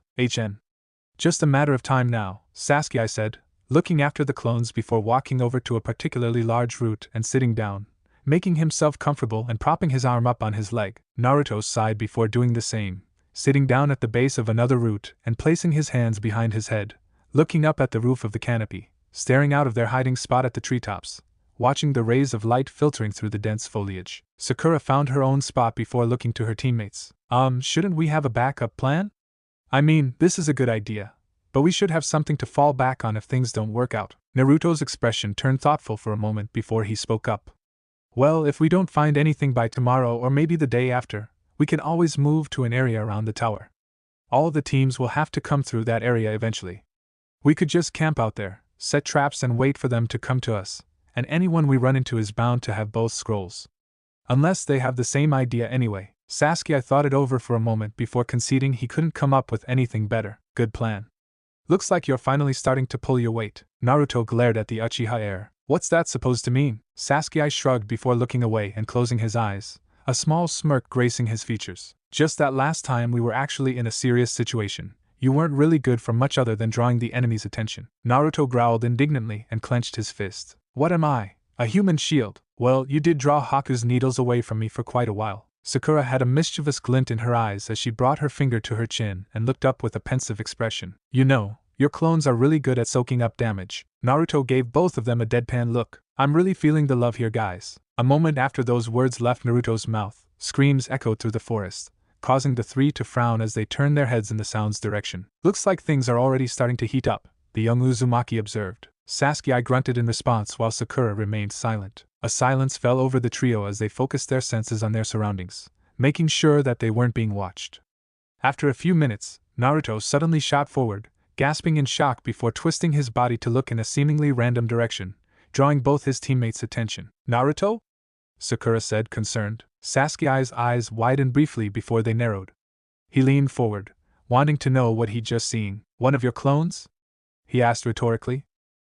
Just a matter of time now, Sasuke said, looking after the clones before walking over to a particularly large root and sitting down, making himself comfortable and propping his arm up on his leg. Naruto sighed before doing the same, sitting down at the base of another root and placing his hands behind his head, looking up at the roof of the canopy, staring out of their hiding spot at the treetops, watching the rays of light filtering through the dense foliage. Sakura found her own spot before looking to her teammates. Shouldn't we have a backup plan? I mean, this is a good idea, but we should have something to fall back on if things don't work out. Naruto's expression turned thoughtful for a moment before he spoke up. Well, if we don't find anything by tomorrow or maybe the day after, we can always move to an area around the tower. All the teams will have to come through that area eventually. We could just camp out there, set traps and wait for them to come to us, and anyone we run into is bound to have both scrolls. Unless they have the same idea anyway. Sasuke thought it over for a moment before conceding he couldn't come up with anything better. Good plan. Looks like you're finally starting to pull your weight. Naruto glared at the Uchiha heir. What's that supposed to mean? Sasuke shrugged before looking away and closing his eyes, a small smirk gracing his features. Just that last time we were actually in a serious situation, you weren't really good for much other than drawing the enemy's attention. Naruto growled indignantly and clenched his fist. What am I? A human shield? Well, you did draw Haku's needles away from me for quite a while. Sakura had a mischievous glint in her eyes as she brought her finger to her chin and looked up with a pensive expression. You know, your clones are really good at soaking up damage. Naruto gave both of them a deadpan look. I'm really feeling the love here, guys. A moment after those words left Naruto's mouth, screams echoed through the forest, causing the 3 to frown as they turned their heads in the sound's direction. Looks like things are already starting to heat up, the young Uzumaki observed. Sasuke grunted in response while Sakura remained silent. A silence fell over the trio as they focused their senses on their surroundings, making sure that they weren't being watched. After a few minutes, Naruto suddenly shot forward, gasping in shock before twisting his body to look in a seemingly random direction, drawing both his teammates' attention. Naruto? Sakura said, concerned. Sasuke's eyes widened briefly before they narrowed. He leaned forward, wanting to know what he'd just seen. One of your clones? He asked rhetorically.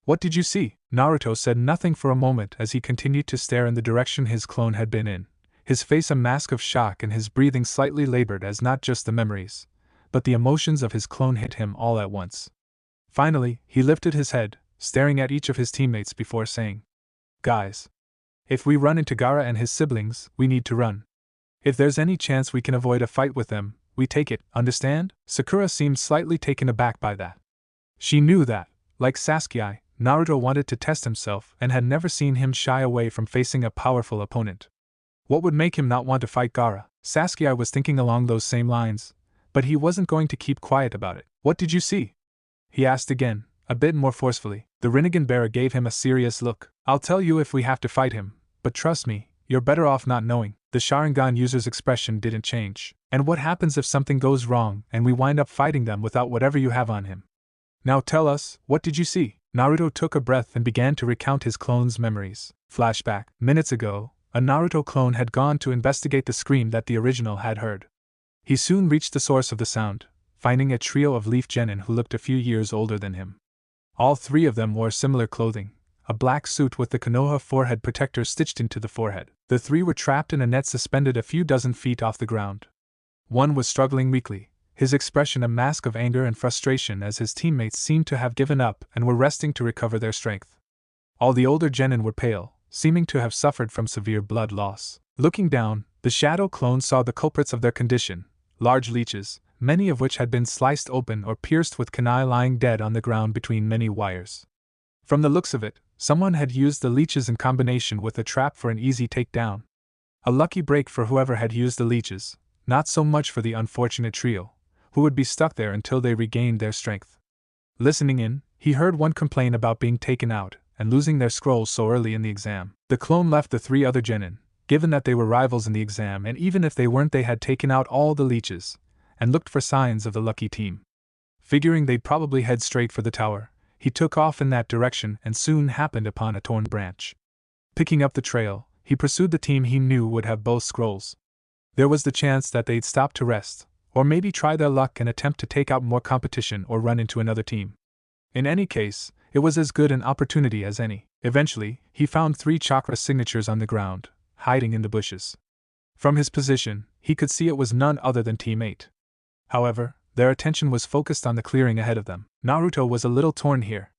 What did you see? Naruto said nothing for a moment as he continued to stare in the direction his clone had been in, his face a mask of shock and his breathing slightly labored as not just the memories, but the emotions of his clone hit him all at once. Finally, he lifted his head, staring at each of his teammates before saying, "Guys, if we run into Gaara and his siblings, we need to run. If there's any chance we can avoid a fight with them, we take it, understand?" Sakura seemed slightly taken aback by that. She knew that, like Sasuke, Naruto wanted to test himself and had never seen him shy away from facing a powerful opponent. What would make him not want to fight Gaara? Sasuke was thinking along those same lines, but he wasn't going to keep quiet about it. "What did you see?" he asked again, a bit more forcefully. The Rinnegan bearer gave him a serious look. "I'll tell you if we have to fight him, but trust me, you're better off not knowing." The Sharingan user's expression didn't change. "And what happens if something goes wrong and we wind up fighting them without whatever you have on him? Now tell us, what did you see?" Naruto took a breath and began to recount his clone's memories. Flashback. Minutes ago, a Naruto clone had gone to investigate the scream that the original had heard. He soon reached the source of the sound, finding a trio of Leaf Genin who looked a few years older than him. All three of them wore similar clothing, a black suit with the Konoha forehead protector stitched into the forehead. The three were trapped in a net suspended a few dozen feet off the ground. One was struggling weakly, his expression a mask of anger and frustration as his teammates seemed to have given up and were resting to recover their strength. All the older genin were pale, seeming to have suffered from severe blood loss. Looking down, the shadow clone saw the culprits of their condition, large leeches, many of which had been sliced open or pierced with kunai lying dead on the ground between many wires. From the looks of it, someone had used the leeches in combination with a trap for an easy takedown. A lucky break for whoever had used the leeches, not so much for the unfortunate trio, who would be stuck there until they regained their strength. Listening in, he heard one complain about being taken out and losing their scrolls so early in the exam. The clone left the three other genin, given that they were rivals in the exam, and even if they weren't, they had taken out all the leeches, and looked for signs of the lucky team. Figuring they'd probably head straight for the tower, he took off in that direction and soon happened upon a torn branch. Picking up the trail, he pursued the team he knew would have both scrolls. There was the chance that they'd stop to rest, or maybe try their luck and attempt to take out more competition or run into another team. In any case, it was as good an opportunity as any. Eventually, he found 3 chakra signatures on the ground, hiding in the bushes. From his position, he could see it was none other than Team 8. However, their attention was focused on the clearing ahead of them. Naruto was a little torn here.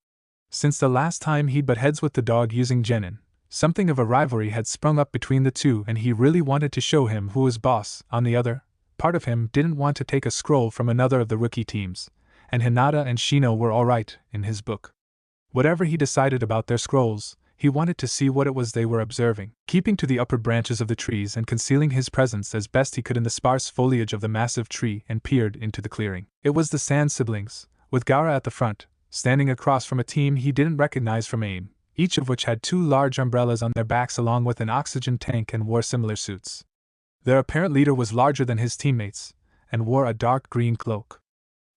Since the last time he'd butt heads with the dog using genin, something of a rivalry had sprung up between the two and he really wanted to show him who was boss. On the other, part of him didn't want to take a scroll from another of the rookie teams, and Hinata and Shino were alright, in his book. Whatever he decided about their scrolls, he wanted to see what it was they were observing. Keeping to the upper branches of the trees and concealing his presence as best he could in the sparse foliage of the massive tree, and peered into the clearing. It was the Sand siblings, with Gaara at the front, standing across from a team he didn't recognize from AIM, each of which had 2 large umbrellas on their backs along with an oxygen tank and wore similar suits. Their apparent leader was larger than his teammates, and wore a dark green cloak.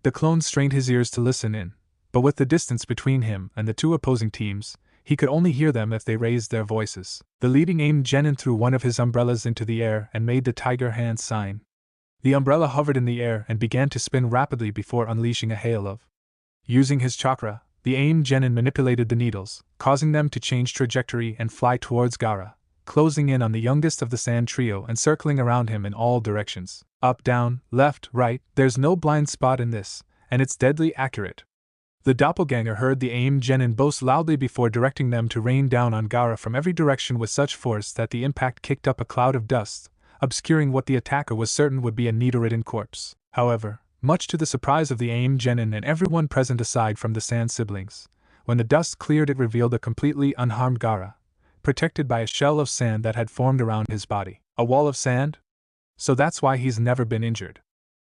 The clone strained his ears to listen in, but with the distance between him and the 2 opposing teams, he could only hear them if they raised their voices. The leading AIM genin threw one of his umbrellas into the air and made the tiger hand sign. The umbrella hovered in the air and began to spin rapidly before unleashing a hail of. Using his chakra, the AIM genin manipulated the needles, causing them to change trajectory and fly towards Gaara, closing in on the youngest of the Sand trio and circling around him in all directions. Up, down, left, right, there's no blind spot in this, and it's deadly accurate. The doppelganger heard the AIM genin boast loudly before directing them to rain down on Gaara from every direction with such force that the impact kicked up a cloud of dust, obscuring what the attacker was certain would be a needle-ridden corpse. However, much to the surprise of the AIM genin and everyone present aside from the Sand siblings, when the dust cleared it revealed a completely unharmed Gaara, protected by a shell of sand that had formed around his body. A wall of sand? So that's why he's never been injured,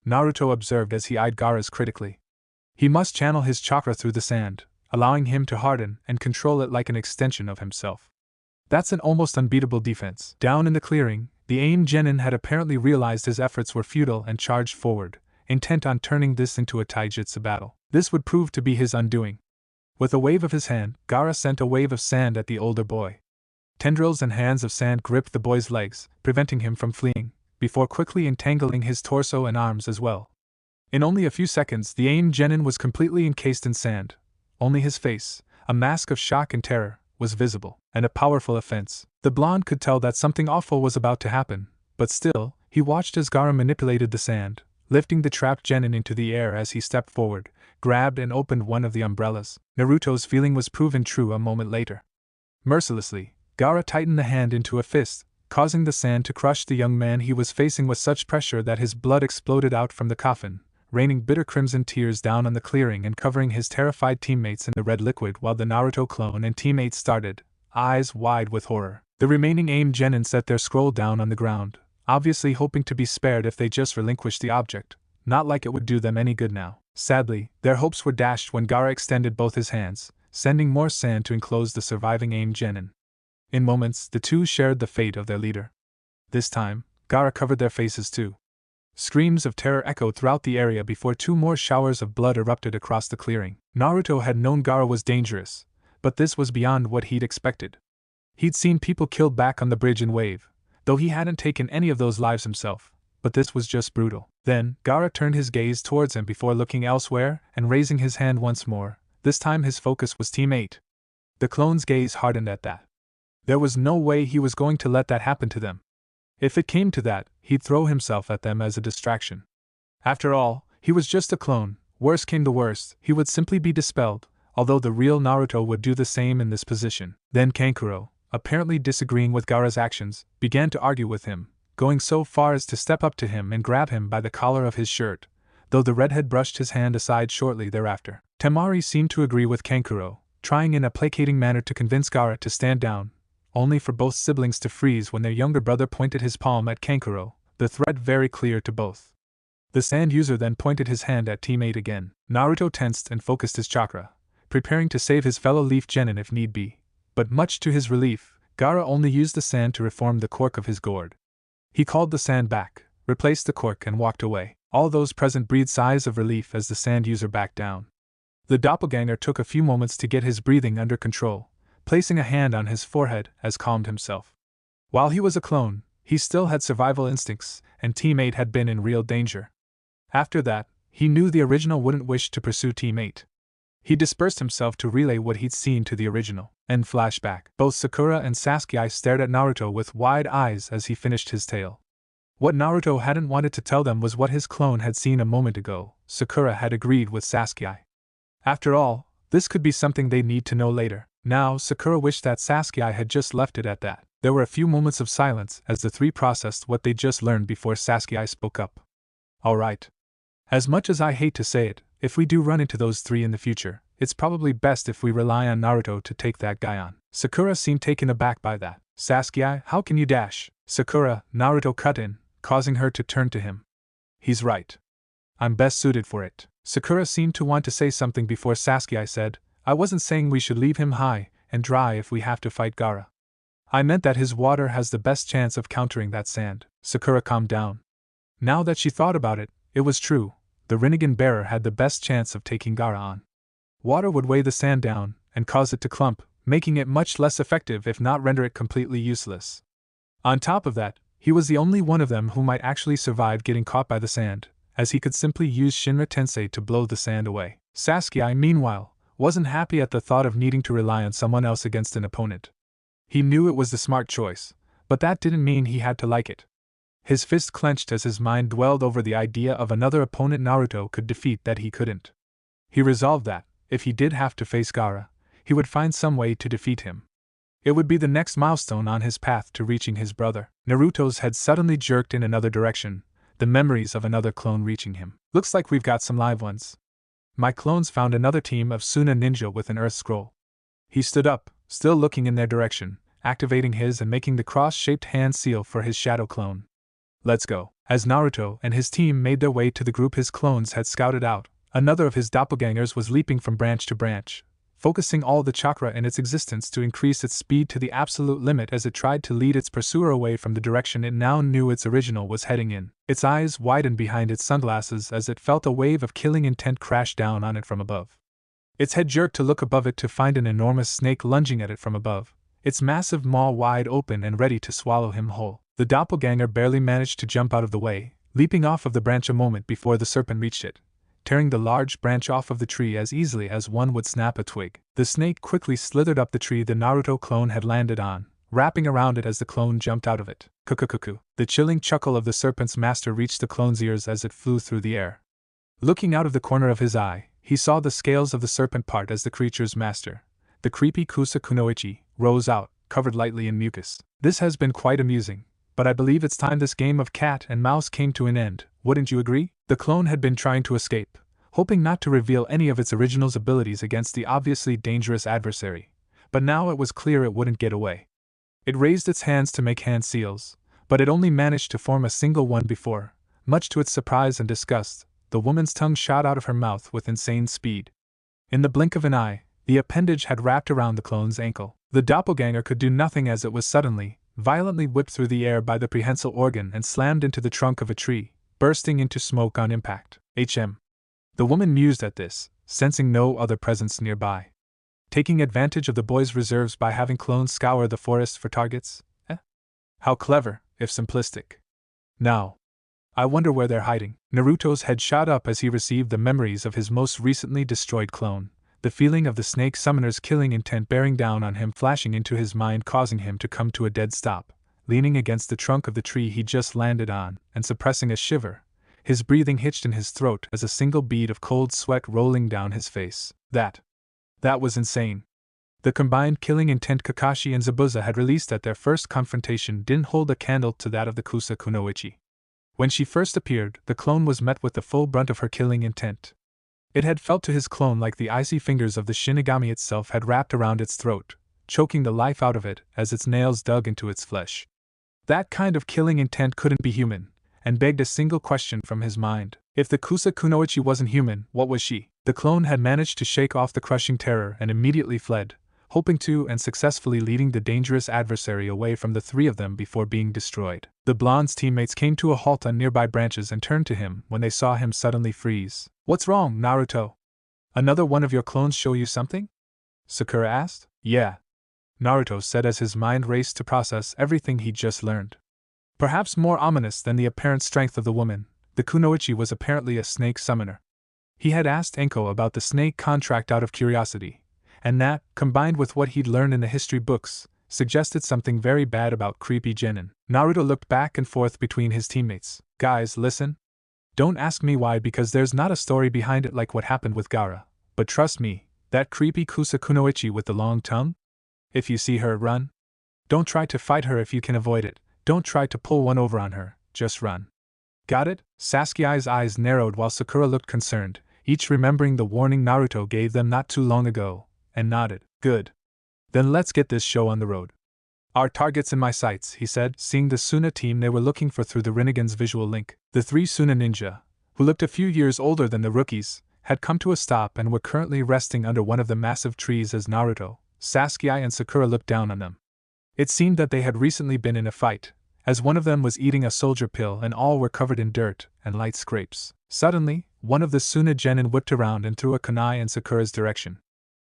Naruto observed as he eyed Gaara's critically. He must channel his chakra through the sand, allowing him to harden and control it like an extension of himself. That's an almost unbeatable defense. Down in the clearing, the AIM genin had apparently realized his efforts were futile and charged forward, intent on turning this into a taijutsu battle. This would prove to be his undoing. With a wave of his hand, Gaara sent a wave of sand at the older boy. Tendrils and hands of sand gripped the boy's legs, preventing him from fleeing, before quickly entangling his torso and arms as well. In only a few seconds, the AIM genin was completely encased in sand. Only his face, a mask of shock and terror, was visible, and a powerful offense. The blonde could tell that something awful was about to happen, but still, he watched as Gaara manipulated the sand, lifting the trapped genin into the air as he stepped forward, grabbed and opened one of the umbrellas. Naruto's feeling was proven true a moment later. Mercilessly, Gaara tightened the hand into a fist, causing the sand to crush the young man he was facing with such pressure that his blood exploded out from the coffin, raining bitter crimson tears down on the clearing and covering his terrified teammates in the red liquid while the Naruto clone and teammates started, eyes wide with horror. The remaining aim genin set their scroll down on the ground, obviously hoping to be spared if they just relinquished the object, not like it would do them any good now. Sadly, their hopes were dashed when Gaara extended both his hands, sending more sand to enclose the surviving aim genin. In moments, the two shared the fate of their leader. This time, Gaara covered their faces too. Screams of terror echoed throughout the area before two more showers of blood erupted across the clearing. Naruto had known Gaara was dangerous, but this was beyond what he'd expected. He'd seen people killed back on the bridge in Wave, though he hadn't taken any of those lives himself, but this was just brutal. Then, Gaara turned his gaze towards him before looking elsewhere and raising his hand once more. This time his focus was Team 8. The clone's gaze hardened at that. There was no way he was going to let that happen to them. If it came to that, he'd throw himself at them as a distraction. After all, he was just a clone. Worst came to worst, he would simply be dispelled, although the real Naruto would do the same in this position. Then Kankuro, apparently disagreeing with Gaara's actions, began to argue with him, going so far as to step up to him and grab him by the collar of his shirt, though the redhead brushed his hand aside shortly thereafter. Temari seemed to agree with Kankuro, trying in a placating manner to convince Gaara to stand down, only for both siblings to freeze when their younger brother pointed his palm at Kankuro, the threat very clear to both. The sand user then pointed his hand at teammate again. Naruto tensed and focused his chakra, preparing to save his fellow leaf genin if need be, but much to his relief, Gaara only used the sand to reform the cork of his gourd. He called the sand back, replaced the cork and walked away. All those present breathed sighs of relief as the sand user backed down. The doppelganger took a few moments to get his breathing under control, placing a hand on his forehead as calmed himself. While he was a clone, he still had survival instincts, and Team 8 had been in real danger. After that, he knew the original wouldn't wish to pursue Team 8. He dispersed himself to relay what he'd seen to the original. End flashback. Both Sakura and Sasuke stared at Naruto with wide eyes as he finished his tale. What Naruto hadn't wanted to tell them was what his clone had seen a moment ago. Sakura had agreed with Sasuke. After all, this could be something they'd need to know later. Now, Sakura wished that Sasuke had just left it at that. There were a few moments of silence as the three processed what they'd just learned before Sasuke spoke up. Alright. As much as I hate to say it, if we do run into those three in the future, it's probably best if we rely on Naruto to take that guy on. Sakura seemed taken aback by that. Sasuke, how can you dash? Sakura, Naruto cut in, causing her to turn to him. He's right. I'm best suited for it. Sakura seemed to want to say something before Sasuke said, I wasn't saying we should leave him high and dry if we have to fight Gaara. I meant that his water has the best chance of countering that sand. Sakura calmed down. Now that she thought about it, it was true. The Rinnegan bearer had the best chance of taking Gaara on. Water would weigh the sand down and cause it to clump, making it much less effective if not render it completely useless. On top of that, he was the only one of them who might actually survive getting caught by the sand, as he could simply use Shinra Tensei to blow the sand away. Sasuke, meanwhile, wasn't happy at the thought of needing to rely on someone else against an opponent. He knew it was the smart choice, but that didn't mean he had to like it. His fist clenched as his mind dwelled over the idea of another opponent Naruto could defeat that he couldn't. He resolved that, if he did have to face Gaara, he would find some way to defeat him. It would be the next milestone on his path to reaching his brother. Naruto's head suddenly jerked in another direction, the memories of another clone reaching him. Looks like we've got some live ones. My clones found another team of Suna ninja with an earth scroll. He stood up, still looking in their direction, activating his and making the cross-shaped hand seal for his shadow clone. Let's go. As Naruto and his team made their way to the group his clones had scouted out, another of his doppelgangers was leaping from branch to branch, focusing all the chakra in its existence to increase its speed to the absolute limit as it tried to lead its pursuer away from the direction it now knew its original was heading in. Its eyes widened behind its sunglasses as it felt a wave of killing intent crash down on it from above. Its head jerked to look above it to find an enormous snake lunging at it from above, its massive maw wide open and ready to swallow him whole. The doppelganger barely managed to jump out of the way, leaping off of the branch a moment before the serpent reached it, tearing the large branch off of the tree as easily as one would snap a twig. The snake quickly slithered up the tree the Naruto clone had landed on, wrapping around it as the clone jumped out of it. Kukukuku. The chilling chuckle of the serpent's master reached the clone's ears as it flew through the air. Looking out of the corner of his eye, he saw the scales of the serpent part as the creature's master, the creepy Kusa Kunoichi, rose out, covered lightly in mucus. This has been quite amusing, but I believe it's time this game of cat and mouse came to an end, wouldn't you agree? The clone had been trying to escape, hoping not to reveal any of its original's abilities against the obviously dangerous adversary, but now it was clear it wouldn't get away. It raised its hands to make hand seals, but it only managed to form a single one before, much to its surprise and disgust, the woman's tongue shot out of her mouth with insane speed. In the blink of an eye, the appendage had wrapped around the clone's ankle. The doppelganger could do nothing as it was suddenly, violently whipped through the air by the prehensile organ and slammed into the trunk of a tree, bursting into smoke on impact. The woman mused at this, sensing no other presence nearby. Taking advantage of the boy's reserves by having clones scour the forest for targets? How clever, if simplistic. Now, I wonder where they're hiding. Naruto's head shot up as he received the memories of his most recently destroyed clone, the feeling of the snake summoner's killing intent bearing down on him flashing into his mind, causing him to come to a dead stop, leaning against the trunk of the tree he just landed on, and suppressing a shiver, his breathing hitched in his throat as a single bead of cold sweat rolling down his face. That was insane. The combined killing intent Kakashi and Zabuza had released at their first confrontation didn't hold a candle to that of the Kusa Kunoichi. When she first appeared, the clone was met with the full brunt of her killing intent. It had felt to his clone like the icy fingers of the Shinigami itself had wrapped around its throat, choking the life out of it as its nails dug into its flesh. That kind of killing intent couldn't be human, and begged a single question from his mind. If the Kusa Kunoichi wasn't human, what was she? The clone had managed to shake off the crushing terror and immediately fled, hoping to and successfully leading the dangerous adversary away from the three of them before being destroyed. The blonde's teammates came to a halt on nearby branches and turned to him when they saw him suddenly freeze. "What's wrong, Naruto? Another one of your clones show you something?" Sakura asked. "Yeah," Naruto said as his mind raced to process everything he'd just learned. Perhaps more ominous than the apparent strength of the woman, the Kunoichi was apparently a snake summoner. He had asked Anko about the snake contract out of curiosity, and that, combined with what he'd learned in the history books, suggested something very bad about creepy genin. Naruto looked back and forth between his teammates. "Guys, listen. Don't ask me why, because there's not a story behind it like what happened with Gaara, but trust me, that creepy Kusa Kunoichi with the long tongue? If you see her, run. Don't try to fight her if you can avoid it, don't try to pull one over on her, just run. Got it?" Sasuke's eyes narrowed while Sakura looked concerned, each remembering the warning Naruto gave them not too long ago, and nodded. "Good. Then let's get this show on the road. Our target's in my sights," he said, seeing the Suna team they were looking for through the Rinnegan's visual link. The three Suna ninja, who looked a few years older than the rookies, had come to a stop and were currently resting under one of the massive trees as Naruto, Sasuke and Sakura looked down on them. It seemed that they had recently been in a fight, as one of them was eating a soldier pill and all were covered in dirt and light scrapes. Suddenly, one of the Suna genin whipped around and threw a kunai in Sakura's direction.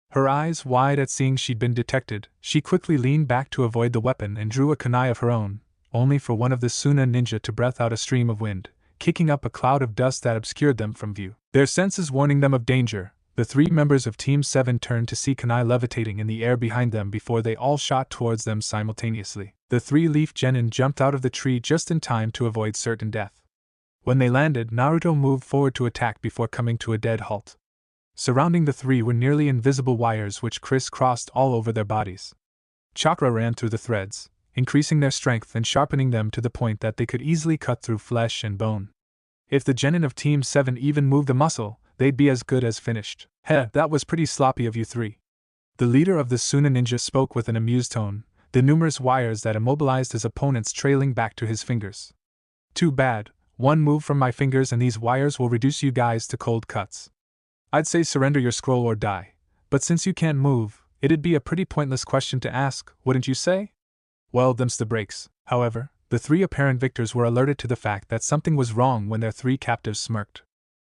Her eyes wide at seeing she'd been detected, she quickly leaned back to avoid the weapon and drew a kunai of her own, only for one of the Suna ninja to breath out a stream of wind, kicking up a cloud of dust that obscured them from view. Their senses warning them of danger, the three members of Team 7 turned to see kunai levitating in the air behind them before they all shot towards them simultaneously. The three-leaf genin jumped out of the tree just in time to avoid certain death. When they landed, Naruto moved forward to attack before coming to a dead halt. Surrounding the three were nearly invisible wires which crisscrossed all over their bodies. Chakra ran through the threads, increasing their strength and sharpening them to the point that they could easily cut through flesh and bone. If the genin of Team 7 even moved a muscle, they'd be as good as finished. "Heh, that was pretty sloppy of you three." The leader of the Suna ninja spoke with an amused tone, the numerous wires that immobilized his opponents trailing back to his fingers. "Too bad, one move from my fingers and these wires will reduce you guys to cold cuts. I'd say surrender your scroll or die, but since you can't move, it'd be a pretty pointless question to ask, wouldn't you say?" Well, them's the breaks. However, the three apparent victors were alerted to the fact that something was wrong when their three captives smirked.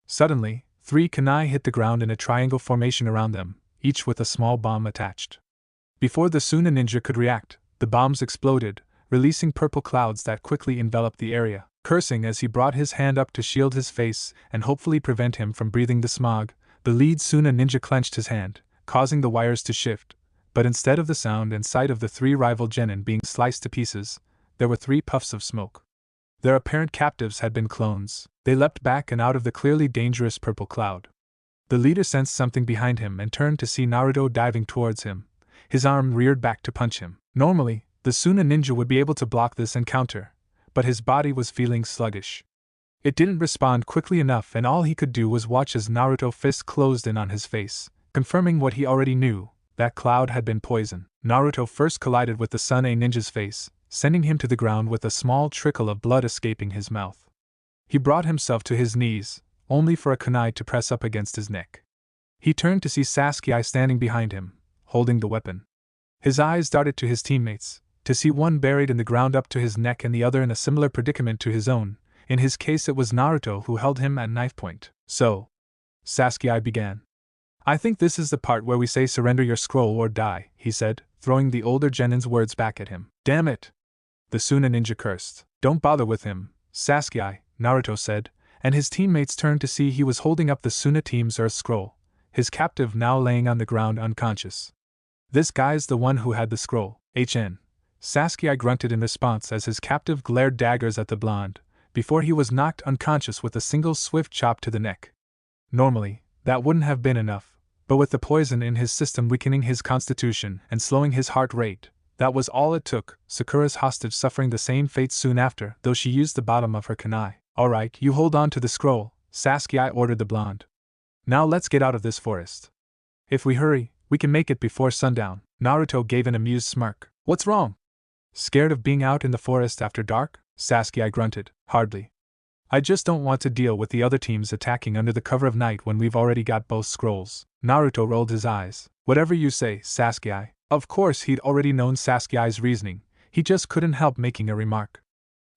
Suddenly, three kunai hit the ground in a triangle formation around them, each with a small bomb attached. Before the Suna ninja could react, the bombs exploded, releasing purple clouds that quickly enveloped the area. Cursing as he brought his hand up to shield his face and hopefully prevent him from breathing the smog, the lead Suna ninja clenched his hand, causing the wires to shift, but instead of the sound and sight of the three rival genin being sliced to pieces, there were 3 puffs of smoke. Their apparent captives had been clones. They leapt back and out of the clearly dangerous purple cloud. The leader sensed something behind him and turned to see Naruto diving towards him. His arm reared back to punch him. Normally, the Suna ninja would be able to block this encounter, but his body was feeling sluggish. It didn't respond quickly enough, and all he could do was watch as Naruto's fist closed in on his face, confirming what he already knew, that cloud had been poison. Naruto first collided with the Sun A ninja's face, sending him to the ground with a small trickle of blood escaping his mouth. He brought himself to his knees, only for a kunai to press up against his neck. He turned to see Sasuke standing behind him, holding the weapon. His eyes darted to his teammates, to see one buried in the ground up to his neck and the other in a similar predicament to his own. In his case it was Naruto who held him at knife point. So, Sasuke began. I think this is the part where we say surrender your scroll or die, he said, throwing the older genin's words back at him. Damn it! The Suna ninja cursed. Don't bother with him, Sasuke, Naruto said, and his teammates turned to see he was holding up the Suna team's earth scroll, his captive now laying on the ground unconscious. This guy's the one who had the scroll. Sasuke grunted in response as his captive glared daggers at the blonde, before he was knocked unconscious with a single swift chop to the neck. Normally, that wouldn't have been enough, but with the poison in his system weakening his constitution and slowing his heart rate, that was all it took. Sakura's hostage suffering the same fate soon after, though she used the bottom of her kunai. Alright, you hold on to the scroll, Sasuke ordered the blonde. Now let's get out of this forest. If we hurry, we can make it before sundown. Naruto gave an amused smirk. What's wrong? Scared of being out in the forest after dark? Sasuke grunted. Hardly. I just don't want to deal with the other teams attacking under the cover of night when we've already got both scrolls. Naruto rolled his eyes. Whatever you say, Sasuke. Of course he'd already known Sasuke's reasoning, he just couldn't help making a remark.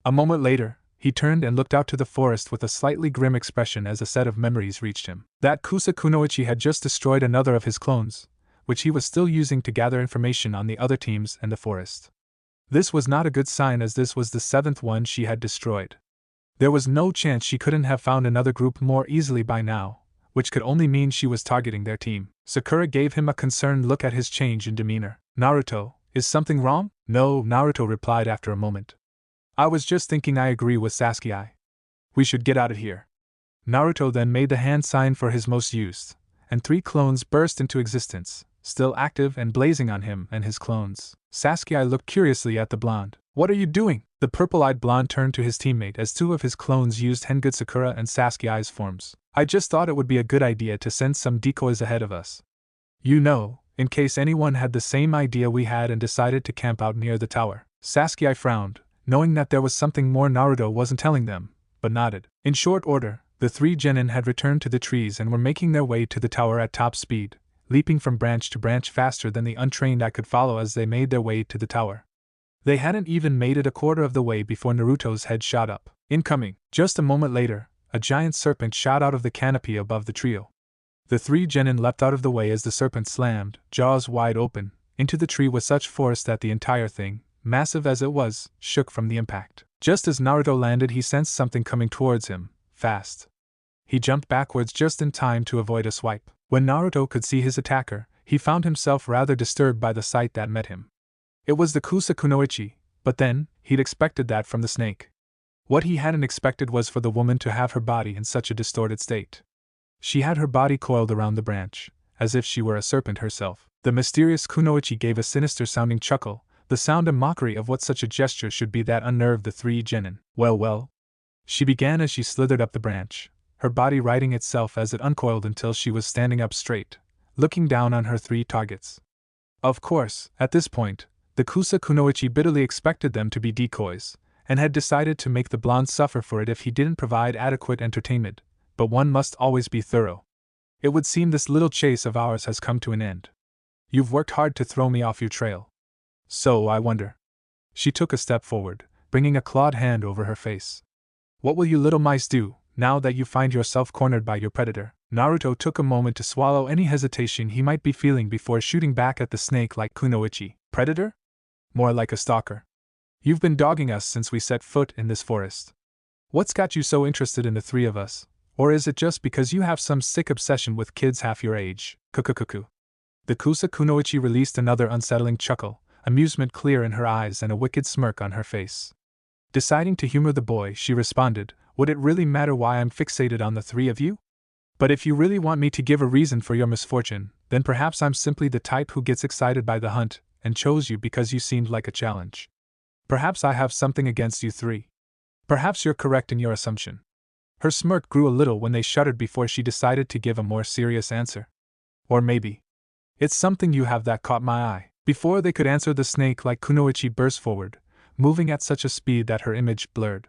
A moment later, he turned and looked out to the forest with a slightly grim expression as a set of memories reached him. That Kunoichi had just destroyed another of his clones, which he was still using to gather information on the other teams and the forest. This was not a good sign, as this was the 7th one she had destroyed. There was no chance she couldn't have found another group more easily by now, which could only mean she was targeting their team. Sakura gave him a concerned look at his change in demeanor. Naruto, is something wrong? No, Naruto replied after a moment. I was just thinking. I agree with Sasuke. We should get out of here. Naruto then made the hand sign for his most used, and 3 clones burst into existence, still active and blazing on him and his clones. Sasuke looked curiously at the blonde. What are you doing? The purple-eyed blonde turned to his teammate as 2 of his clones used Hengut Sakura and Sasuke's forms. I just thought it would be a good idea to send some decoys ahead of us. You know, in case anyone had the same idea we had and decided to camp out near the tower. Sasuke frowned, knowing that there was something more Naruto wasn't telling them, but nodded. In short order, the 3 genin had returned to the trees and were making their way to the tower at top speed, leaping from branch to branch faster than the untrained eye could follow as they made their way to the tower. They hadn't even made it a quarter of the way before Naruto's head shot up. Incoming! Just a moment later, a giant serpent shot out of the canopy above the trio. The 3 genin leapt out of the way as the serpent slammed, jaws wide open, into the tree with such force that the entire thing, massive as it was, shook from the impact. Just as Naruto landed, he sensed something coming towards him, fast. He jumped backwards just in time to avoid a swipe. When Naruto could see his attacker, he found himself rather disturbed by the sight that met him. It was the Kunoichi, but then, he'd expected that from the snake. What he hadn't expected was for the woman to have her body in such a distorted state. She had her body coiled around the branch, as if she were a serpent herself. The mysterious Kunoichi gave a sinister-sounding chuckle, the sound and mockery of what such a gesture should be that unnerved the 3 genin. Well, she began as she slithered up the branch, her body righting itself as it uncoiled until she was standing up straight, looking down on her 3 targets. Of course, at this point, the Kunoichi bitterly expected them to be decoys, and had decided to make the blonde suffer for it if he didn't provide adequate entertainment, but one must always be thorough. It would seem this little chase of ours has come to an end. You've worked hard to throw me off your trail. So, I wonder. She took a step forward, bringing a clawed hand over her face. What will you little mice do, now that you find yourself cornered by your predator? Naruto took a moment to swallow any hesitation he might be feeling before shooting back at the snake-like Kunoichi. Predator? More like a stalker. You've been dogging us since we set foot in this forest. What's got you so interested in the 3 of us? Or is it just because you have some sick obsession with kids half your age? Kukukuku. The Kusa Kunoichi released another unsettling chuckle, amusement clear in her eyes and a wicked smirk on her face. Deciding to humor the boy, she responded, "Would it really matter why I'm fixated on the three of you? But if you really want me to give a reason for your misfortune, then perhaps I'm simply the type who gets excited by the hunt, and chose you because you seemed like a challenge. Perhaps I have something against you three. Perhaps you're correct in your assumption." Her smirk grew a little when they shuddered before she decided to give a more serious answer. "Or maybe it's something you have that caught my eye." Before they could answer, the snake-like Kunoichi burst forward, moving at such a speed that her image blurred.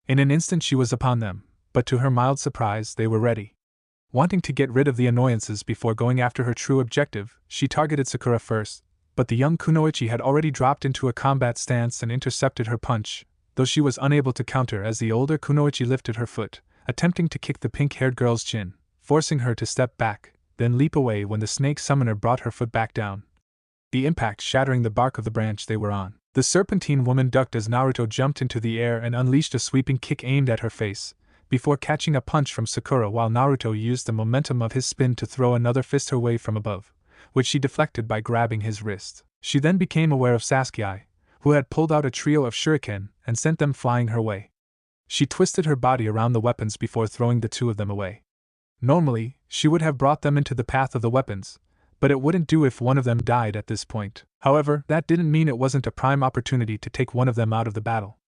In an instant she was upon them, but to her mild surprise they were ready. Wanting to get rid of the annoyances before going after her true objective, she targeted Sakura first, but the young Kunoichi had already dropped into a combat stance and intercepted her punch, though she was unable to counter as the older Kunoichi lifted her foot, attempting to kick the pink-haired girl's chin, forcing her to step back, then leap away when the snake summoner brought her foot back down, the impact shattering the bark of the branch they were on. The serpentine woman ducked as Naruto jumped into the air and unleashed a sweeping kick aimed at her face, before catching a punch from Sakura while Naruto used the momentum of his spin to throw another fist her way from above, which she deflected by grabbing his wrist. She then became aware of Sasuke, who had pulled out a trio of shuriken and sent them flying her way. She twisted her body around the weapons before throwing the two of them away. Normally, she would have brought them into the path of the weapons, but it wouldn't do if one of them died at this point. However, that didn't mean it wasn't a prime opportunity to take one of them out of the battle.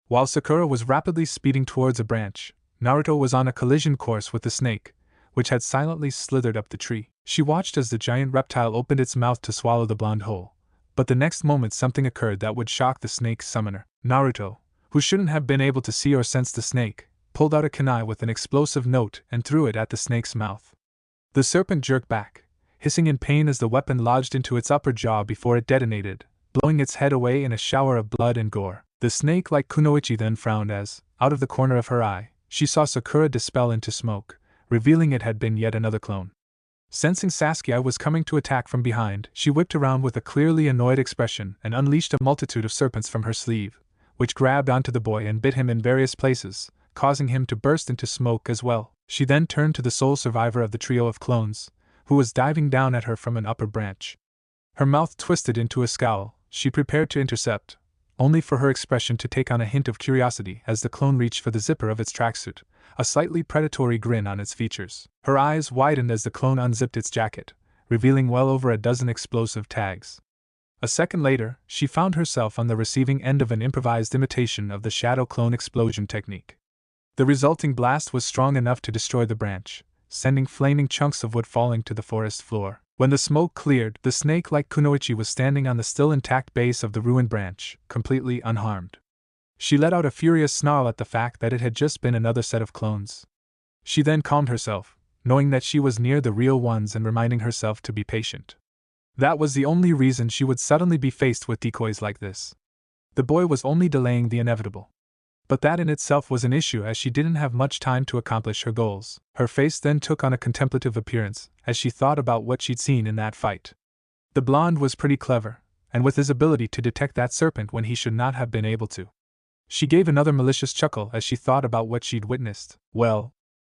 While Sakura was rapidly speeding towards a branch, Naruto was on a collision course with the snake, which had silently slithered up the tree. She watched as the giant reptile opened its mouth to swallow the blonde whole, but the next moment something occurred that would shock the snake's summoner. Naruto, who shouldn't have been able to see or sense the snake, pulled out a kunai with an explosive note and threw it at the snake's mouth. The serpent jerked back, hissing in pain as the weapon lodged into its upper jaw before it detonated, blowing its head away in a shower of blood and gore. The snake-like Kunoichi then frowned as, out of the corner of her eye, she saw Sakura dispel into smoke, revealing it had been yet another clone. Sensing Sasuke was coming to attack from behind, she whipped around with a clearly annoyed expression and unleashed a multitude of serpents from her sleeve, which grabbed onto the boy and bit him in various places, causing him to burst into smoke as well. She then turned to the sole survivor of the trio of clones, who was diving down at her from an upper branch. Her mouth twisted into a scowl, she prepared to intercept, only for her expression to take on a hint of curiosity as the clone reached for the zipper of its tracksuit, a slightly predatory grin on its features. Her eyes widened as the clone unzipped its jacket, revealing well over a dozen explosive tags. A second later, she found herself on the receiving end of an improvised imitation of the shadow clone explosion technique. The resulting blast was strong enough to destroy the branch, sending flaming chunks of wood falling to the forest floor. When the smoke cleared, the snake-like Kunoichi was standing on the still intact base of the ruined branch, completely unharmed. She let out a furious snarl at the fact that it had just been another set of clones. She then calmed herself, knowing that she was near the real ones and reminding herself to be patient. That was the only reason she would suddenly be faced with decoys like this. The boy was only delaying the inevitable. But that in itself was an issue as she didn't have much time to accomplish her goals. Her face then took on a contemplative appearance as she thought about what she'd seen in that fight. The blonde was pretty clever, and with his ability to detect that serpent when he should not have been able to. She gave another malicious chuckle as she thought about what she'd witnessed. Well,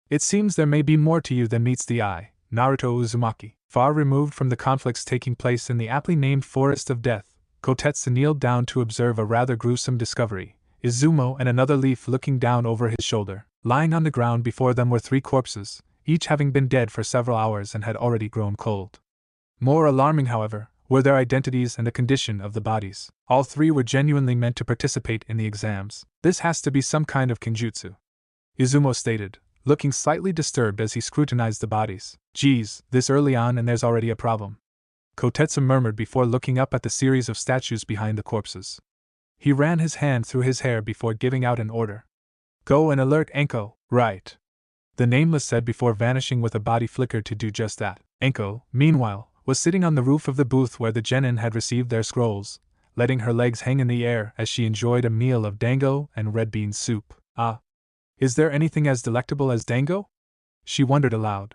it seems there may be more to you than meets the eye, Naruto Uzumaki. Far removed from the conflicts taking place in the aptly named Forest of Death, Kotetsu kneeled down to observe a rather gruesome discovery. Izumo and another leaf looking down over his shoulder. Lying on the ground before them were three corpses, each having been dead for several hours and had already grown cold. More alarming, however, were their identities and the condition of the bodies. All three were genuinely meant to participate in the exams. This has to be some kind of genjutsu, Izumo stated, looking slightly disturbed as he scrutinized the bodies. Geez, this early on and there's already a problem, Kotetsu murmured before looking up at the series of statues behind the corpses. He ran his hand through his hair before giving out an order. Go and alert Anko. Right. The nameless said before vanishing with a body flicker to do just that. Anko, meanwhile, was sitting on the roof of the booth where the genin had received their scrolls, letting her legs hang in the air as she enjoyed a meal of dango and red bean soup. Ah. Is there anything as delectable as dango? She wondered aloud.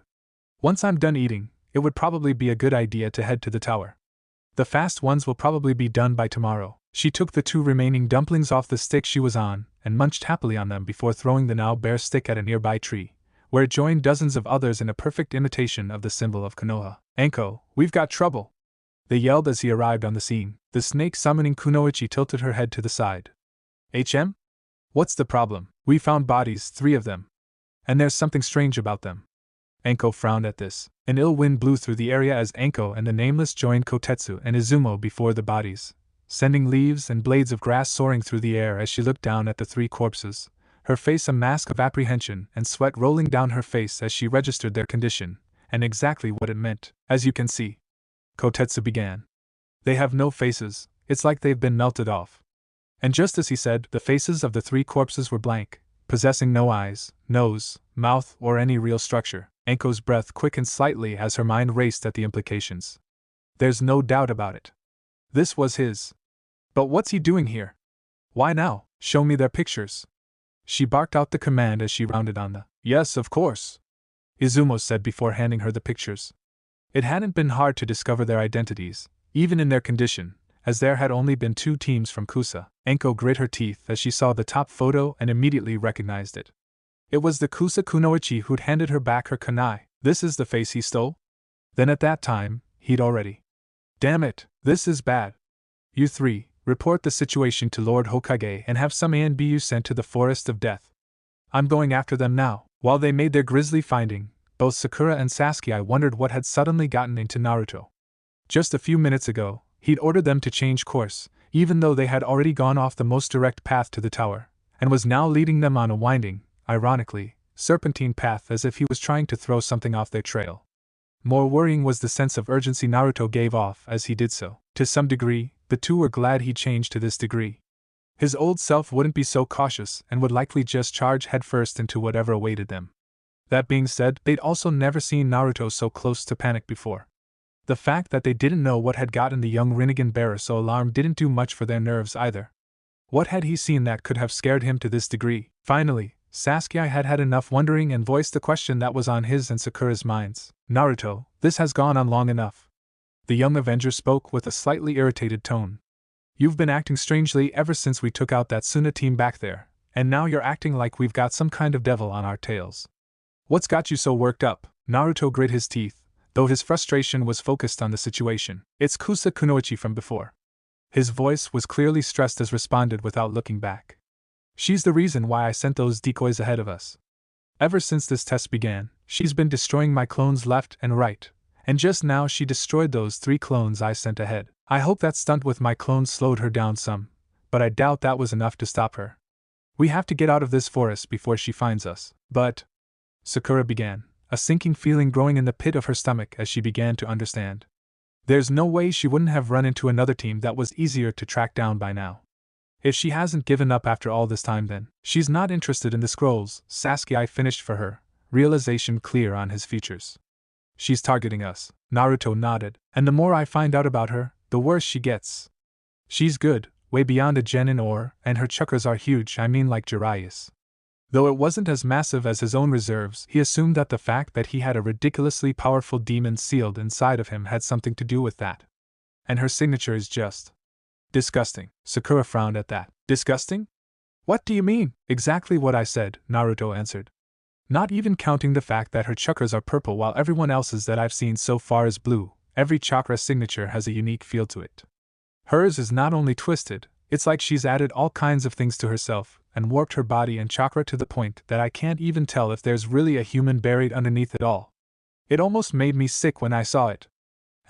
Once I'm done eating, it would probably be a good idea to head to the tower. The fast ones will probably be done by tomorrow. She took the two remaining dumplings off the stick she was on and munched happily on them before throwing the now bare stick at a nearby tree, where it joined dozens of others in a perfect imitation of the symbol of Konoha. "Anko, we've got trouble!" they yelled as he arrived on the scene. The snake summoning kunoichi tilted her head to the side. "HM? What's the problem? We found bodies, 3 of them. And there's something strange about them." Anko frowned at this. An ill wind blew through the area as Anko and the Nameless joined Kotetsu and Izumo before the bodies, sending leaves and blades of grass soaring through the air as she looked down at the 3 corpses, her face a mask of apprehension and sweat rolling down her face as she registered their condition, and exactly what it meant. "As you can see," Kotetsu began, "they have no faces, it's like they've been melted off." And just as he said, the faces of the 3 corpses were blank, possessing no eyes, nose, mouth, or any real structure. Anko's breath quickened slightly as her mind raced at the implications. There's no doubt about it. This was his. But what's he doing here? Why now? Show me their pictures. She barked out the command as she rounded on the "Yes, of course," Izumo said before handing her the pictures. It hadn't been hard to discover their identities, even in their condition, as there had only been 2 teams from Kusa. Anko grit her teeth as she saw the top photo and immediately recognized it. It was the Kusa kunoichi who'd handed her back her kunai. This is the face he stole? Then at that time, he'd already. Damn it, this is bad. You 3, report the situation to Lord Hokage and have some ANBU sent to the Forest of Death. I'm going after them now. While they made their grisly finding, both Sakura and Sasuke wondered what had suddenly gotten into Naruto. Just a few minutes ago, he'd ordered them to change course, even though they had already gone off the most direct path to the tower, and was now leading them on a winding, ironically, serpentine path as if he was trying to throw something off their trail. More worrying was the sense of urgency Naruto gave off as he did so. To some degree, the 2 were glad he'd changed to this degree. His old self wouldn't be so cautious and would likely just charge headfirst into whatever awaited them. That being said, they'd also never seen Naruto so close to panic before. The fact that they didn't know what had gotten the young Rinnegan bearer so alarmed didn't do much for their nerves either. What had he seen that could have scared him to this degree? Finally, Sasuke had had enough wondering and voiced the question that was on his and Sakura's minds. "Naruto, this has gone on long enough." The young Avenger spoke with a slightly irritated tone. "You've been acting strangely ever since we took out that Suna team back there, and now you're acting like we've got some kind of devil on our tails. What's got you so worked up?" Naruto grit his teeth, though his frustration was focused on the situation. "It's Kusa kunoichi from before." His voice was clearly stressed as responded without looking back. "She's the reason why I sent those decoys ahead of us. Ever since this test began, she's been destroying my clones left and right, and just now she destroyed those 3 clones I sent ahead. I hope that stunt with my clones slowed her down some, but I doubt that was enough to stop her. We have to get out of this forest before she finds us." "But," Sakura began, a sinking feeling growing in the pit of her stomach as she began to understand. There's no way she wouldn't have run into another team that was easier to track down by now. If she hasn't given up after all this time, then she's not interested in the scrolls. Sasuke finished for her, realization clear on his features. "She's targeting us." Naruto nodded. "And the more I find out about her, the worse she gets. She's good, way beyond a genin ore, and her chakras are huge, I mean like Jiraiya's. Though it wasn't as massive as his own reserves, he assumed that the fact that he had a ridiculously powerful demon sealed inside of him had something to do with that. And her signature is just disgusting." Sakura frowned at that. "Disgusting? What do you mean?" "Exactly what I said," Naruto answered. "Not even counting the fact that her chakras are purple while everyone else's that I've seen so far is blue. Every chakra signature has a unique feel to it. Hers is not only twisted, it's like she's added all kinds of things to herself, and warped her body and chakra to the point that I can't even tell if there's really a human buried underneath it all. It almost made me sick when I saw it.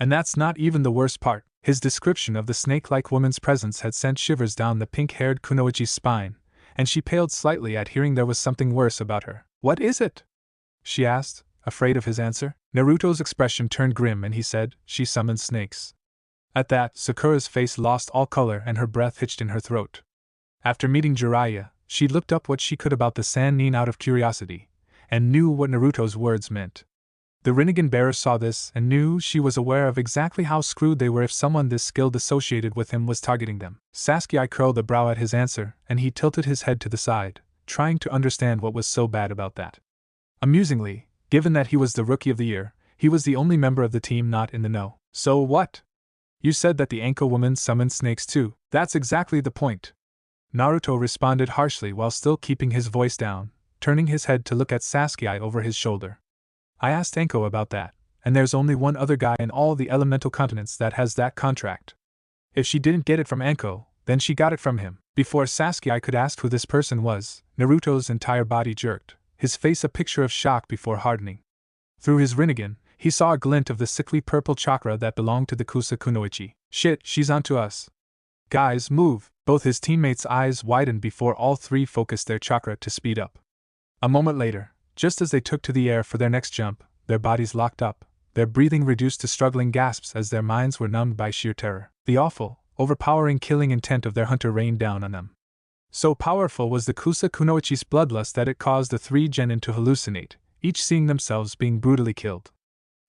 And that's not even the worst part." His description of the snake-like woman's presence had sent shivers down the pink-haired kunoichi's spine, and she paled slightly at hearing there was something worse about her. "What is it?" she asked, afraid of his answer. Naruto's expression turned grim and he said, "She summons snakes." At that, Sakura's face lost all color and her breath hitched in her throat. After meeting Jiraiya, she looked up what she could about the Sannin out of curiosity, and knew what Naruto's words meant. The Rinnegan bearer saw this and knew she was aware of exactly how screwed they were if someone this skilled associated with him was targeting them. Sasuke curled a brow at his answer, and he tilted his head to the side, trying to understand what was so bad about that. Amusingly, given that he was the Rookie of the Year, he was the only member of the team not in the know. "So what? You said that the Anko woman summoned snakes too." "That's exactly the point," Naruto responded harshly while still keeping his voice down, turning his head to look at Sasuke over his shoulder. I asked Anko about that, and there's only one other guy in all the elemental continents that has that contract. If she didn't get it from Anko, then she got it from him. Before Sasuke could ask who this person was, Naruto's entire body jerked, his face a picture of shock before hardening. Through his Rinnegan, he saw a glint of the sickly purple chakra that belonged to the Kunoichi. Shit, she's onto us. Guys, move! Both his teammates' eyes widened before all three focused their chakra to speed up. A moment later, just as they took to the air for their next jump, their bodies locked up, their breathing reduced to struggling gasps as their minds were numbed by sheer terror. The awful, overpowering killing intent of their hunter rained down on them. So powerful was the Kunoichi's bloodlust that it caused the three genin to hallucinate, each seeing themselves being brutally killed.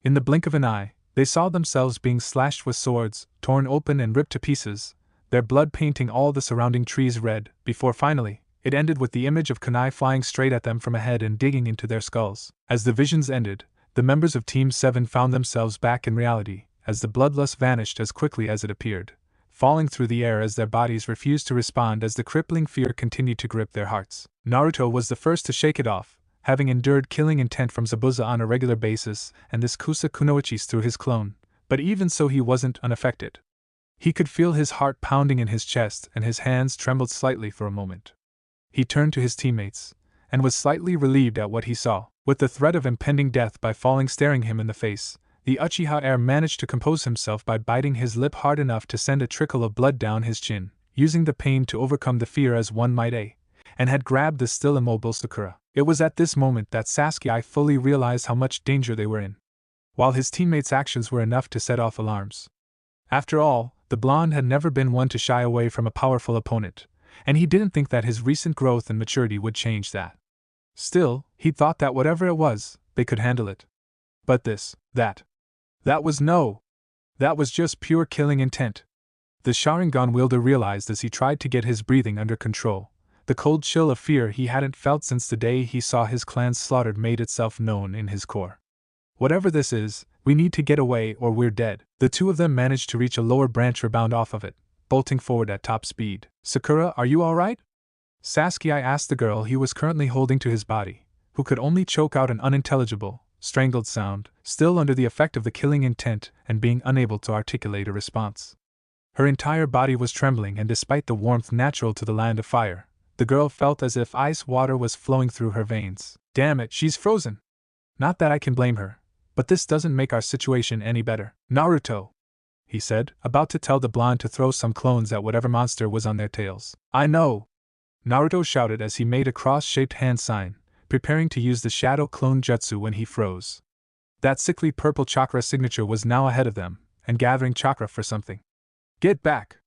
In the blink of an eye, they saw themselves being slashed with swords, torn open and ripped to pieces, their blood painting all the surrounding trees red, before finally, it ended with the image of kunai flying straight at them from ahead and digging into their skulls. As the visions ended, the members of Team 7 found themselves back in reality, as the bloodlust vanished as quickly as it appeared, falling through the air as their bodies refused to respond as the crippling fear continued to grip their hearts. Naruto was the first to shake it off, having endured killing intent from Zabuza on a regular basis and this Kunoichi's through his clone, but even so he wasn't unaffected. He could feel his heart pounding in his chest and his hands trembled slightly for a moment. He turned to his teammates, and was slightly relieved at what he saw. With the threat of impending death by falling staring him in the face, the Uchiha heir managed to compose himself by biting his lip hard enough to send a trickle of blood down his chin, using the pain to overcome the fear as one might, and had grabbed the still immobile Sakura. It was at this moment that Sasuke fully realized how much danger they were in, while his teammates' actions were enough to set off alarms. After all, the blonde had never been one to shy away from a powerful opponent, and he didn't think that his recent growth and maturity would change that. Still, he thought that whatever it was, they could handle it. But that was just pure killing intent. The Sharingan wielder realized as he tried to get his breathing under control. The cold chill of fear he hadn't felt since the day he saw his clan slaughtered made itself known in his core. Whatever this is, we need to get away or we're dead. The two of them managed to reach a lower branch or bound off of it, bolting forward at top speed. Sakura, are you alright? Sasuke asked the girl he was currently holding to his body, who could only choke out an unintelligible, strangled sound, still under the effect of the killing intent and being unable to articulate a response. Her entire body was trembling, and despite the warmth natural to the land of fire, the girl felt as if ice water was flowing through her veins. Damn it, she's frozen! Not that I can blame her, but this doesn't make our situation any better. Naruto, he said, about to tell the blonde to throw some clones at whatever monster was on their tails. I know! Naruto shouted as he made a cross-shaped hand sign, preparing to use the shadow clone jutsu when he froze. That sickly purple chakra signature was now ahead of them, and gathering chakra for something. Get back!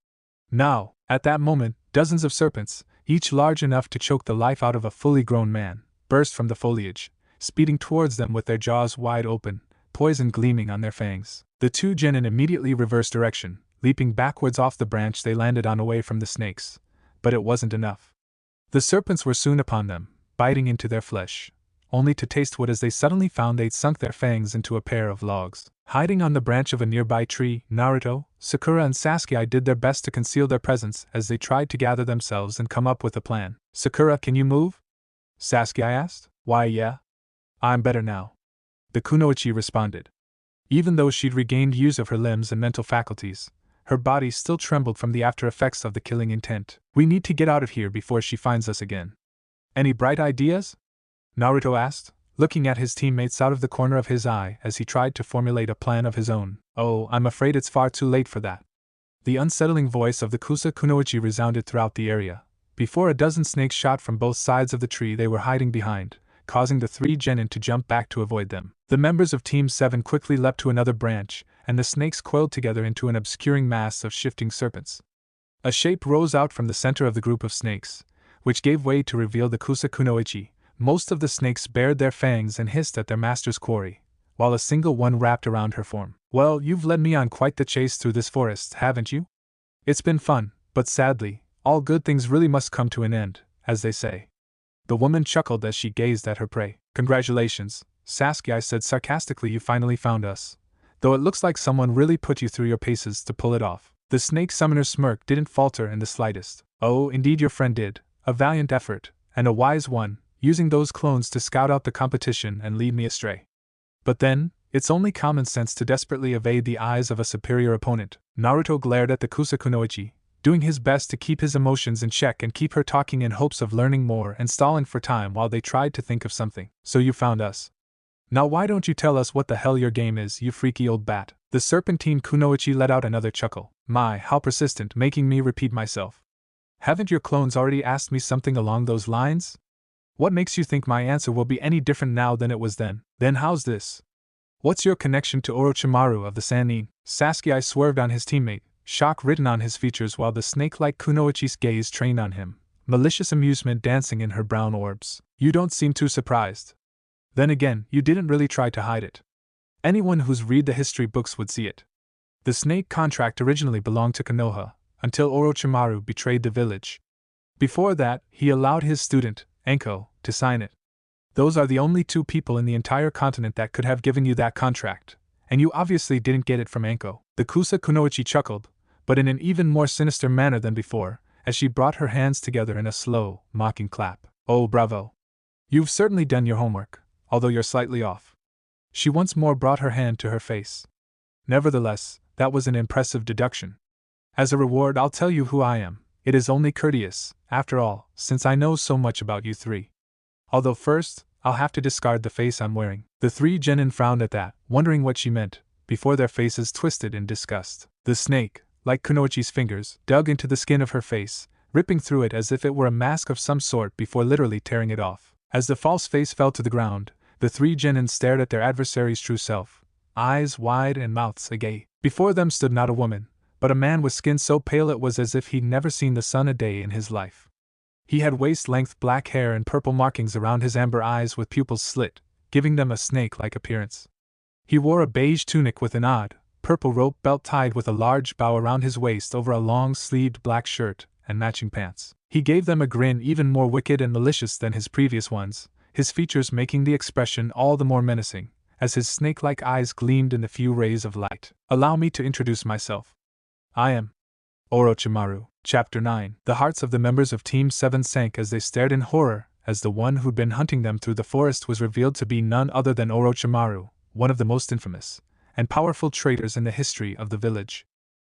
Now, at that moment, dozens of serpents, each large enough to choke the life out of a fully grown man, burst from the foliage, speeding towards them with their jaws wide open, poison gleaming on their fangs. The two genin immediately reversed direction, leaping backwards off the branch they landed on away from the snakes, but it wasn't enough. The serpents were soon upon them, biting into their flesh, only to taste what as they suddenly found they'd sunk their fangs into a pair of logs. Hiding on the branch of a nearby tree, Naruto, Sakura and Sasuke did their best to conceal their presence as they tried to gather themselves and come up with a plan. Sakura, can you move? Sasuke asked. Why, yeah. I'm better now. The Kunoichi responded. Even though she'd regained use of her limbs and mental faculties, her body still trembled from the after effects of the killing intent. We need to get out of here before she finds us again. Any bright ideas? Naruto asked, looking at his teammates out of the corner of his eye as he tried to formulate a plan of his own. Oh, I'm afraid it's far too late for that. The unsettling voice of the Kunoichi resounded throughout the area, before a dozen snakes shot from both sides of the tree they were hiding behind, causing the three genin to jump back to avoid them. The members of Team 7 quickly leapt to another branch, and the snakes coiled together into an obscuring mass of shifting serpents. A shape rose out from the center of the group of snakes, which gave way to reveal the Kunoichi. Most of the snakes bared their fangs and hissed at their master's quarry, while a single one wrapped around her form. Well, you've led me on quite the chase through this forest, haven't you? It's been fun, but sadly, all good things really must come to an end, as they say. The woman chuckled as she gazed at her prey. Congratulations, Sasuke said sarcastically, you finally found us. Though it looks like someone really put you through your paces to pull it off. The snake summoner's smirk didn't falter in the slightest. Oh, indeed your friend did, a valiant effort, and a wise one, using those clones to scout out the competition and lead me astray. But then, it's only common sense to desperately evade the eyes of a superior opponent. Naruto glared at the kunoichi, doing his best to keep his emotions in check and keep her talking in hopes of learning more and stalling for time while they tried to think of something. So you found us. Now why don't you tell us what the hell your game is, you freaky old bat? The serpentine kunoichi let out another chuckle. My, how persistent, making me repeat myself. Haven't your clones already asked me something along those lines? What makes you think my answer will be any different now than it was then? Then how's this? What's your connection to Orochimaru of the Sannin? Sasuke swerved on his teammate, shock written on his features while the snake-like kunoichi's gaze trained on him, malicious amusement dancing in her brown orbs. You don't seem too surprised. Then again, you didn't really try to hide it. Anyone who's read the history books would see it. The snake contract originally belonged to Konoha, until Orochimaru betrayed the village. Before that, he allowed his student, Anko, to sign it. Those are the only two people in the entire continent that could have given you that contract, and you obviously didn't get it from Anko. The kunoichi chuckled, but in an even more sinister manner than before, as she brought her hands together in a slow, mocking clap. Oh, bravo. You've certainly done your homework, although you're slightly off. She once more brought her hand to her face. Nevertheless, that was an impressive deduction. As a reward, I'll tell you who I am. It is only courteous, after all, since I know so much about you three. Although first, I'll have to discard the face I'm wearing. The three genin frowned at that, wondering what she meant, before their faces twisted in disgust. The snake, like Kunoichi's fingers, dug into the skin of her face, ripping through it as if it were a mask of some sort before literally tearing it off. As the false face fell to the ground, the three genin stared at their adversary's true self, eyes wide and mouths agape. Before them stood not a woman, but a man with skin so pale it was as if he'd never seen the sun a day in his life. He had waist-length black hair and purple markings around his amber eyes with pupils slit, giving them a snake-like appearance. He wore a beige tunic with an odd, purple rope belt tied with a large bow around his waist over a long-sleeved black shirt and matching pants. He gave them a grin even more wicked and malicious than his previous ones, his features making the expression all the more menacing, as his snake-like eyes gleamed in the few rays of light. Allow me to introduce myself. I am Orochimaru. Chapter 9. The hearts of the members of Team 7 sank as they stared in horror, as the one who'd been hunting them through the forest was revealed to be none other than Orochimaru, one of the most infamous and powerful traitors in the history of the village.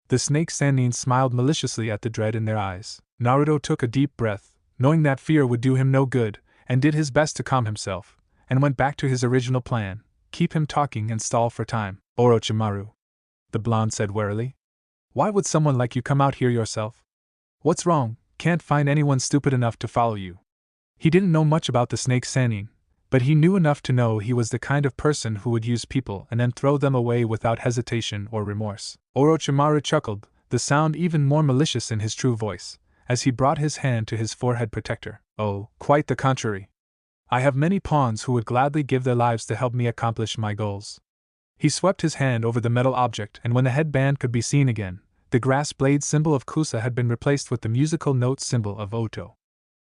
The snake Sannin smiled maliciously at the dread in their eyes. Naruto took a deep breath, knowing that fear would do him no good, and did his best to calm himself, and went back to his original plan, keep him talking and stall for time. Orochimaru, the blonde said warily. Why would someone like you come out here yourself? What's wrong? Can't find anyone stupid enough to follow you. He didn't know much about the snake Sannin, but he knew enough to know he was the kind of person who would use people and then throw them away without hesitation or remorse. Orochimaru chuckled, the sound even more malicious in his true voice, as he brought his hand to his forehead protector. Oh, quite the contrary. I have many pawns who would gladly give their lives to help me accomplish my goals. He swept his hand over the metal object, and when the headband could be seen again, the grass blade symbol of Kusa had been replaced with the musical note symbol of Oto.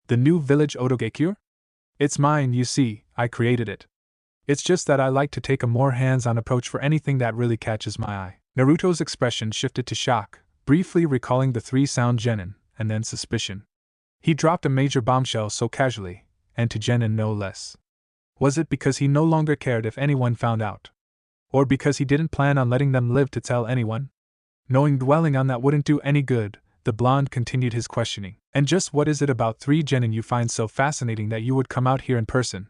The new village Otogekure? It's mine, you see, I created it. It's just that I like to take a more hands-on approach for anything that really catches my eye. Naruto's expression shifted to shock, briefly recalling the three sound genin, and then suspicion. He dropped a major bombshell so casually, and to genin no less. Was it because he no longer cared if anyone found out? Or because he didn't plan on letting them live to tell anyone? Knowing dwelling on that wouldn't do any good, the blonde continued his questioning. And just what is it about three genin you find so fascinating that you would come out here in person?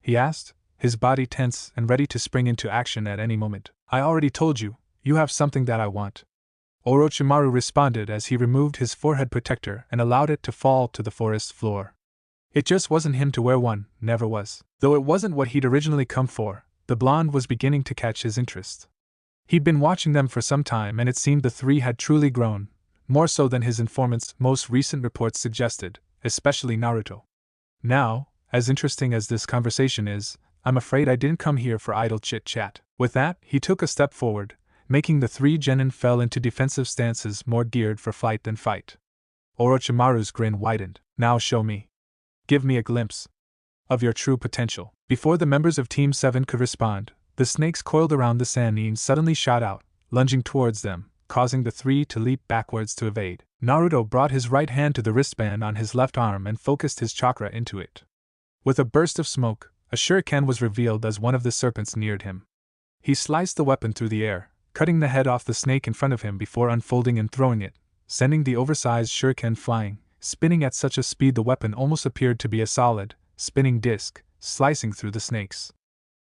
He asked, his body tense and ready to spring into action at any moment. I already told you, you have something that I want. Orochimaru responded as he removed his forehead protector and allowed it to fall to the forest floor. It just wasn't him to wear one, never was. Though it wasn't what he'd originally come for, the blonde was beginning to catch his interest. He'd been watching them for some time and it seemed the three had truly grown, more so than his informant's most recent reports suggested, especially Naruto. Now, as interesting as this conversation is, I'm afraid I didn't come here for idle chit-chat. With that, he took a step forward, making the three genin fell into defensive stances more geared for flight than fight. Orochimaru's grin widened. Now show me. Give me a glimpse of your true potential. Before the members of Team 7 could respond, the snakes coiled around the Sannin suddenly shot out, lunging towards them, causing the three to leap backwards to evade. Naruto brought his right hand to the wristband on his left arm and focused his chakra into it. With a burst of smoke, a shuriken was revealed as one of the serpents neared him. He sliced the weapon through the air, cutting the head off the snake in front of him before unfolding and throwing it, sending the oversized shuriken flying, spinning at such a speed the weapon almost appeared to be a solid, spinning disc, slicing through the snakes.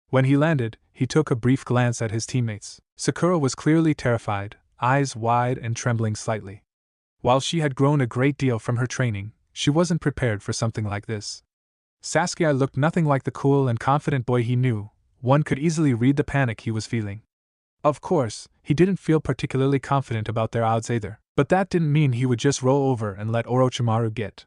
When he landed, he took a brief glance at his teammates. Sakura was clearly terrified, eyes wide and trembling slightly. While she had grown a great deal from her training, she wasn't prepared for something like this. Sasuke looked nothing like the cool and confident boy he knew. One could easily read the panic he was feeling. Of course, he didn't feel particularly confident about their odds either, but that didn't mean he would just roll over and let Orochimaru get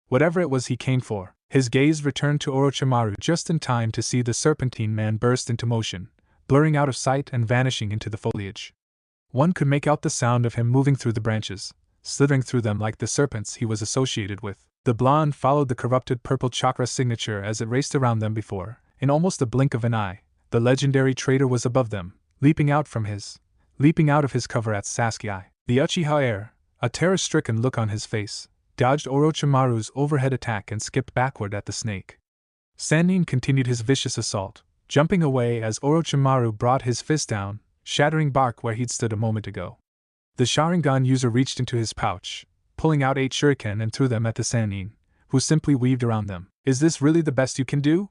whatever it was he came for. His gaze returned to Orochimaru just in time to see the serpentine man burst into motion, blurring out of sight and vanishing into the foliage. One could make out the sound of him moving through the branches, slithering through them like the serpents he was associated with. The blonde followed the corrupted purple chakra signature as it raced around them before. In almost the blink of an eye, the legendary traitor was above them, leaping out of his cover at Sasuke. The Uchiha heir, a terror-stricken look on his face, dodged Orochimaru's overhead attack and skipped backward at the snake. Sannin continued his vicious assault, jumping away as Orochimaru brought his fist down, shattering bark where he'd stood a moment ago. The Sharingan user reached into his pouch, pulling out 8 shuriken and threw them at the Sannin, who simply weaved around them. "Is this really the best you can do?"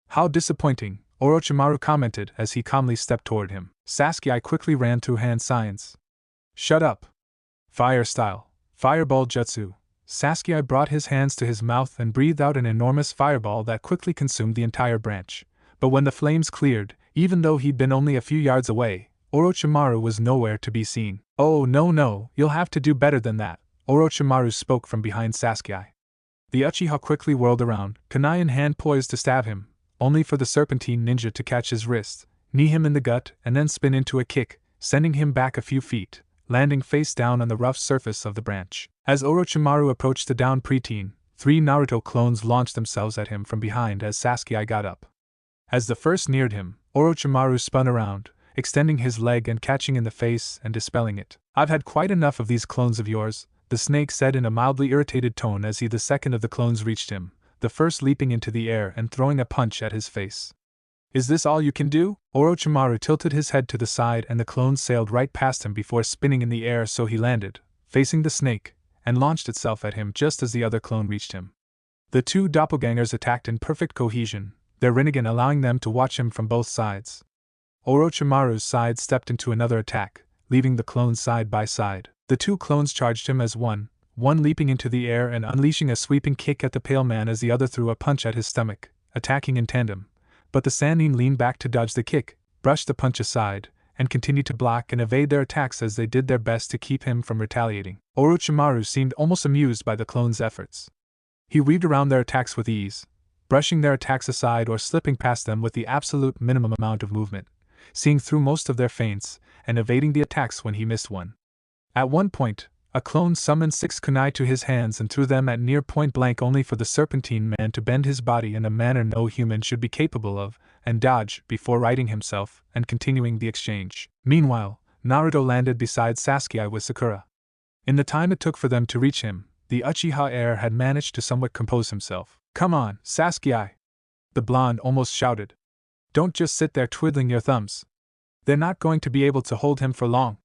"How disappointing," Orochimaru commented as he calmly stepped toward him. Sasuke quickly ran through hand signs. "Shut up." "Fire style. Fireball jutsu." Sasuke brought his hands to his mouth and breathed out an enormous fireball that quickly consumed the entire branch. But when the flames cleared, even though he'd been only a few yards away, Orochimaru was nowhere to be seen. "Oh no, you'll have to do better than that," Orochimaru spoke from behind Sasuke. The Uchiha quickly whirled around, kunai in hand poised to stab him, only for the serpentine ninja to catch his wrist, knee him in the gut, and then spin into a kick, sending him back a few feet, landing face down on the rough surface of the branch. As Orochimaru approached the downed preteen, 3 Naruto clones launched themselves at him from behind as Sasuke got up. As the first neared him, Orochimaru spun around, extending his leg and catching in the face and dispelling it. "I've had quite enough of these clones of yours," the snake said in a mildly irritated tone as the second of the clones reached him, the first leaping into the air and throwing a punch at his face. "Is this all you can do?" Orochimaru tilted his head to the side and the clone sailed right past him before spinning in the air so he landed, facing the snake, and launched itself at him just as the other clone reached him. The 2 doppelgangers attacked in perfect cohesion, their Rinnegan allowing them to watch him from both sides. Orochimaru's side stepped into another attack, leaving the clones side by side. The 2 clones charged him as one leaping into the air and unleashing a sweeping kick at the pale man as the other threw a punch at his stomach, attacking in tandem. But the Sannin leaned back to dodge the kick, brushed the punch aside, and continued to block and evade their attacks as they did their best to keep him from retaliating. Orochimaru seemed almost amused by the clones' efforts. He weaved around their attacks with ease, brushing their attacks aside or slipping past them with the absolute minimum amount of movement, seeing through most of their feints, and evading the attacks when he missed one. At one point, a clone summoned 6 kunai to his hands and threw them at near point blank only for the serpentine man to bend his body in a manner no human should be capable of, and dodge before righting himself and continuing the exchange. Meanwhile, Naruto landed beside Sasuke with Sakura. In the time it took for them to reach him, the Uchiha heir had managed to somewhat compose himself. "Come on, Sasuke!" the blonde almost shouted. "Don't just sit there twiddling your thumbs. They're not going to be able to hold him for long."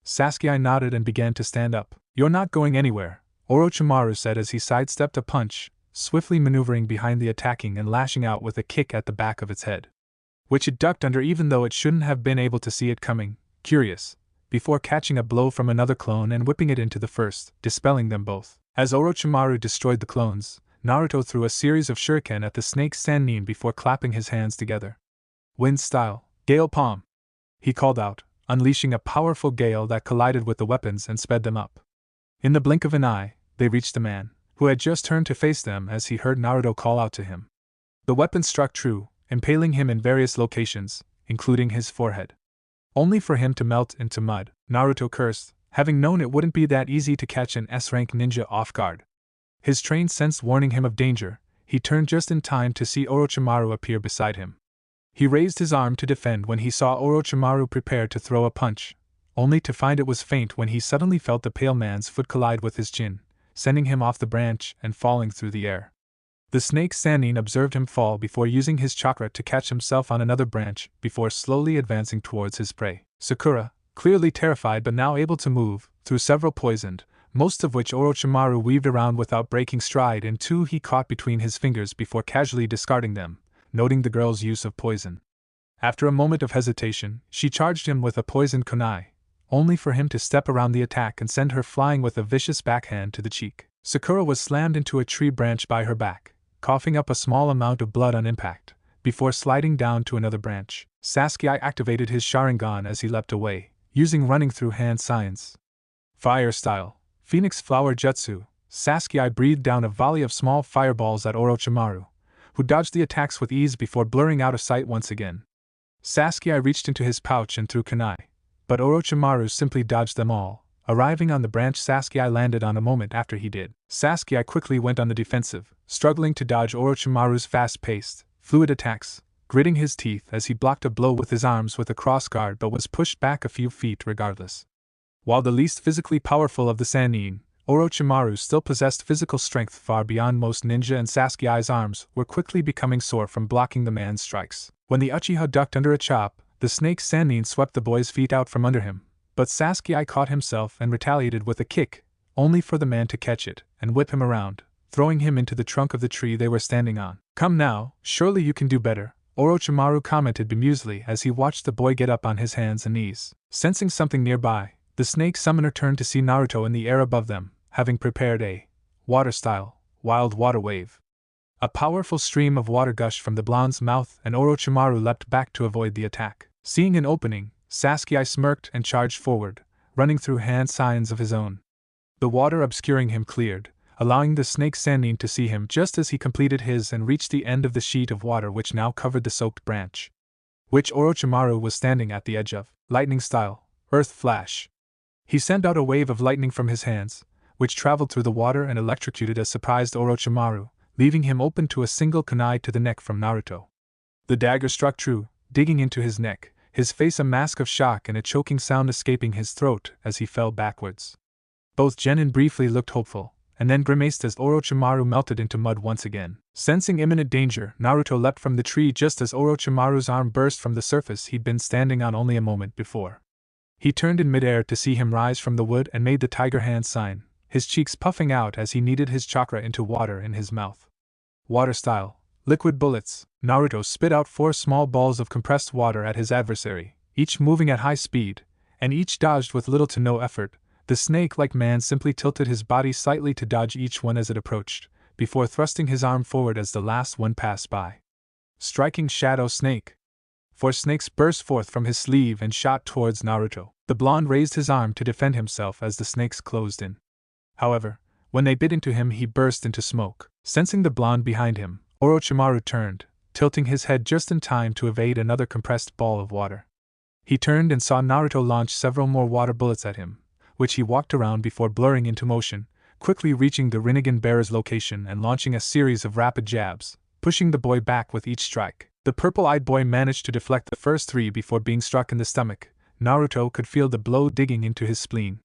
Sasuke nodded and began to stand up. "You're not going anywhere," Orochimaru said as he sidestepped a punch, swiftly maneuvering behind the attacking and lashing out with a kick at the back of its head, which it ducked under even though it shouldn't have been able to see it coming, curious, before catching a blow from another clone and whipping it into the first, dispelling them both. As Orochimaru destroyed the clones, Naruto threw a series of shuriken at the snake's Sannin before clapping his hands together. "Wind style, gale palm," he called out, unleashing a powerful gale that collided with the weapons and sped them up. In the blink of an eye, they reached the man, who had just turned to face them as he heard Naruto call out to him. The weapon struck true, impaling him in various locations, including his forehead. Only for him to melt into mud, Naruto cursed, having known it wouldn't be that easy to catch an S-rank ninja off guard. His trained sense warning him of danger, he turned just in time to see Orochimaru appear beside him. He raised his arm to defend when he saw Orochimaru prepare to throw a punch, only to find it was feint when he suddenly felt the pale man's foot collide with his chin, sending him off the branch and falling through the air. The snake Sannin observed him fall before using his chakra to catch himself on another branch before slowly advancing towards his prey. Sakura, clearly terrified but now able to move, threw several poisoned, most of which Orochimaru weaved around without breaking stride, and two he caught between his fingers before casually discarding them, noting the girl's use of poison. After a moment of hesitation, she charged him with a poisoned kunai, only for him to step around the attack and send her flying with a vicious backhand to the cheek. Sakura was slammed into a tree branch by her back, coughing up a small amount of blood on impact, before sliding down to another branch. Sasuke activated his Sharingan as he leapt away, using running through hand signs. Fire style, Phoenix Flower Jutsu, Sasuke breathed down a volley of small fireballs at Orochimaru, who dodged the attacks with ease before blurring out of sight once again. Sasuke reached into his pouch and threw kunai, but Orochimaru simply dodged them all, arriving on the branch Sasuke landed on a moment after he did. Sasuke quickly went on the defensive, struggling to dodge Orochimaru's fast-paced, fluid attacks, gritting his teeth as he blocked a blow with his arms with a crossguard but was pushed back a few feet regardless. While the least physically powerful of the Sannin, Orochimaru still possessed physical strength far beyond most ninja, and Sasuke's arms were quickly becoming sore from blocking the man's strikes. When the Uchiha ducked under a chop, the snake Sannin swept the boy's feet out from under him, but Sasuke caught himself and retaliated with a kick, only for the man to catch it and whip him around, throwing him into the trunk of the tree they were standing on. "Come now, surely you can do better," Orochimaru commented bemusedly as he watched the boy get up on his hands and knees. Sensing something nearby, the snake summoner turned to see Naruto in the air above them, having prepared a water-style, wild water wave. A powerful stream of water gushed from the blonde's mouth and Orochimaru leapt back to avoid the attack. Seeing an opening, Sasuke smirked and charged forward, running through hand signs of his own. The water obscuring him cleared, allowing the snake Sannin to see him just as he completed his and reached the end of the sheet of water which now covered the soaked branch, which Orochimaru was standing at the edge of. Lightning-style, earth flash. He sent out a wave of lightning from his hands, which traveled through the water and electrocuted a surprised Orochimaru, leaving him open to a single kunai to the neck from Naruto. The dagger struck true, digging into his neck, his face a mask of shock and a choking sound escaping his throat as he fell backwards. Both genin briefly looked hopeful, and then grimaced as Orochimaru melted into mud once again. Sensing imminent danger, Naruto leapt from the tree just as Orochimaru's arm burst from the surface he'd been standing on only a moment before. He turned in midair to see him rise from the wood and made the tiger hand sign, his cheeks puffing out as he kneaded his chakra into water in his mouth. Water-style, liquid bullets. Naruto spit out 4 small balls of compressed water at his adversary, each moving at high speed, and each dodged with little to no effort. The snake-like man simply tilted his body slightly to dodge each one as it approached, before thrusting his arm forward as the last one passed by. Striking Shadow Snake. 4 snakes burst forth from his sleeve and shot towards Naruto. The blonde raised his arm to defend himself as the snakes closed in. However, when they bit into him he burst into smoke. Sensing the blonde behind him, Orochimaru turned, tilting his head just in time to evade another compressed ball of water. He turned and saw Naruto launch several more water bullets at him, which he walked around before blurring into motion, quickly reaching the Rinnegan bearer's location and launching a series of rapid jabs, pushing the boy back with each strike. The purple-eyed boy managed to deflect the first 3 before being struck in the stomach. Naruto could feel the blow digging into his spleen.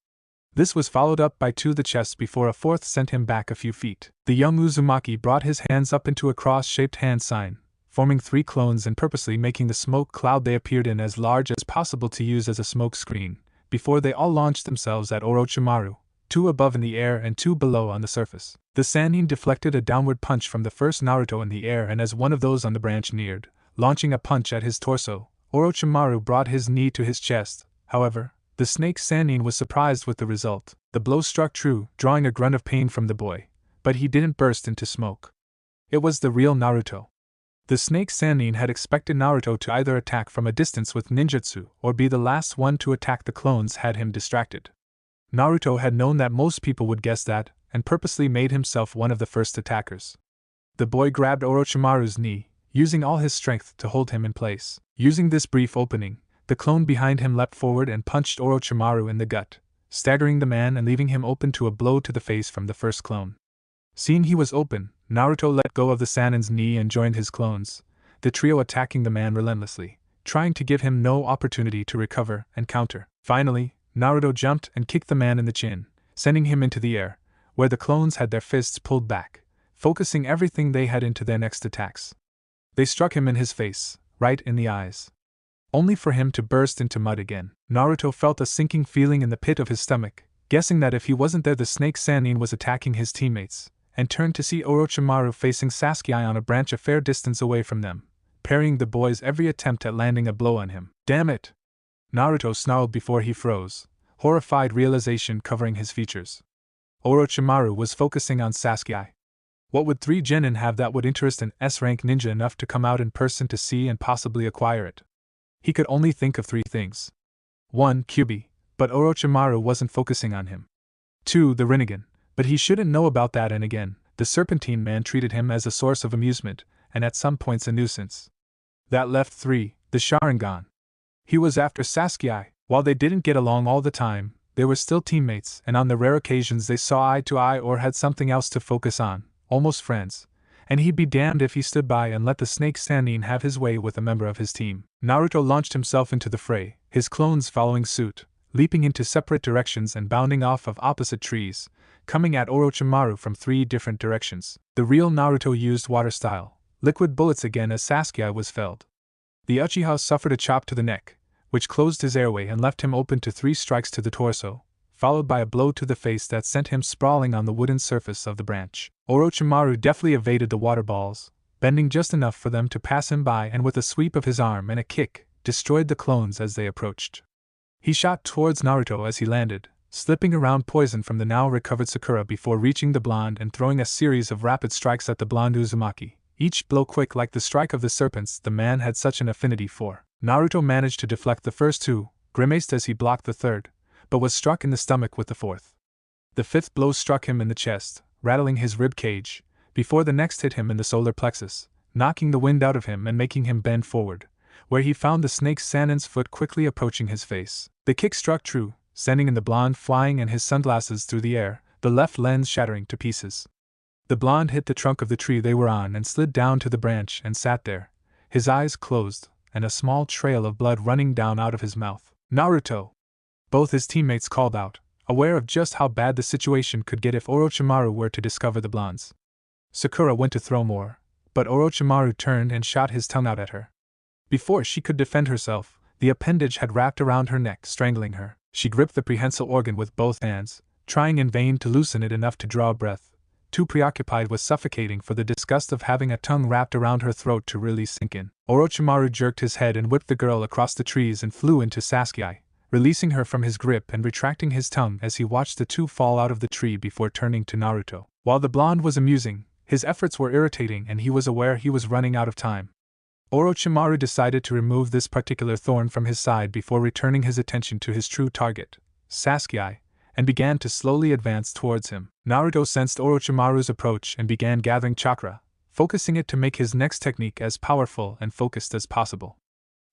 This was followed up by 2 to the chest before a 4th sent him back a few feet. The young Uzumaki brought his hands up into a cross-shaped hand sign, forming 3 clones and purposely making the smoke cloud they appeared in as large as possible to use as a smoke screen, before they all launched themselves at Orochimaru, 2 above in the air and 2 below on the surface. The Sannin deflected a downward punch from the first Naruto in the air, and as one of those on the branch neared, launching a punch at his torso, Orochimaru brought his knee to his chest. However, the snake Sannin was surprised with the result. The blow struck true, drawing a grunt of pain from the boy, but he didn't burst into smoke. It was the real Naruto. The snake Sannin had expected Naruto to either attack from a distance with ninjutsu or be the last one to attack the clones had him distracted. Naruto had known that most people would guess that, and purposely made himself one of the first attackers. The boy grabbed Orochimaru's knee, using all his strength to hold him in place. Using this brief opening, the clone behind him leapt forward and punched Orochimaru in the gut, staggering the man and leaving him open to a blow to the face from the first clone. Seeing he was open, Naruto let go of the Sannin's knee and joined his clones, the trio attacking the man relentlessly, trying to give him no opportunity to recover and counter. Finally, Naruto jumped and kicked the man in the chin, sending him into the air, where the clones had their fists pulled back, focusing everything they had into their next attacks. They struck him in his face, right in the eyes, only for him to burst into mud again. Naruto felt a sinking feeling in the pit of his stomach, guessing that if he wasn't there the snake Sannin was attacking his teammates, and turned to see Orochimaru facing Sasuke on a branch a fair distance away from them, parrying the boy's every attempt at landing a blow on him. Damn it! Naruto snarled before he froze, horrified realization covering his features. Orochimaru was focusing on Sasuke. What would 3 genin have that would interest an S-rank ninja enough to come out in person to see and possibly acquire it? He could only think of 3 things. 1. Kyuubi, but Orochimaru wasn't focusing on him. 2. The Rinnegan, but he shouldn't know about that, and again, the Serpentine man treated him as a source of amusement, and at some points a nuisance. That left 3. The Sharingan. He was after Sasuke. While they didn't get along all the time, they were still teammates, and on the rare occasions they saw eye to eye or had something else to focus on, almost friends, and he'd be damned if he stood by and let the snake Sannin have his way with a member of his team. Naruto launched himself into the fray, his clones following suit, leaping into separate directions and bounding off of opposite trees, coming at Orochimaru from 3 different directions. The real Naruto used water style, liquid bullets again as Sasuke was felled. The Uchiha suffered a chop to the neck, which closed his airway and left him open to 3 strikes to the torso, followed by a blow to the face that sent him sprawling on the wooden surface of the branch. Orochimaru deftly evaded the water balls, bending just enough for them to pass him by, and with a sweep of his arm and a kick, destroyed the clones as they approached. He shot towards Naruto as he landed, slipping around poison from the now recovered Sakura before reaching the blonde and throwing a series of rapid strikes at the blonde Uzumaki, each blow quick like the strike of the serpents the man had such an affinity for. Naruto managed to deflect the first 2, grimaced as he blocked the third, but was struck in the stomach with the 4th. The 5th blow struck him in the chest, rattling his rib cage, before the next hit him in the solar plexus, knocking the wind out of him and making him bend forward, where he found the snake Sannin's foot quickly approaching his face. The kick struck true, sending in the blonde flying and his sunglasses through the air, the left lens shattering to pieces. The blonde hit the trunk of the tree they were on and slid down to the branch and sat there, his eyes closed, and a small trail of blood running down out of his mouth. Naruto! Both his teammates called out, aware of just how bad the situation could get if Orochimaru were to discover the blondes. Sakura went to throw more, but Orochimaru turned and shot his tongue out at her. Before she could defend herself, the appendage had wrapped around her neck, strangling her. She gripped the prehensile organ with both hands, trying in vain to loosen it enough to draw a breath, too preoccupied with suffocating for the disgust of having a tongue wrapped around her throat to really sink in. Orochimaru jerked his head and whipped the girl across the trees and flew into Sasuke, releasing her from his grip and retracting his tongue as he watched the 2 fall out of the tree before turning to Naruto. While the blonde was amusing, his efforts were irritating and he was aware he was running out of time. Orochimaru decided to remove this particular thorn from his side before returning his attention to his true target, Sasuke, and began to slowly advance towards him. Naruto sensed Orochimaru's approach and began gathering chakra, focusing it to make his next technique as powerful and focused as possible.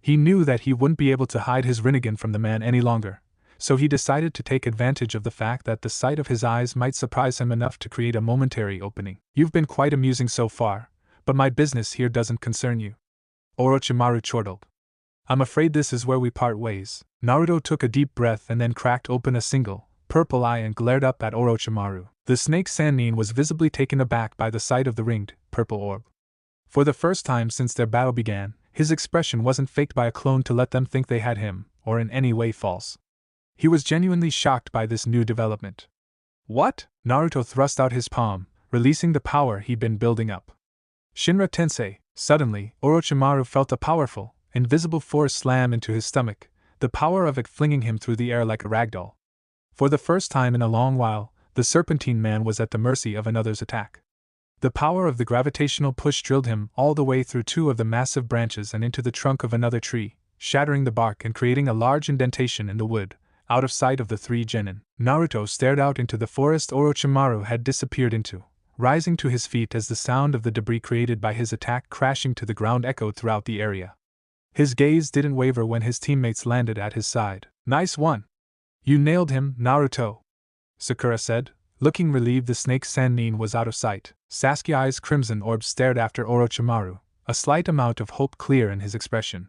He knew that he wouldn't be able to hide his Rinnegan from the man any longer, so he decided to take advantage of the fact that the sight of his eyes might surprise him enough to create a momentary opening. You've been quite amusing so far, but my business here doesn't concern you. Orochimaru chortled. I'm afraid this is where we part ways. Naruto took a deep breath and then cracked open a single, purple eye and glared up at Orochimaru. The snake Sannin was visibly taken aback by the sight of the ringed, purple orb. For the first time since their battle began, his expression wasn't faked by a clone to let them think they had him, or in any way false. He was genuinely shocked by this new development. What? Naruto thrust out his palm, releasing the power he'd been building up. Shinra Tensei. Suddenly, Orochimaru felt a powerful, invisible force slam into his stomach, the power of it flinging him through the air like a ragdoll. For the first time in a long while, the Serpentine man was at the mercy of another's attack. The power of the gravitational push drilled him all the way through 2 of the massive branches and into the trunk of another tree, shattering the bark and creating a large indentation in the wood, out of sight of the 3 genin. Naruto stared out into the forest Orochimaru had disappeared into, rising to his feet as the sound of the debris created by his attack crashing to the ground echoed throughout the area. His gaze didn't waver when his teammates landed at his side. Nice one! You nailed him, Naruto, Sakura said, looking relieved the snake Sannin was out of sight. Sasuke's crimson orb stared after Orochimaru, a slight amount of hope clear in his expression.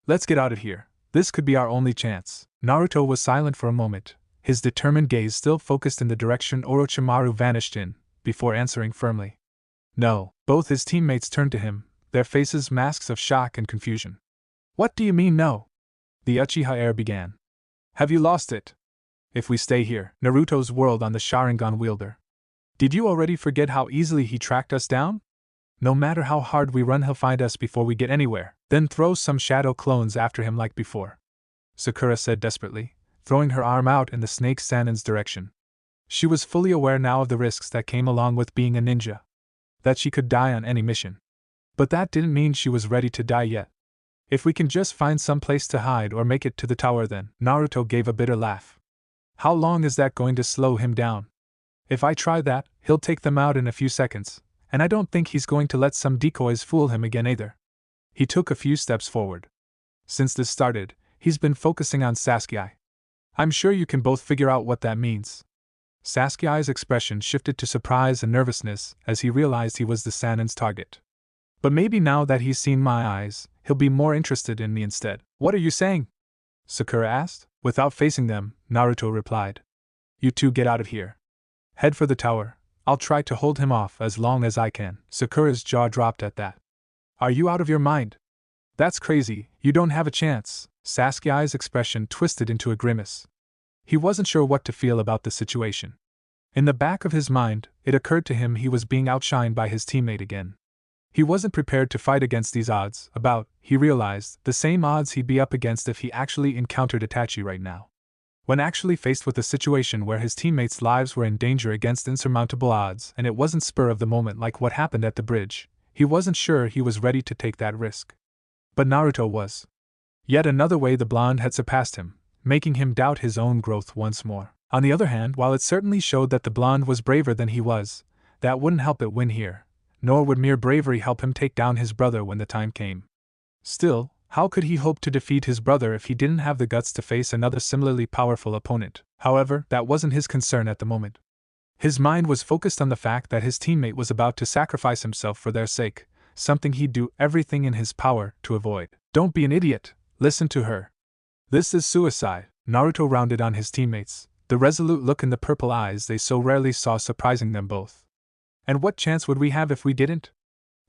Let's get out of here. This could be our only chance. Naruto was silent for a moment, his determined gaze still focused in the direction Orochimaru vanished in, before answering firmly. No, both his teammates turned to him, their faces masks of shock and confusion. What do you mean no? The Uchiha heir began. Have you lost it? If we stay here, Naruto's whirled on the Sharingan wielder. Did you already forget how easily he tracked us down? No matter how hard we run, he'll find us before we get anywhere, then throw some shadow clones after him like before. Sakura said desperately, throwing her arm out in the snake Sanin's direction. She was fully aware now of the risks that came along with being a ninja. That she could die on any mission. But that didn't mean she was ready to die yet. If we can just find some place to hide or make it to the tower, then, Naruto gave a bitter laugh. How long is that going to slow him down? If I try that, he'll take them out in a few seconds, and I don't think he's going to let some decoys fool him again either. He took a few steps forward. Since this started, he's been focusing on Sasuke. I'm sure you can both figure out what that means. Sasuke's expression shifted to surprise and nervousness as he realized he was the Sanin's target. But maybe now that he's seen my eyes, he'll be more interested in me instead. What are you saying? Sakura asked. Without facing them, Naruto replied. You two get out of here. Head for the tower. I'll try to hold him off as long as I can. Sakura's jaw dropped at that. Are you out of your mind? That's crazy, you don't have a chance. Sasuke's expression twisted into a grimace. He wasn't sure what to feel about the situation. In the back of his mind, it occurred to him he was being outshined by his teammate again. He wasn't prepared to fight against these odds, he realized, the same odds he'd be up against if he actually encountered Itachi right now. When actually faced with a situation where his teammates' lives were in danger against insurmountable odds and it wasn't spur of the moment like what happened at the bridge, he wasn't sure he was ready to take that risk. But Naruto was. Yet another way the blonde had surpassed him, making him doubt his own growth once more. On the other hand, while it certainly showed that the blonde was braver than he was, that wouldn't help it win here, nor would mere bravery help him take down his brother when the time came. Still, how could he hope to defeat his brother if he didn't have the guts to face another similarly powerful opponent? However, that wasn't his concern at the moment. His mind was focused on the fact that his teammate was about to sacrifice himself for their sake, something he'd do everything in his power to avoid. Don't be an idiot, listen to her. This is suicide, Naruto rounded on his teammates, the resolute look in the purple eyes they so rarely saw surprising them both. And what chance would we have if we didn't?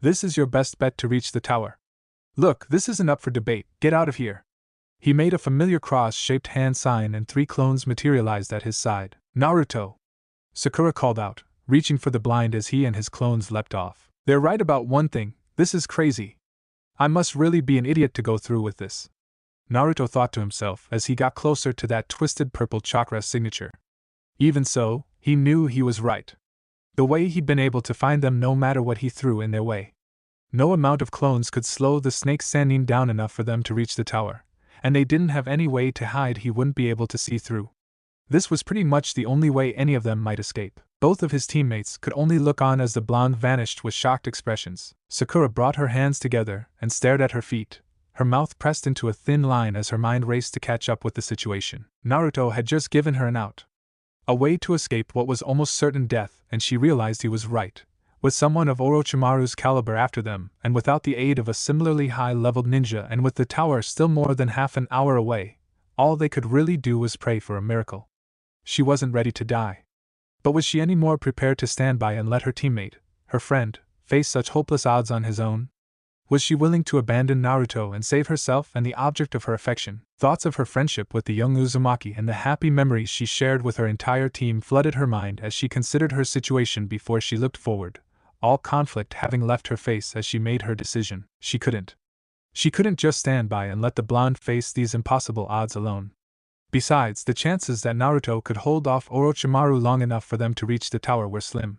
This is your best bet to reach the tower. Look, this isn't up for debate, get out of here. He made a familiar cross-shaped hand sign and 3 clones materialized at his side. Naruto! Sakura called out, reaching for the blind as he and his clones leapt off. They're right about one thing, this is crazy. I must really be an idiot to go through with this. Naruto thought to himself as he got closer to that twisted purple chakra signature. Even so, he knew he was right. The way he'd been able to find them no matter what he threw in their way. No amount of clones could slow the snake Sannin down enough for them to reach the tower, and they didn't have any way to hide he wouldn't be able to see through. This was pretty much the only way any of them might escape. Both of his teammates could only look on as the blonde vanished with shocked expressions. Sakura brought her hands together and stared at her feet, her mouth pressed into a thin line as her mind raced to catch up with the situation. Naruto had just given her an out. A way to escape what was almost certain death, and she realized he was right. With someone of Orochimaru's caliber after them, and without the aid of a similarly high-leveled ninja and with the tower still more than half an hour away, all they could really do was pray for a miracle. She wasn't ready to die. But was she any more prepared to stand by and let her teammate, her friend, face such hopeless odds on his own? Was she willing to abandon Naruto and save herself and the object of her affection? Thoughts of her friendship with the young Uzumaki and the happy memories she shared with her entire team flooded her mind as she considered her situation before she looked forward, all conflict having left her face as she made her decision. She couldn't just stand by and let the blonde face these impossible odds alone. Besides, the chances that Naruto could hold off Orochimaru long enough for them to reach the tower were slim.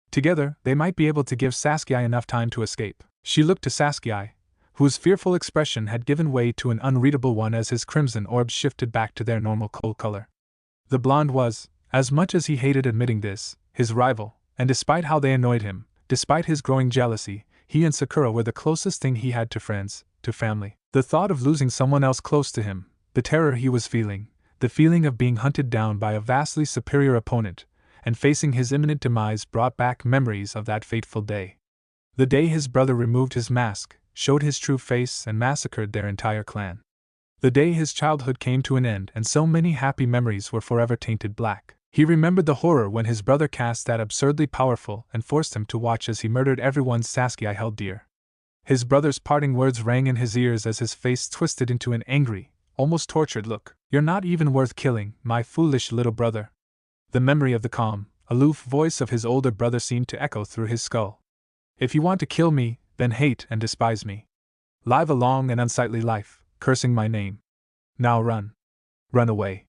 Together, they might be able to give Sasuke enough time to escape. She looked to Sasuke, whose fearful expression had given way to an unreadable one as his crimson orbs shifted back to their normal cold color. The blonde was, as much as he hated admitting this, his rival, and despite how they annoyed him, despite his growing jealousy, he and Sakura were the closest thing he had to friends, to family. The thought of losing someone else close to him, the terror he was feeling, the feeling of being hunted down by a vastly superior opponent, and facing his imminent demise brought back memories of that fateful day. The day his brother removed his mask, showed his true face and massacred their entire clan. The day his childhood came to an end and so many happy memories were forever tainted black. He remembered the horror when his brother cast that absurdly powerful and forced him to watch as he murdered everyone Sasuke held dear. His brother's parting words rang in his ears as his face twisted into an angry, almost tortured look. "You're not even worth killing, my foolish little brother." The memory of the calm, aloof voice of his older brother seemed to echo through his skull. "If you want to kill me, then hate and despise me. Live a long and unsightly life, cursing my name. Now run. Run away.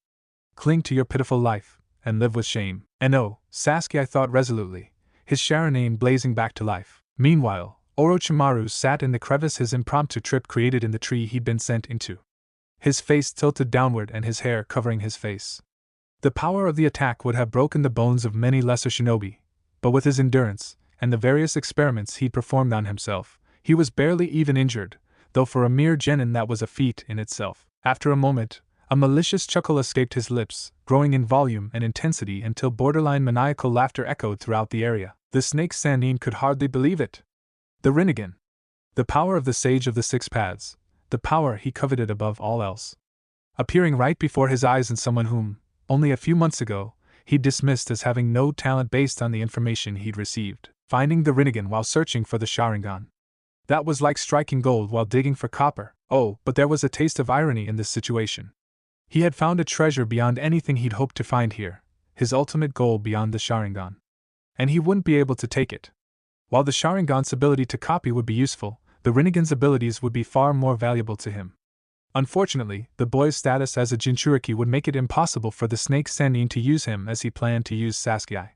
Cling to your pitiful life, and live with shame." "And oh, Sasuke," I thought resolutely, his Sharingan blazing back to life. Meanwhile, Orochimaru sat in the crevice his impromptu trip created in the tree he'd been sent into. His face tilted downward and his hair covering his face. The power of the attack would have broken the bones of many lesser shinobi, but with his endurance, and the various experiments he'd performed on himself, he was barely even injured, though for a mere genin that was a feat in itself. After a moment, a malicious chuckle escaped his lips, growing in volume and intensity until borderline maniacal laughter echoed throughout the area. The snake Sannin could hardly believe it. The Rinnegan. The power of the Sage of the Six Paths, the power he coveted above all else. Appearing right before his eyes in someone whom, only a few months ago, he'd dismissed as having no talent based on the information he'd received. Finding the Rinnegan while searching for the Sharingan. That was like striking gold while digging for copper. Oh, but there was a taste of irony in this situation. He had found a treasure beyond anything he'd hoped to find here, his ultimate goal beyond the Sharingan. And he wouldn't be able to take it. While the Sharingan's ability to copy would be useful, the Rinnegan's abilities would be far more valuable to him. Unfortunately, the boy's status as a Jinchuriki would make it impossible for the snake Sannin to use him as he planned to use Sasuke.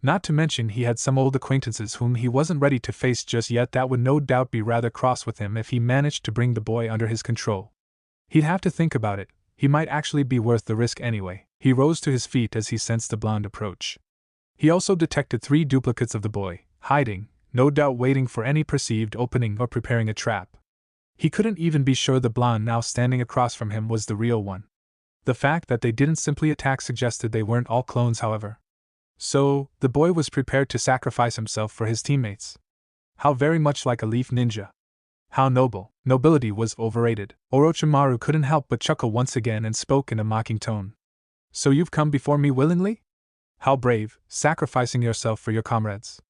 Not to mention he had some old acquaintances whom he wasn't ready to face just yet that would no doubt be rather cross with him if he managed to bring the boy under his control. He'd have to think about it. He might actually be worth the risk anyway. He rose to his feet as he sensed the blonde approach. He also detected 3 duplicates of the boy, hiding, no doubt waiting for any perceived opening or preparing a trap. He couldn't even be sure the blonde now standing across from him was the real one. The fact that they didn't simply attack suggested they weren't all clones, however. So, the boy was prepared to sacrifice himself for his teammates. How very much like a leaf ninja. How noble. Nobility was overrated. Orochimaru couldn't help but chuckle once again and spoke in a mocking tone. "So you've come before me willingly? How brave, sacrificing yourself for your comrades.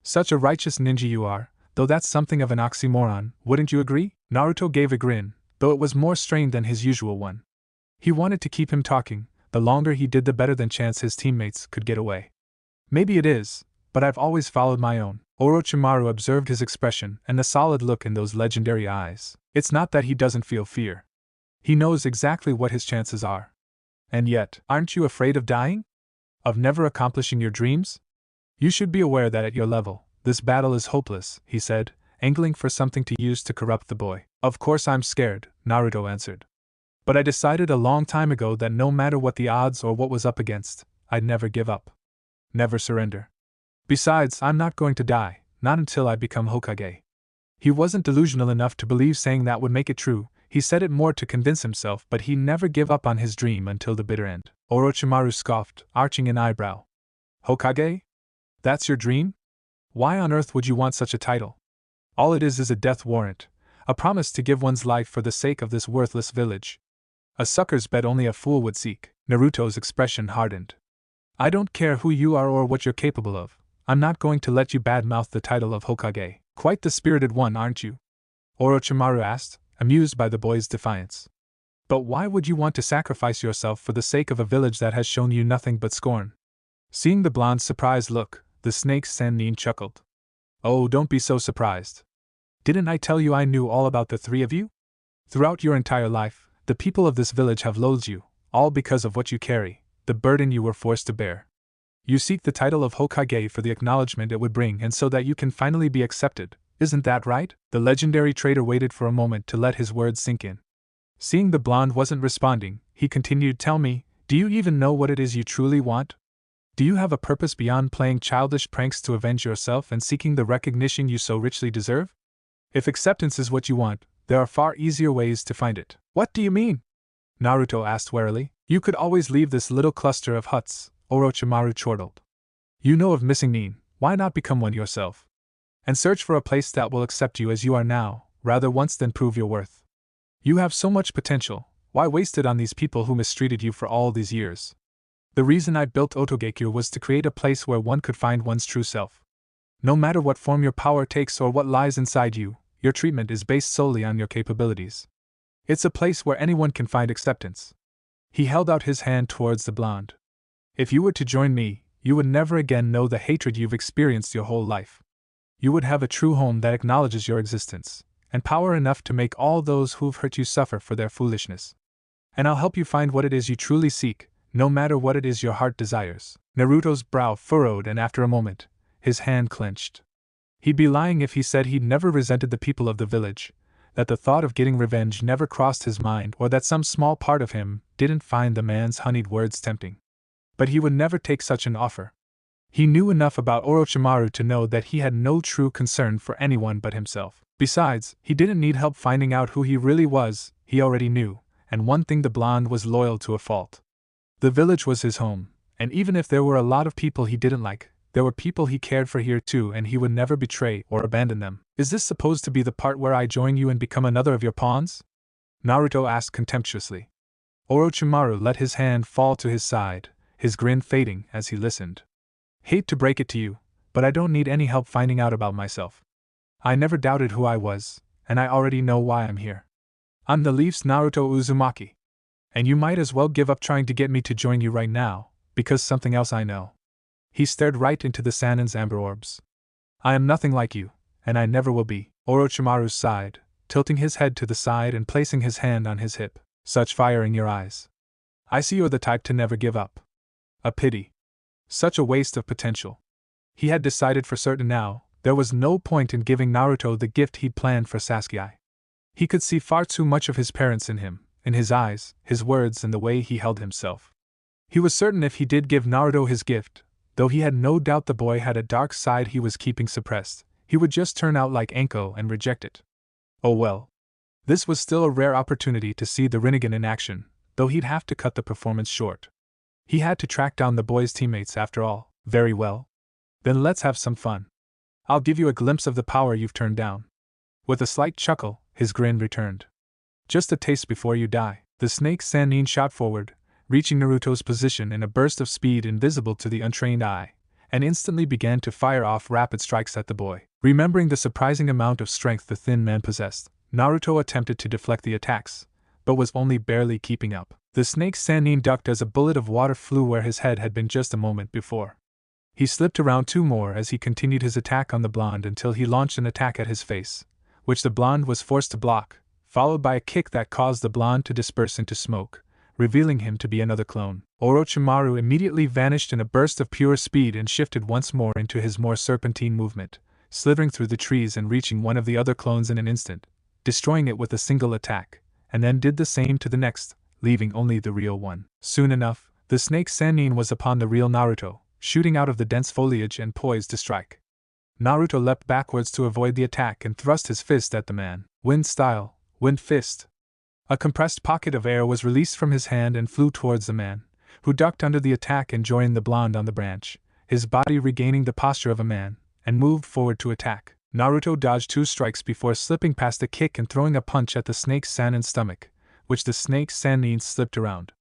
Such a righteous ninja you are, though that's something of an oxymoron, wouldn't you agree?" Naruto gave a grin, though it was more strained than his usual one. He wanted to keep him talking. The longer he did, the better than chance his teammates could get away. "Maybe it is, but I've always followed my own." Orochimaru observed his expression and the solid look in those legendary eyes. It's not that he doesn't feel fear. He knows exactly what his chances are. And yet, aren't you afraid of dying? Of never accomplishing your dreams? "You should be aware that at your level, this battle is hopeless," he said, angling for something to use to corrupt the boy. "Of course I'm scared," Naruto answered. "But I decided a long time ago that no matter what the odds or what was up against, I'd never give up. Never surrender. Besides, I'm not going to die, not until I become Hokage." He wasn't delusional enough to believe saying that would make it true. He said it more to convince himself, but he'd never give up on his dream until the bitter end. Orochimaru scoffed, arching an eyebrow. "Hokage? That's your dream? Why on earth would you want such a title? All it is a death warrant, a promise to give one's life for the sake of this worthless village. A sucker's bed only a fool would seek." Naruto's expression hardened. "I don't care who you are or what you're capable of. I'm not going to let you badmouth the title of Hokage. Quite the spirited one, aren't you?" Orochimaru asked, amused by the boy's defiance. "But why would you want to sacrifice yourself for the sake of a village that has shown you nothing but scorn?" Seeing the blonde's surprised look, the snake Sannin chuckled. "Oh, don't be so surprised. Didn't I tell you I knew all about the 3 of you? Throughout your entire life, the people of this village have loathed you, all because of what you carry, the burden you were forced to bear. You seek the title of Hokage for the acknowledgement it would bring and so that you can finally be accepted, isn't that right?" The legendary trader waited for a moment to let his words sink in. Seeing the blonde wasn't responding, he continued, "Tell me, do you even know what it is you truly want? Do you have a purpose beyond playing childish pranks to avenge yourself and seeking the recognition you so richly deserve? If acceptance is what you want, there are far easier ways to find it." "What do you mean?" Naruto asked warily. "You could always leave this little cluster of huts," Orochimaru chortled. "You know of missing Nin, why not become one yourself? And search for a place that will accept you as you are now, rather once than prove your worth. You have so much potential, why waste it on these people who mistreated you for all these years?" The reason I built Otogekyo was to create a place where one could find one's true self. No matter what form your power takes or what lies inside you, your treatment is based solely on your capabilities. It's a place where anyone can find acceptance. He held out his hand towards the blonde. If you were to join me, you would never again know the hatred you've experienced your whole life. You would have a true home that acknowledges your existence, and power enough to make all those who've hurt you suffer for their foolishness. And I'll help you find what it is you truly seek, no matter what it is your heart desires. Naruto's brow furrowed, and after a moment, his hand clenched. He'd be lying if he said he'd never resented the people of the village, that the thought of getting revenge never crossed his mind, or that some small part of him didn't find the man's honeyed words tempting. But he would never take such an offer. He knew enough about Orochimaru to know that he had no true concern for anyone but himself. Besides, he didn't need help finding out who he really was, he already knew, and one thing: the blonde was loyal to a fault. The village was his home, and even if there were a lot of people he didn't like, there were people he cared for here too, and he would never betray or abandon them. Is this supposed to be the part where I join you and become another of your pawns? Naruto asked contemptuously. Orochimaru let his hand fall to his side, his grin fading as he listened. Hate to break it to you, but I don't need any help finding out about myself. I never doubted who I was, and I already know why I'm here. I'm the Leaf's Naruto Uzumaki. And you might as well give up trying to get me to join you right now, because something else I know. He stared right into the Sannin's amber orbs. I am nothing like you, and I never will be. Orochimaru sighed, tilting his head to the side and placing his hand on his hip. Such fire in your eyes. I see you're the type to never give up. A pity. Such a waste of potential. He had decided for certain now, there was no point in giving Naruto the gift he'd planned for Sasuke. He could see far too much of his parents in him, in his eyes, his words, and the way he held himself. He was certain if he did give Naruto his gift, though he had no doubt the boy had a dark side he was keeping suppressed, he would just turn out like Anko and reject it. Oh well. This was still a rare opportunity to see the Rinnegan in action, though he'd have to cut the performance short. He had to track down the boy's teammates after all. Very well. Then let's have some fun. I'll give you a glimpse of the power you've turned down. With a slight chuckle, his grin returned. Just a taste before you die. The snake Sannin shot forward, reaching Naruto's position in a burst of speed invisible to the untrained eye, and instantly began to fire off rapid strikes at the boy. Remembering the surprising amount of strength the thin man possessed, Naruto attempted to deflect the attacks, but was only barely keeping up. The snake Sannin ducked as a bullet of water flew where his head had been just a moment before. He slipped around two more as he continued his attack on the blonde until he launched an attack at his face, which the blonde was forced to block, followed by a kick that caused the blonde to disperse into smoke, revealing him to be another clone. Orochimaru immediately vanished in a burst of pure speed and shifted once more into his more serpentine movement, slithering through the trees and reaching one of the other clones in an instant, destroying it with a single attack, and then did the same to the next, leaving only the real one. Soon enough, the snake Sannin was upon the real Naruto, shooting out of the dense foliage and poised to strike. Naruto leapt backwards to avoid the attack and thrust his fist at the man. Wind style, wind fist. A compressed pocket of air was released from his hand and flew towards the man, who ducked under the attack and joined the blonde on the branch, his body regaining the posture of a man, and moved forward to attack. Naruto dodged two strikes before slipping past a kick and throwing a punch at the snake Sannin's stomach, which the snake Sannin slipped around.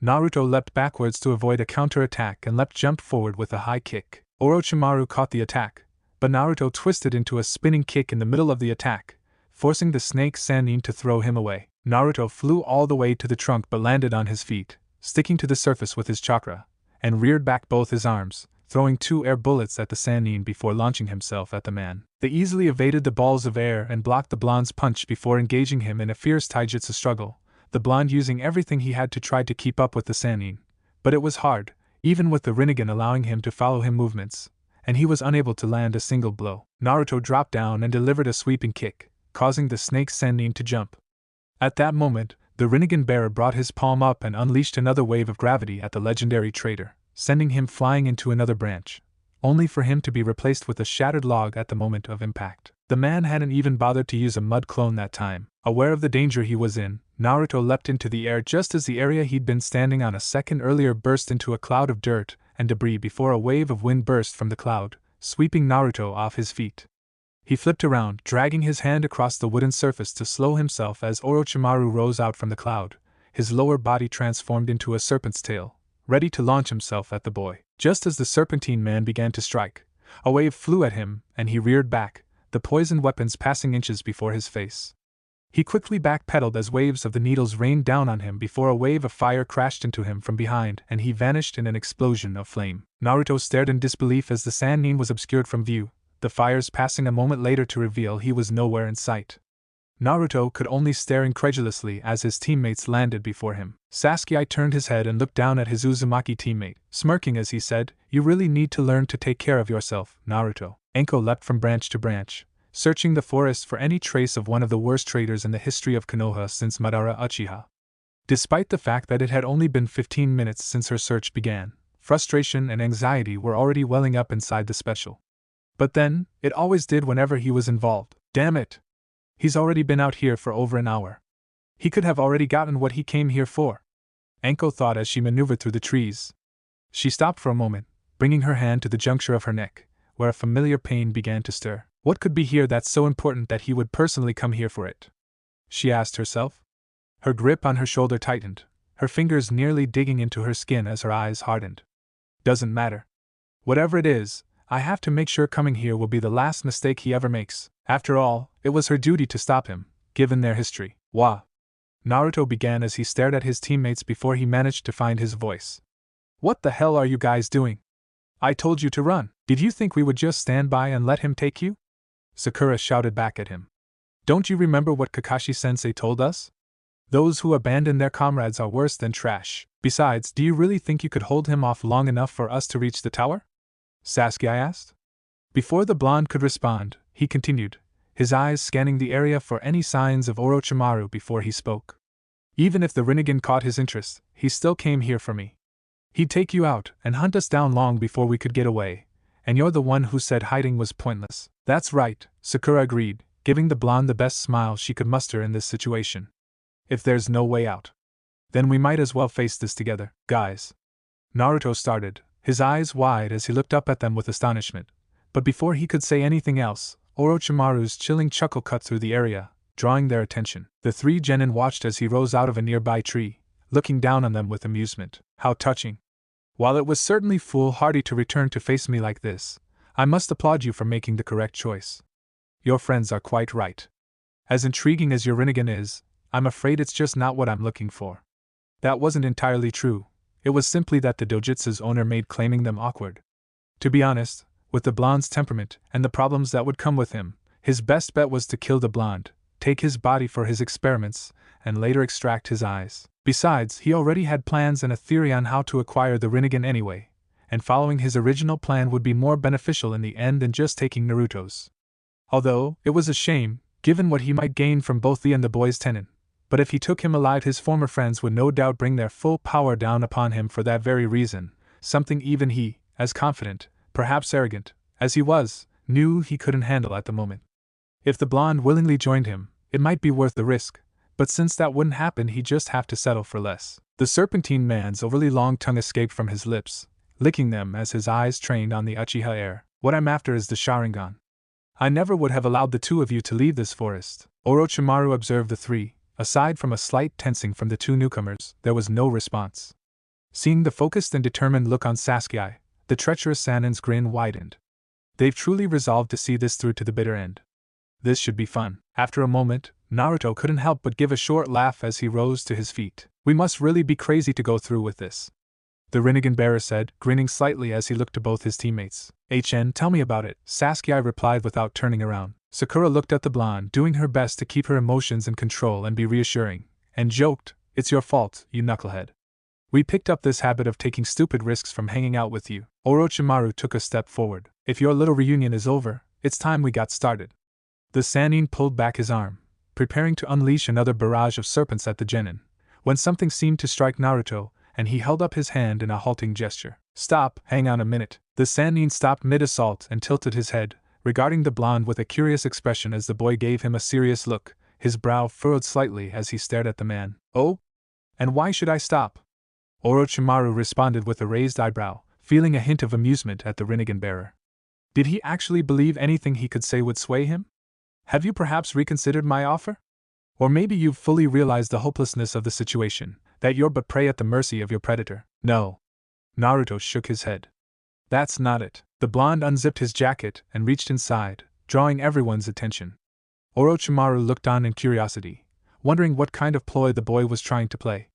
Naruto leapt backwards to avoid a counter-attack and jumped forward with a high kick. Orochimaru caught the attack, but Naruto twisted into a spinning kick in the middle of the attack, forcing the snake Sannin to throw him away. Naruto flew all the way to the trunk but landed on his feet, sticking to the surface with his chakra, and reared back both his arms, throwing two air bullets at the Sannin before launching himself at the man. They easily evaded the balls of air and blocked the blonde's punch before engaging him in a fierce taijutsu struggle, the blonde using everything he had to try to keep up with the Sannin. But it was hard, even with the Rinnegan allowing him to follow his movements, and he was unable to land a single blow. Naruto dropped down and delivered a sweeping kick, causing the snake Sannin to jump. At that moment, the Rinnegan bearer brought his palm up and unleashed another wave of gravity at the legendary traitor, sending him flying into another branch, only for him to be replaced with a shattered log at the moment of impact. The man hadn't even bothered to use a mud clone that time. Aware of the danger he was in, Naruto leapt into the air just as the area he'd been standing on a second earlier burst into a cloud of dirt and debris before a wave of wind burst from the cloud, sweeping Naruto off his feet. He flipped around, dragging his hand across the wooden surface to slow himself as Orochimaru rose out from the cloud, his lower body transformed into a serpent's tail, ready to launch himself at the boy. Just as the serpentine man began to strike, a wave flew at him, and he reared back, the poisoned weapons passing inches before his face. He quickly backpedaled as waves of the needles rained down on him before a wave of fire crashed into him from behind and he vanished in an explosion of flame. Naruto stared in disbelief as the Sannin was obscured from view, the fires passing a moment later to reveal he was nowhere in sight. Naruto could only stare incredulously as his teammates landed before him. Sasuke turned his head and looked down at his Uzumaki teammate, smirking as he said, "You really need to learn to take care of yourself, Naruto." Anko leapt from branch to branch, searching the forest for any trace of one of the worst traitors in the history of Konoha since Madara Uchiha. Despite the fact that it had only been 15 minutes since her search began, frustration and anxiety were already welling up inside the special. But then, it always did whenever he was involved. Damn it! He's already been out here for over an hour. He could have already gotten what he came here for. Anko thought as she maneuvered through the trees. She stopped for a moment, bringing her hand to the juncture of her neck, where a familiar pain began to stir. What could be here that's so important that he would personally come here for it? She asked herself. Her grip on her shoulder tightened, her fingers nearly digging into her skin as her eyes hardened. Doesn't matter. Whatever it is, I have to make sure coming here will be the last mistake he ever makes. After all, it was her duty to stop him, given their history. Wah! Naruto began as he stared at his teammates before he managed to find his voice. What the hell are you guys doing? I told you to run. Did you think we would just stand by and let him take you? Sakura shouted back at him. Don't you remember what Kakashi-sensei told us? Those who abandon their comrades are worse than trash. Besides, do you really think you could hold him off long enough for us to reach the tower? Sasuke asked. Before the blonde could respond, he continued, his eyes scanning the area for any signs of Orochimaru before he spoke. Even if the Rinnegan caught his interest, he still came here for me. He'd take you out and hunt us down long before we could get away, and you're the one who said hiding was pointless. That's right, Sakura agreed, giving the blonde the best smile she could muster in this situation. If there's no way out, then we might as well face this together, guys. Naruto started, his eyes wide as he looked up at them with astonishment, but before he could say anything else, Orochimaru's chilling chuckle cut through the area, drawing their attention. The three genin watched as he rose out of a nearby tree, looking down on them with amusement. How touching. While it was certainly foolhardy to return to face me like this, I must applaud you for making the correct choice. Your friends are quite right. As intriguing as your Rinnegan is, I'm afraid it's just not what I'm looking for. That wasn't entirely true. It was simply that the dojutsu's owner made claiming them awkward. To be honest, with the blonde's temperament and the problems that would come with him, his best bet was to kill the blonde, take his body for his experiments, and later extract his eyes. Besides, he already had plans and a theory on how to acquire the Rinnegan anyway, and following his original plan would be more beneficial in the end than just taking Naruto's. Although, it was a shame, given what he might gain from both the and the boy's tenon. But if he took him alive, his former friends would no doubt bring their full power down upon him for that very reason, something even he, as confident, perhaps arrogant, as he was, knew he couldn't handle at the moment. If the blonde willingly joined him, it might be worth the risk, but since that wouldn't happen, he'd just have to settle for less. The serpentine man's overly long tongue escaped from his lips, licking them as his eyes trained on the Uchiha heir. What I'm after is the Sharingan. I never would have allowed the two of you to leave this forest. Orochimaru observed the three. Aside from a slight tensing from the two newcomers, there was no response. Seeing the focused and determined look on Sasuke, the treacherous Sannin's grin widened. They've truly resolved to see this through to the bitter end. This should be fun. After a moment, Naruto couldn't help but give a short laugh as he rose to his feet. We must really be crazy to go through with this, the Rinnegan bearer said, grinning slightly as he looked to both his teammates. Tell me about it, Sasuke replied without turning around. Sakura looked at the blonde, doing her best to keep her emotions in control and be reassuring, and joked, "It's your fault, you knucklehead. We picked up this habit of taking stupid risks from hanging out with you." Orochimaru took a step forward. "If your little reunion is over, it's time we got started." The Sannin pulled back his arm, preparing to unleash another barrage of serpents at the genin, when something seemed to strike Naruto, and he held up his hand in a halting gesture. "Stop, hang on a minute." The Sannin stopped mid-assault and tilted his head, regarding the blonde with a curious expression as the boy gave him a serious look, his brow furrowed slightly as he stared at the man. "Oh? And why should I stop?" Orochimaru responded with a raised eyebrow, feeling a hint of amusement at the Rinnegan bearer. Did he actually believe anything he could say would sway him? Have you perhaps reconsidered my offer? Or maybe you've fully realized the hopelessness of the situation, that you're but prey at the mercy of your predator. No. Naruto shook his head. That's not it. The blonde unzipped his jacket and reached inside, drawing everyone's attention. Orochimaru looked on in curiosity, wondering what kind of ploy the boy was trying to play.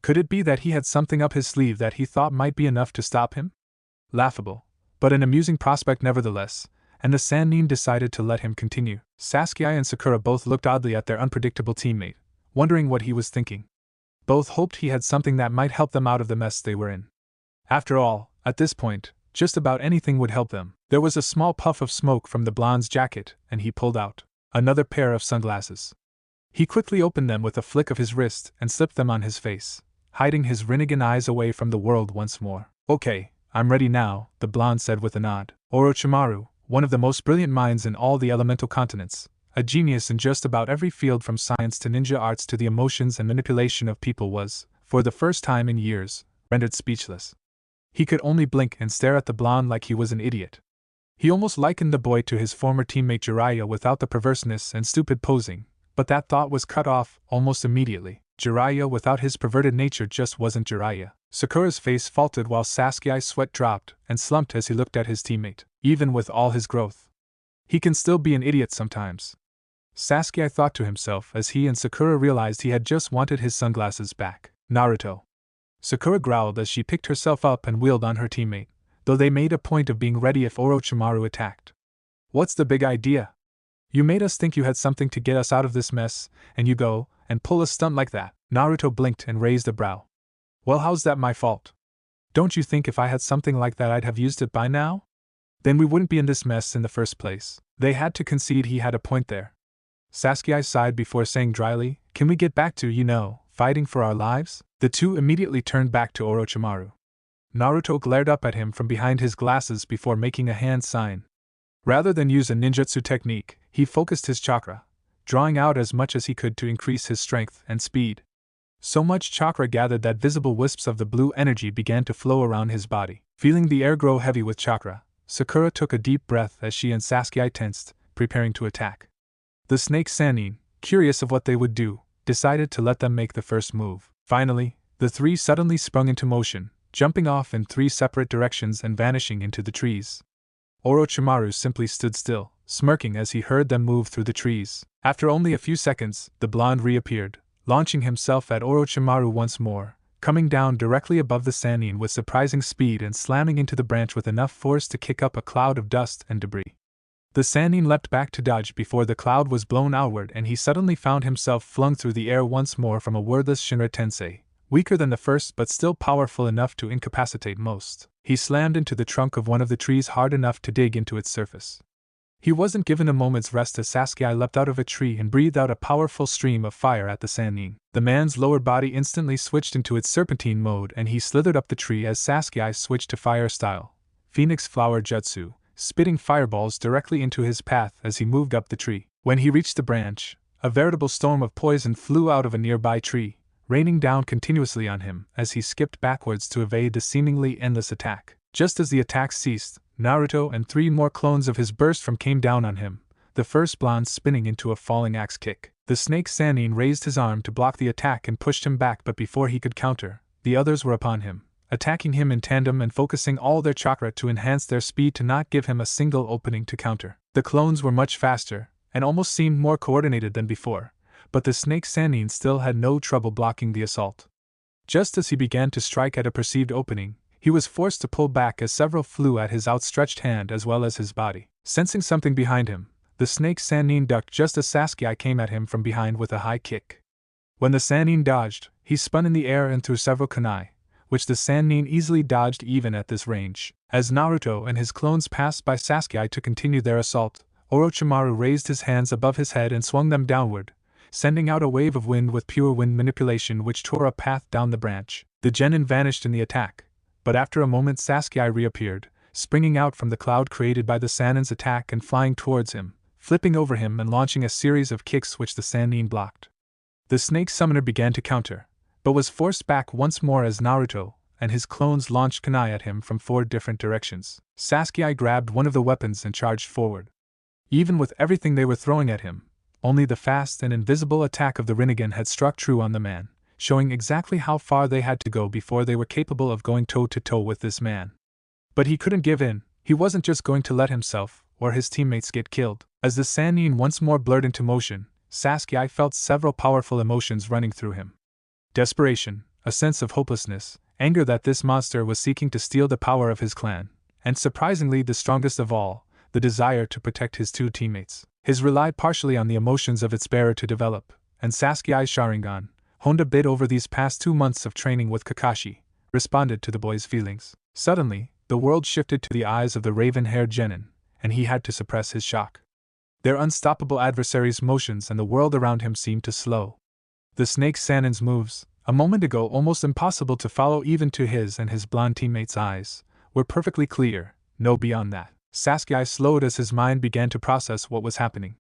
Could it be that he had something up his sleeve that he thought might be enough to stop him? Laughable, but an amusing prospect nevertheless, and the Sannin decided to let him continue. Sasuke and Sakura both looked oddly at their unpredictable teammate, wondering what he was thinking. Both hoped he had something that might help them out of the mess they were in. After all, at this point, just about anything would help them. There was a small puff of smoke from the blonde's jacket, and he pulled out another pair of sunglasses. He quickly opened them with a flick of his wrist and slipped them on his face, hiding his Rinnegan eyes away from the world once more. Okay, I'm ready now, the blonde said with a nod. Orochimaru, one of the most brilliant minds in all the elemental continents, a genius in just about every field from science to ninja arts to the emotions and manipulation of people, was, for the first time in years, rendered speechless. He could only blink and stare at the blonde like he was an idiot. He almost likened the boy to his former teammate Jiraiya without the perverseness and stupid posing, but that thought was cut off almost immediately. Jiraiya without his perverted nature just wasn't Jiraiya. Sakura's face faltered while Sasuke's sweat dropped and slumped as he looked at his teammate. Even with all his growth, he can still be an idiot sometimes. Sasuke thought to himself as he and Sakura realized he had just wanted his sunglasses back. Naruto. Sakura growled as she picked herself up and wheeled on her teammate, though they made a point of being ready if Orochimaru attacked. What's the big idea? You made us think you had something to get us out of this mess, and you go and pull a stunt like that. Naruto blinked and raised a brow. Well, how's that my fault? Don't you think if I had something like that I'd have used it by now? Then we wouldn't be in this mess in the first place. They had to concede he had a point there. Sasuke sighed before saying dryly, can we get back to, fighting for our lives? The two immediately turned back to Orochimaru. Naruto glared up at him from behind his glasses before making a hand sign. Rather than use a ninjutsu technique, he focused his chakra, drawing out as much as he could to increase his strength and speed. So much chakra gathered that visible wisps of the blue energy began to flow around his body. Feeling the air grow heavy with chakra, Sakura took a deep breath as she and Sasuke tensed, preparing to attack. The snake Sannin, curious of what they would do, decided to let them make the first move. Finally, the three suddenly sprung into motion, jumping off in three separate directions and vanishing into the trees. Orochimaru simply stood still, smirking as he heard them move through the trees. After only a few seconds, the blonde reappeared, launching himself at Orochimaru once more, coming down directly above the Sannin with surprising speed and slamming into the branch with enough force to kick up a cloud of dust and debris. The Sannin leapt back to dodge before the cloud was blown outward, and he suddenly found himself flung through the air once more from a wordless Shinra Tensei, weaker than the first but still powerful enough to incapacitate most. He slammed into the trunk of one of the trees hard enough to dig into its surface. He wasn't given a moment's rest as Sasuke leapt out of a tree and breathed out a powerful stream of fire at the Sannin. The man's lower body instantly switched into its serpentine mode and he slithered up the tree as Sasuke switched to fire style, Phoenix Flower Jutsu, spitting fireballs directly into his path as he moved up the tree. When he reached the branch, a veritable storm of poison flew out of a nearby tree, raining down continuously on him as he skipped backwards to evade the seemingly endless attack. Just as the attack ceased, Naruto and three more clones of his burst from came down on him, the first blonde spinning into a falling axe kick. The snake Sannin raised his arm to block the attack and pushed him back, but before he could counter, the others were upon him, attacking him in tandem and focusing all their chakra to enhance their speed to not give him a single opening to counter. The clones were much faster, and almost seemed more coordinated than before, but the snake Sannin still had no trouble blocking the assault. Just as he began to strike at a perceived opening, he was forced to pull back as several flew at his outstretched hand as well as his body. Sensing something behind him, the snake Sannin ducked just as Sasuke came at him from behind with a high kick. When the Sannin dodged, he spun in the air and threw several kunai, which the Sannin easily dodged even at this range. As Naruto and his clones passed by Sasuke to continue their assault, Orochimaru raised his hands above his head and swung them downward, sending out a wave of wind with pure wind manipulation which tore a path down the branch. The genin vanished in the attack, but after a moment Sasuke reappeared, springing out from the cloud created by the Sannin's attack and flying towards him, flipping over him and launching a series of kicks which the Sannin blocked. The snake summoner began to counter, but was forced back once more as Naruto and his clones launched kunai at him from 4 different directions. Sasuke grabbed one of the weapons and charged forward. Even with everything they were throwing at him, only the fast and invisible attack of the Rinnegan had struck true on the man, showing exactly how far they had to go before they were capable of going toe-to-toe with this man. But he couldn't give in. He wasn't just going to let himself or his teammates get killed. As the Sannin once more blurred into motion, Sasuke felt several powerful emotions running through him. Desperation, a sense of hopelessness, anger that this monster was seeking to steal the power of his clan, and surprisingly the strongest of all, the desire to protect his two teammates. His relied partially on the emotions of its bearer to develop, and Sasuke's Sharingan, honed a bit over these past 2 months of training with Kakashi, responded to the boy's feelings. Suddenly, the world shifted to the eyes of the raven-haired genin, and he had to suppress his shock. Their unstoppable adversaries' motions and the world around him seemed to slow. The snake Sannin's moves, a moment ago almost impossible to follow even to his and his blonde teammates' eyes, were perfectly clear, no beyond that. Sasuke slowed as his mind began to process what was happening.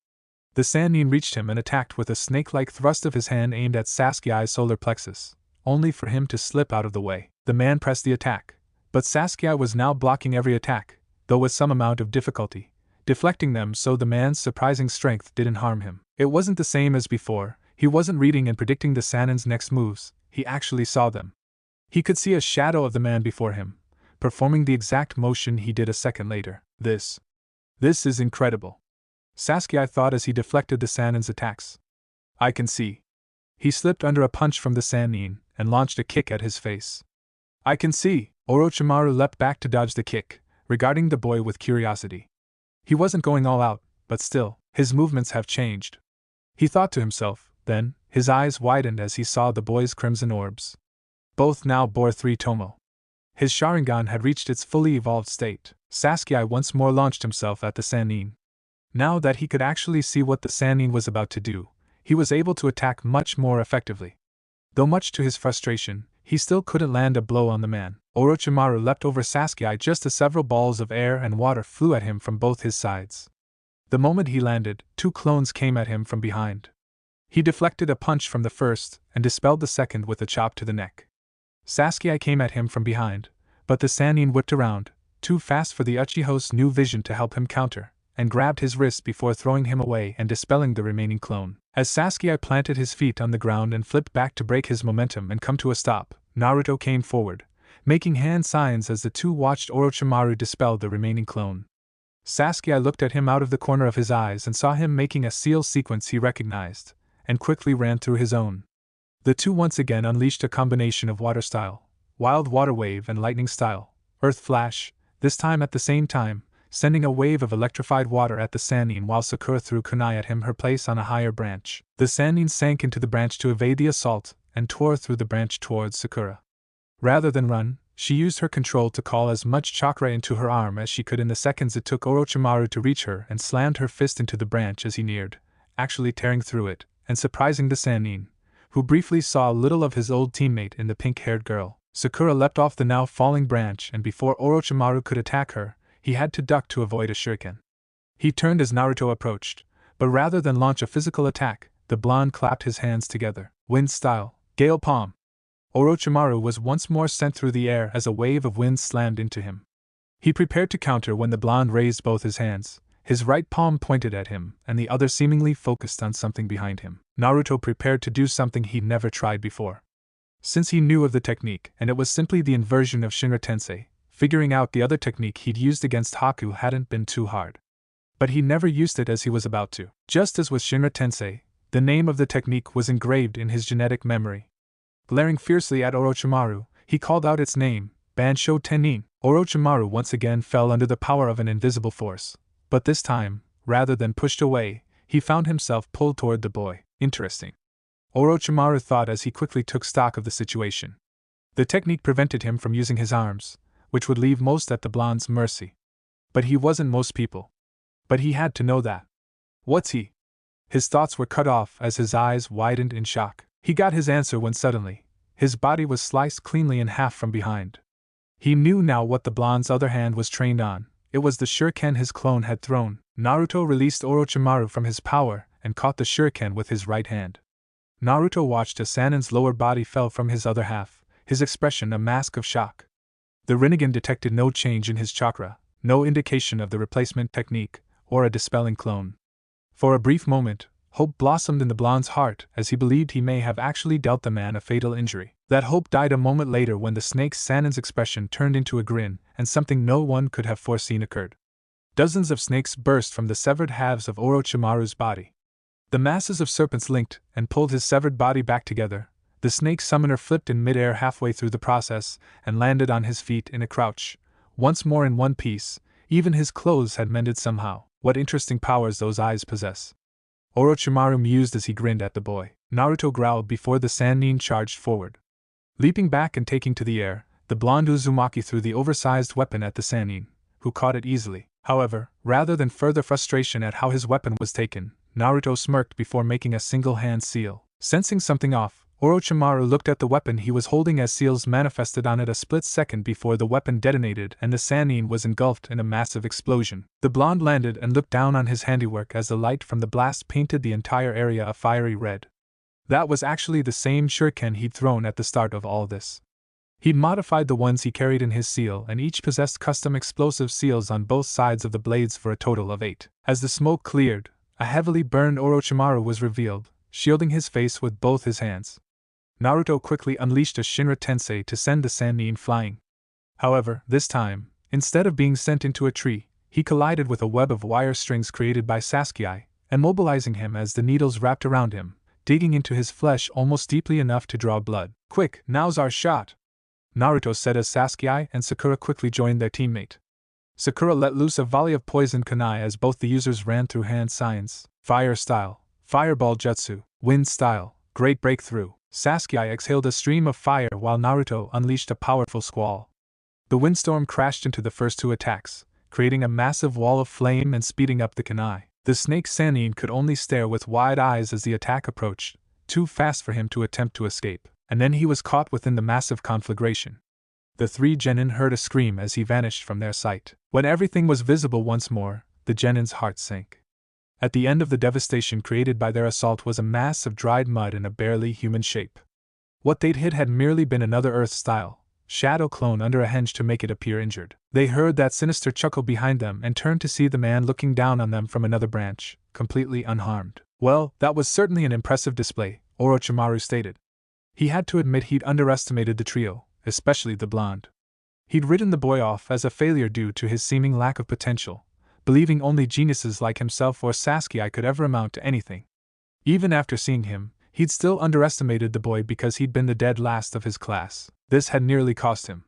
The Sannin reached him and attacked with a snake-like thrust of his hand aimed at Sasuke's solar plexus, only for him to slip out of the way. The man pressed the attack, but Sasuke was now blocking every attack, though with some amount of difficulty, deflecting them so the man's surprising strength didn't harm him. It wasn't the same as before. He wasn't reading and predicting the Sannin's next moves, he actually saw them. He could see a shadow of the man before him, performing the exact motion he did a second later. This is incredible, Sasuke thought as he deflected the Sannin's attacks. I can see. He slipped under a punch from the Sannin and launched a kick at his face. I can see. Orochimaru leapt back to dodge the kick, regarding the boy with curiosity. He wasn't going all out, but still, his movements have changed. He thought to himself, then, his eyes widened as he saw the boy's crimson orbs. Both now bore 3 tomo. His Sharingan had reached its fully evolved state. Sasuke once more launched himself at the Sannin. Now that he could actually see what the Sannin was about to do, he was able to attack much more effectively. Though much to his frustration, he still couldn't land a blow on the man. Orochimaru leapt over Sasuke just as several balls of air and water flew at him from both his sides. The moment he landed, 2 clones came at him from behind. He deflected a punch from the first and dispelled the second with a chop to the neck. Sasuke came at him from behind, but the Sannin whipped around, too fast for the Uchiha's new vision to help him counter, and grabbed his wrist before throwing him away and dispelling the remaining clone. As Sasuke planted his feet on the ground and flipped back to break his momentum and come to a stop, Naruto came forward, making hand signs as the two watched Orochimaru dispel the remaining clone. Sasuke looked at him out of the corner of his eyes and saw him making a seal sequence he recognized, and quickly ran through his own. The two once again unleashed a combination of water style, wild water wave and lightning style, earth flash, this time at the same time, sending a wave of electrified water at the Sannin while Sakura threw kunai at him her place on a higher branch. The Sannin sank into the branch to evade the assault, and tore through the branch towards Sakura. Rather than run, she used her control to call as much chakra into her arm as she could in the seconds it took Orochimaru to reach her and slammed her fist into the branch as he neared, actually tearing through it, and surprising the Sannin, who briefly saw a little of his old teammate in the pink-haired girl. Sakura leapt off the now falling branch and before Orochimaru could attack her, he had to duck to avoid a shuriken. He turned as Naruto approached, but rather than launch a physical attack, the blonde clapped his hands together. Wind style, gale palm. Orochimaru was once more sent through the air as a wave of wind slammed into him. He prepared to counter when the blonde raised both his hands, his right palm pointed at him and the other seemingly focused on something behind him. Naruto prepared to do something he'd never tried before. Since he knew of the technique and it was simply the inversion of Shinra Tensei, figuring out the other technique he'd used against Haku hadn't been too hard. But he never used it as he was about to. Just as with Shinra Tensei, the name of the technique was engraved in his genetic memory. Glaring fiercely at Orochimaru, he called out its name, Bansho Tennin. Orochimaru once again fell under the power of an invisible force, but this time, rather than pushed away, he found himself pulled toward the boy. Interesting, Orochimaru thought as he quickly took stock of the situation. The technique prevented him from using his arms, which would leave most at the blonde's mercy. But he wasn't most people. But he had to know that. What's he? His thoughts were cut off as his eyes widened in shock. He got his answer when suddenly, his body was sliced cleanly in half from behind. He knew now what the blonde's other hand was trained on. It was the shuriken his clone had thrown. Naruto released Orochimaru from his power and caught the shuriken with his right hand. Naruto watched as Sannin's lower body fell from his other half, his expression a mask of shock. The Rinnegan detected no change in his chakra, no indication of the replacement technique, or a dispelling clone. For a brief moment, Hope blossomed in the blonde's heart as he believed he may have actually dealt the man a fatal injury. That hope died a moment later when the snake Sanin's expression turned into a grin, and something no one could have foreseen occurred. Dozens of snakes burst from the severed halves of Orochimaru's body. The masses of serpents linked and pulled his severed body back together. The snake summoner flipped in midair halfway through the process and landed on his feet in a crouch, once more in one piece. Even his clothes had mended somehow. What interesting powers those eyes possess. Orochimaru mused as he grinned at the boy. Naruto growled before the Sannin charged forward. Leaping back and taking to the air, the blonde Uzumaki threw the oversized weapon at the Sannin, who caught it easily. However, rather than further frustration at how his weapon was taken, Naruto smirked before making a single-hand seal. Sensing something off, Orochimaru looked at the weapon he was holding as seals manifested on it a split second before the weapon detonated and the Sannin was engulfed in a massive explosion. The blonde landed and looked down on his handiwork as the light from the blast painted the entire area a fiery red. That was actually the same shuriken he'd thrown at the start of all this. He'd modified the ones he carried in his seal, and each possessed custom explosive seals on both sides of the blades for a total of 8. As the smoke cleared, a heavily burned Orochimaru was revealed, shielding his face with both his hands. Naruto quickly unleashed a Shinra Tensei to send the Sannin flying. However, this time, instead of being sent into a tree, he collided with a web of wire strings created by Sasuke, immobilizing him as the needles wrapped around him, digging into his flesh almost deeply enough to draw blood. "Quick, now's our shot!" Naruto said as Sasuke and Sakura quickly joined their teammate. Sakura let loose a volley of poison kunai as both the users ran through hand signs. Fire style, fireball jutsu, wind style, great breakthrough. Sasuke exhaled a stream of fire while Naruto unleashed a powerful squall. The windstorm crashed into the first two attacks, creating a massive wall of flame and speeding up the kunai. The snake Sannin could only stare with wide eyes as the attack approached, too fast for him to attempt to escape, and then he was caught within the massive conflagration. The three genin heard a scream as he vanished from their sight. When everything was visible once more, the genin's heart sank. At the end of the devastation created by their assault was a mass of dried mud in a barely human shape. What they'd hit had merely been another Earth-style shadow clone under a henge to make it appear injured. They heard that sinister chuckle behind them and turned to see the man looking down on them from another branch, completely unharmed. Well, that was certainly an impressive display, Orochimaru stated. He had to admit he'd underestimated the trio, especially the blonde. He'd written the boy off as a failure due to his seeming lack of potential, believing only geniuses like himself or Sasuke could ever amount to anything. Even after seeing him, he'd still underestimated the boy because he'd been the dead last of his class. This had nearly cost him.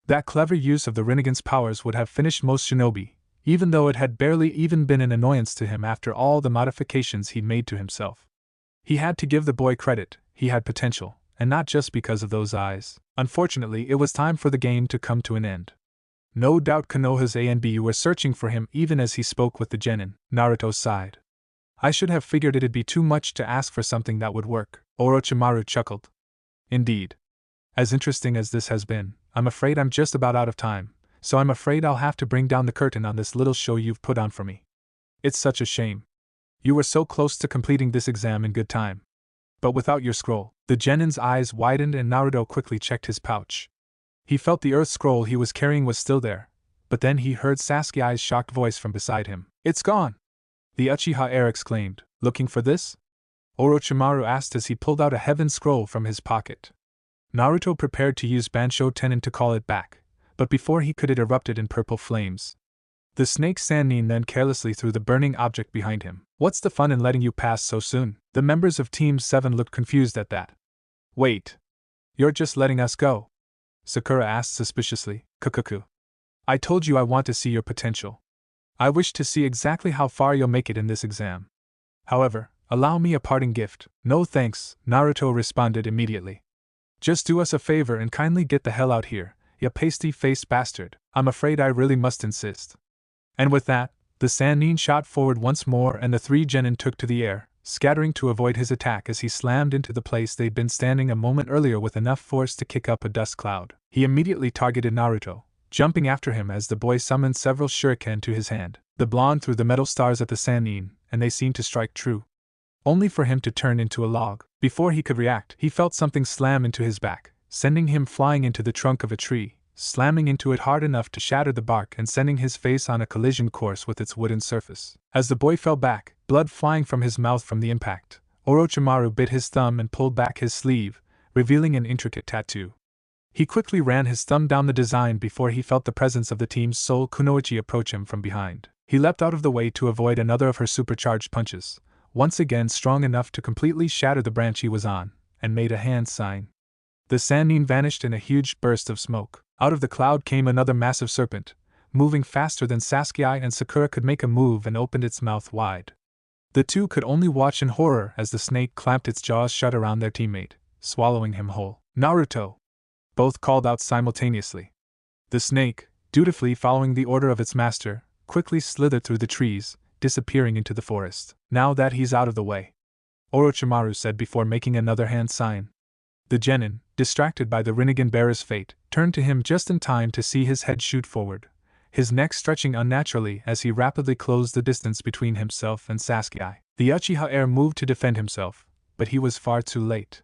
That clever use of the Rinnegan's powers would have finished most shinobi, even though it had barely even been an annoyance to him after all the modifications he'd made to himself. He had to give the boy credit, he had potential, and not just because of those eyes. Unfortunately, it was time for the game to come to an end. No doubt Konoha's A and B were searching for him even as he spoke with the genin. Naruto sighed. I should have figured it'd be too much to ask for something that would work. Orochimaru chuckled. Indeed. As interesting as this has been, I'm afraid I'm just about out of time, so I'm afraid I'll have to bring down the curtain on this little show you've put on for me. It's such a shame. You were so close to completing this exam in good time. But without your scroll. The genin's eyes widened and Naruto quickly checked his pouch. He felt the earth scroll he was carrying was still there, but then he heard Sasuke's shocked voice from beside him. It's gone! The Uchiha heir exclaimed. Looking for this? Orochimaru asked as he pulled out a heaven scroll from his pocket. Naruto prepared to use Bansho Tenin to call it back, but before he could it erupted in purple flames. The snake Sannin then carelessly threw the burning object behind him. What's the fun in letting you pass so soon? The members of Team 7 looked confused at that. Wait. You're just letting us go? Sakura asked suspiciously. Kukuku. I told you I want to see your potential. I wish to see exactly how far you'll make it in this exam. However, allow me a parting gift. No thanks, Naruto responded immediately. Just do us a favor and kindly get the hell out here, ya pasty-faced bastard. I'm afraid I really must insist. And with that, the Sannin shot forward once more and the three genin took to the air, scattering to avoid his attack as he slammed into the place they'd been standing a moment earlier with enough force to kick up a dust cloud. He immediately targeted Naruto, jumping after him as the boy summoned several shuriken to his hand. The blonde threw the metal stars at the Sannin, and they seemed to strike true. Only for him to turn into a log. Before he could react, he felt something slam into his back, sending him flying into the trunk of a tree, slamming into it hard enough to shatter the bark and sending his face on a collision course with its wooden surface. As the boy fell back, blood flying from his mouth from the impact. Orochimaru bit his thumb and pulled back his sleeve, revealing an intricate tattoo. He quickly ran his thumb down the design before he felt the presence of the team's sole kunoichi approach him from behind. He leapt out of the way to avoid another of her supercharged punches, once again strong enough to completely shatter the branch he was on, and made a hand sign. The Sannin vanished in a huge burst of smoke. Out of the cloud came another massive serpent, moving faster than Sasuke and Sakura could make a move, and opened its mouth wide. The two could only watch in horror as the snake clamped its jaws shut around their teammate, swallowing him whole. "Naruto!" Both called out simultaneously. The snake, dutifully following the order of its master, quickly slithered through the trees, disappearing into the forest. "Now that he's out of the way," Orochimaru said before making another hand sign. The genin, distracted by the Rinnegan bearer's fate, turned to him just in time to see his head shoot forward, his neck stretching unnaturally as he rapidly closed the distance between himself and Sasuke. The Uchiha heir moved to defend himself, but he was far too late.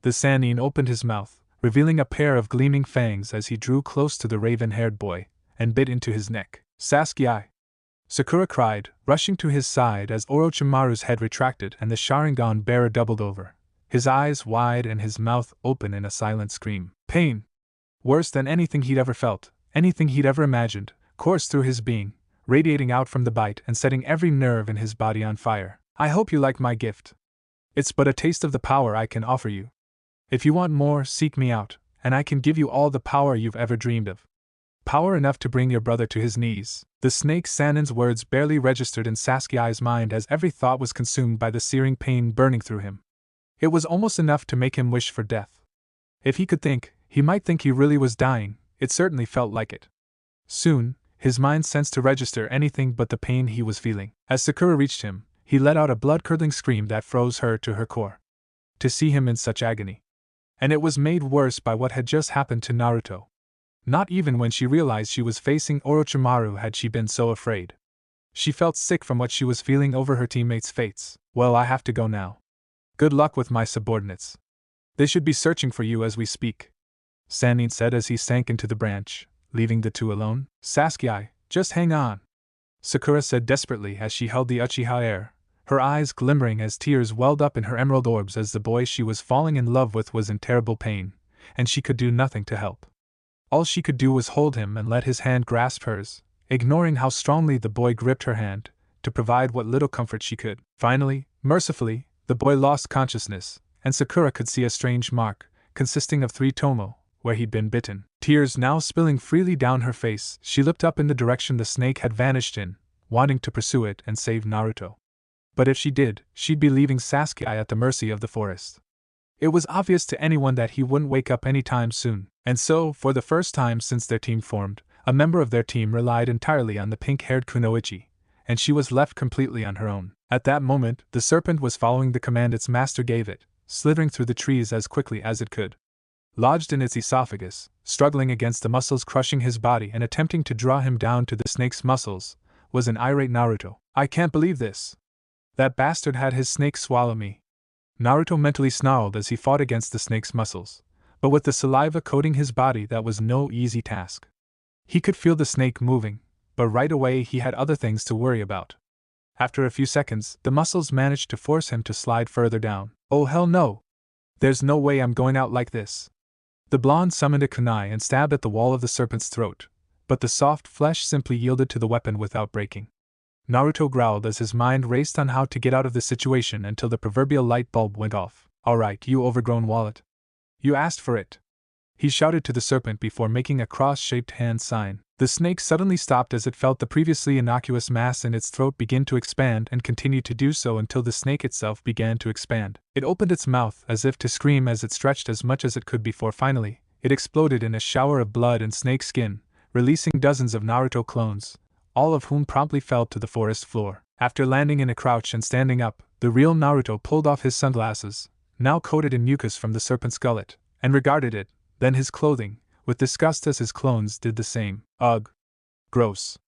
The Sannin opened his mouth, revealing a pair of gleaming fangs as he drew close to the raven-haired boy, and bit into his neck. "Sasuke!" Sakura cried, rushing to his side as Orochimaru's head retracted and the Sharingan bearer doubled over, his eyes wide and his mouth open in a silent scream. Pain, worse than anything he'd ever felt, anything he'd ever imagined, coursed through his being, radiating out from the bite and setting every nerve in his body on fire. "I hope you like my gift. It's but a taste of the power I can offer you. If you want more, seek me out, and I can give you all the power you've ever dreamed of. Power enough to bring your brother to his knees." The snake Sannin's words barely registered in Sasuke's mind as every thought was consumed by the searing pain burning through him. It was almost enough to make him wish for death. If he could think, he might think he really was dying. It certainly felt like it. Soon, his mind sensed to register anything but the pain he was feeling. As Sakura reached him, he let out a blood-curdling scream that froze her to her core. To see him in such agony. And it was made worse by what had just happened to Naruto. Not even when she realized she was facing Orochimaru had she been so afraid. She felt sick from what she was feeling over her teammates' fates. "Well, I have to go now. Good luck with my subordinates. They should be searching for you as we speak," Sannin said as he sank into the branch, leaving the two alone. "Sasuke, just hang on," Sakura said desperately as she held the Uchiha heir, her eyes glimmering as tears welled up in her emerald orbs as the boy she was falling in love with was in terrible pain, and she could do nothing to help. All she could do was hold him and let his hand grasp hers, ignoring how strongly the boy gripped her hand, to provide what little comfort she could. Finally, mercifully, the boy lost consciousness, and Sakura could see a strange mark, consisting of 3 tomo, where he'd been bitten. Tears now spilling freely down her face, she looked up in the direction the snake had vanished in, wanting to pursue it and save Naruto. But if she did, she'd be leaving Sasuke at the mercy of the forest. It was obvious to anyone that he wouldn't wake up anytime soon, and so, for the first time since their team formed, a member of their team relied entirely on the pink-haired kunoichi, and she was left completely on her own. At that moment, the serpent was following the command its master gave it, slithering through the trees as quickly as it could. Lodged in its esophagus, struggling against the muscles crushing his body and attempting to draw him down to the snake's muscles, was an irate Naruto. "I can't believe this. That bastard had his snake swallow me." Naruto mentally snarled as he fought against the snake's muscles, but with the saliva coating his body that was no easy task. He could feel the snake moving, but right away he had other things to worry about. After a few seconds, the muscles managed to force him to slide further down. "Oh hell no! There's no way I'm going out like this." The blonde summoned a kunai and stabbed at the wall of the serpent's throat, but the soft flesh simply yielded to the weapon without breaking. Naruto growled as his mind raced on how to get out of the situation until the proverbial light bulb went off. "Alright, you overgrown wallet. You asked for it," he shouted to the serpent before making a cross-shaped hand sign. The snake suddenly stopped as it felt the previously innocuous mass in its throat begin to expand and continued to do so until the snake itself began to expand. It opened its mouth as if to scream as it stretched as much as it could before finally, it exploded in a shower of blood and snake skin, releasing dozens of Naruto clones, all of whom promptly fell to the forest floor. After landing in a crouch and standing up, the real Naruto pulled off his sunglasses, now coated in mucus from the serpent's gullet, and regarded it, then his clothing, with disgust as his clones did the same. Ugh. Gross.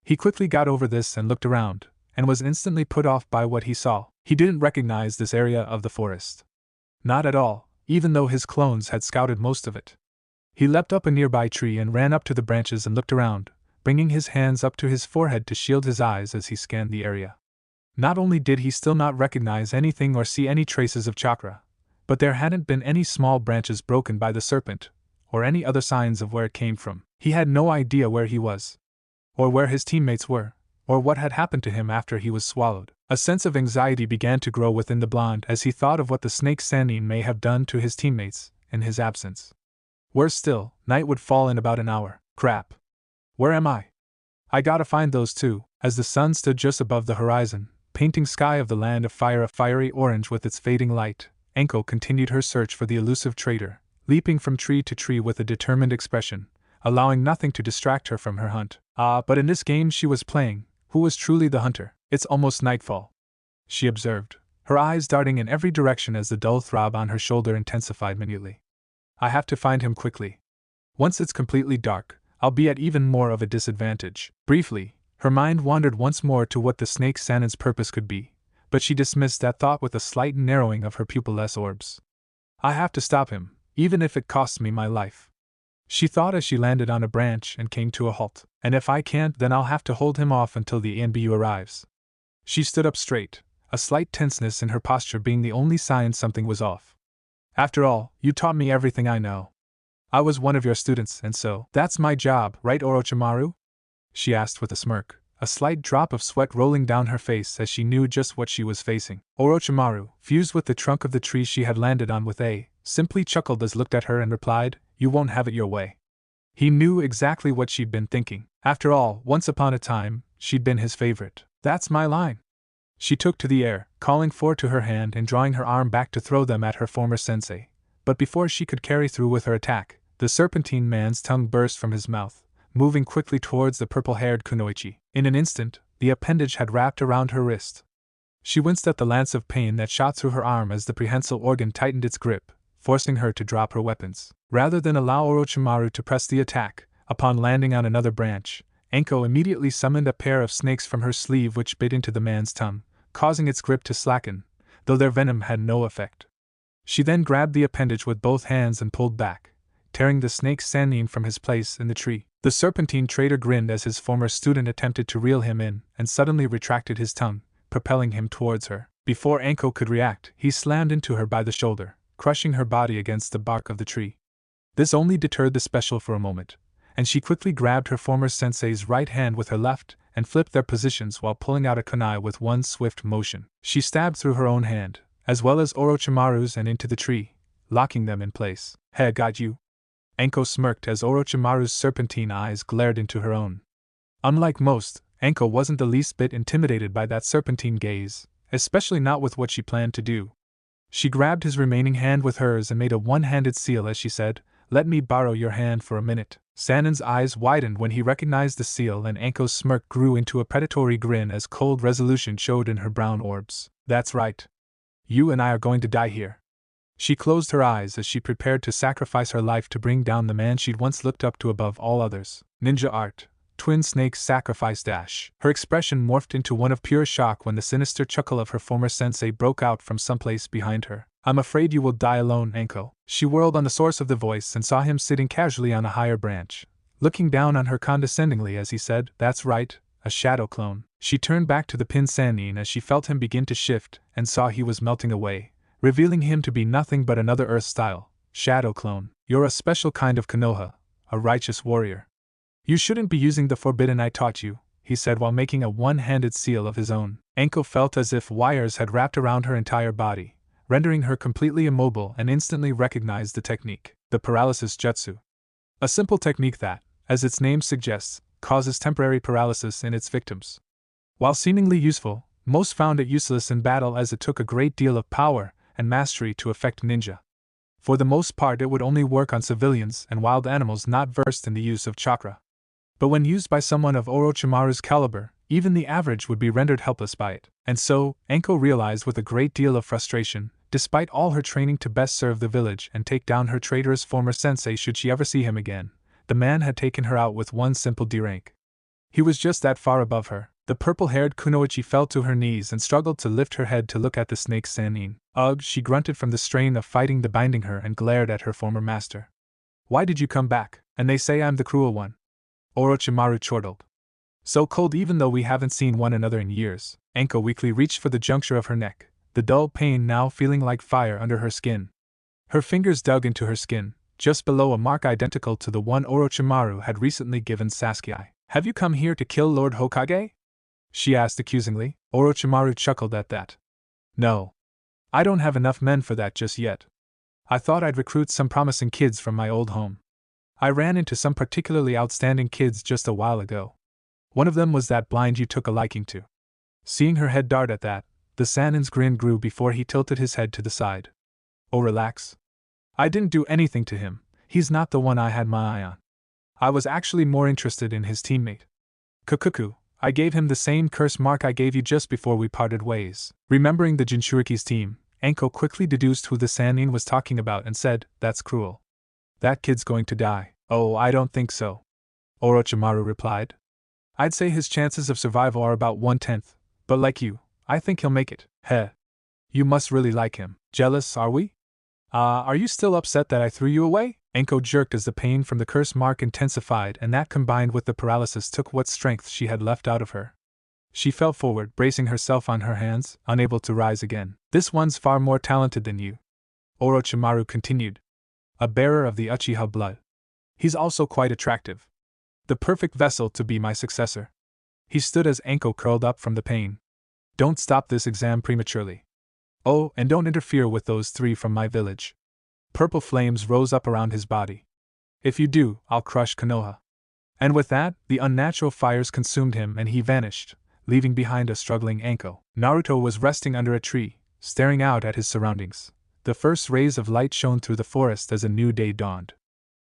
He quickly got over this and looked around, and was instantly put off by what he saw. He didn't recognize this area of the forest. Not at all, even though his clones had scouted most of it. He leapt up a nearby tree and ran up to the branches and looked around, bringing his hands up to his forehead to shield his eyes as he scanned the area. Not only did he still not recognize anything or see any traces of chakra, but there hadn't been any small branches broken by the serpent, or any other signs of where it came from. He had no idea where he was, or where his teammates were, or what had happened to him after he was swallowed. A sense of anxiety began to grow within the blonde as he thought of what the snake Sannin may have done to his teammates in his absence. Worse still, night would fall in about an hour. Crap. Where am I? I gotta find those two. As the sun stood just above the horizon, painting sky of the land of fire a fiery orange with its fading light, Anko continued her search for the elusive traitor, leaping from tree to tree with a determined expression, allowing nothing to distract her from her hunt. But in this game she was playing, who was truly the hunter? It's almost nightfall, she observed, her eyes darting in every direction as the dull throb on her shoulder intensified minutely. I have to find him quickly. Once it's completely dark, I'll be at even more of a disadvantage. Briefly, her mind wandered once more to what the snake Sannin's purpose could be, but she dismissed that thought with a slight narrowing of her pupilless orbs. I have to stop him, even if it costs me my life, she thought as she landed on a branch and came to a halt. And if I can't, then I'll have to hold him off until the ENBU arrives. She stood up straight, a slight tenseness in her posture being the only sign something was off. After all, you taught me everything I know. I was one of your students, and so, that's my job, right, Orochimaru? She asked with a smirk, a slight drop of sweat rolling down her face as she knew just what she was facing. Orochimaru, fused with the trunk of the tree she had landed on with simply chuckled as looked at her and replied, "You won't have it your way." He knew exactly what she'd been thinking. After all, once upon a time, she'd been his favorite. That's my line. She took to the air, calling forth to her hand and drawing her arm back to throw them at her former sensei. But before she could carry through with her attack, the serpentine man's tongue burst from his mouth, moving quickly towards the purple-haired kunoichi. In an instant, the appendage had wrapped around her wrist. She winced at the lance of pain that shot through her arm as the prehensile organ tightened its grip, forcing her to drop her weapons. Rather than allow Orochimaru to press the attack, upon landing on another branch, Anko immediately summoned a pair of snakes from her sleeve which bit into the man's tongue, causing its grip to slacken, though their venom had no effect. She then grabbed the appendage with both hands and pulled back, tearing the snake Sannin from his place in the tree. The serpentine traitor grinned as his former student attempted to reel him in and suddenly retracted his tongue, propelling him towards her. Before Anko could react, he slammed into her by the shoulder, crushing her body against the bark of the tree. This only deterred the special for a moment, and she quickly grabbed her former sensei's right hand with her left and flipped their positions while pulling out a kunai with one swift motion. She stabbed through her own hand, as well as Orochimaru's, and into the tree, locking them in place. "Hey, got you?" Anko smirked as Orochimaru's serpentine eyes glared into her own. Unlike most, Anko wasn't the least bit intimidated by that serpentine gaze, especially not with what she planned to do. She grabbed his remaining hand with hers and made a one-handed seal as she said, "Let me borrow your hand for a minute." Sannin's eyes widened when he recognized the seal, and Anko's smirk grew into a predatory grin as cold resolution showed in her brown orbs. "That's right. You and I are going to die here." She closed her eyes as she prepared to sacrifice her life to bring down the man she'd once looked up to above all others. Ninja art. Twin snakes sacrifice dash. Her expression morphed into one of pure shock when the sinister chuckle of her former sensei broke out from someplace behind her. "I'm afraid you will die alone, Anko." She whirled on the source of the voice and saw him sitting casually on a higher branch, looking down on her condescendingly as he said, "That's right, a shadow clone." She turned back to the pin Sannin as she felt him begin to shift and saw he was melting away, revealing him to be nothing but another Earth-style shadow clone. "You're a special kind of Konoha, a righteous warrior. You shouldn't be using the forbidden I taught you," he said while making a one-handed seal of his own. Anko felt as if wires had wrapped around her entire body, rendering her completely immobile, and instantly recognized the technique, the paralysis jutsu. A simple technique that, as its name suggests, causes temporary paralysis in its victims. While seemingly useful, most found it useless in battle as it took a great deal of power and mastery to affect ninja. For the most part it would only work on civilians and wild animals not versed in the use of chakra. But when used by someone of Orochimaru's caliber, even the average would be rendered helpless by it. And so, Anko realized with a great deal of frustration, despite all her training to best serve the village and take down her traitorous former sensei should she ever see him again, the man had taken her out with one simple D-rank. He was just that far above her. The purple-haired kunoichi fell to her knees and struggled to lift her head to look at the snake Sannin. "Ugh," she grunted from the strain of fighting the binding her and glared at her former master. "Why did you come back? And they say I'm the cruel one." Orochimaru chortled. "So cold even though we haven't seen one another in years." Anko weakly reached for the juncture of her neck, the dull pain now feeling like fire under her skin. Her fingers dug into her skin, just below a mark identical to the one Orochimaru had recently given Sasuke. "Have you come here to kill Lord Hokage?" she asked accusingly. Orochimaru chuckled at that. "No. I don't have enough men for that just yet. I thought I'd recruit some promising kids from my old home. I ran into some particularly outstanding kids just a while ago. One of them was that blind you took a liking to." Seeing her head dart at that, the Sannin's grin grew before he tilted his head to the side. "Oh, relax. I didn't do anything to him. He's not the one I had my eye on. I was actually more interested in his teammate. Kukuku, I gave him the same curse mark I gave you just before we parted ways." Remembering the Jinchuriki's team, Anko quickly deduced who the Sannin was talking about and said, "That's cruel. That kid's going to die." "Oh, I don't think so," Orochimaru replied. "I'd say his chances of survival are about 1/10, but like you, I think he'll make it." "Heh. You must really like him." "Jealous, are we?" Are you still upset that I threw you away?" Anko jerked as the pain from the curse mark intensified, and that combined with the paralysis took what strength she had left out of her. She fell forward, bracing herself on her hands, unable to rise again. "This one's far more talented than you," Orochimaru continued. "A bearer of the Uchiha blood. He's also quite attractive. The perfect vessel to be my successor." He stood as Anko curled up from the pain. "Don't stop this exam prematurely. Oh, and don't interfere with those three from my village." Purple flames rose up around his body. "If you do, I'll crush Konoha." And with that, the unnatural fires consumed him and he vanished, leaving behind a struggling Anko. Naruto was resting under a tree, staring out at his surroundings. The first rays of light shone through the forest as a new day dawned.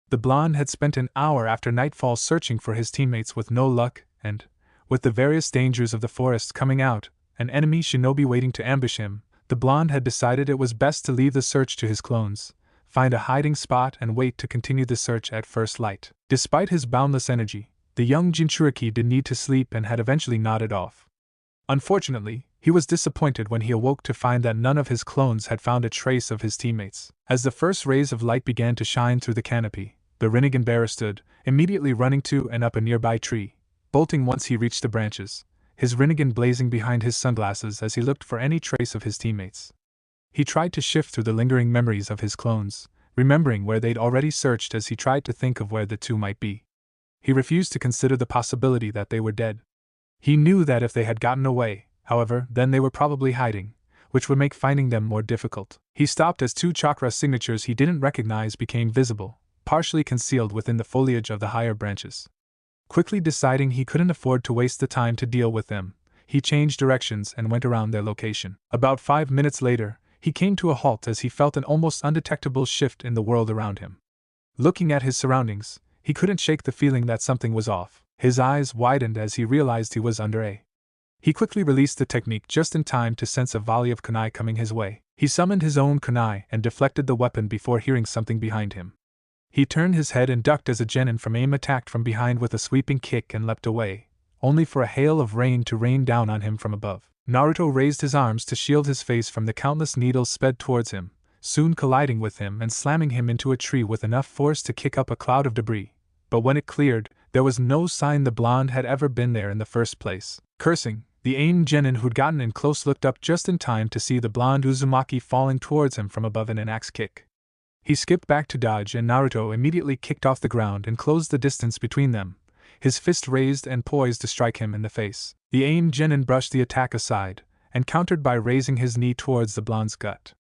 The blonde had spent an hour after nightfall searching for his teammates with no luck, and, with the various dangers of the forest coming out, an enemy shinobi waiting to ambush him, the blonde had decided it was best to leave the search to his clones, find a hiding spot and wait to continue the search at first light. Despite his boundless energy, the young Jinchuriki did need to sleep and had eventually nodded off. Unfortunately, he was disappointed when he awoke to find that none of his clones had found a trace of his teammates. As the first rays of light began to shine through the canopy, the Rinnegan bearer stood, immediately running to and up a nearby tree, bolting once he reached the branches, his Rinnegan blazing behind his sunglasses as he looked for any trace of his teammates. He tried to shift through the lingering memories of his clones, remembering where they'd already searched as he tried to think of where the two might be. He refused to consider the possibility that they were dead. He knew that if they had gotten away, however, then they were probably hiding, which would make finding them more difficult. He stopped as two chakra signatures he didn't recognize became visible, partially concealed within the foliage of the higher branches. Quickly deciding he couldn't afford to waste the time to deal with them, he changed directions and went around their location. About 5 minutes later, he came to a halt as he felt an almost undetectable shift in the world around him. Looking at his surroundings, he couldn't shake the feeling that something was off. His eyes widened as he realized he was under a. He quickly released the technique just in time to sense a volley of kunai coming his way. He summoned his own kunai and deflected the weapon before hearing something behind him. He turned his head and ducked as a genin from aim attacked from behind with a sweeping kick and leapt away, only for a hail of rain to rain down on him from above. Naruto raised his arms to shield his face from the countless needles sped towards him, soon colliding with him and slamming him into a tree with enough force to kick up a cloud of debris. But when it cleared, there was no sign the blonde had ever been there in the first place. Cursing, the aim genin who'd gotten in close looked up just in time to see the blonde Uzumaki falling towards him from above in an axe kick. He skipped back to dodge and Naruto immediately kicked off the ground and closed the distance between them, his fist raised and poised to strike him in the face. The aim genin brushed the attack aside, and countered by raising his knee towards the blonde's gut.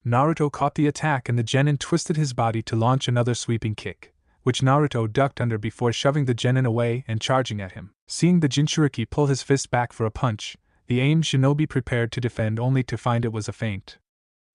Naruto caught the attack and the genin twisted his body to launch another sweeping kick, which Naruto ducked under before shoving the genin away and charging at him. Seeing the Jinchuriki pull his fist back for a punch, the aim shinobi prepared to defend only to find it was a feint.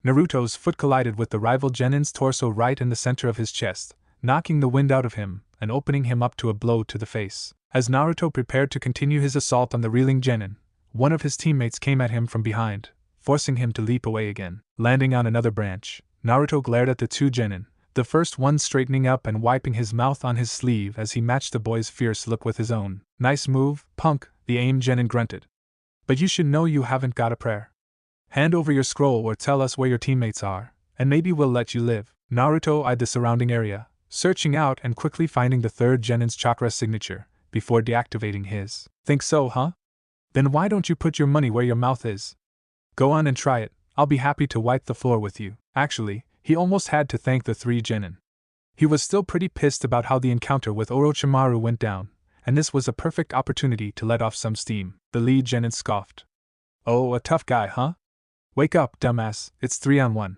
Naruto's foot collided with the rival genin's torso right in the center of his chest, knocking the wind out of him and opening him up to a blow to the face. As Naruto prepared to continue his assault on the reeling genin, one of his teammates came at him from behind, forcing him to leap away again. Landing on another branch, Naruto glared at the two genin, the first one straightening up and wiping his mouth on his sleeve as he matched the boy's fierce look with his own. "Nice move, punk," the aim genin grunted. "But you should know you haven't got a prayer. Hand over your scroll or tell us where your teammates are, and maybe we'll let you live." Naruto eyed the surrounding area, searching out and quickly finding the third genin's chakra signature, before deactivating his. "Think so, huh?" Then why don't you put your money where your mouth is? Go on and try it, I'll be happy to wipe the floor with you. Actually, he almost had to thank the three genin. He was still pretty pissed about how the encounter with Orochimaru went down, and this was a perfect opportunity to let off some steam. The lead genin scoffed. Oh, a tough guy, huh? Wake up, dumbass, it's 3-on-1.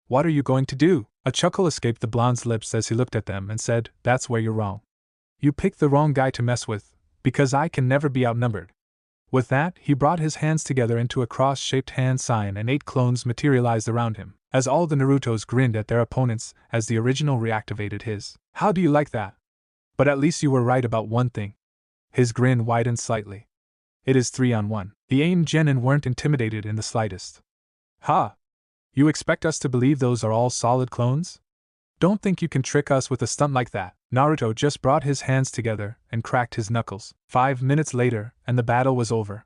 What are you going to do? A chuckle escaped the blonde's lips as he looked at them and said, That's where you're wrong. You picked the wrong guy to mess with, because I can never be outnumbered. With that, he brought his hands together into a cross-shaped hand sign and 8 clones materialized around him, as all the Narutos grinned at their opponents as the original reactivated his. How do you like that? But at least you were right about one thing. His grin widened slightly. It is 3-on-1. The AIM genin weren't intimidated in the slightest. Ha! You expect us to believe those are all solid clones? Don't think you can trick us with a stunt like that. Naruto just brought his hands together and cracked his knuckles. 5 minutes later, and the battle was over.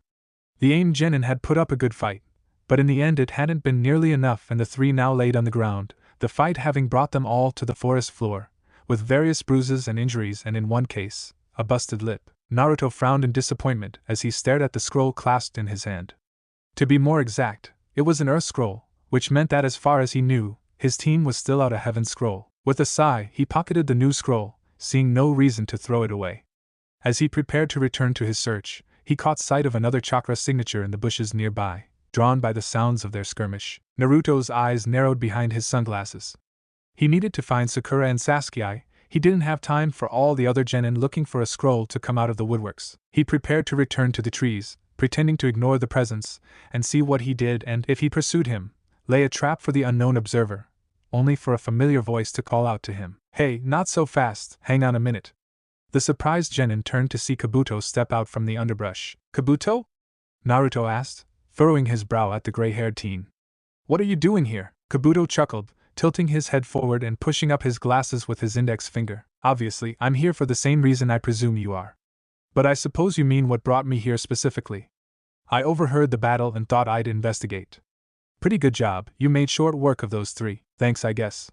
The AIM genin had put up a good fight, but in the end it hadn't been nearly enough and the three now laid on the ground, the fight having brought them all to the forest floor, with various bruises and injuries and in one case, a busted lip. Naruto frowned in disappointment as he stared at the scroll clasped in his hand. To be more exact, it was an Earth scroll, which meant that as far as he knew, his team was still out a Heaven scroll. With a sigh, he pocketed the new scroll, seeing no reason to throw it away. As he prepared to return to his search, he caught sight of another chakra signature in the bushes nearby, drawn by the sounds of their skirmish. Naruto's eyes narrowed behind his sunglasses. He needed to find Sakura and Sasuke. He didn't have time for all the other genin looking for a scroll to come out of the woodworks. He prepared to return to the trees, pretending to ignore the presence, and see what he did and, if he pursued him, lay a trap for the unknown observer, only for a familiar voice to call out to him. Hey, not so fast, hang on a minute. The surprised genin turned to see Kabuto step out from the underbrush. Kabuto? Naruto asked, furrowing his brow at the gray-haired teen. What are you doing here? Kabuto chuckled, tilting his head forward and pushing up his glasses with his index finger. Obviously, I'm here for the same reason I presume you are. But I suppose you mean what brought me here specifically. I overheard the battle and thought I'd investigate. Pretty good job, you made short work of those three. Thanks, I guess.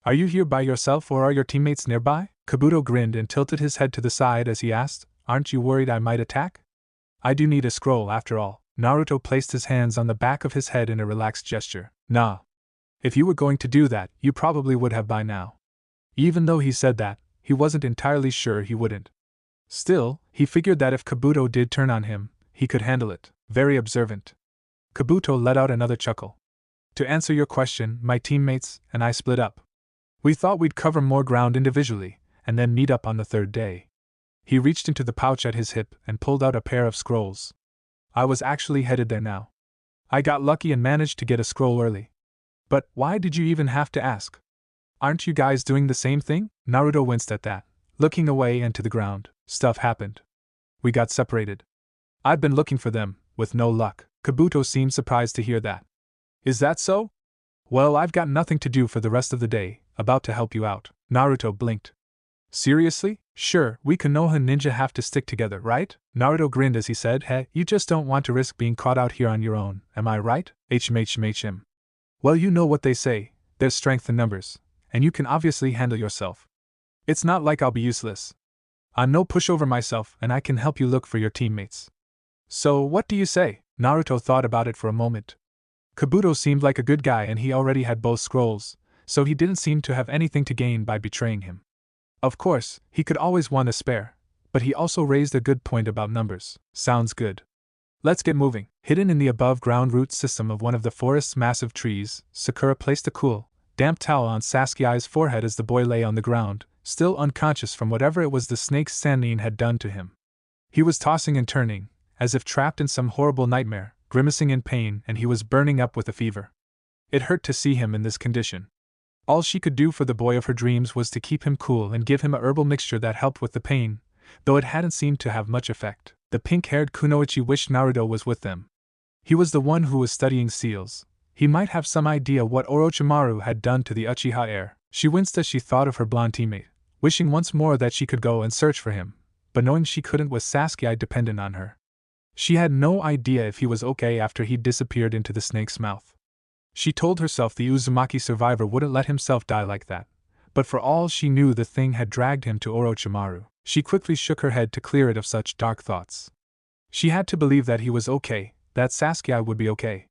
Are you here by yourself or are your teammates nearby? Kabuto grinned and tilted his head to the side as he asked, Aren't you worried I might attack? I do need a scroll after all. Naruto placed his hands on the back of his head in a relaxed gesture. Nah. If you were going to do that, you probably would have by now. Even though he said that, he wasn't entirely sure he wouldn't. Still, he figured that if Kabuto did turn on him, he could handle it. Very observant. Kabuto let out another chuckle. To answer your question, my teammates and I split up. We thought we'd cover more ground individually, and then meet up on the third day. He reached into the pouch at his hip and pulled out a pair of scrolls. I was actually headed there now. I got lucky and managed to get a scroll early. But why did you even have to ask? Aren't you guys doing the same thing? Naruto winced at that, looking away and to the ground. Stuff happened. We got separated. I've been looking for them, with no luck. Kabuto seemed surprised to hear that. Is that so? Well, I've got nothing to do for the rest of the day, about to help you out. Naruto blinked. Seriously? Sure, we Konoha ninja have to stick together, right? Naruto grinned as he said, Hey, you just don't want to risk being caught out here on your own, am I right? HMHMHM. Well, you know what they say, there's strength in numbers, and you can obviously handle yourself. It's not like I'll be useless. I'm no pushover myself, and I can help you look for your teammates. So, what do you say? Naruto thought about it for a moment. Kabuto seemed like a good guy and he already had both scrolls, so he didn't seem to have anything to gain by betraying him. Of course, he could always want a spare, but he also raised a good point about numbers. Sounds good. Let's get moving. Hidden in the above-ground root system of one of the forest's massive trees, Sakura placed a cool, damp towel on Sasuke's forehead as the boy lay on the ground, still unconscious from whatever it was the snake Sannin had done to him. He was tossing and turning, as if trapped in some horrible nightmare, grimacing in pain, and he was burning up with a fever. It hurt to see him in this condition. All she could do for the boy of her dreams was to keep him cool and give him a herbal mixture that helped with the pain, though it hadn't seemed to have much effect. The pink-haired kunoichi wished Naruto was with them. He was the one who was studying seals. He might have some idea what Orochimaru had done to the Uchiha heir. She winced as she thought of her blonde teammate, wishing once more that she could go and search for him, but knowing she couldn't with Sasuke dependent on her. She had no idea if he was okay after he'd disappeared into the snake's mouth. She told herself the Uzumaki survivor wouldn't let himself die like that, but for all she knew the thing had dragged him to Orochimaru. She quickly shook her head to clear it of such dark thoughts. She had to believe that he was okay, that Sasuke would be okay.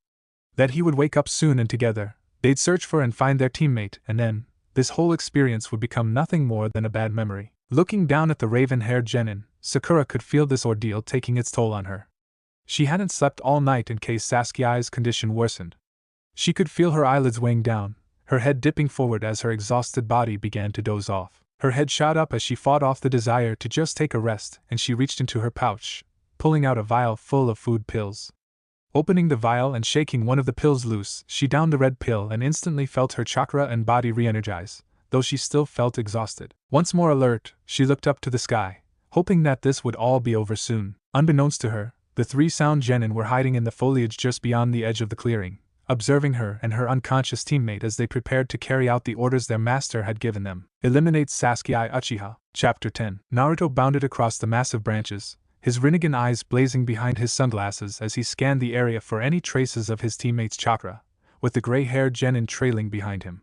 That he would wake up soon and together, they'd search for and find their teammate, and then, this whole experience would become nothing more than a bad memory. Looking down at the raven-haired genin, Sakura could feel this ordeal taking its toll on her. She hadn't slept all night in case Sasuke's condition worsened. She could feel her eyelids weighing down, her head dipping forward as her exhausted body began to doze off. Her head shot up as she fought off the desire to just take a rest, and she reached into her pouch, pulling out a vial full of food pills. Opening the vial and shaking one of the pills loose, she downed the red pill and instantly felt her chakra and body re-energize, though she still felt exhausted. Once more alert, she looked up to the sky, hoping that this would all be over soon. Unbeknownst to her, the 3 sound genin were hiding in the foliage just beyond the edge of the clearing, observing her and her unconscious teammate as they prepared to carry out the orders their master had given them. Eliminate Sasuke Uchiha. Chapter 10. Naruto bounded across the massive branches, his Rinnegan eyes blazing behind his sunglasses as he scanned the area for any traces of his teammate's chakra, with the gray-haired genin trailing behind him.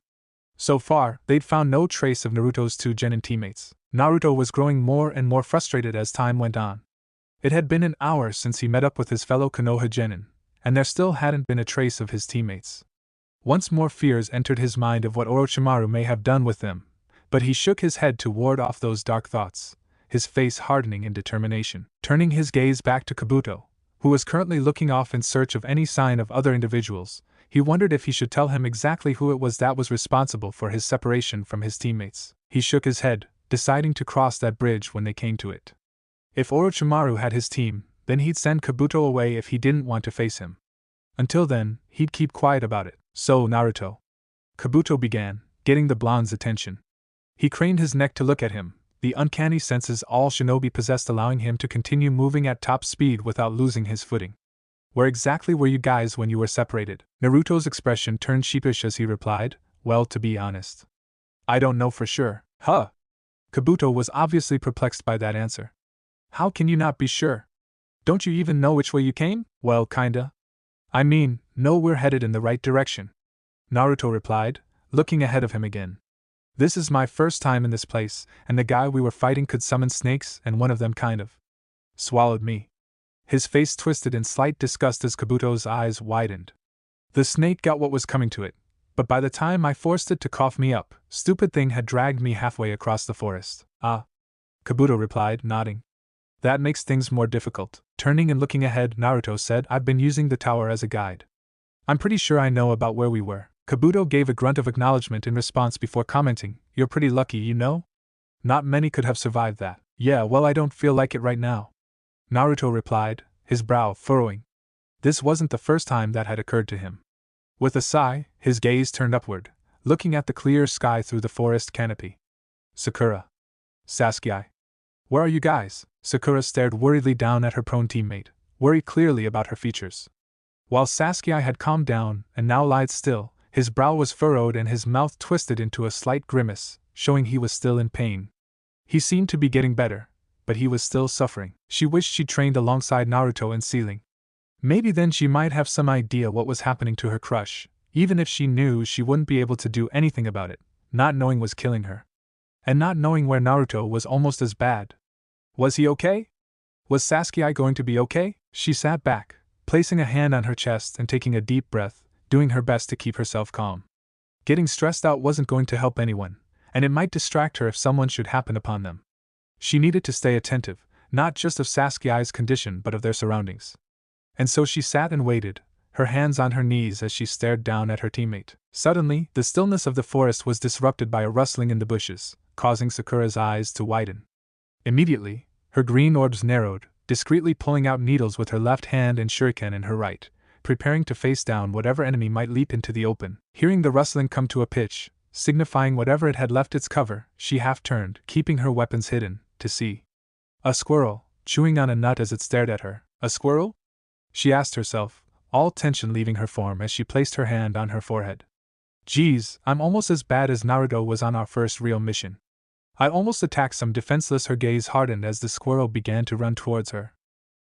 So far, they'd found no trace of Naruto's 2 genin teammates. Naruto was growing more and more frustrated as time went on. It had been an hour since he met up with his fellow Konoha genin, and there still hadn't been a trace of his teammates. Once more fears entered his mind of what Orochimaru may have done with them, but he shook his head to ward off those dark thoughts, his face hardening in determination. Turning his gaze back to Kabuto, who was currently looking off in search of any sign of other individuals, he wondered if he should tell him exactly who it was that was responsible for his separation from his teammates. He shook his head, deciding to cross that bridge when they came to it. If Orochimaru had his team, then he'd send Kabuto away if he didn't want to face him. Until then, he'd keep quiet about it. So, Naruto, Kabuto began, getting the blonde's attention. He craned his neck to look at him, the uncanny senses all shinobi possessed allowing him to continue moving at top speed without losing his footing. Where exactly were you guys when you were separated? Naruto's expression turned sheepish as he replied, well, to be honest, I don't know for sure. Huh? Kabuto was obviously perplexed by that answer. How can you not be sure? Don't you even know which way you came? Well, kinda. I mean, no, we're headed in the right direction, Naruto replied, looking ahead of him again. This is my first time in this place, and the guy we were fighting could summon snakes, and one of them kind of swallowed me. His face twisted in slight disgust as Kabuto's eyes widened. The snake got what was coming to it, but by the time I forced it to cough me up, stupid thing had dragged me halfway across the forest. Ah, Kabuto replied, nodding. That makes things more difficult. Turning and looking ahead, Naruto said, I've been using the tower as a guide. I'm pretty sure I know about where we were. Kabuto gave a grunt of acknowledgement in response before commenting, you're pretty lucky, you know? Not many could have survived that. Yeah, well, I don't feel like it right now, Naruto replied, his brow furrowing. This wasn't the first time that had occurred to him. With a sigh, his gaze turned upward, looking at the clear sky through the forest canopy. Sakura. Sasuke. Where are you guys? Sakura stared worriedly down at her prone teammate, worry clearly about her features. While Sasuke had calmed down and now lied still, his brow was furrowed and his mouth twisted into a slight grimace, showing he was still in pain. He seemed to be getting better, but he was still suffering. She wished she trained alongside Naruto in sealing. Maybe then she might have some idea what was happening to her crush, even if she knew she wouldn't be able to do anything about it. Not knowing was killing her. And not knowing where Naruto was almost as bad. Was he okay? Was Sasuke going to be okay? She sat back, placing a hand on her chest and taking a deep breath, doing her best to keep herself calm. Getting stressed out wasn't going to help anyone, and it might distract her if someone should happen upon them. She needed to stay attentive, not just of Sasuke's condition but of their surroundings. And so she sat and waited, her hands on her knees as she stared down at her teammate. Suddenly, the stillness of the forest was disrupted by a rustling in the bushes, causing Sakura's eyes to widen. Immediately, her green orbs narrowed, discreetly pulling out needles with her left hand and shuriken in her right, preparing to face down whatever enemy might leap into the open. Hearing the rustling come to a pitch, signifying whatever it had left its cover, she half turned, keeping her weapons hidden, to see a squirrel, chewing on a nut as it stared at her. A squirrel? She asked herself, all tension leaving her form as she placed her hand on her forehead. Geez, I'm almost as bad as Naruto was on our first real mission. I almost attacked some defenseless. Her gaze hardened as the squirrel began to run towards her.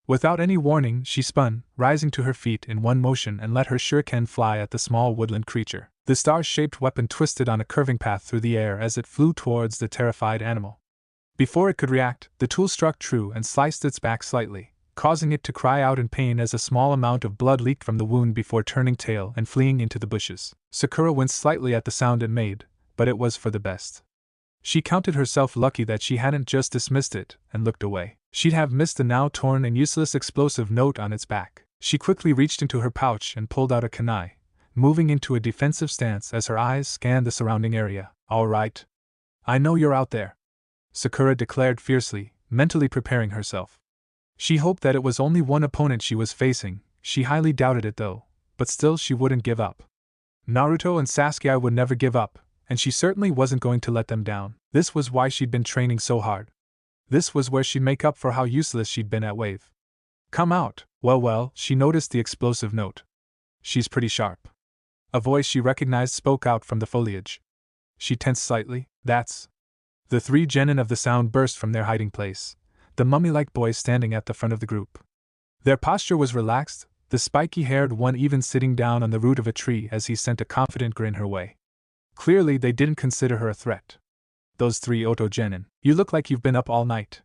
Without any warning, she spun, rising to her feet in one motion and let her shuriken fly at the small woodland creature. The star-shaped weapon twisted on a curving path through the air as it flew towards the terrified animal. Before it could react, the tool struck true and sliced its back slightly, causing it to cry out in pain as a small amount of blood leaked from the wound before turning tail and fleeing into the bushes. Sakura winced slightly at the sound it made, but it was for the best. She counted herself lucky that she hadn't just dismissed it and looked away. She'd have missed the now torn and useless explosive note on its back. She quickly reached into her pouch and pulled out a kunai, moving into a defensive stance as her eyes scanned the surrounding area. "All right. I know you're out there," Sakura declared fiercely, mentally preparing herself. She hoped that it was only one opponent she was facing. She highly doubted it though, but still she wouldn't give up. Naruto and Sasuke would never give up, and she certainly wasn't going to let them down. This was why she'd been training so hard. This was where she'd make up for how useless she'd been at Wave. "Come out." Well, she noticed the explosive note. "She's pretty sharp." A voice she recognized spoke out from the foliage. She tensed slightly. "That's..." The 3 genin of the sound burst from their hiding place, the mummy-like boys standing at the front of the group. Their posture was relaxed, the spiky-haired one even sitting down on the root of a tree as he sent a confident grin her way. Clearly they didn't consider her a threat. "Those 3 Oto genin, you look like you've been up all night.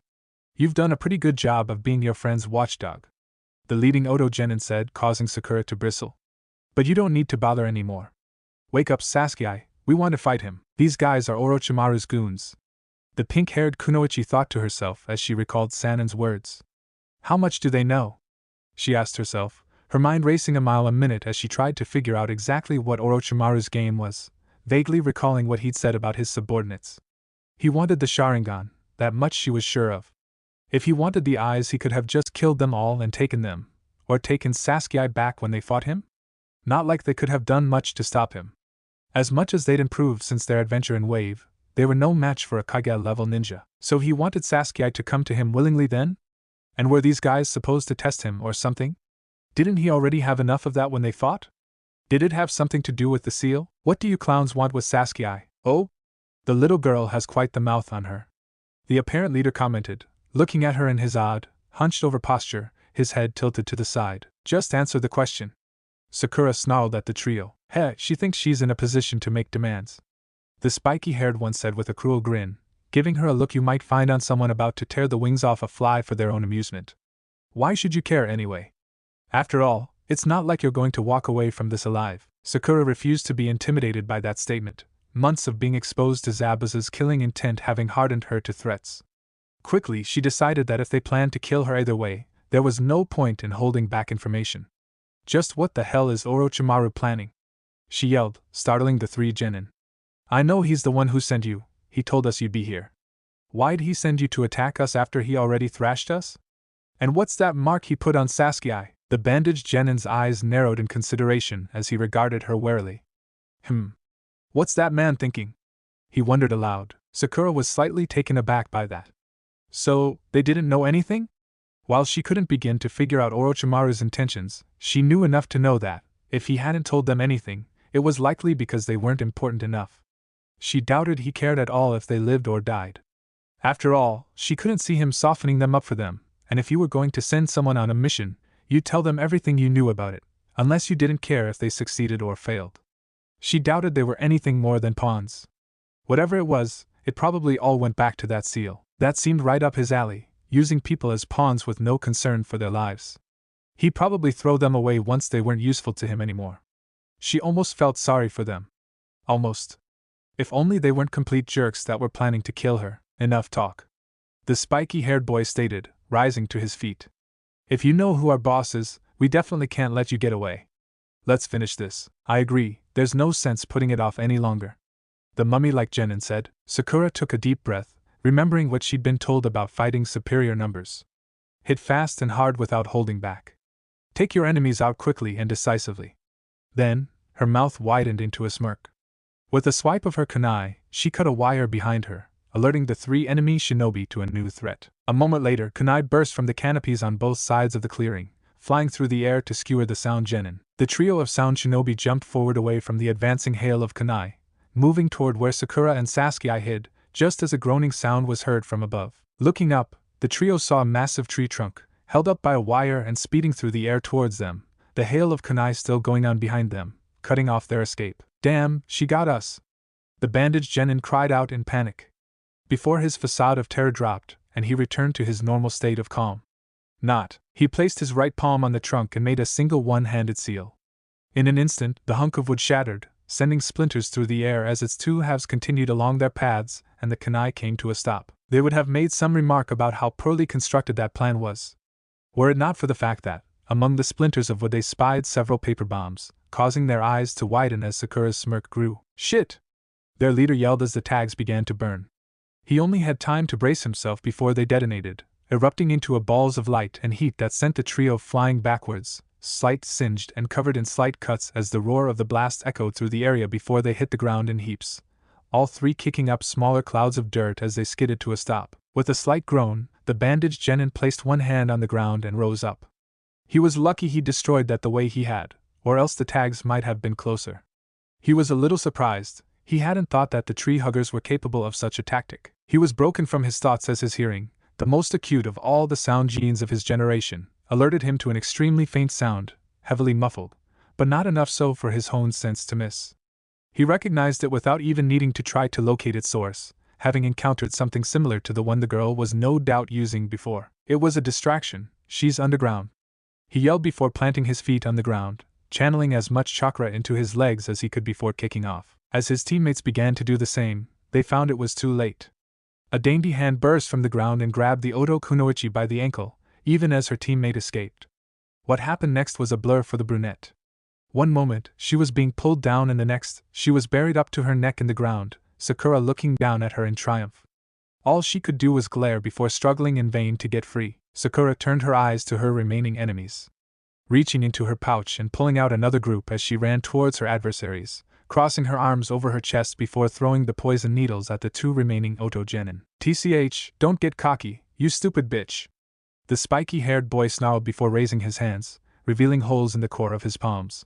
You've done a pretty good job of being your friend's watchdog," the leading Oto genin said, causing Sakura to bristle. "But you don't need to bother anymore. Wake up Sasuke, we want to fight him. These guys are Orochimaru's goons." The pink-haired Kunoichi thought to herself as she recalled Sanen's words. How much do they know? She asked herself, her mind racing a mile a minute as she tried to figure out exactly what Orochimaru's game was, vaguely recalling what he'd said about his subordinates. He wanted the Sharingan, that much she was sure of. If he wanted the eyes, he could have just killed them all and taken them, or taken Sasuke back when they fought him? Not like they could have done much to stop him. As much as they'd improved since their adventure in Wave, they were no match for a Kage-level ninja. So he wanted Sasuke to come to him willingly then? And were these guys supposed to test him or something? Didn't he already have enough of that when they fought? Did it have something to do with the seal? What do you clowns want with Sasuke? Oh? The little girl has quite the mouth on her. The apparent leader commented, looking at her in his odd, hunched-over posture, his head tilted to the side. Just answer the question. Sakura snarled at the trio. She thinks she's in a position to make demands. The spiky-haired one said with a cruel grin, giving her a look you might find on someone about to tear the wings off a fly for their own amusement. Why should you care anyway? After all, it's not like you're going to walk away from this alive. Sakura refused to be intimidated by that statement, months of being exposed to Zabuza's killing intent having hardened her to threats. Quickly, she decided that if they planned to kill her either way, there was no point in holding back information. Just what the hell is Orochimaru planning? She yelled, startling the 3 genin. I know he's the one who sent you. He told us you'd be here. Why'd he send you to attack us after he already thrashed us? And what's that mark he put on Sasuke? The bandaged genin's eyes narrowed in consideration as he regarded her warily. What's that man thinking? He wondered aloud. Sakura was slightly taken aback by that. So, they didn't know anything? While she couldn't begin to figure out Orochimaru's intentions, she knew enough to know that, if he hadn't told them anything, it was likely because they weren't important enough. She doubted he cared at all if they lived or died. After all, she couldn't see him softening them up for them, and if you were going to send someone on a mission, you'd tell them everything you knew about it, unless you didn't care if they succeeded or failed. She doubted they were anything more than pawns. Whatever it was, it probably all went back to that seal. That seemed right up his alley, using people as pawns with no concern for their lives. He'd probably throw them away once they weren't useful to him anymore. She almost felt sorry for them. Almost. If only they weren't complete jerks that were planning to kill her. Enough talk. The spiky-haired boy stated, rising to his feet. If you know who our boss is, we definitely can't let you get away. Let's finish this. I agree, there's no sense putting it off any longer. The mummy-like genin said. Sakura took a deep breath, remembering what she'd been told about fighting superior numbers. Hit fast and hard without holding back. Take your enemies out quickly and decisively. Then, her mouth widened into a smirk. With a swipe of her kunai, she cut a wire behind her, alerting the 3 enemy shinobi to a new threat. A moment later, kunai burst from the canopies on both sides of the clearing, flying through the air to skewer the sound genin. The trio of sound shinobi jumped forward away from the advancing hail of kunai, moving toward where Sakura and Sasuke hid, just as a groaning sound was heard from above. Looking up, the trio saw a massive tree trunk, held up by a wire and speeding through the air towards them, the hail of kunai still going on behind them, cutting off their escape. Damn, she got us! The bandaged genin cried out in panic. Before his facade of terror dropped, and he returned to his normal state of calm. Not. He placed his right palm on the trunk and made a single one-handed seal. In an instant, the hunk of wood shattered, sending splinters through the air as its two halves continued along their paths, and the kunai came to a stop. They would have made some remark about how poorly constructed that plan was, were it not for the fact that, among the splinters of wood, they spied several paper bombs, causing their eyes to widen as Sakura's smirk grew. Shit! Their leader yelled as the tags began to burn. He only had time to brace himself before they detonated, erupting into balls of light and heat that sent the trio flying backwards, slight singed and covered in slight cuts as the roar of the blast echoed through the area before they hit the ground in heaps, all three kicking up smaller clouds of dirt as they skidded to a stop. With a slight groan, the bandaged genin placed one hand on the ground and rose up. He was lucky he destroyed that the way he had, or else the tags might have been closer. He was a little surprised. He hadn't thought that the tree huggers were capable of such a tactic. He was broken from his thoughts as his hearing, the most acute of all the sound genes of his generation, alerted him to an extremely faint sound, heavily muffled, but not enough so for his honed sense to miss. He recognized it without even needing to try to locate its source, having encountered something similar to the one the girl was no doubt using before. It was a distraction. She's underground. He yelled before planting his feet on the ground, channeling as much chakra into his legs as he could before kicking off. As his teammates began to do the same, they found it was too late. A dainty hand burst from the ground and grabbed the Oto Kunoichi by the ankle, even as her teammate escaped. What happened next was a blur for the brunette. One moment, she was being pulled down, and the next, she was buried up to her neck in the ground, Sakura looking down at her in triumph. All she could do was glare before struggling in vain to get free. Sakura turned her eyes to her remaining enemies. Reaching into her pouch and pulling out another group as she ran towards her adversaries, crossing her arms over her chest before throwing the poison needles at the two remaining Oto genin. "TCH, don't get cocky, you stupid bitch!" The spiky-haired boy snarled before raising his hands, revealing holes in the core of his palms.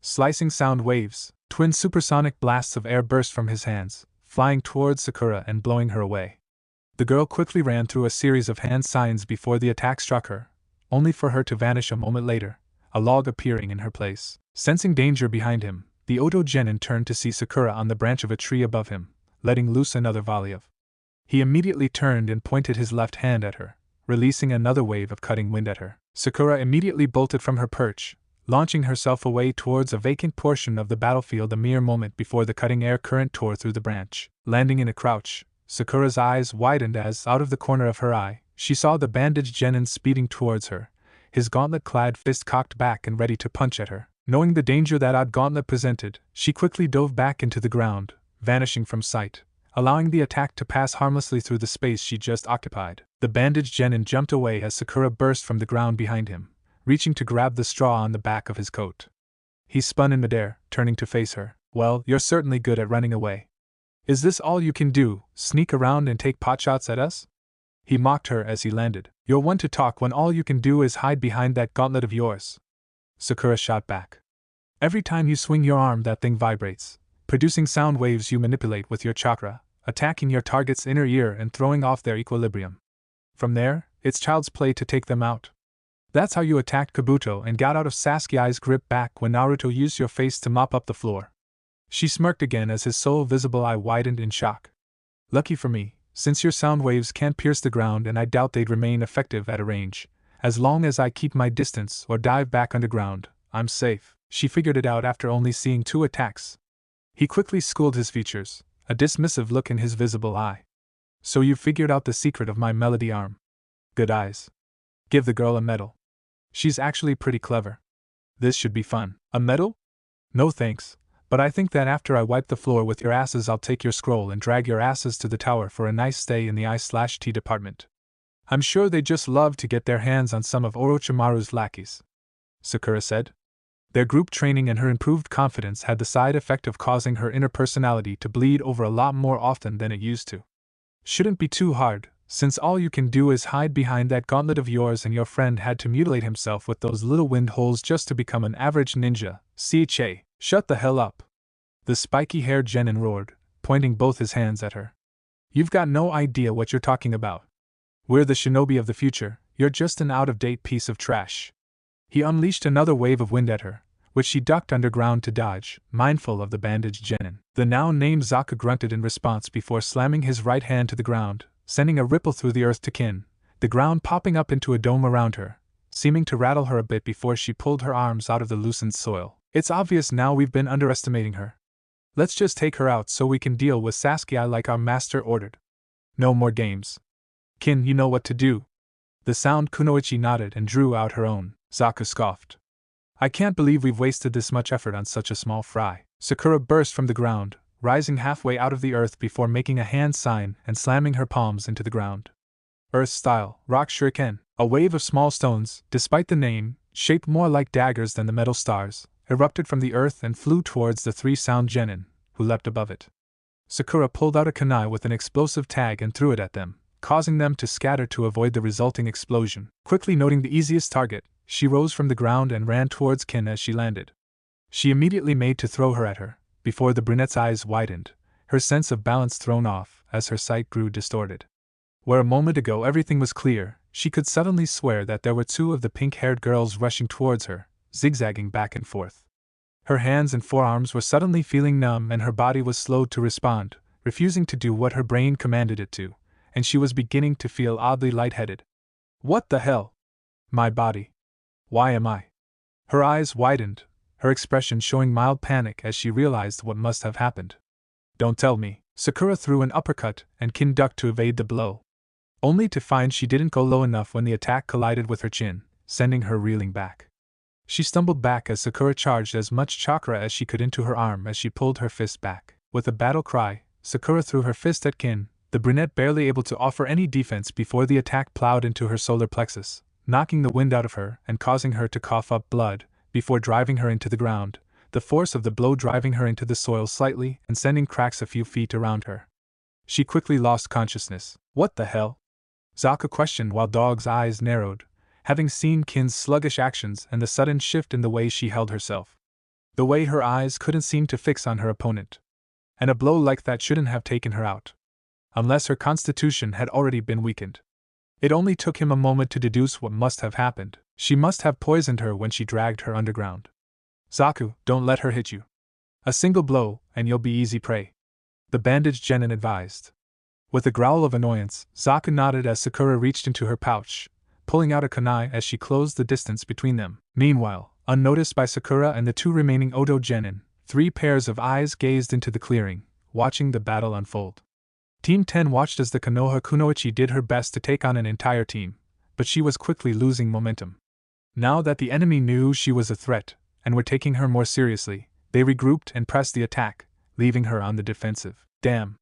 Slicing sound waves, twin supersonic blasts of air burst from his hands, flying towards Sakura and blowing her away. The girl quickly ran through a series of hand signs before the attack struck her, only for her to vanish a moment later, a log appearing in her place. Sensing danger behind him, the Oto genin turned to see Sakura on the branch of a tree above him, letting loose another volley of. He immediately turned and pointed his left hand at her, releasing another wave of cutting wind at her. Sakura immediately bolted from her perch, launching herself away towards a vacant portion of the battlefield a mere moment before the cutting air current tore through the branch. Landing in a crouch, Sakura's eyes widened as, out of the corner of her eye, she saw the bandaged genin speeding towards her, his gauntlet-clad fist cocked back and ready to punch at her. Knowing the danger that odd gauntlet presented, she quickly dove back into the ground, vanishing from sight, allowing the attack to pass harmlessly through the space she just occupied. The bandaged genin jumped away as Sakura burst from the ground behind him, reaching to grab the straw on the back of his coat. He spun in midair, turning to face her. "Well, you're certainly good at running away. Is this all you can do, sneak around and take potshots at us?" He mocked her as he landed. "You're one to talk when all you can do is hide behind that gauntlet of yours," Sakura shot back. "Every time you swing your arm, that thing vibrates, producing sound waves you manipulate with your chakra, attacking your target's inner ear and throwing off their equilibrium. From there, it's child's play to take them out. That's how you attacked Kabuto and got out of Sasuke's grip back when Naruto used your face to mop up the floor." She smirked again as his sole visible eye widened in shock. "Lucky for me, since your sound waves can't pierce the ground, and I doubt they'd remain effective at a range. As long as I keep my distance or dive back underground, I'm safe." She figured it out after only seeing 2 attacks. He quickly schooled his features, a dismissive look in his visible eye. "So you figured out the secret of my melody arm. Good eyes. Give the girl a medal. She's actually pretty clever. This should be fun." "A medal? No thanks, but I think that after I wipe the floor with your asses, I'll take your scroll and drag your asses to the tower for a nice stay in the I/T department. I'm sure they'd just love to get their hands on some of Orochimaru's lackeys," Sakura said. Their group training and her improved confidence had the side effect of causing her inner personality to bleed over a lot more often than it used to. "Shouldn't be too hard, since all you can do is hide behind that gauntlet of yours, and your friend had to mutilate himself with those little wind holes just to become an average ninja. CHA, shut the hell up," the spiky-haired genin roared, pointing both his hands at her. "You've got no idea what you're talking about. We're the shinobi of the future, you're just an out-of-date piece of trash." He unleashed another wave of wind at her, which she ducked underground to dodge, mindful of the bandaged genin. The now-named Zaka grunted in response before slamming his right hand to the ground, sending a ripple through the earth to kin, the ground popping up into a dome around her, seeming to rattle her a bit before she pulled her arms out of the loosened soil. It's obvious now we've been underestimating her. Let's just take her out so we can deal with Sasuke like our master ordered. No more games. Kin, you know what to do. The sound Kunoichi nodded and drew out her own. Zaku scoffed. I can't believe we've wasted this much effort on such a small fry. Sakura burst from the ground, rising halfway out of the earth before making a hand sign and slamming her palms into the ground. Earth-style, rock shuriken, a wave of small stones, despite the name, shaped more like daggers than the metal stars, erupted from the earth and flew towards the three sound genin, who leapt above it. Sakura pulled out a kunai with an explosive tag and threw it at them, causing them to scatter to avoid the resulting explosion. Quickly noting the easiest target, she rose from the ground and ran towards Kin as she landed. She immediately made to throw her at her, before the brunette's eyes widened, her sense of balance thrown off as her sight grew distorted. Where a moment ago everything was clear, she could suddenly swear that there were two of the pink-haired girls rushing towards her, zigzagging back and forth. Her hands and forearms were suddenly feeling numb and her body was slowed to respond, refusing to do what her brain commanded it to, and she was beginning to feel oddly lightheaded. What the hell? My body. Why am I? Her eyes widened, her expression showing mild panic as she realized what must have happened. Don't tell me. Sakura threw an uppercut and Kin ducked to evade the blow, only to find she didn't go low enough when the attack collided with her chin, sending her reeling back. She stumbled back as Sakura charged as much chakra as she could into her arm as she pulled her fist back. With a battle cry, Sakura threw her fist at Kin, the brunette barely able to offer any defense before the attack plowed into her solar plexus, knocking the wind out of her and causing her to cough up blood, before driving her into the ground, the force of the blow driving her into the soil slightly and sending cracks a few feet around her. She quickly lost consciousness. What the hell? Zaku questioned while Dog's eyes narrowed, having seen Kin's sluggish actions and the sudden shift in the way she held herself. The way her eyes couldn't seem to fix on her opponent. And a blow like that shouldn't have taken her out. Unless her constitution had already been weakened. It only took him a moment to deduce what must have happened. She must have poisoned her when she dragged her underground. Zaku, don't let her hit you. A single blow, and you'll be easy prey. The bandaged genin advised. With a growl of annoyance, Zaku nodded as Sakura reached into her pouch, pulling out a kunai as she closed the distance between them. Meanwhile, unnoticed by Sakura and the two remaining Oto genin, 3 pairs of eyes gazed into the clearing, watching the battle unfold. Team 10 watched as the Konoha Kunoichi did her best to take on an entire team, but she was quickly losing momentum. Now that the enemy knew she was a threat, and were taking her more seriously, they regrouped and pressed the attack, leaving her on the defensive. Damn!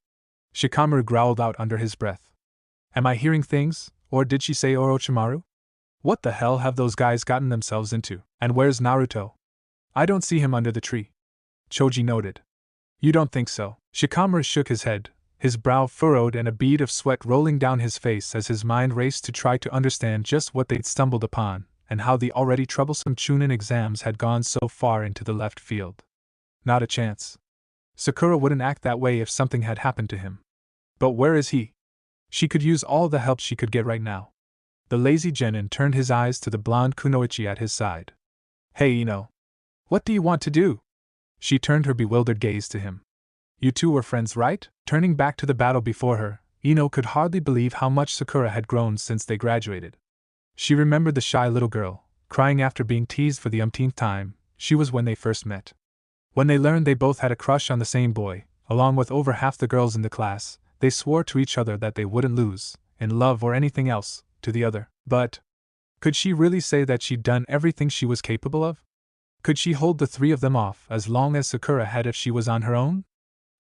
Shikamaru growled out under his breath. Am I hearing things, or did she say Orochimaru? What the hell have those guys gotten themselves into? And where's Naruto? I don't see him under the tree. Choji noted. You don't think so? Shikamaru shook his head, his brow furrowed and a bead of sweat rolling down his face as his mind raced to try to understand just what they'd stumbled upon, and how the already troublesome Chunin exams had gone so far into the left field. Not a chance. Sakura wouldn't act that way if something had happened to him. But where is he? She could use all the help she could get right now. The lazy genin turned his eyes to the blonde Kunoichi at his side. Hey Ino. What do you want to do? She turned her bewildered gaze to him. You two were friends, right? Turning back to the battle before her, Ino could hardly believe how much Sakura had grown since they graduated. She remembered the shy little girl, crying after being teased for the umpteenth time. She was when they first met. When they learned they both had a crush on the same boy, along with over half the girls in the class, they swore to each other that they wouldn't lose, in love or anything else, to the other. But could she really say that she'd done everything she was capable of? Could she hold the 3 of them off as long as Sakura had if she was on her own?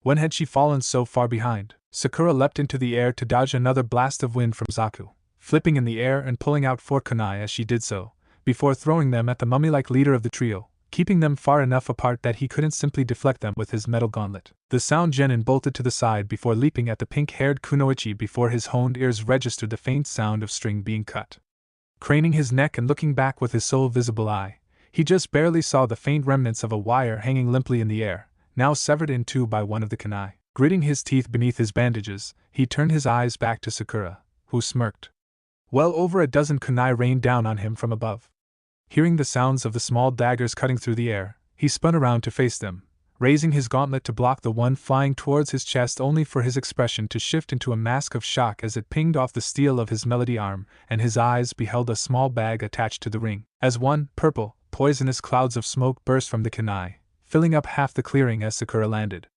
When had she fallen so far behind? Sakura leapt into the air to dodge another blast of wind from Zaku, flipping in the air and pulling out 4 kunai as she did so, before throwing them at the mummy-like leader of the trio, keeping them far enough apart that he couldn't simply deflect them with his metal gauntlet. The sound genin bolted to the side before leaping at the pink-haired Kunoichi before his honed ears registered the faint sound of string being cut. Craning his neck and looking back with his sole visible eye, he just barely saw the faint remnants of a wire hanging limply in the air, now severed in 2 by one of the kunai. Gritting his teeth beneath his bandages, he turned his eyes back to Sakura, who smirked. Well over a dozen kunai rained down on him from above. Hearing the sounds of the small daggers cutting through the air, he spun around to face them, raising his gauntlet to block the one flying towards his chest, only for his expression to shift into a mask of shock as it pinged off the steel of his melody arm, and his eyes beheld a small bag attached to the ring. As one, purple, poisonous clouds of smoke burst from the kunai, filling up half the clearing as Sakura landed.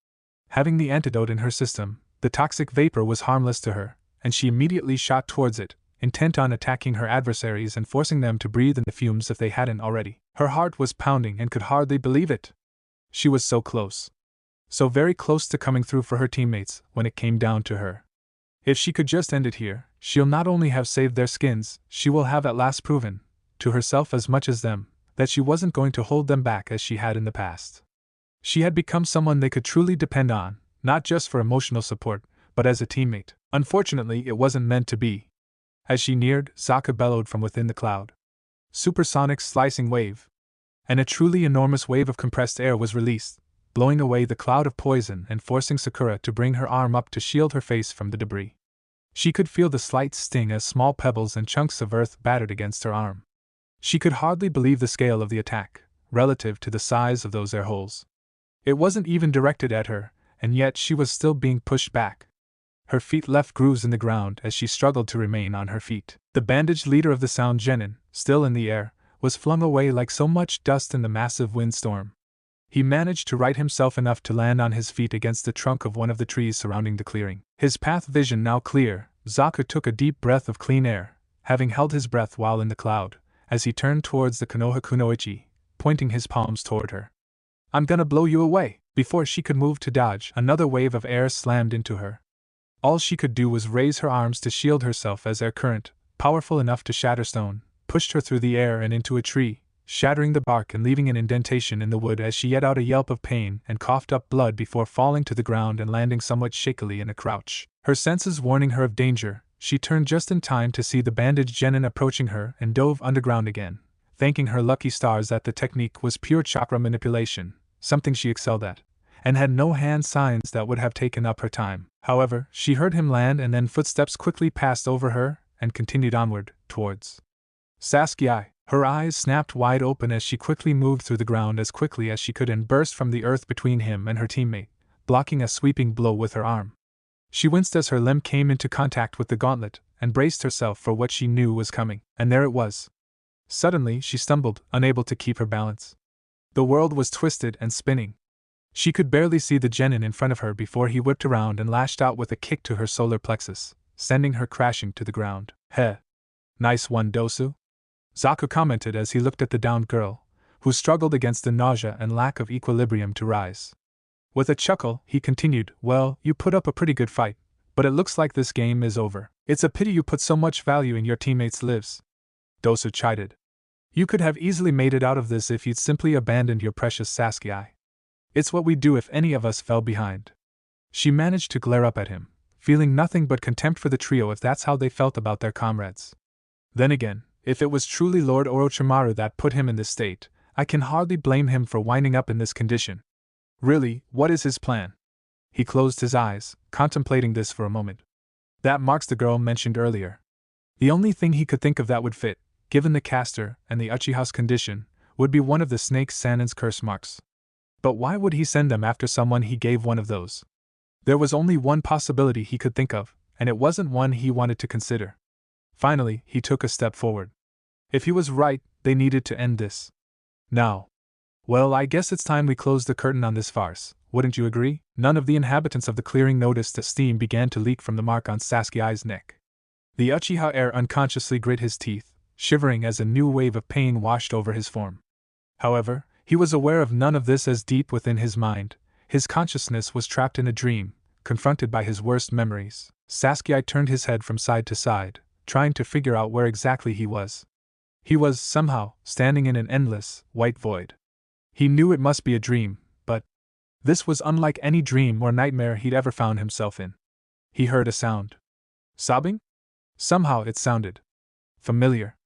Having the antidote in her system, the toxic vapor was harmless to her, and she immediately shot towards it, intent on attacking her adversaries and forcing them to breathe in the fumes if they hadn't already. Her heart was pounding and could hardly believe it. She was so close. So very close to coming through for her teammates when it came down to her. If she could just end it here, she'll not only have saved their skins, she will have at last proven, to herself as much as them, that she wasn't going to hold them back as she had in the past. She had become someone they could truly depend on, not just for emotional support, but as a teammate. Unfortunately, it wasn't meant to be. As she neared, Sokka bellowed from within the cloud. Supersonic slicing wave. And a truly enormous wave of compressed air was released, blowing away the cloud of poison and forcing Sakura to bring her arm up to shield her face from the debris. She could feel the slight sting as small pebbles and chunks of earth battered against her arm. She could hardly believe the scale of the attack, relative to the size of those air holes. It wasn't even directed at her, and yet she was still being pushed back. Her feet left grooves in the ground as she struggled to remain on her feet. The bandaged leader of the sound genin, still in the air, was flung away like so much dust in the massive windstorm. He managed to right himself enough to land on his feet against the trunk of one of the trees surrounding the clearing. His path vision now clear, Sokka took a deep breath of clean air, having held his breath while in the cloud, as he turned towards the Konoha Kunoichi, pointing his palms toward her. "I'm gonna blow you away!" Before she could move to dodge, another wave of air slammed into her. All she could do was raise her arms to shield herself as air current, powerful enough to shatter stone, pushed her through the air and into a tree, shattering the bark and leaving an indentation in the wood as she let out a yelp of pain and coughed up blood before falling to the ground and landing somewhat shakily in a crouch. Her senses warning her of danger, she turned just in time to see the bandaged genin approaching her and dove underground again, thanking her lucky stars that the technique was pure chakra manipulation, something she excelled at, and had no hand signs that would have taken up her time. However, she heard him land and then footsteps quickly passed over her and continued onward, towards Sasuke. Her eyes snapped wide open as she quickly moved through the ground as quickly as she could and burst from the earth between him and her teammate, blocking a sweeping blow with her arm. She winced as her limb came into contact with the gauntlet, and braced herself for what she knew was coming, and there it was. Suddenly she stumbled, unable to keep her balance. The world was twisted and spinning. She could barely see the genin in front of her before he whipped around and lashed out with a kick to her solar plexus, sending her crashing to the ground. "Heh. Nice one, Dosu," Sokka commented as he looked at the downed girl, who struggled against the nausea and lack of equilibrium to rise. With a chuckle, he continued, "Well, you put up a pretty good fight, but it looks like this game is over. It's a pity you put so much value in your teammates' lives," Dosu chided. "You could have easily made it out of this if you'd simply abandoned your precious Sasuke. It's what we'd do if any of us fell behind." She managed to glare up at him, feeling nothing but contempt for the trio if that's how they felt about their comrades. Then again, if it was truly Lord Orochimaru that put him in this state, I can hardly blame him for winding up in this condition. Really, what is his plan? He closed his eyes, contemplating this for a moment. That marks the girl mentioned earlier. The only thing he could think of that would fit, given the caster and the Uchiha's condition, would be one of the snake Sannin's curse marks. But why would he send them after someone he gave one of those? There was only one possibility he could think of, and it wasn't one he wanted to consider. Finally, he took a step forward. If he was right, they needed to end this. Now. Well, I guess it's time we close the curtain on this farce, wouldn't you agree? None of the inhabitants of the clearing noticed as steam began to leak from the mark on Sasuke's neck. The Uchiha heir unconsciously grit his teeth, shivering as a new wave of pain washed over his form. However, he was aware of none of this as deep within his mind, his consciousness was trapped in a dream, confronted by his worst memories. Sasuke turned his head from side to side, trying to figure out where exactly he was. He was, somehow, standing in an endless, white void. He knew it must be a dream, but this was unlike any dream or nightmare he'd ever found himself in. He heard a sound. Sobbing? Somehow it sounded familiar.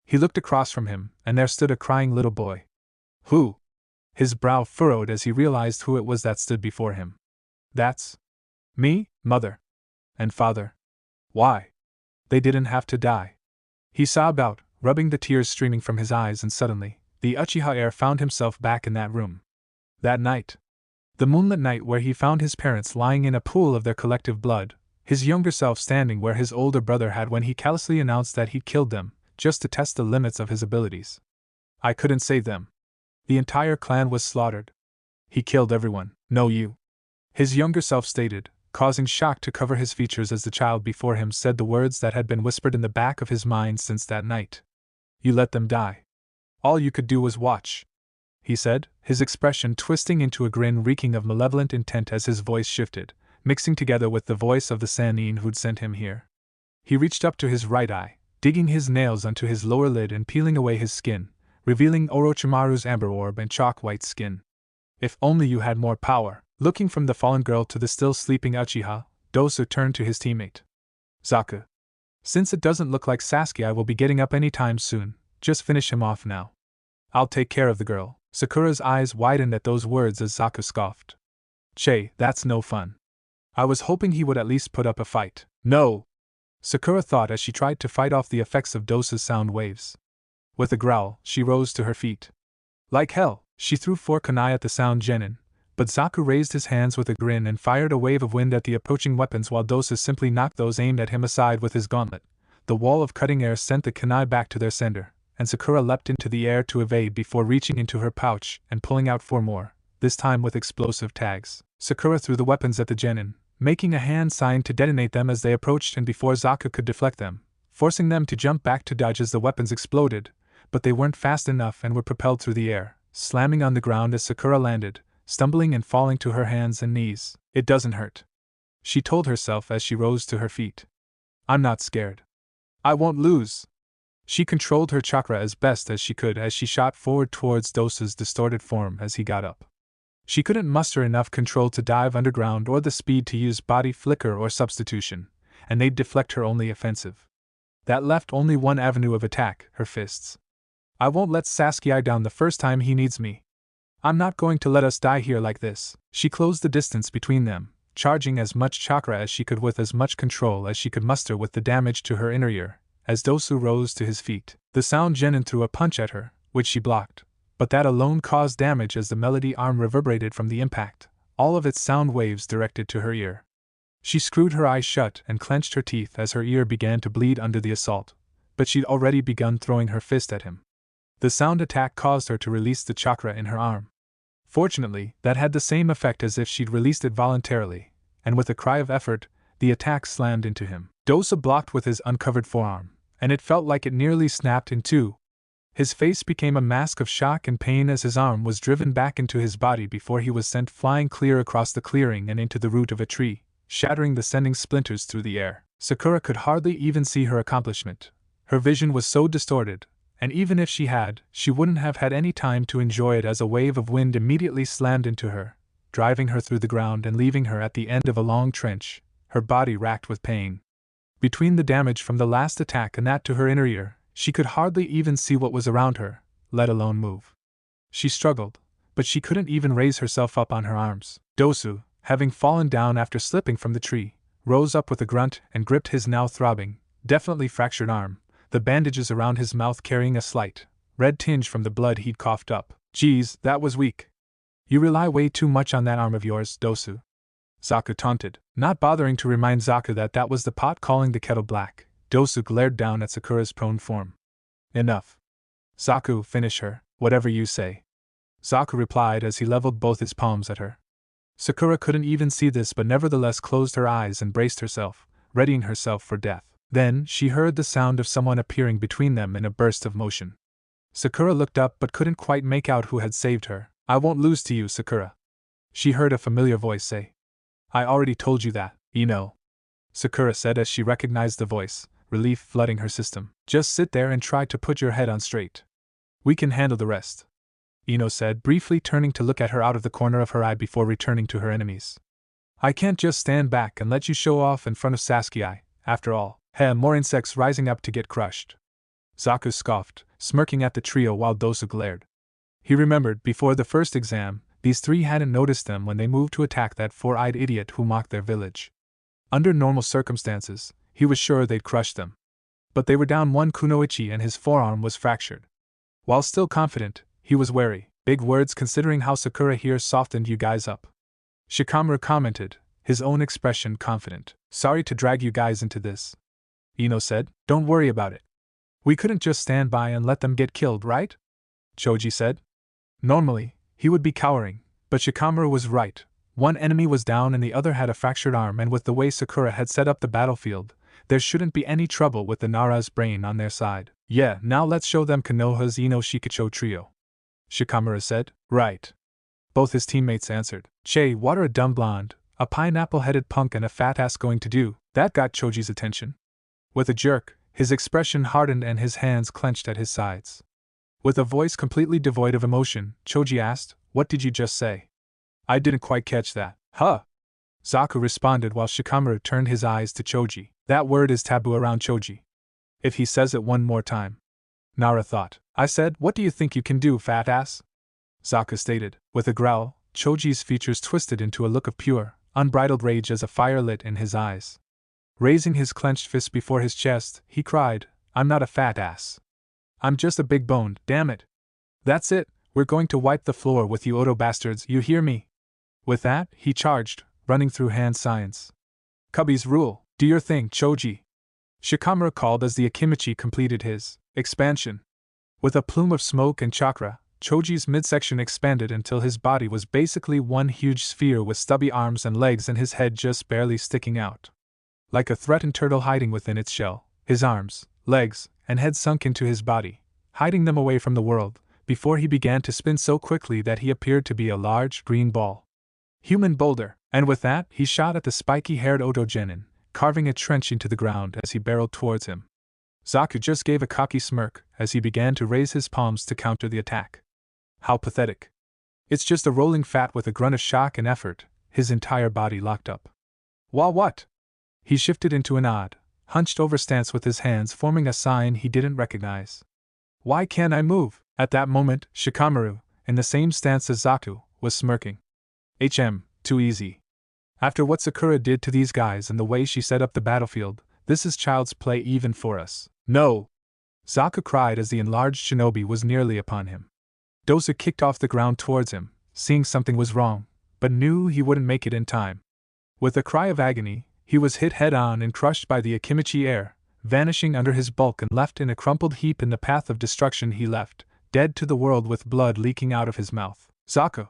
He looked across from him, and there stood a crying little boy. Who? His brow furrowed as he realized who it was that stood before him. That's me, mother. And father. Why? They didn't have to die. He sobbed out, rubbing the tears streaming from his eyes, and suddenly, the Uchiha heir found himself back in that room. That night. The moonlit night where he found his parents lying in a pool of their collective blood, his younger self standing where his older brother had when he callously announced that he'd killed them, just to test the limits of his abilities. I couldn't save them. The entire clan was slaughtered. He killed everyone, no you. His younger self stated, causing shock to cover his features as the child before him said the words that had been whispered in the back of his mind since that night. You let them die. All you could do was watch, he said, his expression twisting into a grin reeking of malevolent intent as his voice shifted, mixing together with the voice of the Sannin who'd sent him here. He reached up to his right eye, digging his nails onto his lower lid and peeling away his skin, revealing Orochimaru's amber orb and chalk-white skin. If only you had more power. Looking from the fallen girl to the still sleeping Uchiha, Dosu turned to his teammate. Zaku. Since it doesn't look like Sasuke I will be getting up any time soon, just finish him off now. I'll take care of the girl. Sakura's eyes widened at those words as Zaku scoffed. Che, that's no fun. I was hoping he would at least put up a fight. No! Sakura thought as she tried to fight off the effects of Dosu's sound waves. With a growl, she rose to her feet. Like hell, she threw 4 kunai at the sound genin, but Zaku raised his hands with a grin and fired a wave of wind at the approaching weapons while Dosu simply knocked those aimed at him aside with his gauntlet. The wall of cutting air sent the kunai back to their sender, and Sakura leapt into the air to evade before reaching into her pouch and pulling out 4 more, this time with explosive tags. Sakura threw the weapons at the genin, making a hand sign to detonate them as they approached and before Zaku could deflect them, forcing them to jump back to dodge as the weapons exploded, but they weren't fast enough and were propelled through the air, slamming on the ground as Sakura landed, stumbling and falling to her hands and knees. It doesn't hurt, she told herself as she rose to her feet. I'm not scared. I won't lose. She controlled her chakra as best as she could as she shot forward towards Dosu's distorted form as he got up. She couldn't muster enough control to dive underground or the speed to use body flicker or substitution, and they'd deflect her only offensive. That left only one avenue of attack, her fists. I won't let Sasuke down the first time he needs me. I'm not going to let us die here like this. She closed the distance between them, charging as much chakra as she could with as much control as she could muster with the damage to her inner ear. As Dosu rose to his feet, the sound genin threw a punch at her, which she blocked, but that alone caused damage as the melody arm reverberated from the impact, all of its sound waves directed to her ear. She screwed her eyes shut and clenched her teeth as her ear began to bleed under the assault, but she'd already begun throwing her fist at him. The sound attack caused her to release the chakra in her arm. Fortunately, that had the same effect as if she'd released it voluntarily, and with a cry of effort, the attack slammed into him. Dosu blocked with his uncovered forearm, and it felt like it nearly snapped in two. His face became a mask of shock and pain as his arm was driven back into his body before he was sent flying clear across the clearing and into the root of a tree, shattering the sending splinters through the air. Sakura could hardly even see her accomplishment. Her vision was so distorted, and even if she had, she wouldn't have had any time to enjoy it as a wave of wind immediately slammed into her, driving her through the ground and leaving her at the end of a long trench, her body racked with pain. Between the damage from the last attack and that to her inner ear, she could hardly even see what was around her, let alone move. She struggled, but she couldn't even raise herself up on her arms. Dosu, having fallen down after slipping from the tree, rose up with a grunt and gripped his now throbbing, definitely fractured arm, the bandages around his mouth carrying a slight, red tinge from the blood he'd coughed up. Geez, that was weak. You rely way too much on that arm of yours, Dosu. Zaku taunted, not bothering to remind Zaku that was the pot calling the kettle black. Dosu glared down at Sakura's prone form. Enough. Zaku, finish her, whatever you say. Zaku replied as he leveled both his palms at her. Sakura couldn't even see this but nevertheless closed her eyes and braced herself, readying herself for death. Then she heard the sound of someone appearing between them in a burst of motion. Sakura looked up but couldn't quite make out who had saved her. I won't lose to you, Sakura. She heard a familiar voice say. I already told you that, Ino. Sakura said as she recognized the voice, relief flooding her system. Just sit there and try to put your head on straight. We can handle the rest. Ino said, briefly turning to look at her out of the corner of her eye before returning to her enemies. I can't just stand back and let you show off in front of Sasuke, after all. More insects rising up to get crushed. Zaku scoffed, smirking at the trio while Dosu glared. He remembered, before the first exam, these three hadn't noticed them when they moved to attack that four-eyed idiot who mocked their village. Under normal circumstances, he was sure they'd crush them. But they were down one kunoichi and his forearm was fractured. While still confident, he was wary. Big words considering how Sakura here softened you guys up. Shikamaru commented, his own expression confident. Sorry to drag you guys into this. Ino said, don't worry about it. We couldn't just stand by and let them get killed, right? Choji said. Normally, he would be cowering, but Shikamaru was right. One enemy was down and the other had a fractured arm, and with the way Sakura had set up the battlefield, there shouldn't be any trouble with the Nara's brain on their side. Yeah, now let's show them Konoha's Ino Shikacho trio. Shikamaru said. Right. Both his teammates answered. Che, what are a dumb blonde, a pineapple-headed punk and a fat ass going to do? That got Choji's attention. With a jerk, his expression hardened and his hands clenched at his sides. With a voice completely devoid of emotion, Choji asked, what did you just say? I didn't quite catch that. Huh? Zaku responded while Shikamaru turned his eyes to Choji. That word is taboo around Choji. If he says it one more time. Nara thought. I said, what do you think you can do, fat ass? Zaku stated. With a growl, Choji's features twisted into a look of pure, unbridled rage as a fire lit in his eyes. Raising his clenched fist before his chest, he cried, I'm not a fat ass. I'm just a big boned, damn it. That's it, we're going to wipe the floor with you Odo bastards, you hear me? With that, he charged, running through hand signs. Cubbies rule, do your thing, Choji. Shikamaru called as the Akimichi completed his expansion. With a plume of smoke and chakra, Choji's midsection expanded until his body was basically one huge sphere with stubby arms and legs and his head just barely sticking out. Like a threatened turtle hiding within its shell, his arms, legs, and head sunk into his body, hiding them away from the world, before he began to spin so quickly that he appeared to be a large green ball. Human boulder, and with that he shot at the spiky-haired Oto Genin, carving a trench into the ground as he barreled towards him. Zaku just gave a cocky smirk as he began to raise his palms to counter the attack. How pathetic. It's just a rolling fat with a grunt of shock and effort, his entire body locked up. What? He shifted into an odd, hunched-over stance with his hands forming a sign he didn't recognize. Why can't I move? At that moment, Shikamaru, in the same stance as Zaku, was smirking. Too easy. After what Sakura did to these guys and the way she set up the battlefield, this is child's play even for us. No! Zaku cried as the enlarged shinobi was nearly upon him. Dosa kicked off the ground towards him, seeing something was wrong, but knew he wouldn't make it in time. With a cry of agony, he was hit head-on and crushed by the Akimichi air, vanishing under his bulk and left in a crumpled heap in the path of destruction he left, dead to the world with blood leaking out of his mouth. Zaku!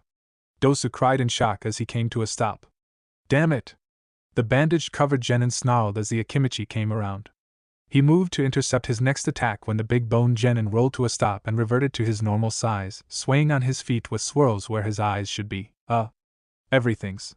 Dosa cried in shock as he came to a stop. Damn it! The bandage-covered genin snarled as the Akimichi came around. He moved to intercept his next attack when the big-boned genin rolled to a stop and reverted to his normal size, swaying on his feet with swirls where his eyes should be. Everything's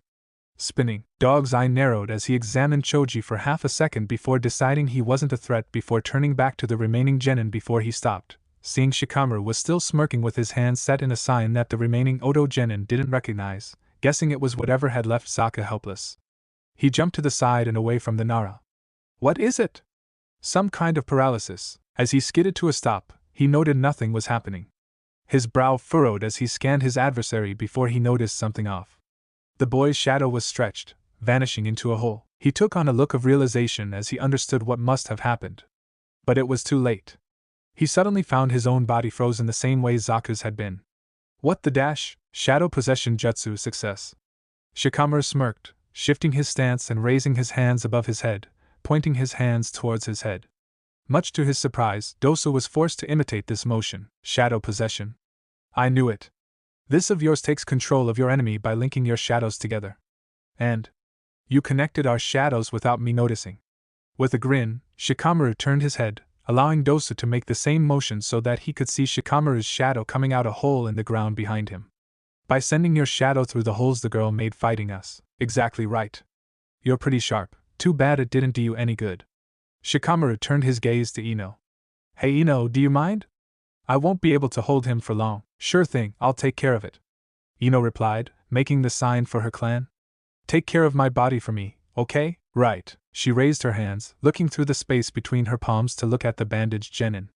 spinning. Dog's eye narrowed as he examined Choji for half a second before deciding he wasn't a threat before turning back to the remaining genin before he stopped, seeing Shikamaru was still smirking with his hands set in a sign that the remaining Oto genin didn't recognize, guessing it was whatever had left Sokka helpless. He jumped to the side and away from the Nara. What is it? Some kind of paralysis. As he skidded to a stop, he noted nothing was happening. His brow furrowed as he scanned his adversary before he noticed something off. The boy's shadow was stretched, vanishing into a hole. He took on a look of realization as he understood what must have happened. But it was too late. He suddenly found his own body frozen the same way Zaku's had been. What the dash? Shadow possession jutsu success. Shikamaru smirked, shifting his stance and raising his hands above his head, pointing his hands towards his head. Much to his surprise, Dosa was forced to imitate this motion. Shadow possession. I knew it. This of yours takes control of your enemy by linking your shadows together. And you connected our shadows without me noticing. With a grin, Shikamaru turned his head, allowing Dosa to make the same motion so that he could see Shikamaru's shadow coming out a hole in the ground behind him. By sending your shadow through the holes the girl made fighting us. Exactly right. You're pretty sharp. Too bad it didn't do you any good. Shikamaru turned his gaze to Ino. Hey Ino, do you mind? I won't be able to hold him for long. Sure thing, I'll take care of it. Ino replied, making the sign for her clan. Take care of my body for me, okay? Right. She raised her hands, looking through the space between her palms to look at the bandaged genin.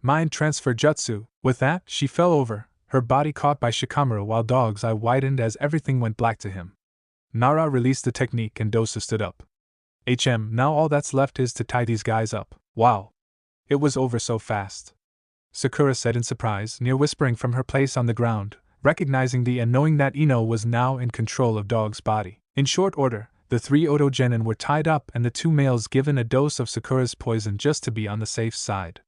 Mind transfer jutsu. With that, she fell over, her body caught by Shikamaru while Dog's eye widened as everything went black to him. Nara released the technique and Dosa stood up. Now all that's left is to tie these guys up. Wow. It was over so fast. Sakura said in surprise, near whispering from her place on the ground, recognizing the and knowing that Ino was now in control of Dog's body. In short order, the 3 Oto genin were tied up and the 2 males given a dose of Sakura's poison just to be on the safe side.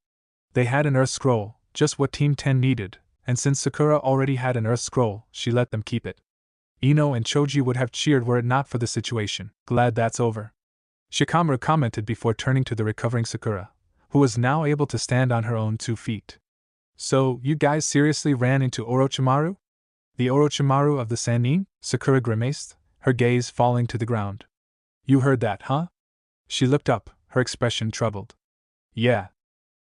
They had an Earth Scroll, just what Team 10 needed, and since Sakura already had an Earth Scroll, she let them keep it. Ino and Choji would have cheered were it not for the situation. Glad that's over, Shikamaru commented before turning to the recovering Sakura, who was now able to stand on her own 2 feet. So, you guys seriously ran into Orochimaru? The Orochimaru of the Sannin? Sakura grimaced, her gaze falling to the ground. You heard that, huh? She looked up, her expression troubled. Yeah.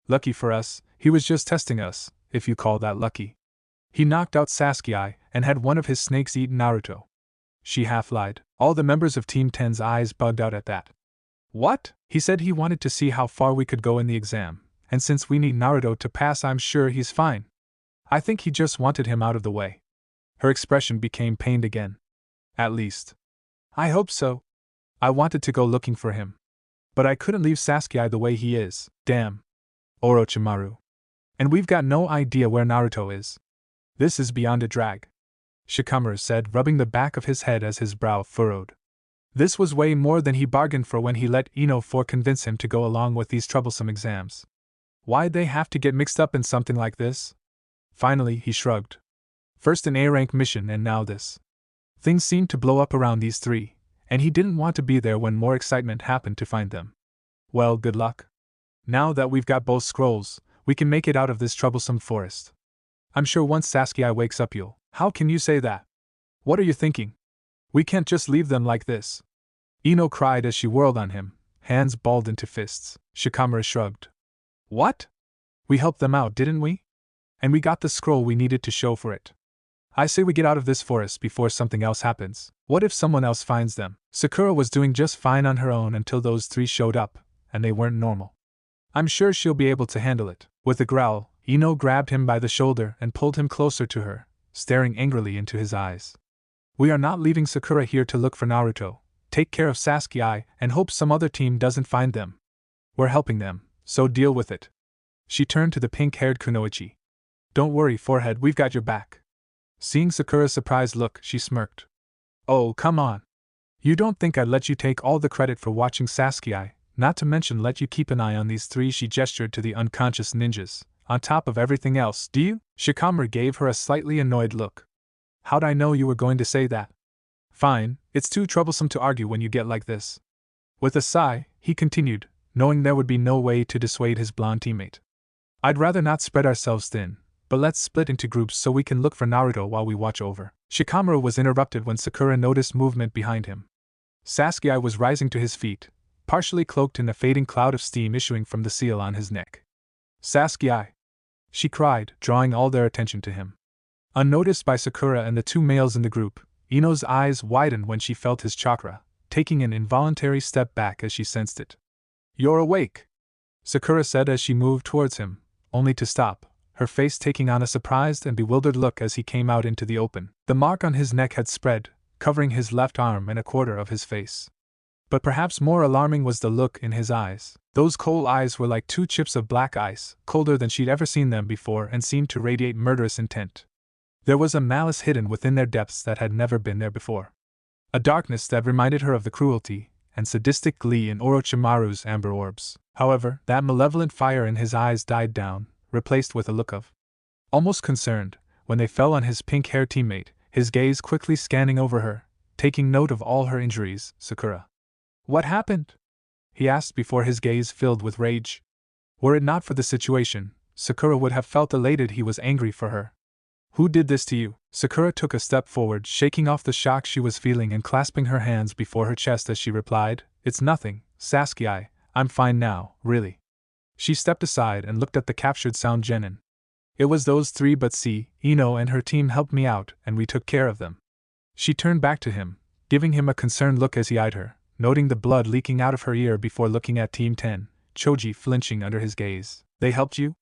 Lucky for us, he was just testing us, if you call that lucky. He knocked out Sasuke and had one of his snakes eat Naruto. She half-lied. All the members of Team 10's eyes bugged out at that. What? He said he wanted to see how far we could go in the exam, and since we need Naruto to pass, I'm sure he's fine. I think he just wanted him out of the way. Her expression became pained again. At least. I hope so. I wanted to go looking for him. But I couldn't leave Sasuke the way he is. Damn. Orochimaru. And we've got no idea where Naruto is. This is beyond a drag, Shikamaru said, rubbing the back of his head as his brow furrowed. This was way more than he bargained for when he let Ino convince him to go along with these troublesome exams. Why'd they have to get mixed up in something like this? Finally, he shrugged. First an A-rank mission and now this. Things seemed to blow up around these 3, and he didn't want to be there when more excitement happened to find them. Well, good luck. Now that we've got both scrolls, we can make it out of this troublesome forest. I'm sure once Sasuke wakes up you'll. How can you say that? What are you thinking? We can't just leave them like this. Ino cried as she whirled on him, hands balled into fists. Shikamaru shrugged. What? We helped them out, didn't we? And we got the scroll we needed to show for it. I say we get out of this forest before something else happens. What if someone else finds them? Sakura was doing just fine on her own until those 3 showed up, and they weren't normal. I'm sure she'll be able to handle it. With a growl, Ino grabbed him by the shoulder and pulled him closer to her, staring angrily into his eyes. We are not leaving Sakura here to look for Naruto. Take care of Sasuke and hope some other team doesn't find them. We're helping them, so deal with it. She turned to the pink-haired Kunoichi. Don't worry, forehead, we've got your back. Seeing Sakura's surprised look, she smirked. Oh, come on. You don't think I'd let you take all the credit for watching Sasuke, not to mention let you keep an eye on these 3, she gestured to the unconscious ninjas, on top of everything else, do you? Shikamaru gave her a slightly annoyed look. How'd I know you were going to say that? Fine, it's too troublesome to argue when you get like this. With a sigh, he continued, knowing there would be no way to dissuade his blonde teammate. I'd rather not spread ourselves thin, but let's split into groups so we can look for Naruto while we watch over. Shikamaru was interrupted when Sakura noticed movement behind him. Sasuke was rising to his feet, partially cloaked in a fading cloud of steam issuing from the seal on his neck. Sasuke! She cried, drawing all their attention to him. Unnoticed by Sakura and the 2 males in the group, Ino's eyes widened when she felt his chakra, taking an involuntary step back as she sensed it. You're awake, Sakura said as she moved towards him, only to stop, her face taking on a surprised and bewildered look as he came out into the open. The mark on his neck had spread, covering his left arm and a quarter of his face. But perhaps more alarming was the look in his eyes. Those coal eyes were like 2 chips of black ice, colder than she'd ever seen them before, and seemed to radiate murderous intent. There was a malice hidden within their depths that had never been there before. A darkness that reminded her of the cruelty and sadistic glee in Orochimaru's amber orbs. However, that malevolent fire in his eyes died down, replaced with a look of almost concerned, when they fell on his pink-haired teammate, his gaze quickly scanning over her, taking note of all her injuries. Sakura. What happened? He asked before his gaze filled with rage. Were it not for the situation, Sakura would have felt elated he was angry for her. Who did this to you? Sakura took a step forward, shaking off the shock she was feeling and clasping her hands before her chest as she replied, It's nothing, Sasuke, I'm fine now, really. She stepped aside and looked at the captured sound genin. It was those 3, but see, Ino and her team helped me out and we took care of them. She turned back to him, giving him a concerned look as he eyed her, noting the blood leaking out of her ear before looking at Team 10, Choji flinching under his gaze. They helped you?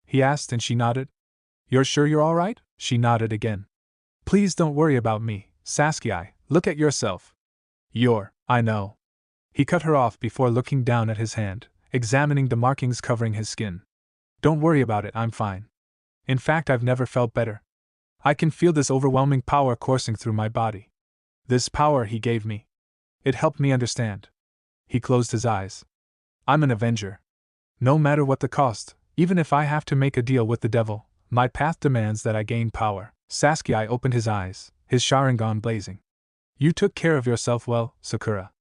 He asked and she nodded. You're sure you're all right? She nodded again. Please don't worry about me, Sasuke, look at yourself. I know. He cut her off before looking down at his hand, examining the markings covering his skin. Don't worry about it, I'm fine. In fact, I've never felt better. I can feel this overwhelming power coursing through my body. This power he gave me. It helped me understand. He closed his eyes. I'm an avenger. No matter what the cost, even if I have to make a deal with the devil, my path demands that I gain power. Sasuke opened his eyes, his Sharingan blazing. You took care of yourself well, Sakura.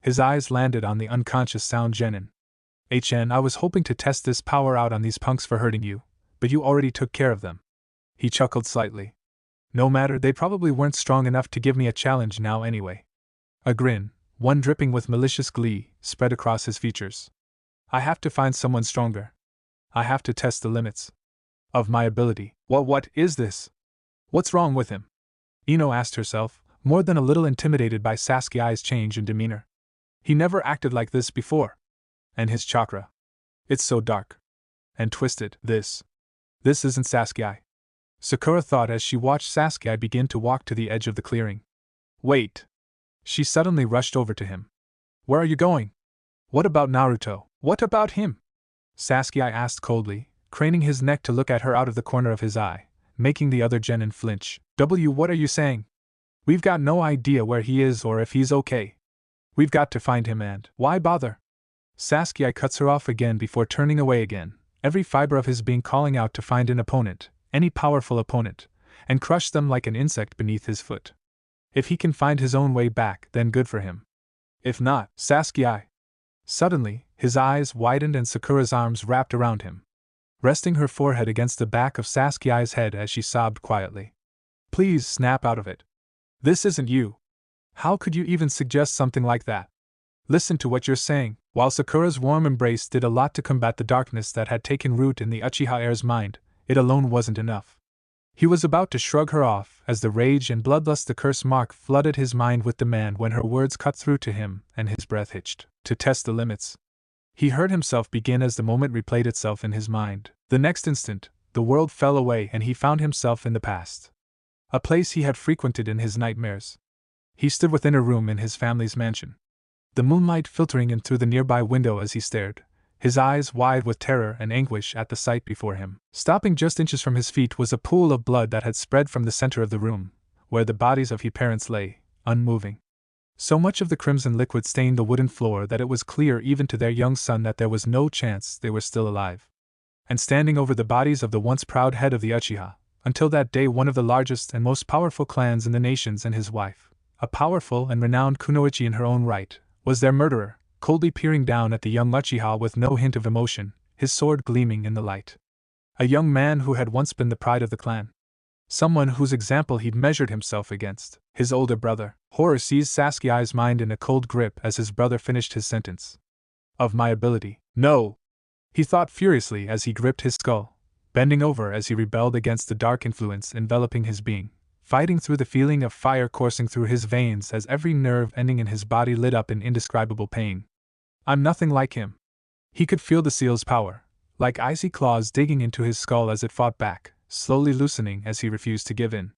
His eyes landed on the unconscious Sound Genin. I was hoping to test this power out on these punks for hurting you, but you already took care of them. He chuckled slightly. No matter, they probably weren't strong enough to give me a challenge now anyway. A grin, one dripping with malicious glee, spread across his features. I have to find someone stronger. I have to test the limits of my ability. What is this? What's wrong with him? Ino asked herself, more than a little intimidated by Sasuke's change in demeanor. He never acted like this before. And his chakra. It's so dark. And twisted. This isn't Sasuke. Sakura thought as she watched Sasuke begin to walk to the edge of the clearing. Wait. She suddenly rushed over to him. Where are you going? What about Naruto? What about him? Sasuke asked coldly, craning his neck to look at her out of the corner of his eye, making the other genin flinch. What are you saying? We've got no idea where he is or if he's okay. We've got to find him and why bother? Sasuke cuts her off again before turning away again, every fiber of his being calling out to find an opponent, any powerful opponent, and crush them like an insect beneath his foot. If he can find his own way back, then good for him. If not, Sasuke. Suddenly, his eyes widened and Sakura's arms wrapped around him, resting her forehead against the back of Sasuke's head as she sobbed quietly. Please snap out of it. This isn't you. How could you even suggest something like that? Listen to what you're saying. While Sakura's warm embrace did a lot to combat the darkness that had taken root in the Uchiha heir's mind, it alone wasn't enough. He was about to shrug her off as the rage and bloodlust the curse mark flooded his mind with demand when her words cut through to him and his breath hitched. To test the limits. He heard himself begin as the moment replayed itself in his mind. The next instant, the world fell away and he found himself in the past. A place he had frequented in his nightmares. He stood within a room in his family's mansion. The moonlight filtering in through the nearby window as he stared, his eyes wide with terror and anguish at the sight before him. Stopping just inches from his feet was a pool of blood that had spread from the center of the room, where the bodies of his parents lay, unmoving. So much of the crimson liquid stained the wooden floor that it was clear even to their young son that there was no chance they were still alive. And standing over the bodies of the once proud head of the Uchiha, until that day one of the largest and most powerful clans in the nations and his wife, a powerful and renowned kunoichi in her own right, was their murderer, coldly peering down at the young Uchiha with no hint of emotion, his sword gleaming in the light. A young man who had once been the pride of the clan. Someone whose example he'd measured himself against, his older brother. Horror seized Sasuke's mind in a cold grip as his brother finished his sentence. Of my ability. No! He thought furiously as he gripped his skull, bending over as he rebelled against the dark influence enveloping his being, fighting through the feeling of fire coursing through his veins as every nerve ending in his body lit up in indescribable pain. I'm nothing like him. He could feel the seal's power, like icy claws digging into his skull as it fought back, slowly loosening as he refused to give in.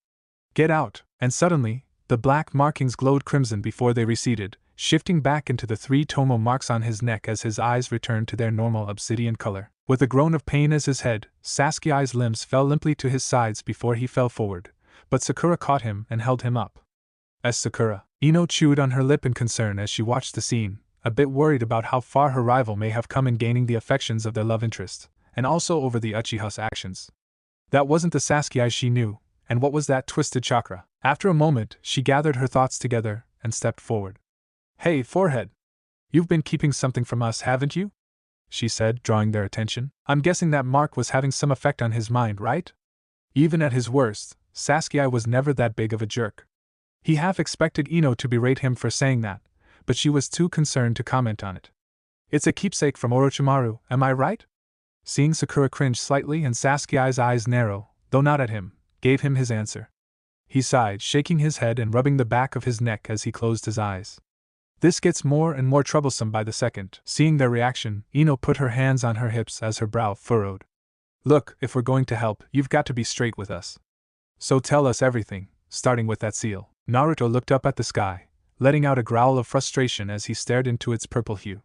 Get out! And suddenly, the black markings glowed crimson before they receded, shifting back into the 3 tomo marks on his neck as his eyes returned to their normal obsidian color. With a groan of pain as his head, Sasuke's limbs fell limply to his sides before he fell forward, but Sakura caught him and held him up. As Sakura, Ino chewed on her lip in concern as she watched the scene, a bit worried about how far her rival may have come in gaining the affections of their love interest, and also over the Uchiha's actions. That wasn't the Sasuke she knew, and what was that twisted chakra? After a moment, she gathered her thoughts together and stepped forward. Hey, forehead! You've been keeping something from us, haven't you? She said, drawing their attention. I'm guessing that mark was having some effect on his mind, right? Even at his worst, Sasuke was never that big of a jerk. He half expected Ino to berate him for saying that, but she was too concerned to comment on it. It's a keepsake from Orochimaru, am I right? Seeing Sakura cringe slightly and Sasuke's eyes narrow, though not at him, gave him his answer. He sighed, shaking his head and rubbing the back of his neck as he closed his eyes. This gets more and more troublesome by the second. Seeing their reaction, Ino put her hands on her hips as her brow furrowed. Look, if we're going to help, you've got to be straight with us. So tell us everything, starting with that seal. Naruto looked up at the sky, letting out a growl of frustration as he stared into its purple hue.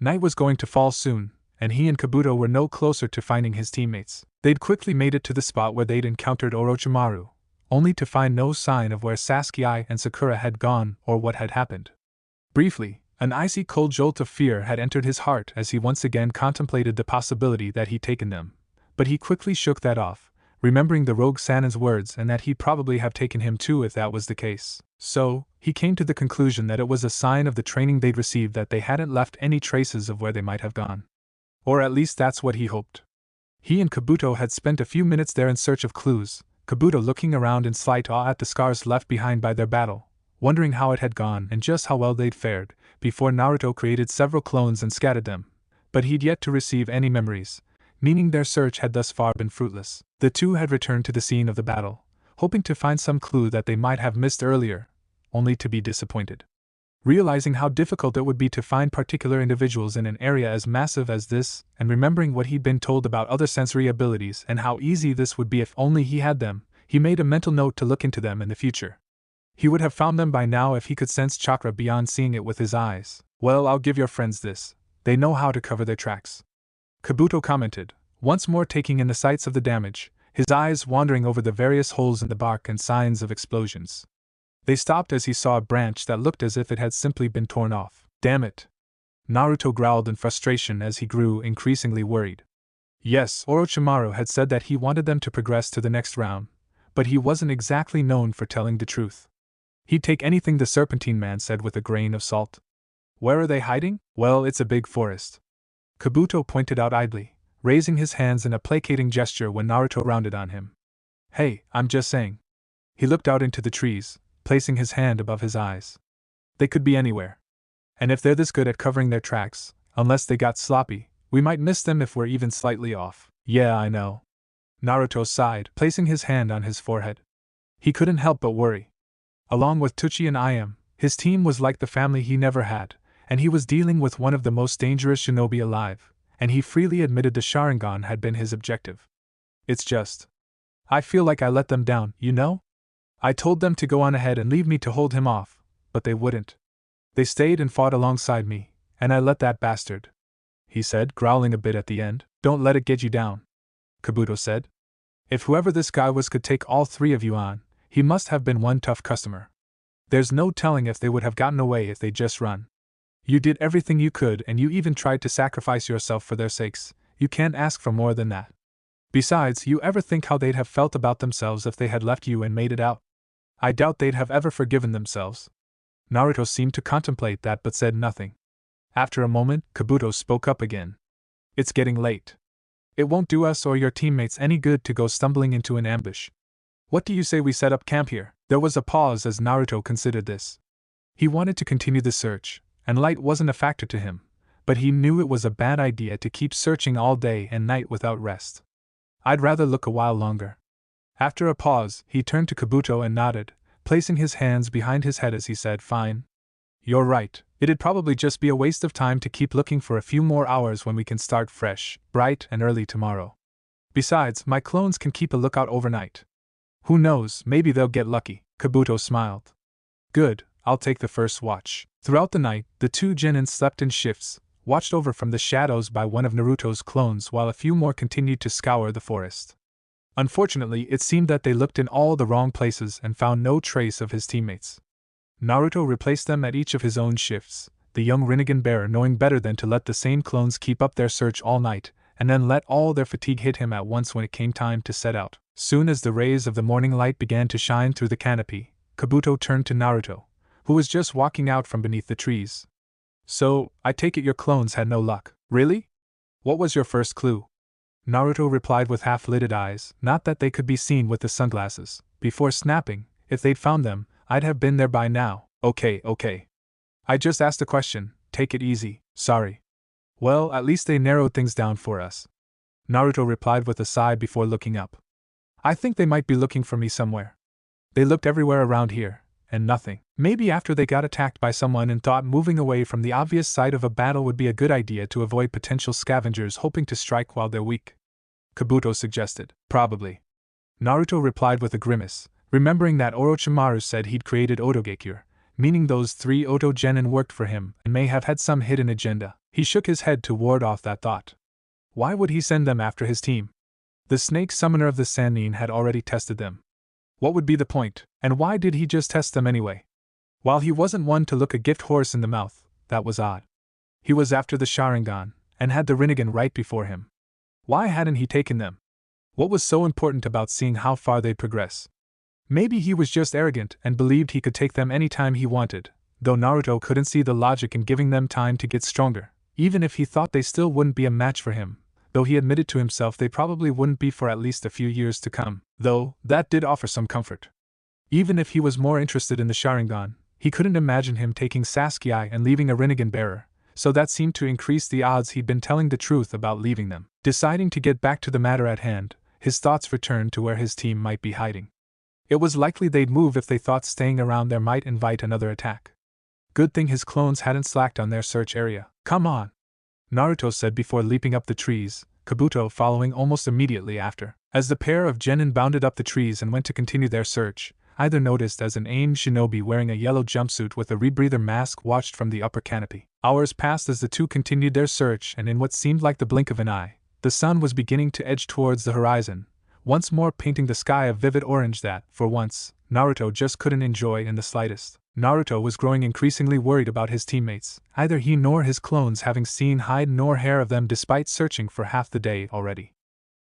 Night was going to fall soon, and he and Kabuto were no closer to finding his teammates. They'd quickly made it to the spot where they'd encountered Orochimaru, only to find no sign of where Sasuke and Sakura had gone or what had happened. Briefly, an icy cold jolt of fear had entered his heart as he once again contemplated the possibility that he'd taken them, but he quickly shook that off, remembering the rogue Sannin's words and that he'd probably have taken him too if that was the case. So, he came to the conclusion that it was a sign of the training they'd received that they hadn't left any traces of where they might have gone. Or at least that's what he hoped. He and Kabuto had spent a few minutes there in search of clues, Kabuto looking around in slight awe at the scars left behind by their battle, wondering how it had gone and just how well they'd fared, before Naruto created several clones and scattered them. But he'd yet to receive any memories, meaning their search had thus far been fruitless. The two had returned to the scene of the battle, hoping to find some clue that they might have missed earlier, only to be disappointed. Realizing how difficult it would be to find particular individuals in an area as massive as this, and remembering what he'd been told about other sensory abilities and how easy this would be if only he had them, he made a mental note to look into them in the future. He would have found them by now if he could sense chakra beyond seeing it with his eyes. Well, I'll give your friends this. They know how to cover their tracks. Kabuto commented, once more taking in the sights of the damage, his eyes wandering over the various holes in the bark and signs of explosions. They stopped as he saw a branch that looked as if it had simply been torn off. Damn it! Naruto growled in frustration as he grew increasingly worried. Yes, Orochimaru had said that he wanted them to progress to the next round, but he wasn't exactly known for telling the truth. He'd take anything the Serpentine Man said with a grain of salt. Where are they hiding? Well, it's a big forest. Kabuto pointed out idly, raising his hands in a placating gesture when Naruto rounded on him. Hey, I'm just saying. He looked out into the trees, placing his hand above his eyes. They could be anywhere. And if they're this good at covering their tracks, unless they got sloppy, we might miss them if we're even slightly off. Yeah, I know. Naruto sighed, placing his hand on his forehead. He couldn't help but worry. Along with Tucci and Iam, his team was like the family he never had, and he was dealing with one of the most dangerous shinobi alive, and he freely admitted the Sharingan had been his objective. It's just, I feel like I let them down, you know? I told them to go on ahead and leave me to hold him off, but they wouldn't. They stayed and fought alongside me, and I let that bastard, he said, growling a bit at the end. Don't let it get you down, Kabuto said. If whoever this guy was could take all three of you on, he must have been one tough customer. There's no telling if they would have gotten away if they'd just run. You did everything you could and you even tried to sacrifice yourself for their sakes. You can't ask for more than that. Besides, you ever think how they'd have felt about themselves if they had left you and made it out? I doubt they'd have ever forgiven themselves. Naruto seemed to contemplate that but said nothing. After a moment, Kabuto spoke up again. It's getting late. It won't do us or your teammates any good to go stumbling into an ambush. What do you say we set up camp here? There was a pause as Naruto considered this. He wanted to continue the search, and light wasn't a factor to him, but he knew it was a bad idea to keep searching all day and night without rest. I'd rather look a while longer. After a pause, he turned to Kabuto and nodded, placing his hands behind his head as he said, Fine. You're right, it'd probably just be a waste of time to keep looking for a few more hours when we can start fresh, bright and early tomorrow. Besides, my clones can keep a lookout overnight. Who knows, maybe they'll get lucky. Kabuto smiled. Good, I'll take the first watch. Throughout the night, the two Chunin slept in shifts, watched over from the shadows by one of Naruto's clones while a few more continued to scour the forest. Unfortunately, it seemed that they looked in all the wrong places and found no trace of his teammates. Naruto replaced them at each of his own shifts, the young Rinnegan bearer knowing better than to let the same clones keep up their search all night, and then let all their fatigue hit him at once when it came time to set out. Soon as the rays of the morning light began to shine through the canopy, Kabuto turned to Naruto, who was just walking out from beneath the trees. So, I take it your clones had no luck. Really? What was your first clue? Naruto replied with half-lidded eyes, not that they could be seen with the sunglasses, before snapping, if they'd found them, I'd have been there by now. Okay. I just asked a question, take it easy, sorry. Well, at least they narrowed things down for us. Naruto replied with a sigh before looking up. I think they might be looking for me somewhere. They looked everywhere around here, and nothing. Maybe after they got attacked by someone and thought moving away from the obvious site of a battle would be a good idea to avoid potential scavengers hoping to strike while they're weak. Kabuto suggested. Probably. Naruto replied with a grimace, remembering that Orochimaru said he'd created Otogekure, meaning those 3 Oto genin worked for him and may have had some hidden agenda. He shook his head to ward off that thought. Why would he send them after his team? The snake summoner of the Sannin had already tested them. What would be the point, and why did he just test them anyway? While he wasn't one to look a gift horse in the mouth, that was odd. He was after the Sharingan, and had the Rinnegan right before him. Why hadn't he taken them? What was so important about seeing how far they'd progress? Maybe he was just arrogant and believed he could take them any time he wanted, though Naruto couldn't see the logic in giving them time to get stronger, even if he thought they still wouldn't be a match for him, though he admitted to himself they probably wouldn't be for at least a few years to come, though that did offer some comfort. Even if he was more interested in the Sharingan, he couldn't imagine him taking Sasuke and leaving a Rinnegan bearer, so that seemed to increase the odds he'd been telling the truth about leaving them. Deciding to get back to the matter at hand, his thoughts returned to where his team might be hiding. It was likely they'd move if they thought staying around there might invite another attack. Good thing his clones hadn't slacked on their search area. Come on! Naruto said before leaping up the trees, Kabuto following almost immediately after. As the pair of genin bounded up the trees and went to continue their search, either noticed as an aimed shinobi wearing a yellow jumpsuit with a rebreather mask watched from the upper canopy. Hours passed as the two continued their search, and in what seemed like the blink of an eye, the sun was beginning to edge towards the horizon, once more painting the sky a vivid orange that, for once, Naruto just couldn't enjoy in the slightest. Naruto was growing increasingly worried about his teammates, either he nor his clones having seen hide nor hair of them despite searching for half the day already.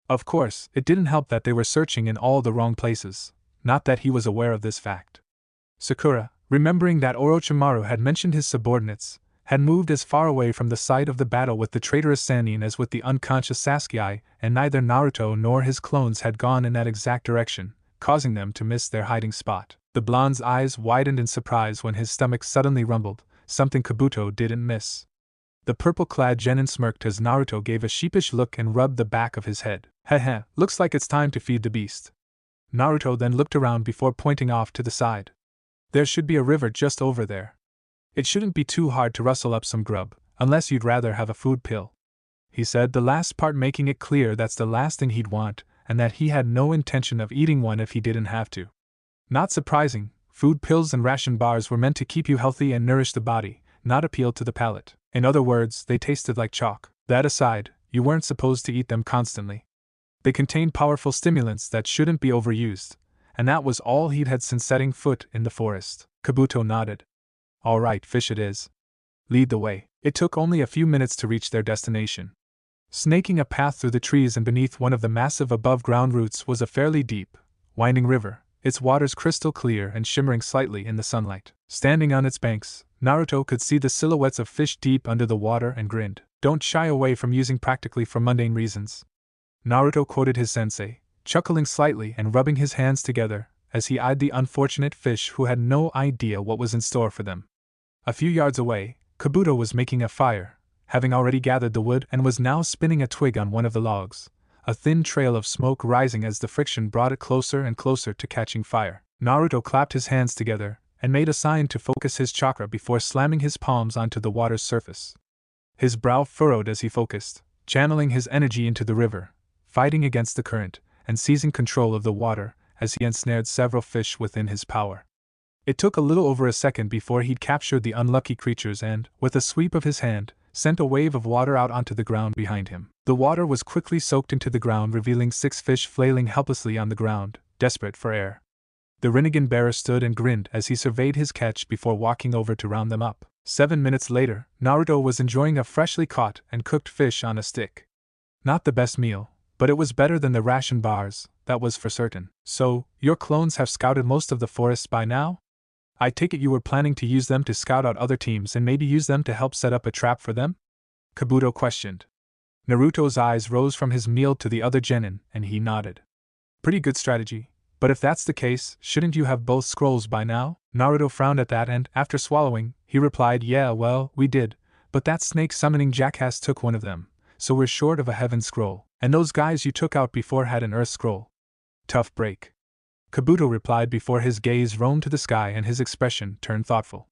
Of course, it didn't help that they were searching in all the wrong places, not that he was aware of this fact. Sakura, remembering that Orochimaru had mentioned his subordinates, had moved as far away from the site of the battle with the traitorous Sannin as with the unconscious Sasuke, and neither Naruto nor his clones had gone in that exact direction, causing them to miss their hiding spot. The blonde's eyes widened in surprise when his stomach suddenly rumbled, something Kabuto didn't miss. The purple-clad genin smirked as Naruto gave a sheepish look and rubbed the back of his head. Heh, looks like it's time to feed the beast. Naruto then looked around before pointing off to the side. There should be a river just over there. It shouldn't be too hard to rustle up some grub, unless you'd rather have a food pill. He said, the last part making it clear that's the last thing he'd want, and that he had no intention of eating one if he didn't have to. Not surprising, food pills and ration bars were meant to keep you healthy and nourish the body, not appeal to the palate. In other words, they tasted like chalk. That aside, you weren't supposed to eat them constantly. They contained powerful stimulants that shouldn't be overused, and that was all he'd had since setting foot in the forest. Kabuto nodded. All right, fish it is. Lead the way. It took only a few minutes to reach their destination. Snaking a path through the trees and beneath one of the massive above-ground roots was a fairly deep, winding river, its waters crystal clear and shimmering slightly in the sunlight. Standing on its banks, Naruto could see the silhouettes of fish deep under the water and grinned. Don't shy away from using practically for mundane reasons. Naruto quoted his sensei, chuckling slightly and rubbing his hands together, as he eyed the unfortunate fish who had no idea what was in store for them. A few yards away, Kabuto was making a fire, having already gathered the wood and was now spinning a twig on one of the logs, a thin trail of smoke rising as the friction brought it closer and closer to catching fire. Naruto clapped his hands together and made a sign to focus his chakra before slamming his palms onto the water's surface. His brow furrowed as he focused, channeling his energy into the river, fighting against the current, and seizing control of the water as he ensnared several fish within his power. It took a little over a second before he'd captured the unlucky creatures and, with a sweep of his hand, sent a wave of water out onto the ground behind him. The water was quickly soaked into the ground, revealing 6 fish flailing helplessly on the ground, desperate for air. The Rinnegan bearer stood and grinned as he surveyed his catch before walking over to round them up. 7 minutes later, Naruto was enjoying a freshly caught and cooked fish on a stick. Not the best meal, but it was better than the ration bars, that was for certain. So, your clones have scouted most of the forests by now? I take it you were planning to use them to scout out other teams and maybe use them to help set up a trap for them? Kabuto questioned. Naruto's eyes rose from his meal to the other genin, and he nodded. Pretty good strategy, but if that's the case, shouldn't you have both scrolls by now? Naruto frowned at that and, after swallowing, he replied, yeah, well, we did, but that snake-summoning jackass took one of them, so we're short of a heaven scroll, and those guys you took out before had an earth scroll. Tough break. Kabuto replied before his gaze roamed to the sky and his expression turned thoughtful.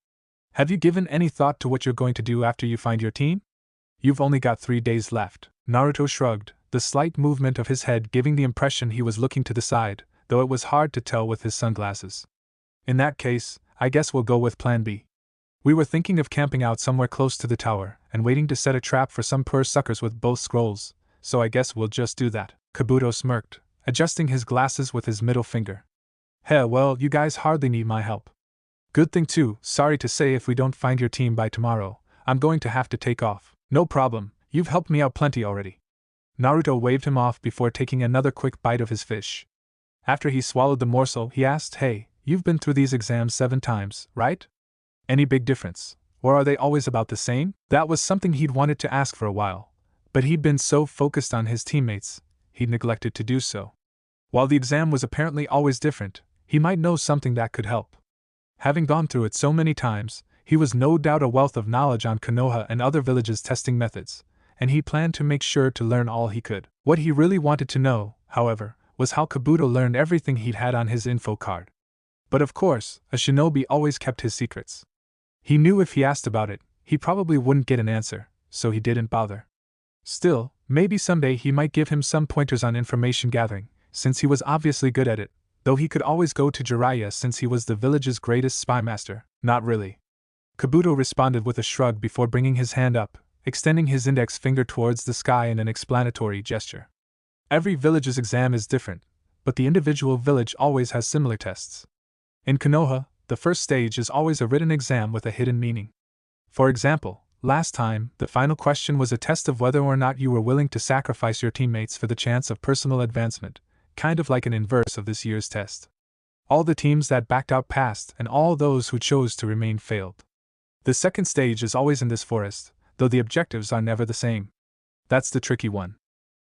Have you given any thought to what you're going to do after you find your team? You've only got 3 days left. Naruto shrugged, the slight movement of his head giving the impression he was looking to the side, though it was hard to tell with his sunglasses. In that case, I guess we'll go with Plan B. We were thinking of camping out somewhere close to the tower and waiting to set a trap for some poor suckers with both scrolls, so I guess we'll just do that. Kabuto smirked, adjusting his glasses with his middle finger. Heh, well, you guys hardly need my help. Good thing too, sorry to say if we don't find your team by tomorrow, I'm going to have to take off. No problem, you've helped me out plenty already. Naruto waved him off before taking another quick bite of his fish. After he swallowed the morsel, he asked, Hey, you've been through these exams 7 times, right? Any big difference? Or are they always about the same? That was something he'd wanted to ask for a while, but he'd been so focused on his teammates, he'd neglected to do so. While the exam was apparently always different, he might know something that could help. Having gone through it so many times, he was no doubt a wealth of knowledge on Konoha and other villages' testing methods, and he planned to make sure to learn all he could. What he really wanted to know, however, was how Kabuto learned everything he'd had on his info card. But of course, a shinobi always kept his secrets. He knew if he asked about it, he probably wouldn't get an answer, so he didn't bother. Still, maybe someday he might give him some pointers on information gathering, since he was obviously good at it, though he could always go to Jiraiya since he was the village's greatest spy master. Not really. Kabuto responded with a shrug before bringing his hand up, extending his index finger towards the sky in an explanatory gesture. Every village's exam is different, but the individual village always has similar tests. In Konoha, the first stage is always a written exam with a hidden meaning. For example, last time, the final question was a test of whether or not you were willing to sacrifice your teammates for the chance of personal advancement, kind of like an inverse of this year's test. All the teams that backed out passed, and all those who chose to remain failed. The second stage is always in this forest, though the objectives are never the same. That's the tricky one.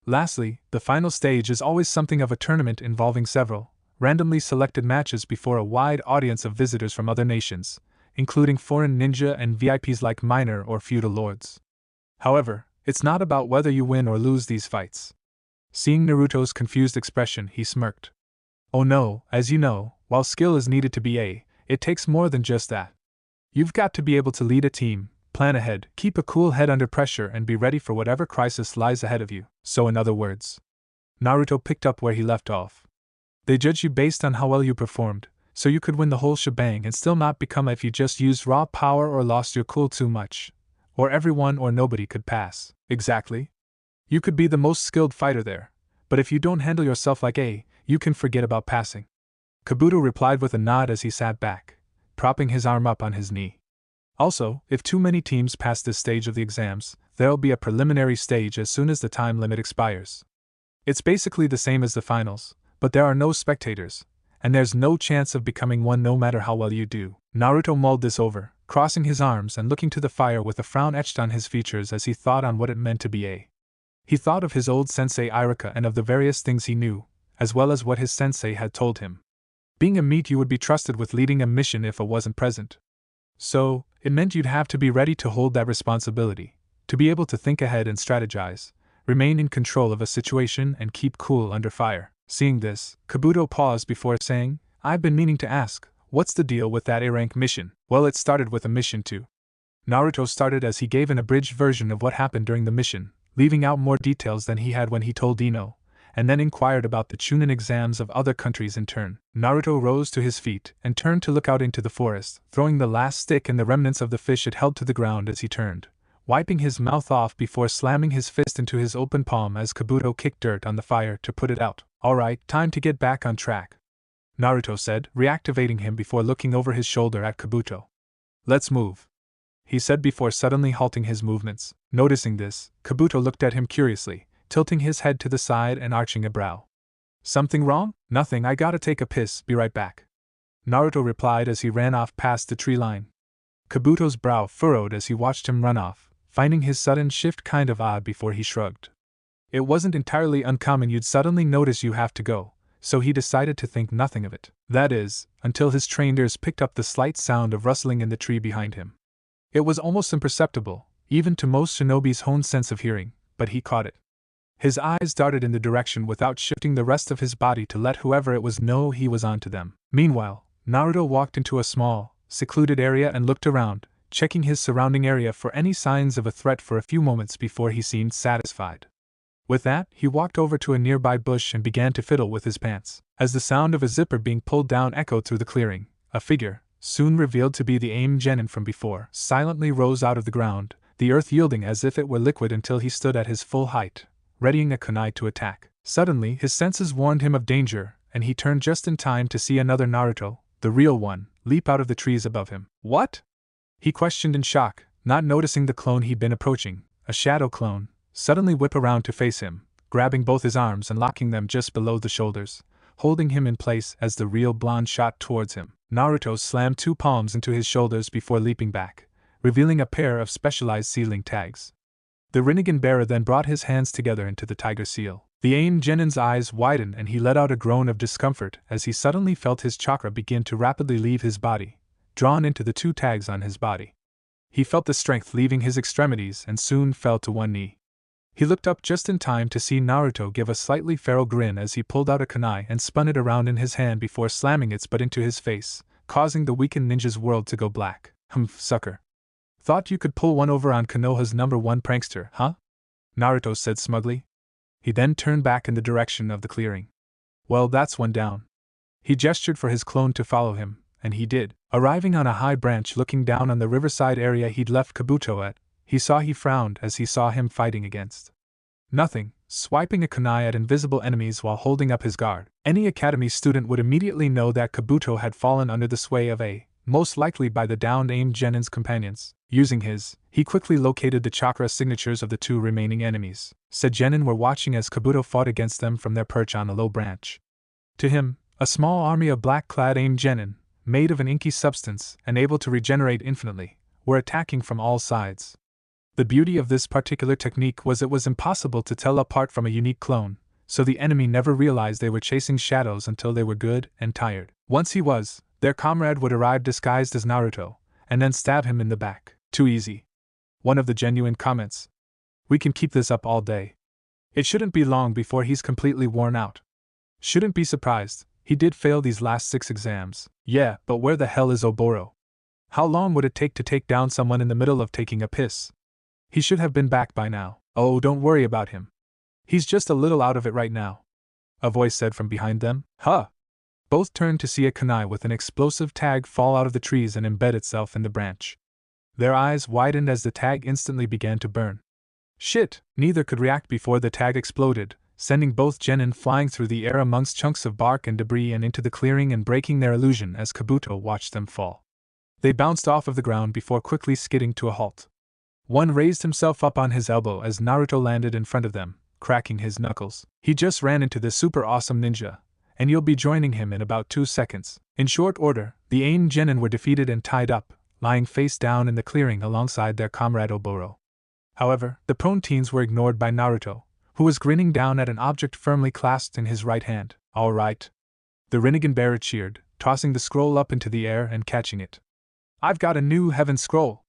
Lastly, the final stage is always something of a tournament involving several randomly selected matches before a wide audience of visitors from other nations, including foreign ninja and VIPs like minor or feudal lords. However, it's not about whether you win or lose these fights. Seeing Naruto's confused expression, he smirked. Oh no, as you know, while skill is needed to be it takes more than just that. You've got to be able to lead a team, plan ahead, keep a cool head under pressure, and be ready for whatever crisis lies ahead of you. So in other words, Naruto picked up where he left off. They judge you based on how well you performed, so you could win the whole shebang and still not become if you just used raw power or lost your cool too much. Or everyone or nobody could pass. Exactly. You could be the most skilled fighter there, but if you don't handle yourself like you can forget about passing. Kabuto replied with a nod as he sat back, propping his arm up on his knee. Also, if too many teams pass this stage of the exams, there'll be a preliminary stage as soon as the time limit expires. It's basically the same as the finals, but there are no spectators, and there's no chance of becoming one no matter how well you do. Naruto mulled this over, crossing his arms and looking to the fire with a frown etched on his features as he thought on what it meant to be He thought of his old sensei Irika and of the various things he knew, as well as what his sensei had told him. Being a meat, you would be trusted with leading a mission if a wasn't present. So, it meant you'd have to be ready to hold that responsibility, to be able to think ahead and strategize, remain in control of a situation and keep cool under fire. Seeing this, Kabuto paused before saying, I've been meaning to ask, what's the deal with that A-rank mission? Well, it started with a mission too. Naruto started as he gave an abridged version of what happened during the mission, leaving out more details than he had when he told Ino, and then inquired about the Chunin exams of other countries in turn. Naruto rose to his feet and turned to look out into the forest, throwing the last stick and the remnants of the fish it held to the ground as he turned, wiping his mouth off before slamming his fist into his open palm as Kabuto kicked dirt on the fire to put it out. Alright, time to get back on track, Naruto said, reactivating him before looking over his shoulder at Kabuto. Let's move, he said before suddenly halting his movements. Noticing this, Kabuto looked at him curiously, tilting his head to the side and arching a brow. Something wrong? Nothing, I gotta take a piss, be right back, Naruto replied as he ran off past the tree line. Kabuto's brow furrowed as he watched him run off, finding his sudden shift kind of odd before he shrugged. It wasn't entirely uncommon you'd suddenly notice you have to go, so he decided to think nothing of it. That is, until his trained ears picked up the slight sound of rustling in the tree behind him. It was almost imperceptible, even to most shinobi's honed sense of hearing, but he caught it. His eyes darted in the direction without shifting the rest of his body to let whoever it was know he was onto them. Meanwhile, Naruto walked into a small, secluded area and looked around, checking his surrounding area for any signs of a threat for a few moments before he seemed satisfied. With that, he walked over to a nearby bush and began to fiddle with his pants. As the sound of a zipper being pulled down echoed through the clearing, a figure, soon revealed to be the genin from before, silently rose out of the ground, the earth yielding as if it were liquid until he stood at his full height, readying a kunai to attack. Suddenly, his senses warned him of danger, and he turned just in time to see another Naruto, the real one, leap out of the trees above him. What? He questioned in shock, not noticing the clone he'd been approaching, a shadow clone, suddenly whip around to face him, grabbing both his arms and locking them just below the shoulders, holding him in place as the real blonde shot towards him. Naruto slammed 2 palms into his shoulders before leaping back, revealing a pair of specialized sealing tags. The Rinnegan bearer then brought his hands together into the tiger seal. The Ain Genin's eyes widened and he let out a groan of discomfort as he suddenly felt his chakra begin to rapidly leave his body, drawn into the 2 tags on his body. He felt the strength leaving his extremities and soon fell to one knee. He looked up just in time to see Naruto give a slightly feral grin as he pulled out a kunai and spun it around in his hand before slamming its butt into his face, causing the weakened ninja's world to go black. Humph, sucker. Thought you could pull one over on Konoha's #1 prankster, huh? Naruto said smugly. He then turned back in the direction of the clearing. Well, that's one down. He gestured for his clone to follow him, and he did. Arriving on a high branch looking down on the riverside area he'd left Kabuto at, he frowned as he saw him fighting against nothing, swiping a kunai at invisible enemies while holding up his guard. Any academy student would immediately know that Kabuto had fallen under the sway of most likely by the downed Ain Genin's companions. Using he quickly located the chakra signatures of the 2 remaining enemies. Said Genin were watching as Kabuto fought against them from their perch on a low branch. To him, a small army of black-clad Ain Genin, made of an inky substance and able to regenerate infinitely, were attacking from all sides. The beauty of this particular technique was it was impossible to tell apart from a unique clone, so the enemy never realized they were chasing shadows until they were good and tired. Once their comrade would arrive disguised as Naruto, and then stab him in the back. Too easy. One of the genuine comments. We can keep this up all day. It shouldn't be long before he's completely worn out. Shouldn't be surprised, he did fail these last 6 exams. Yeah, but where the hell is Oboro? How long would it take to take down someone in the middle of taking a piss? He should have been back by now. Oh, don't worry about him. He's just a little out of it right now. A voice said from behind them. Huh! Both turned to see a kunai with an explosive tag fall out of the trees and embed itself in the branch. Their eyes widened as the tag instantly began to burn. Shit! Neither could react before the tag exploded, sending both genin flying through the air amongst chunks of bark and debris and into the clearing and breaking their illusion as Kabuto watched them fall. They bounced off of the ground before quickly skidding to a halt. One raised himself up on his elbow as Naruto landed in front of them, cracking his knuckles. He just ran into this super awesome ninja, and you'll be joining him in about 2 seconds. In short order, the Ain Genin were defeated and tied up, lying face down in the clearing alongside their comrade Oboro. However, the prone teens were ignored by Naruto, who was grinning down at an object firmly clasped in his right hand. All right. The Rinnegan bearer cheered, tossing the scroll up into the air and catching it. I've got a new heaven scroll.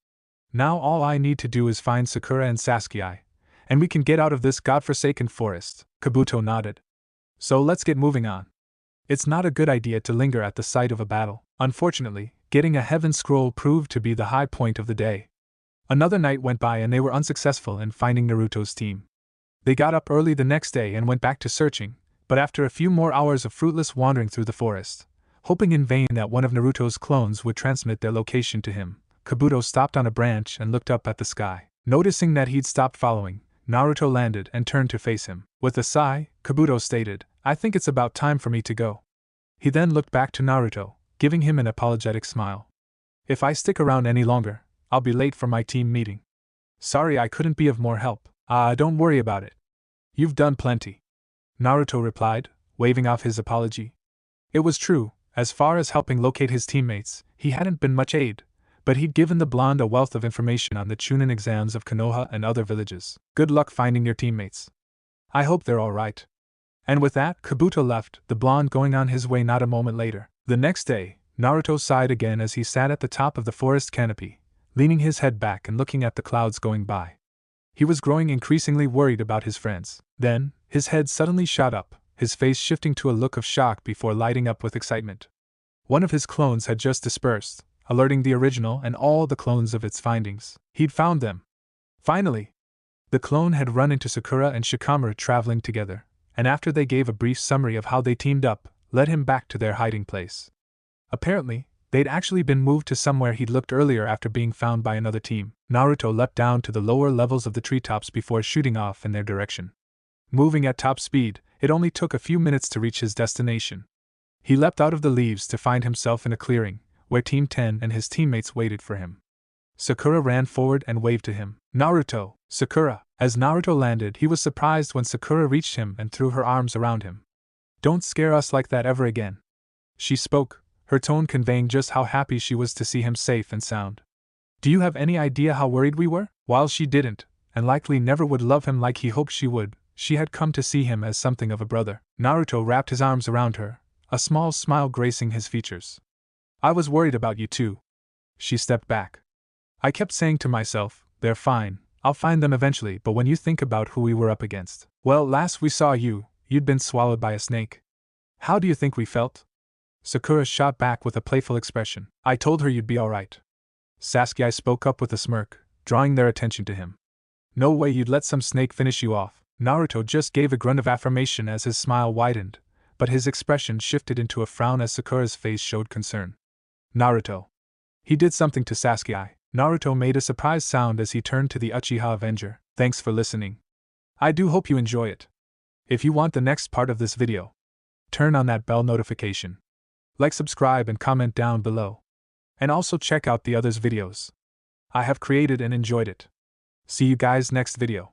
Now all I need to do is find Sakura and Sasuke, and we can get out of this godforsaken forest. Kabuto nodded. So let's get moving on. It's not a good idea to linger at the site of a battle. Unfortunately, getting a heaven scroll proved to be the high point of the day. Another night went by and they were unsuccessful in finding Naruto's team. They got up early the next day and went back to searching, but after a few more hours of fruitless wandering through the forest, hoping in vain that one of Naruto's clones would transmit their location to him, Kabuto stopped on a branch and looked up at the sky. Noticing that he'd stopped following, Naruto landed and turned to face him. With a sigh, Kabuto stated, I think it's about time for me to go. He then looked back to Naruto, giving him an apologetic smile. If I stick around any longer, I'll be late for my team meeting. Sorry I couldn't be of more help. Don't worry about it. You've done plenty. Naruto replied, waving off his apology. It was true, as far as helping locate his teammates, he hadn't been much aid, but he'd given the blonde a wealth of information on the Chunin exams of Konoha and other villages. Good luck finding your teammates. I hope they're all right. And with that, Kabuto left, the blonde going on his way not a moment later. The next day, Naruto sighed again as he sat at the top of the forest canopy, leaning his head back and looking at the clouds going by. He was growing increasingly worried about his friends. Then, his head suddenly shot up, his face shifting to a look of shock before lighting up with excitement. One of his clones had just dispersed, alerting the original and all the clones of its findings. He'd found them. Finally! The clone had run into Sakura and Shikamaru traveling together, and after they gave a brief summary of how they teamed up, led him back to their hiding place. Apparently, they'd actually been moved to somewhere he'd looked earlier after being found by another team. Naruto leapt down to the lower levels of the treetops before shooting off in their direction. Moving at top speed, it only took a few minutes to reach his destination. He leapt out of the leaves to find himself in a clearing, where Team 10 and his teammates waited for him. Sakura ran forward and waved to him. Naruto, Sakura. As Naruto landed, he was surprised when Sakura reached him and threw her arms around him. Don't scare us like that ever again. She spoke, her tone conveying just how happy she was to see him safe and sound. Do you have any idea how worried we were? While she didn't, and likely never would love him like he hoped she would, she had come to see him as something of a brother. Naruto wrapped his arms around her, a small smile gracing his features. I was worried about you too. She stepped back. I kept saying to myself, they're fine, I'll find them eventually, but when you think about who we were up against. Well, last we saw you, you'd been swallowed by a snake. How do you think we felt? Sakura shot back with a playful expression. I told her you'd be alright. Sasuke spoke up with a smirk, drawing their attention to him. No way you'd let some snake finish you off. Naruto just gave a grunt of affirmation as his smile widened, but his expression shifted into a frown as Sakura's face showed concern. Naruto. He did something to Sasuke. Naruto made a surprised sound as he turned to the Uchiha Avenger. Thanks for listening. I do hope you enjoy it. If you want the next part of this video, turn on that bell notification. Like, subscribe, and comment down below. And also check out the others' videos I have created and enjoyed it. See you guys next video.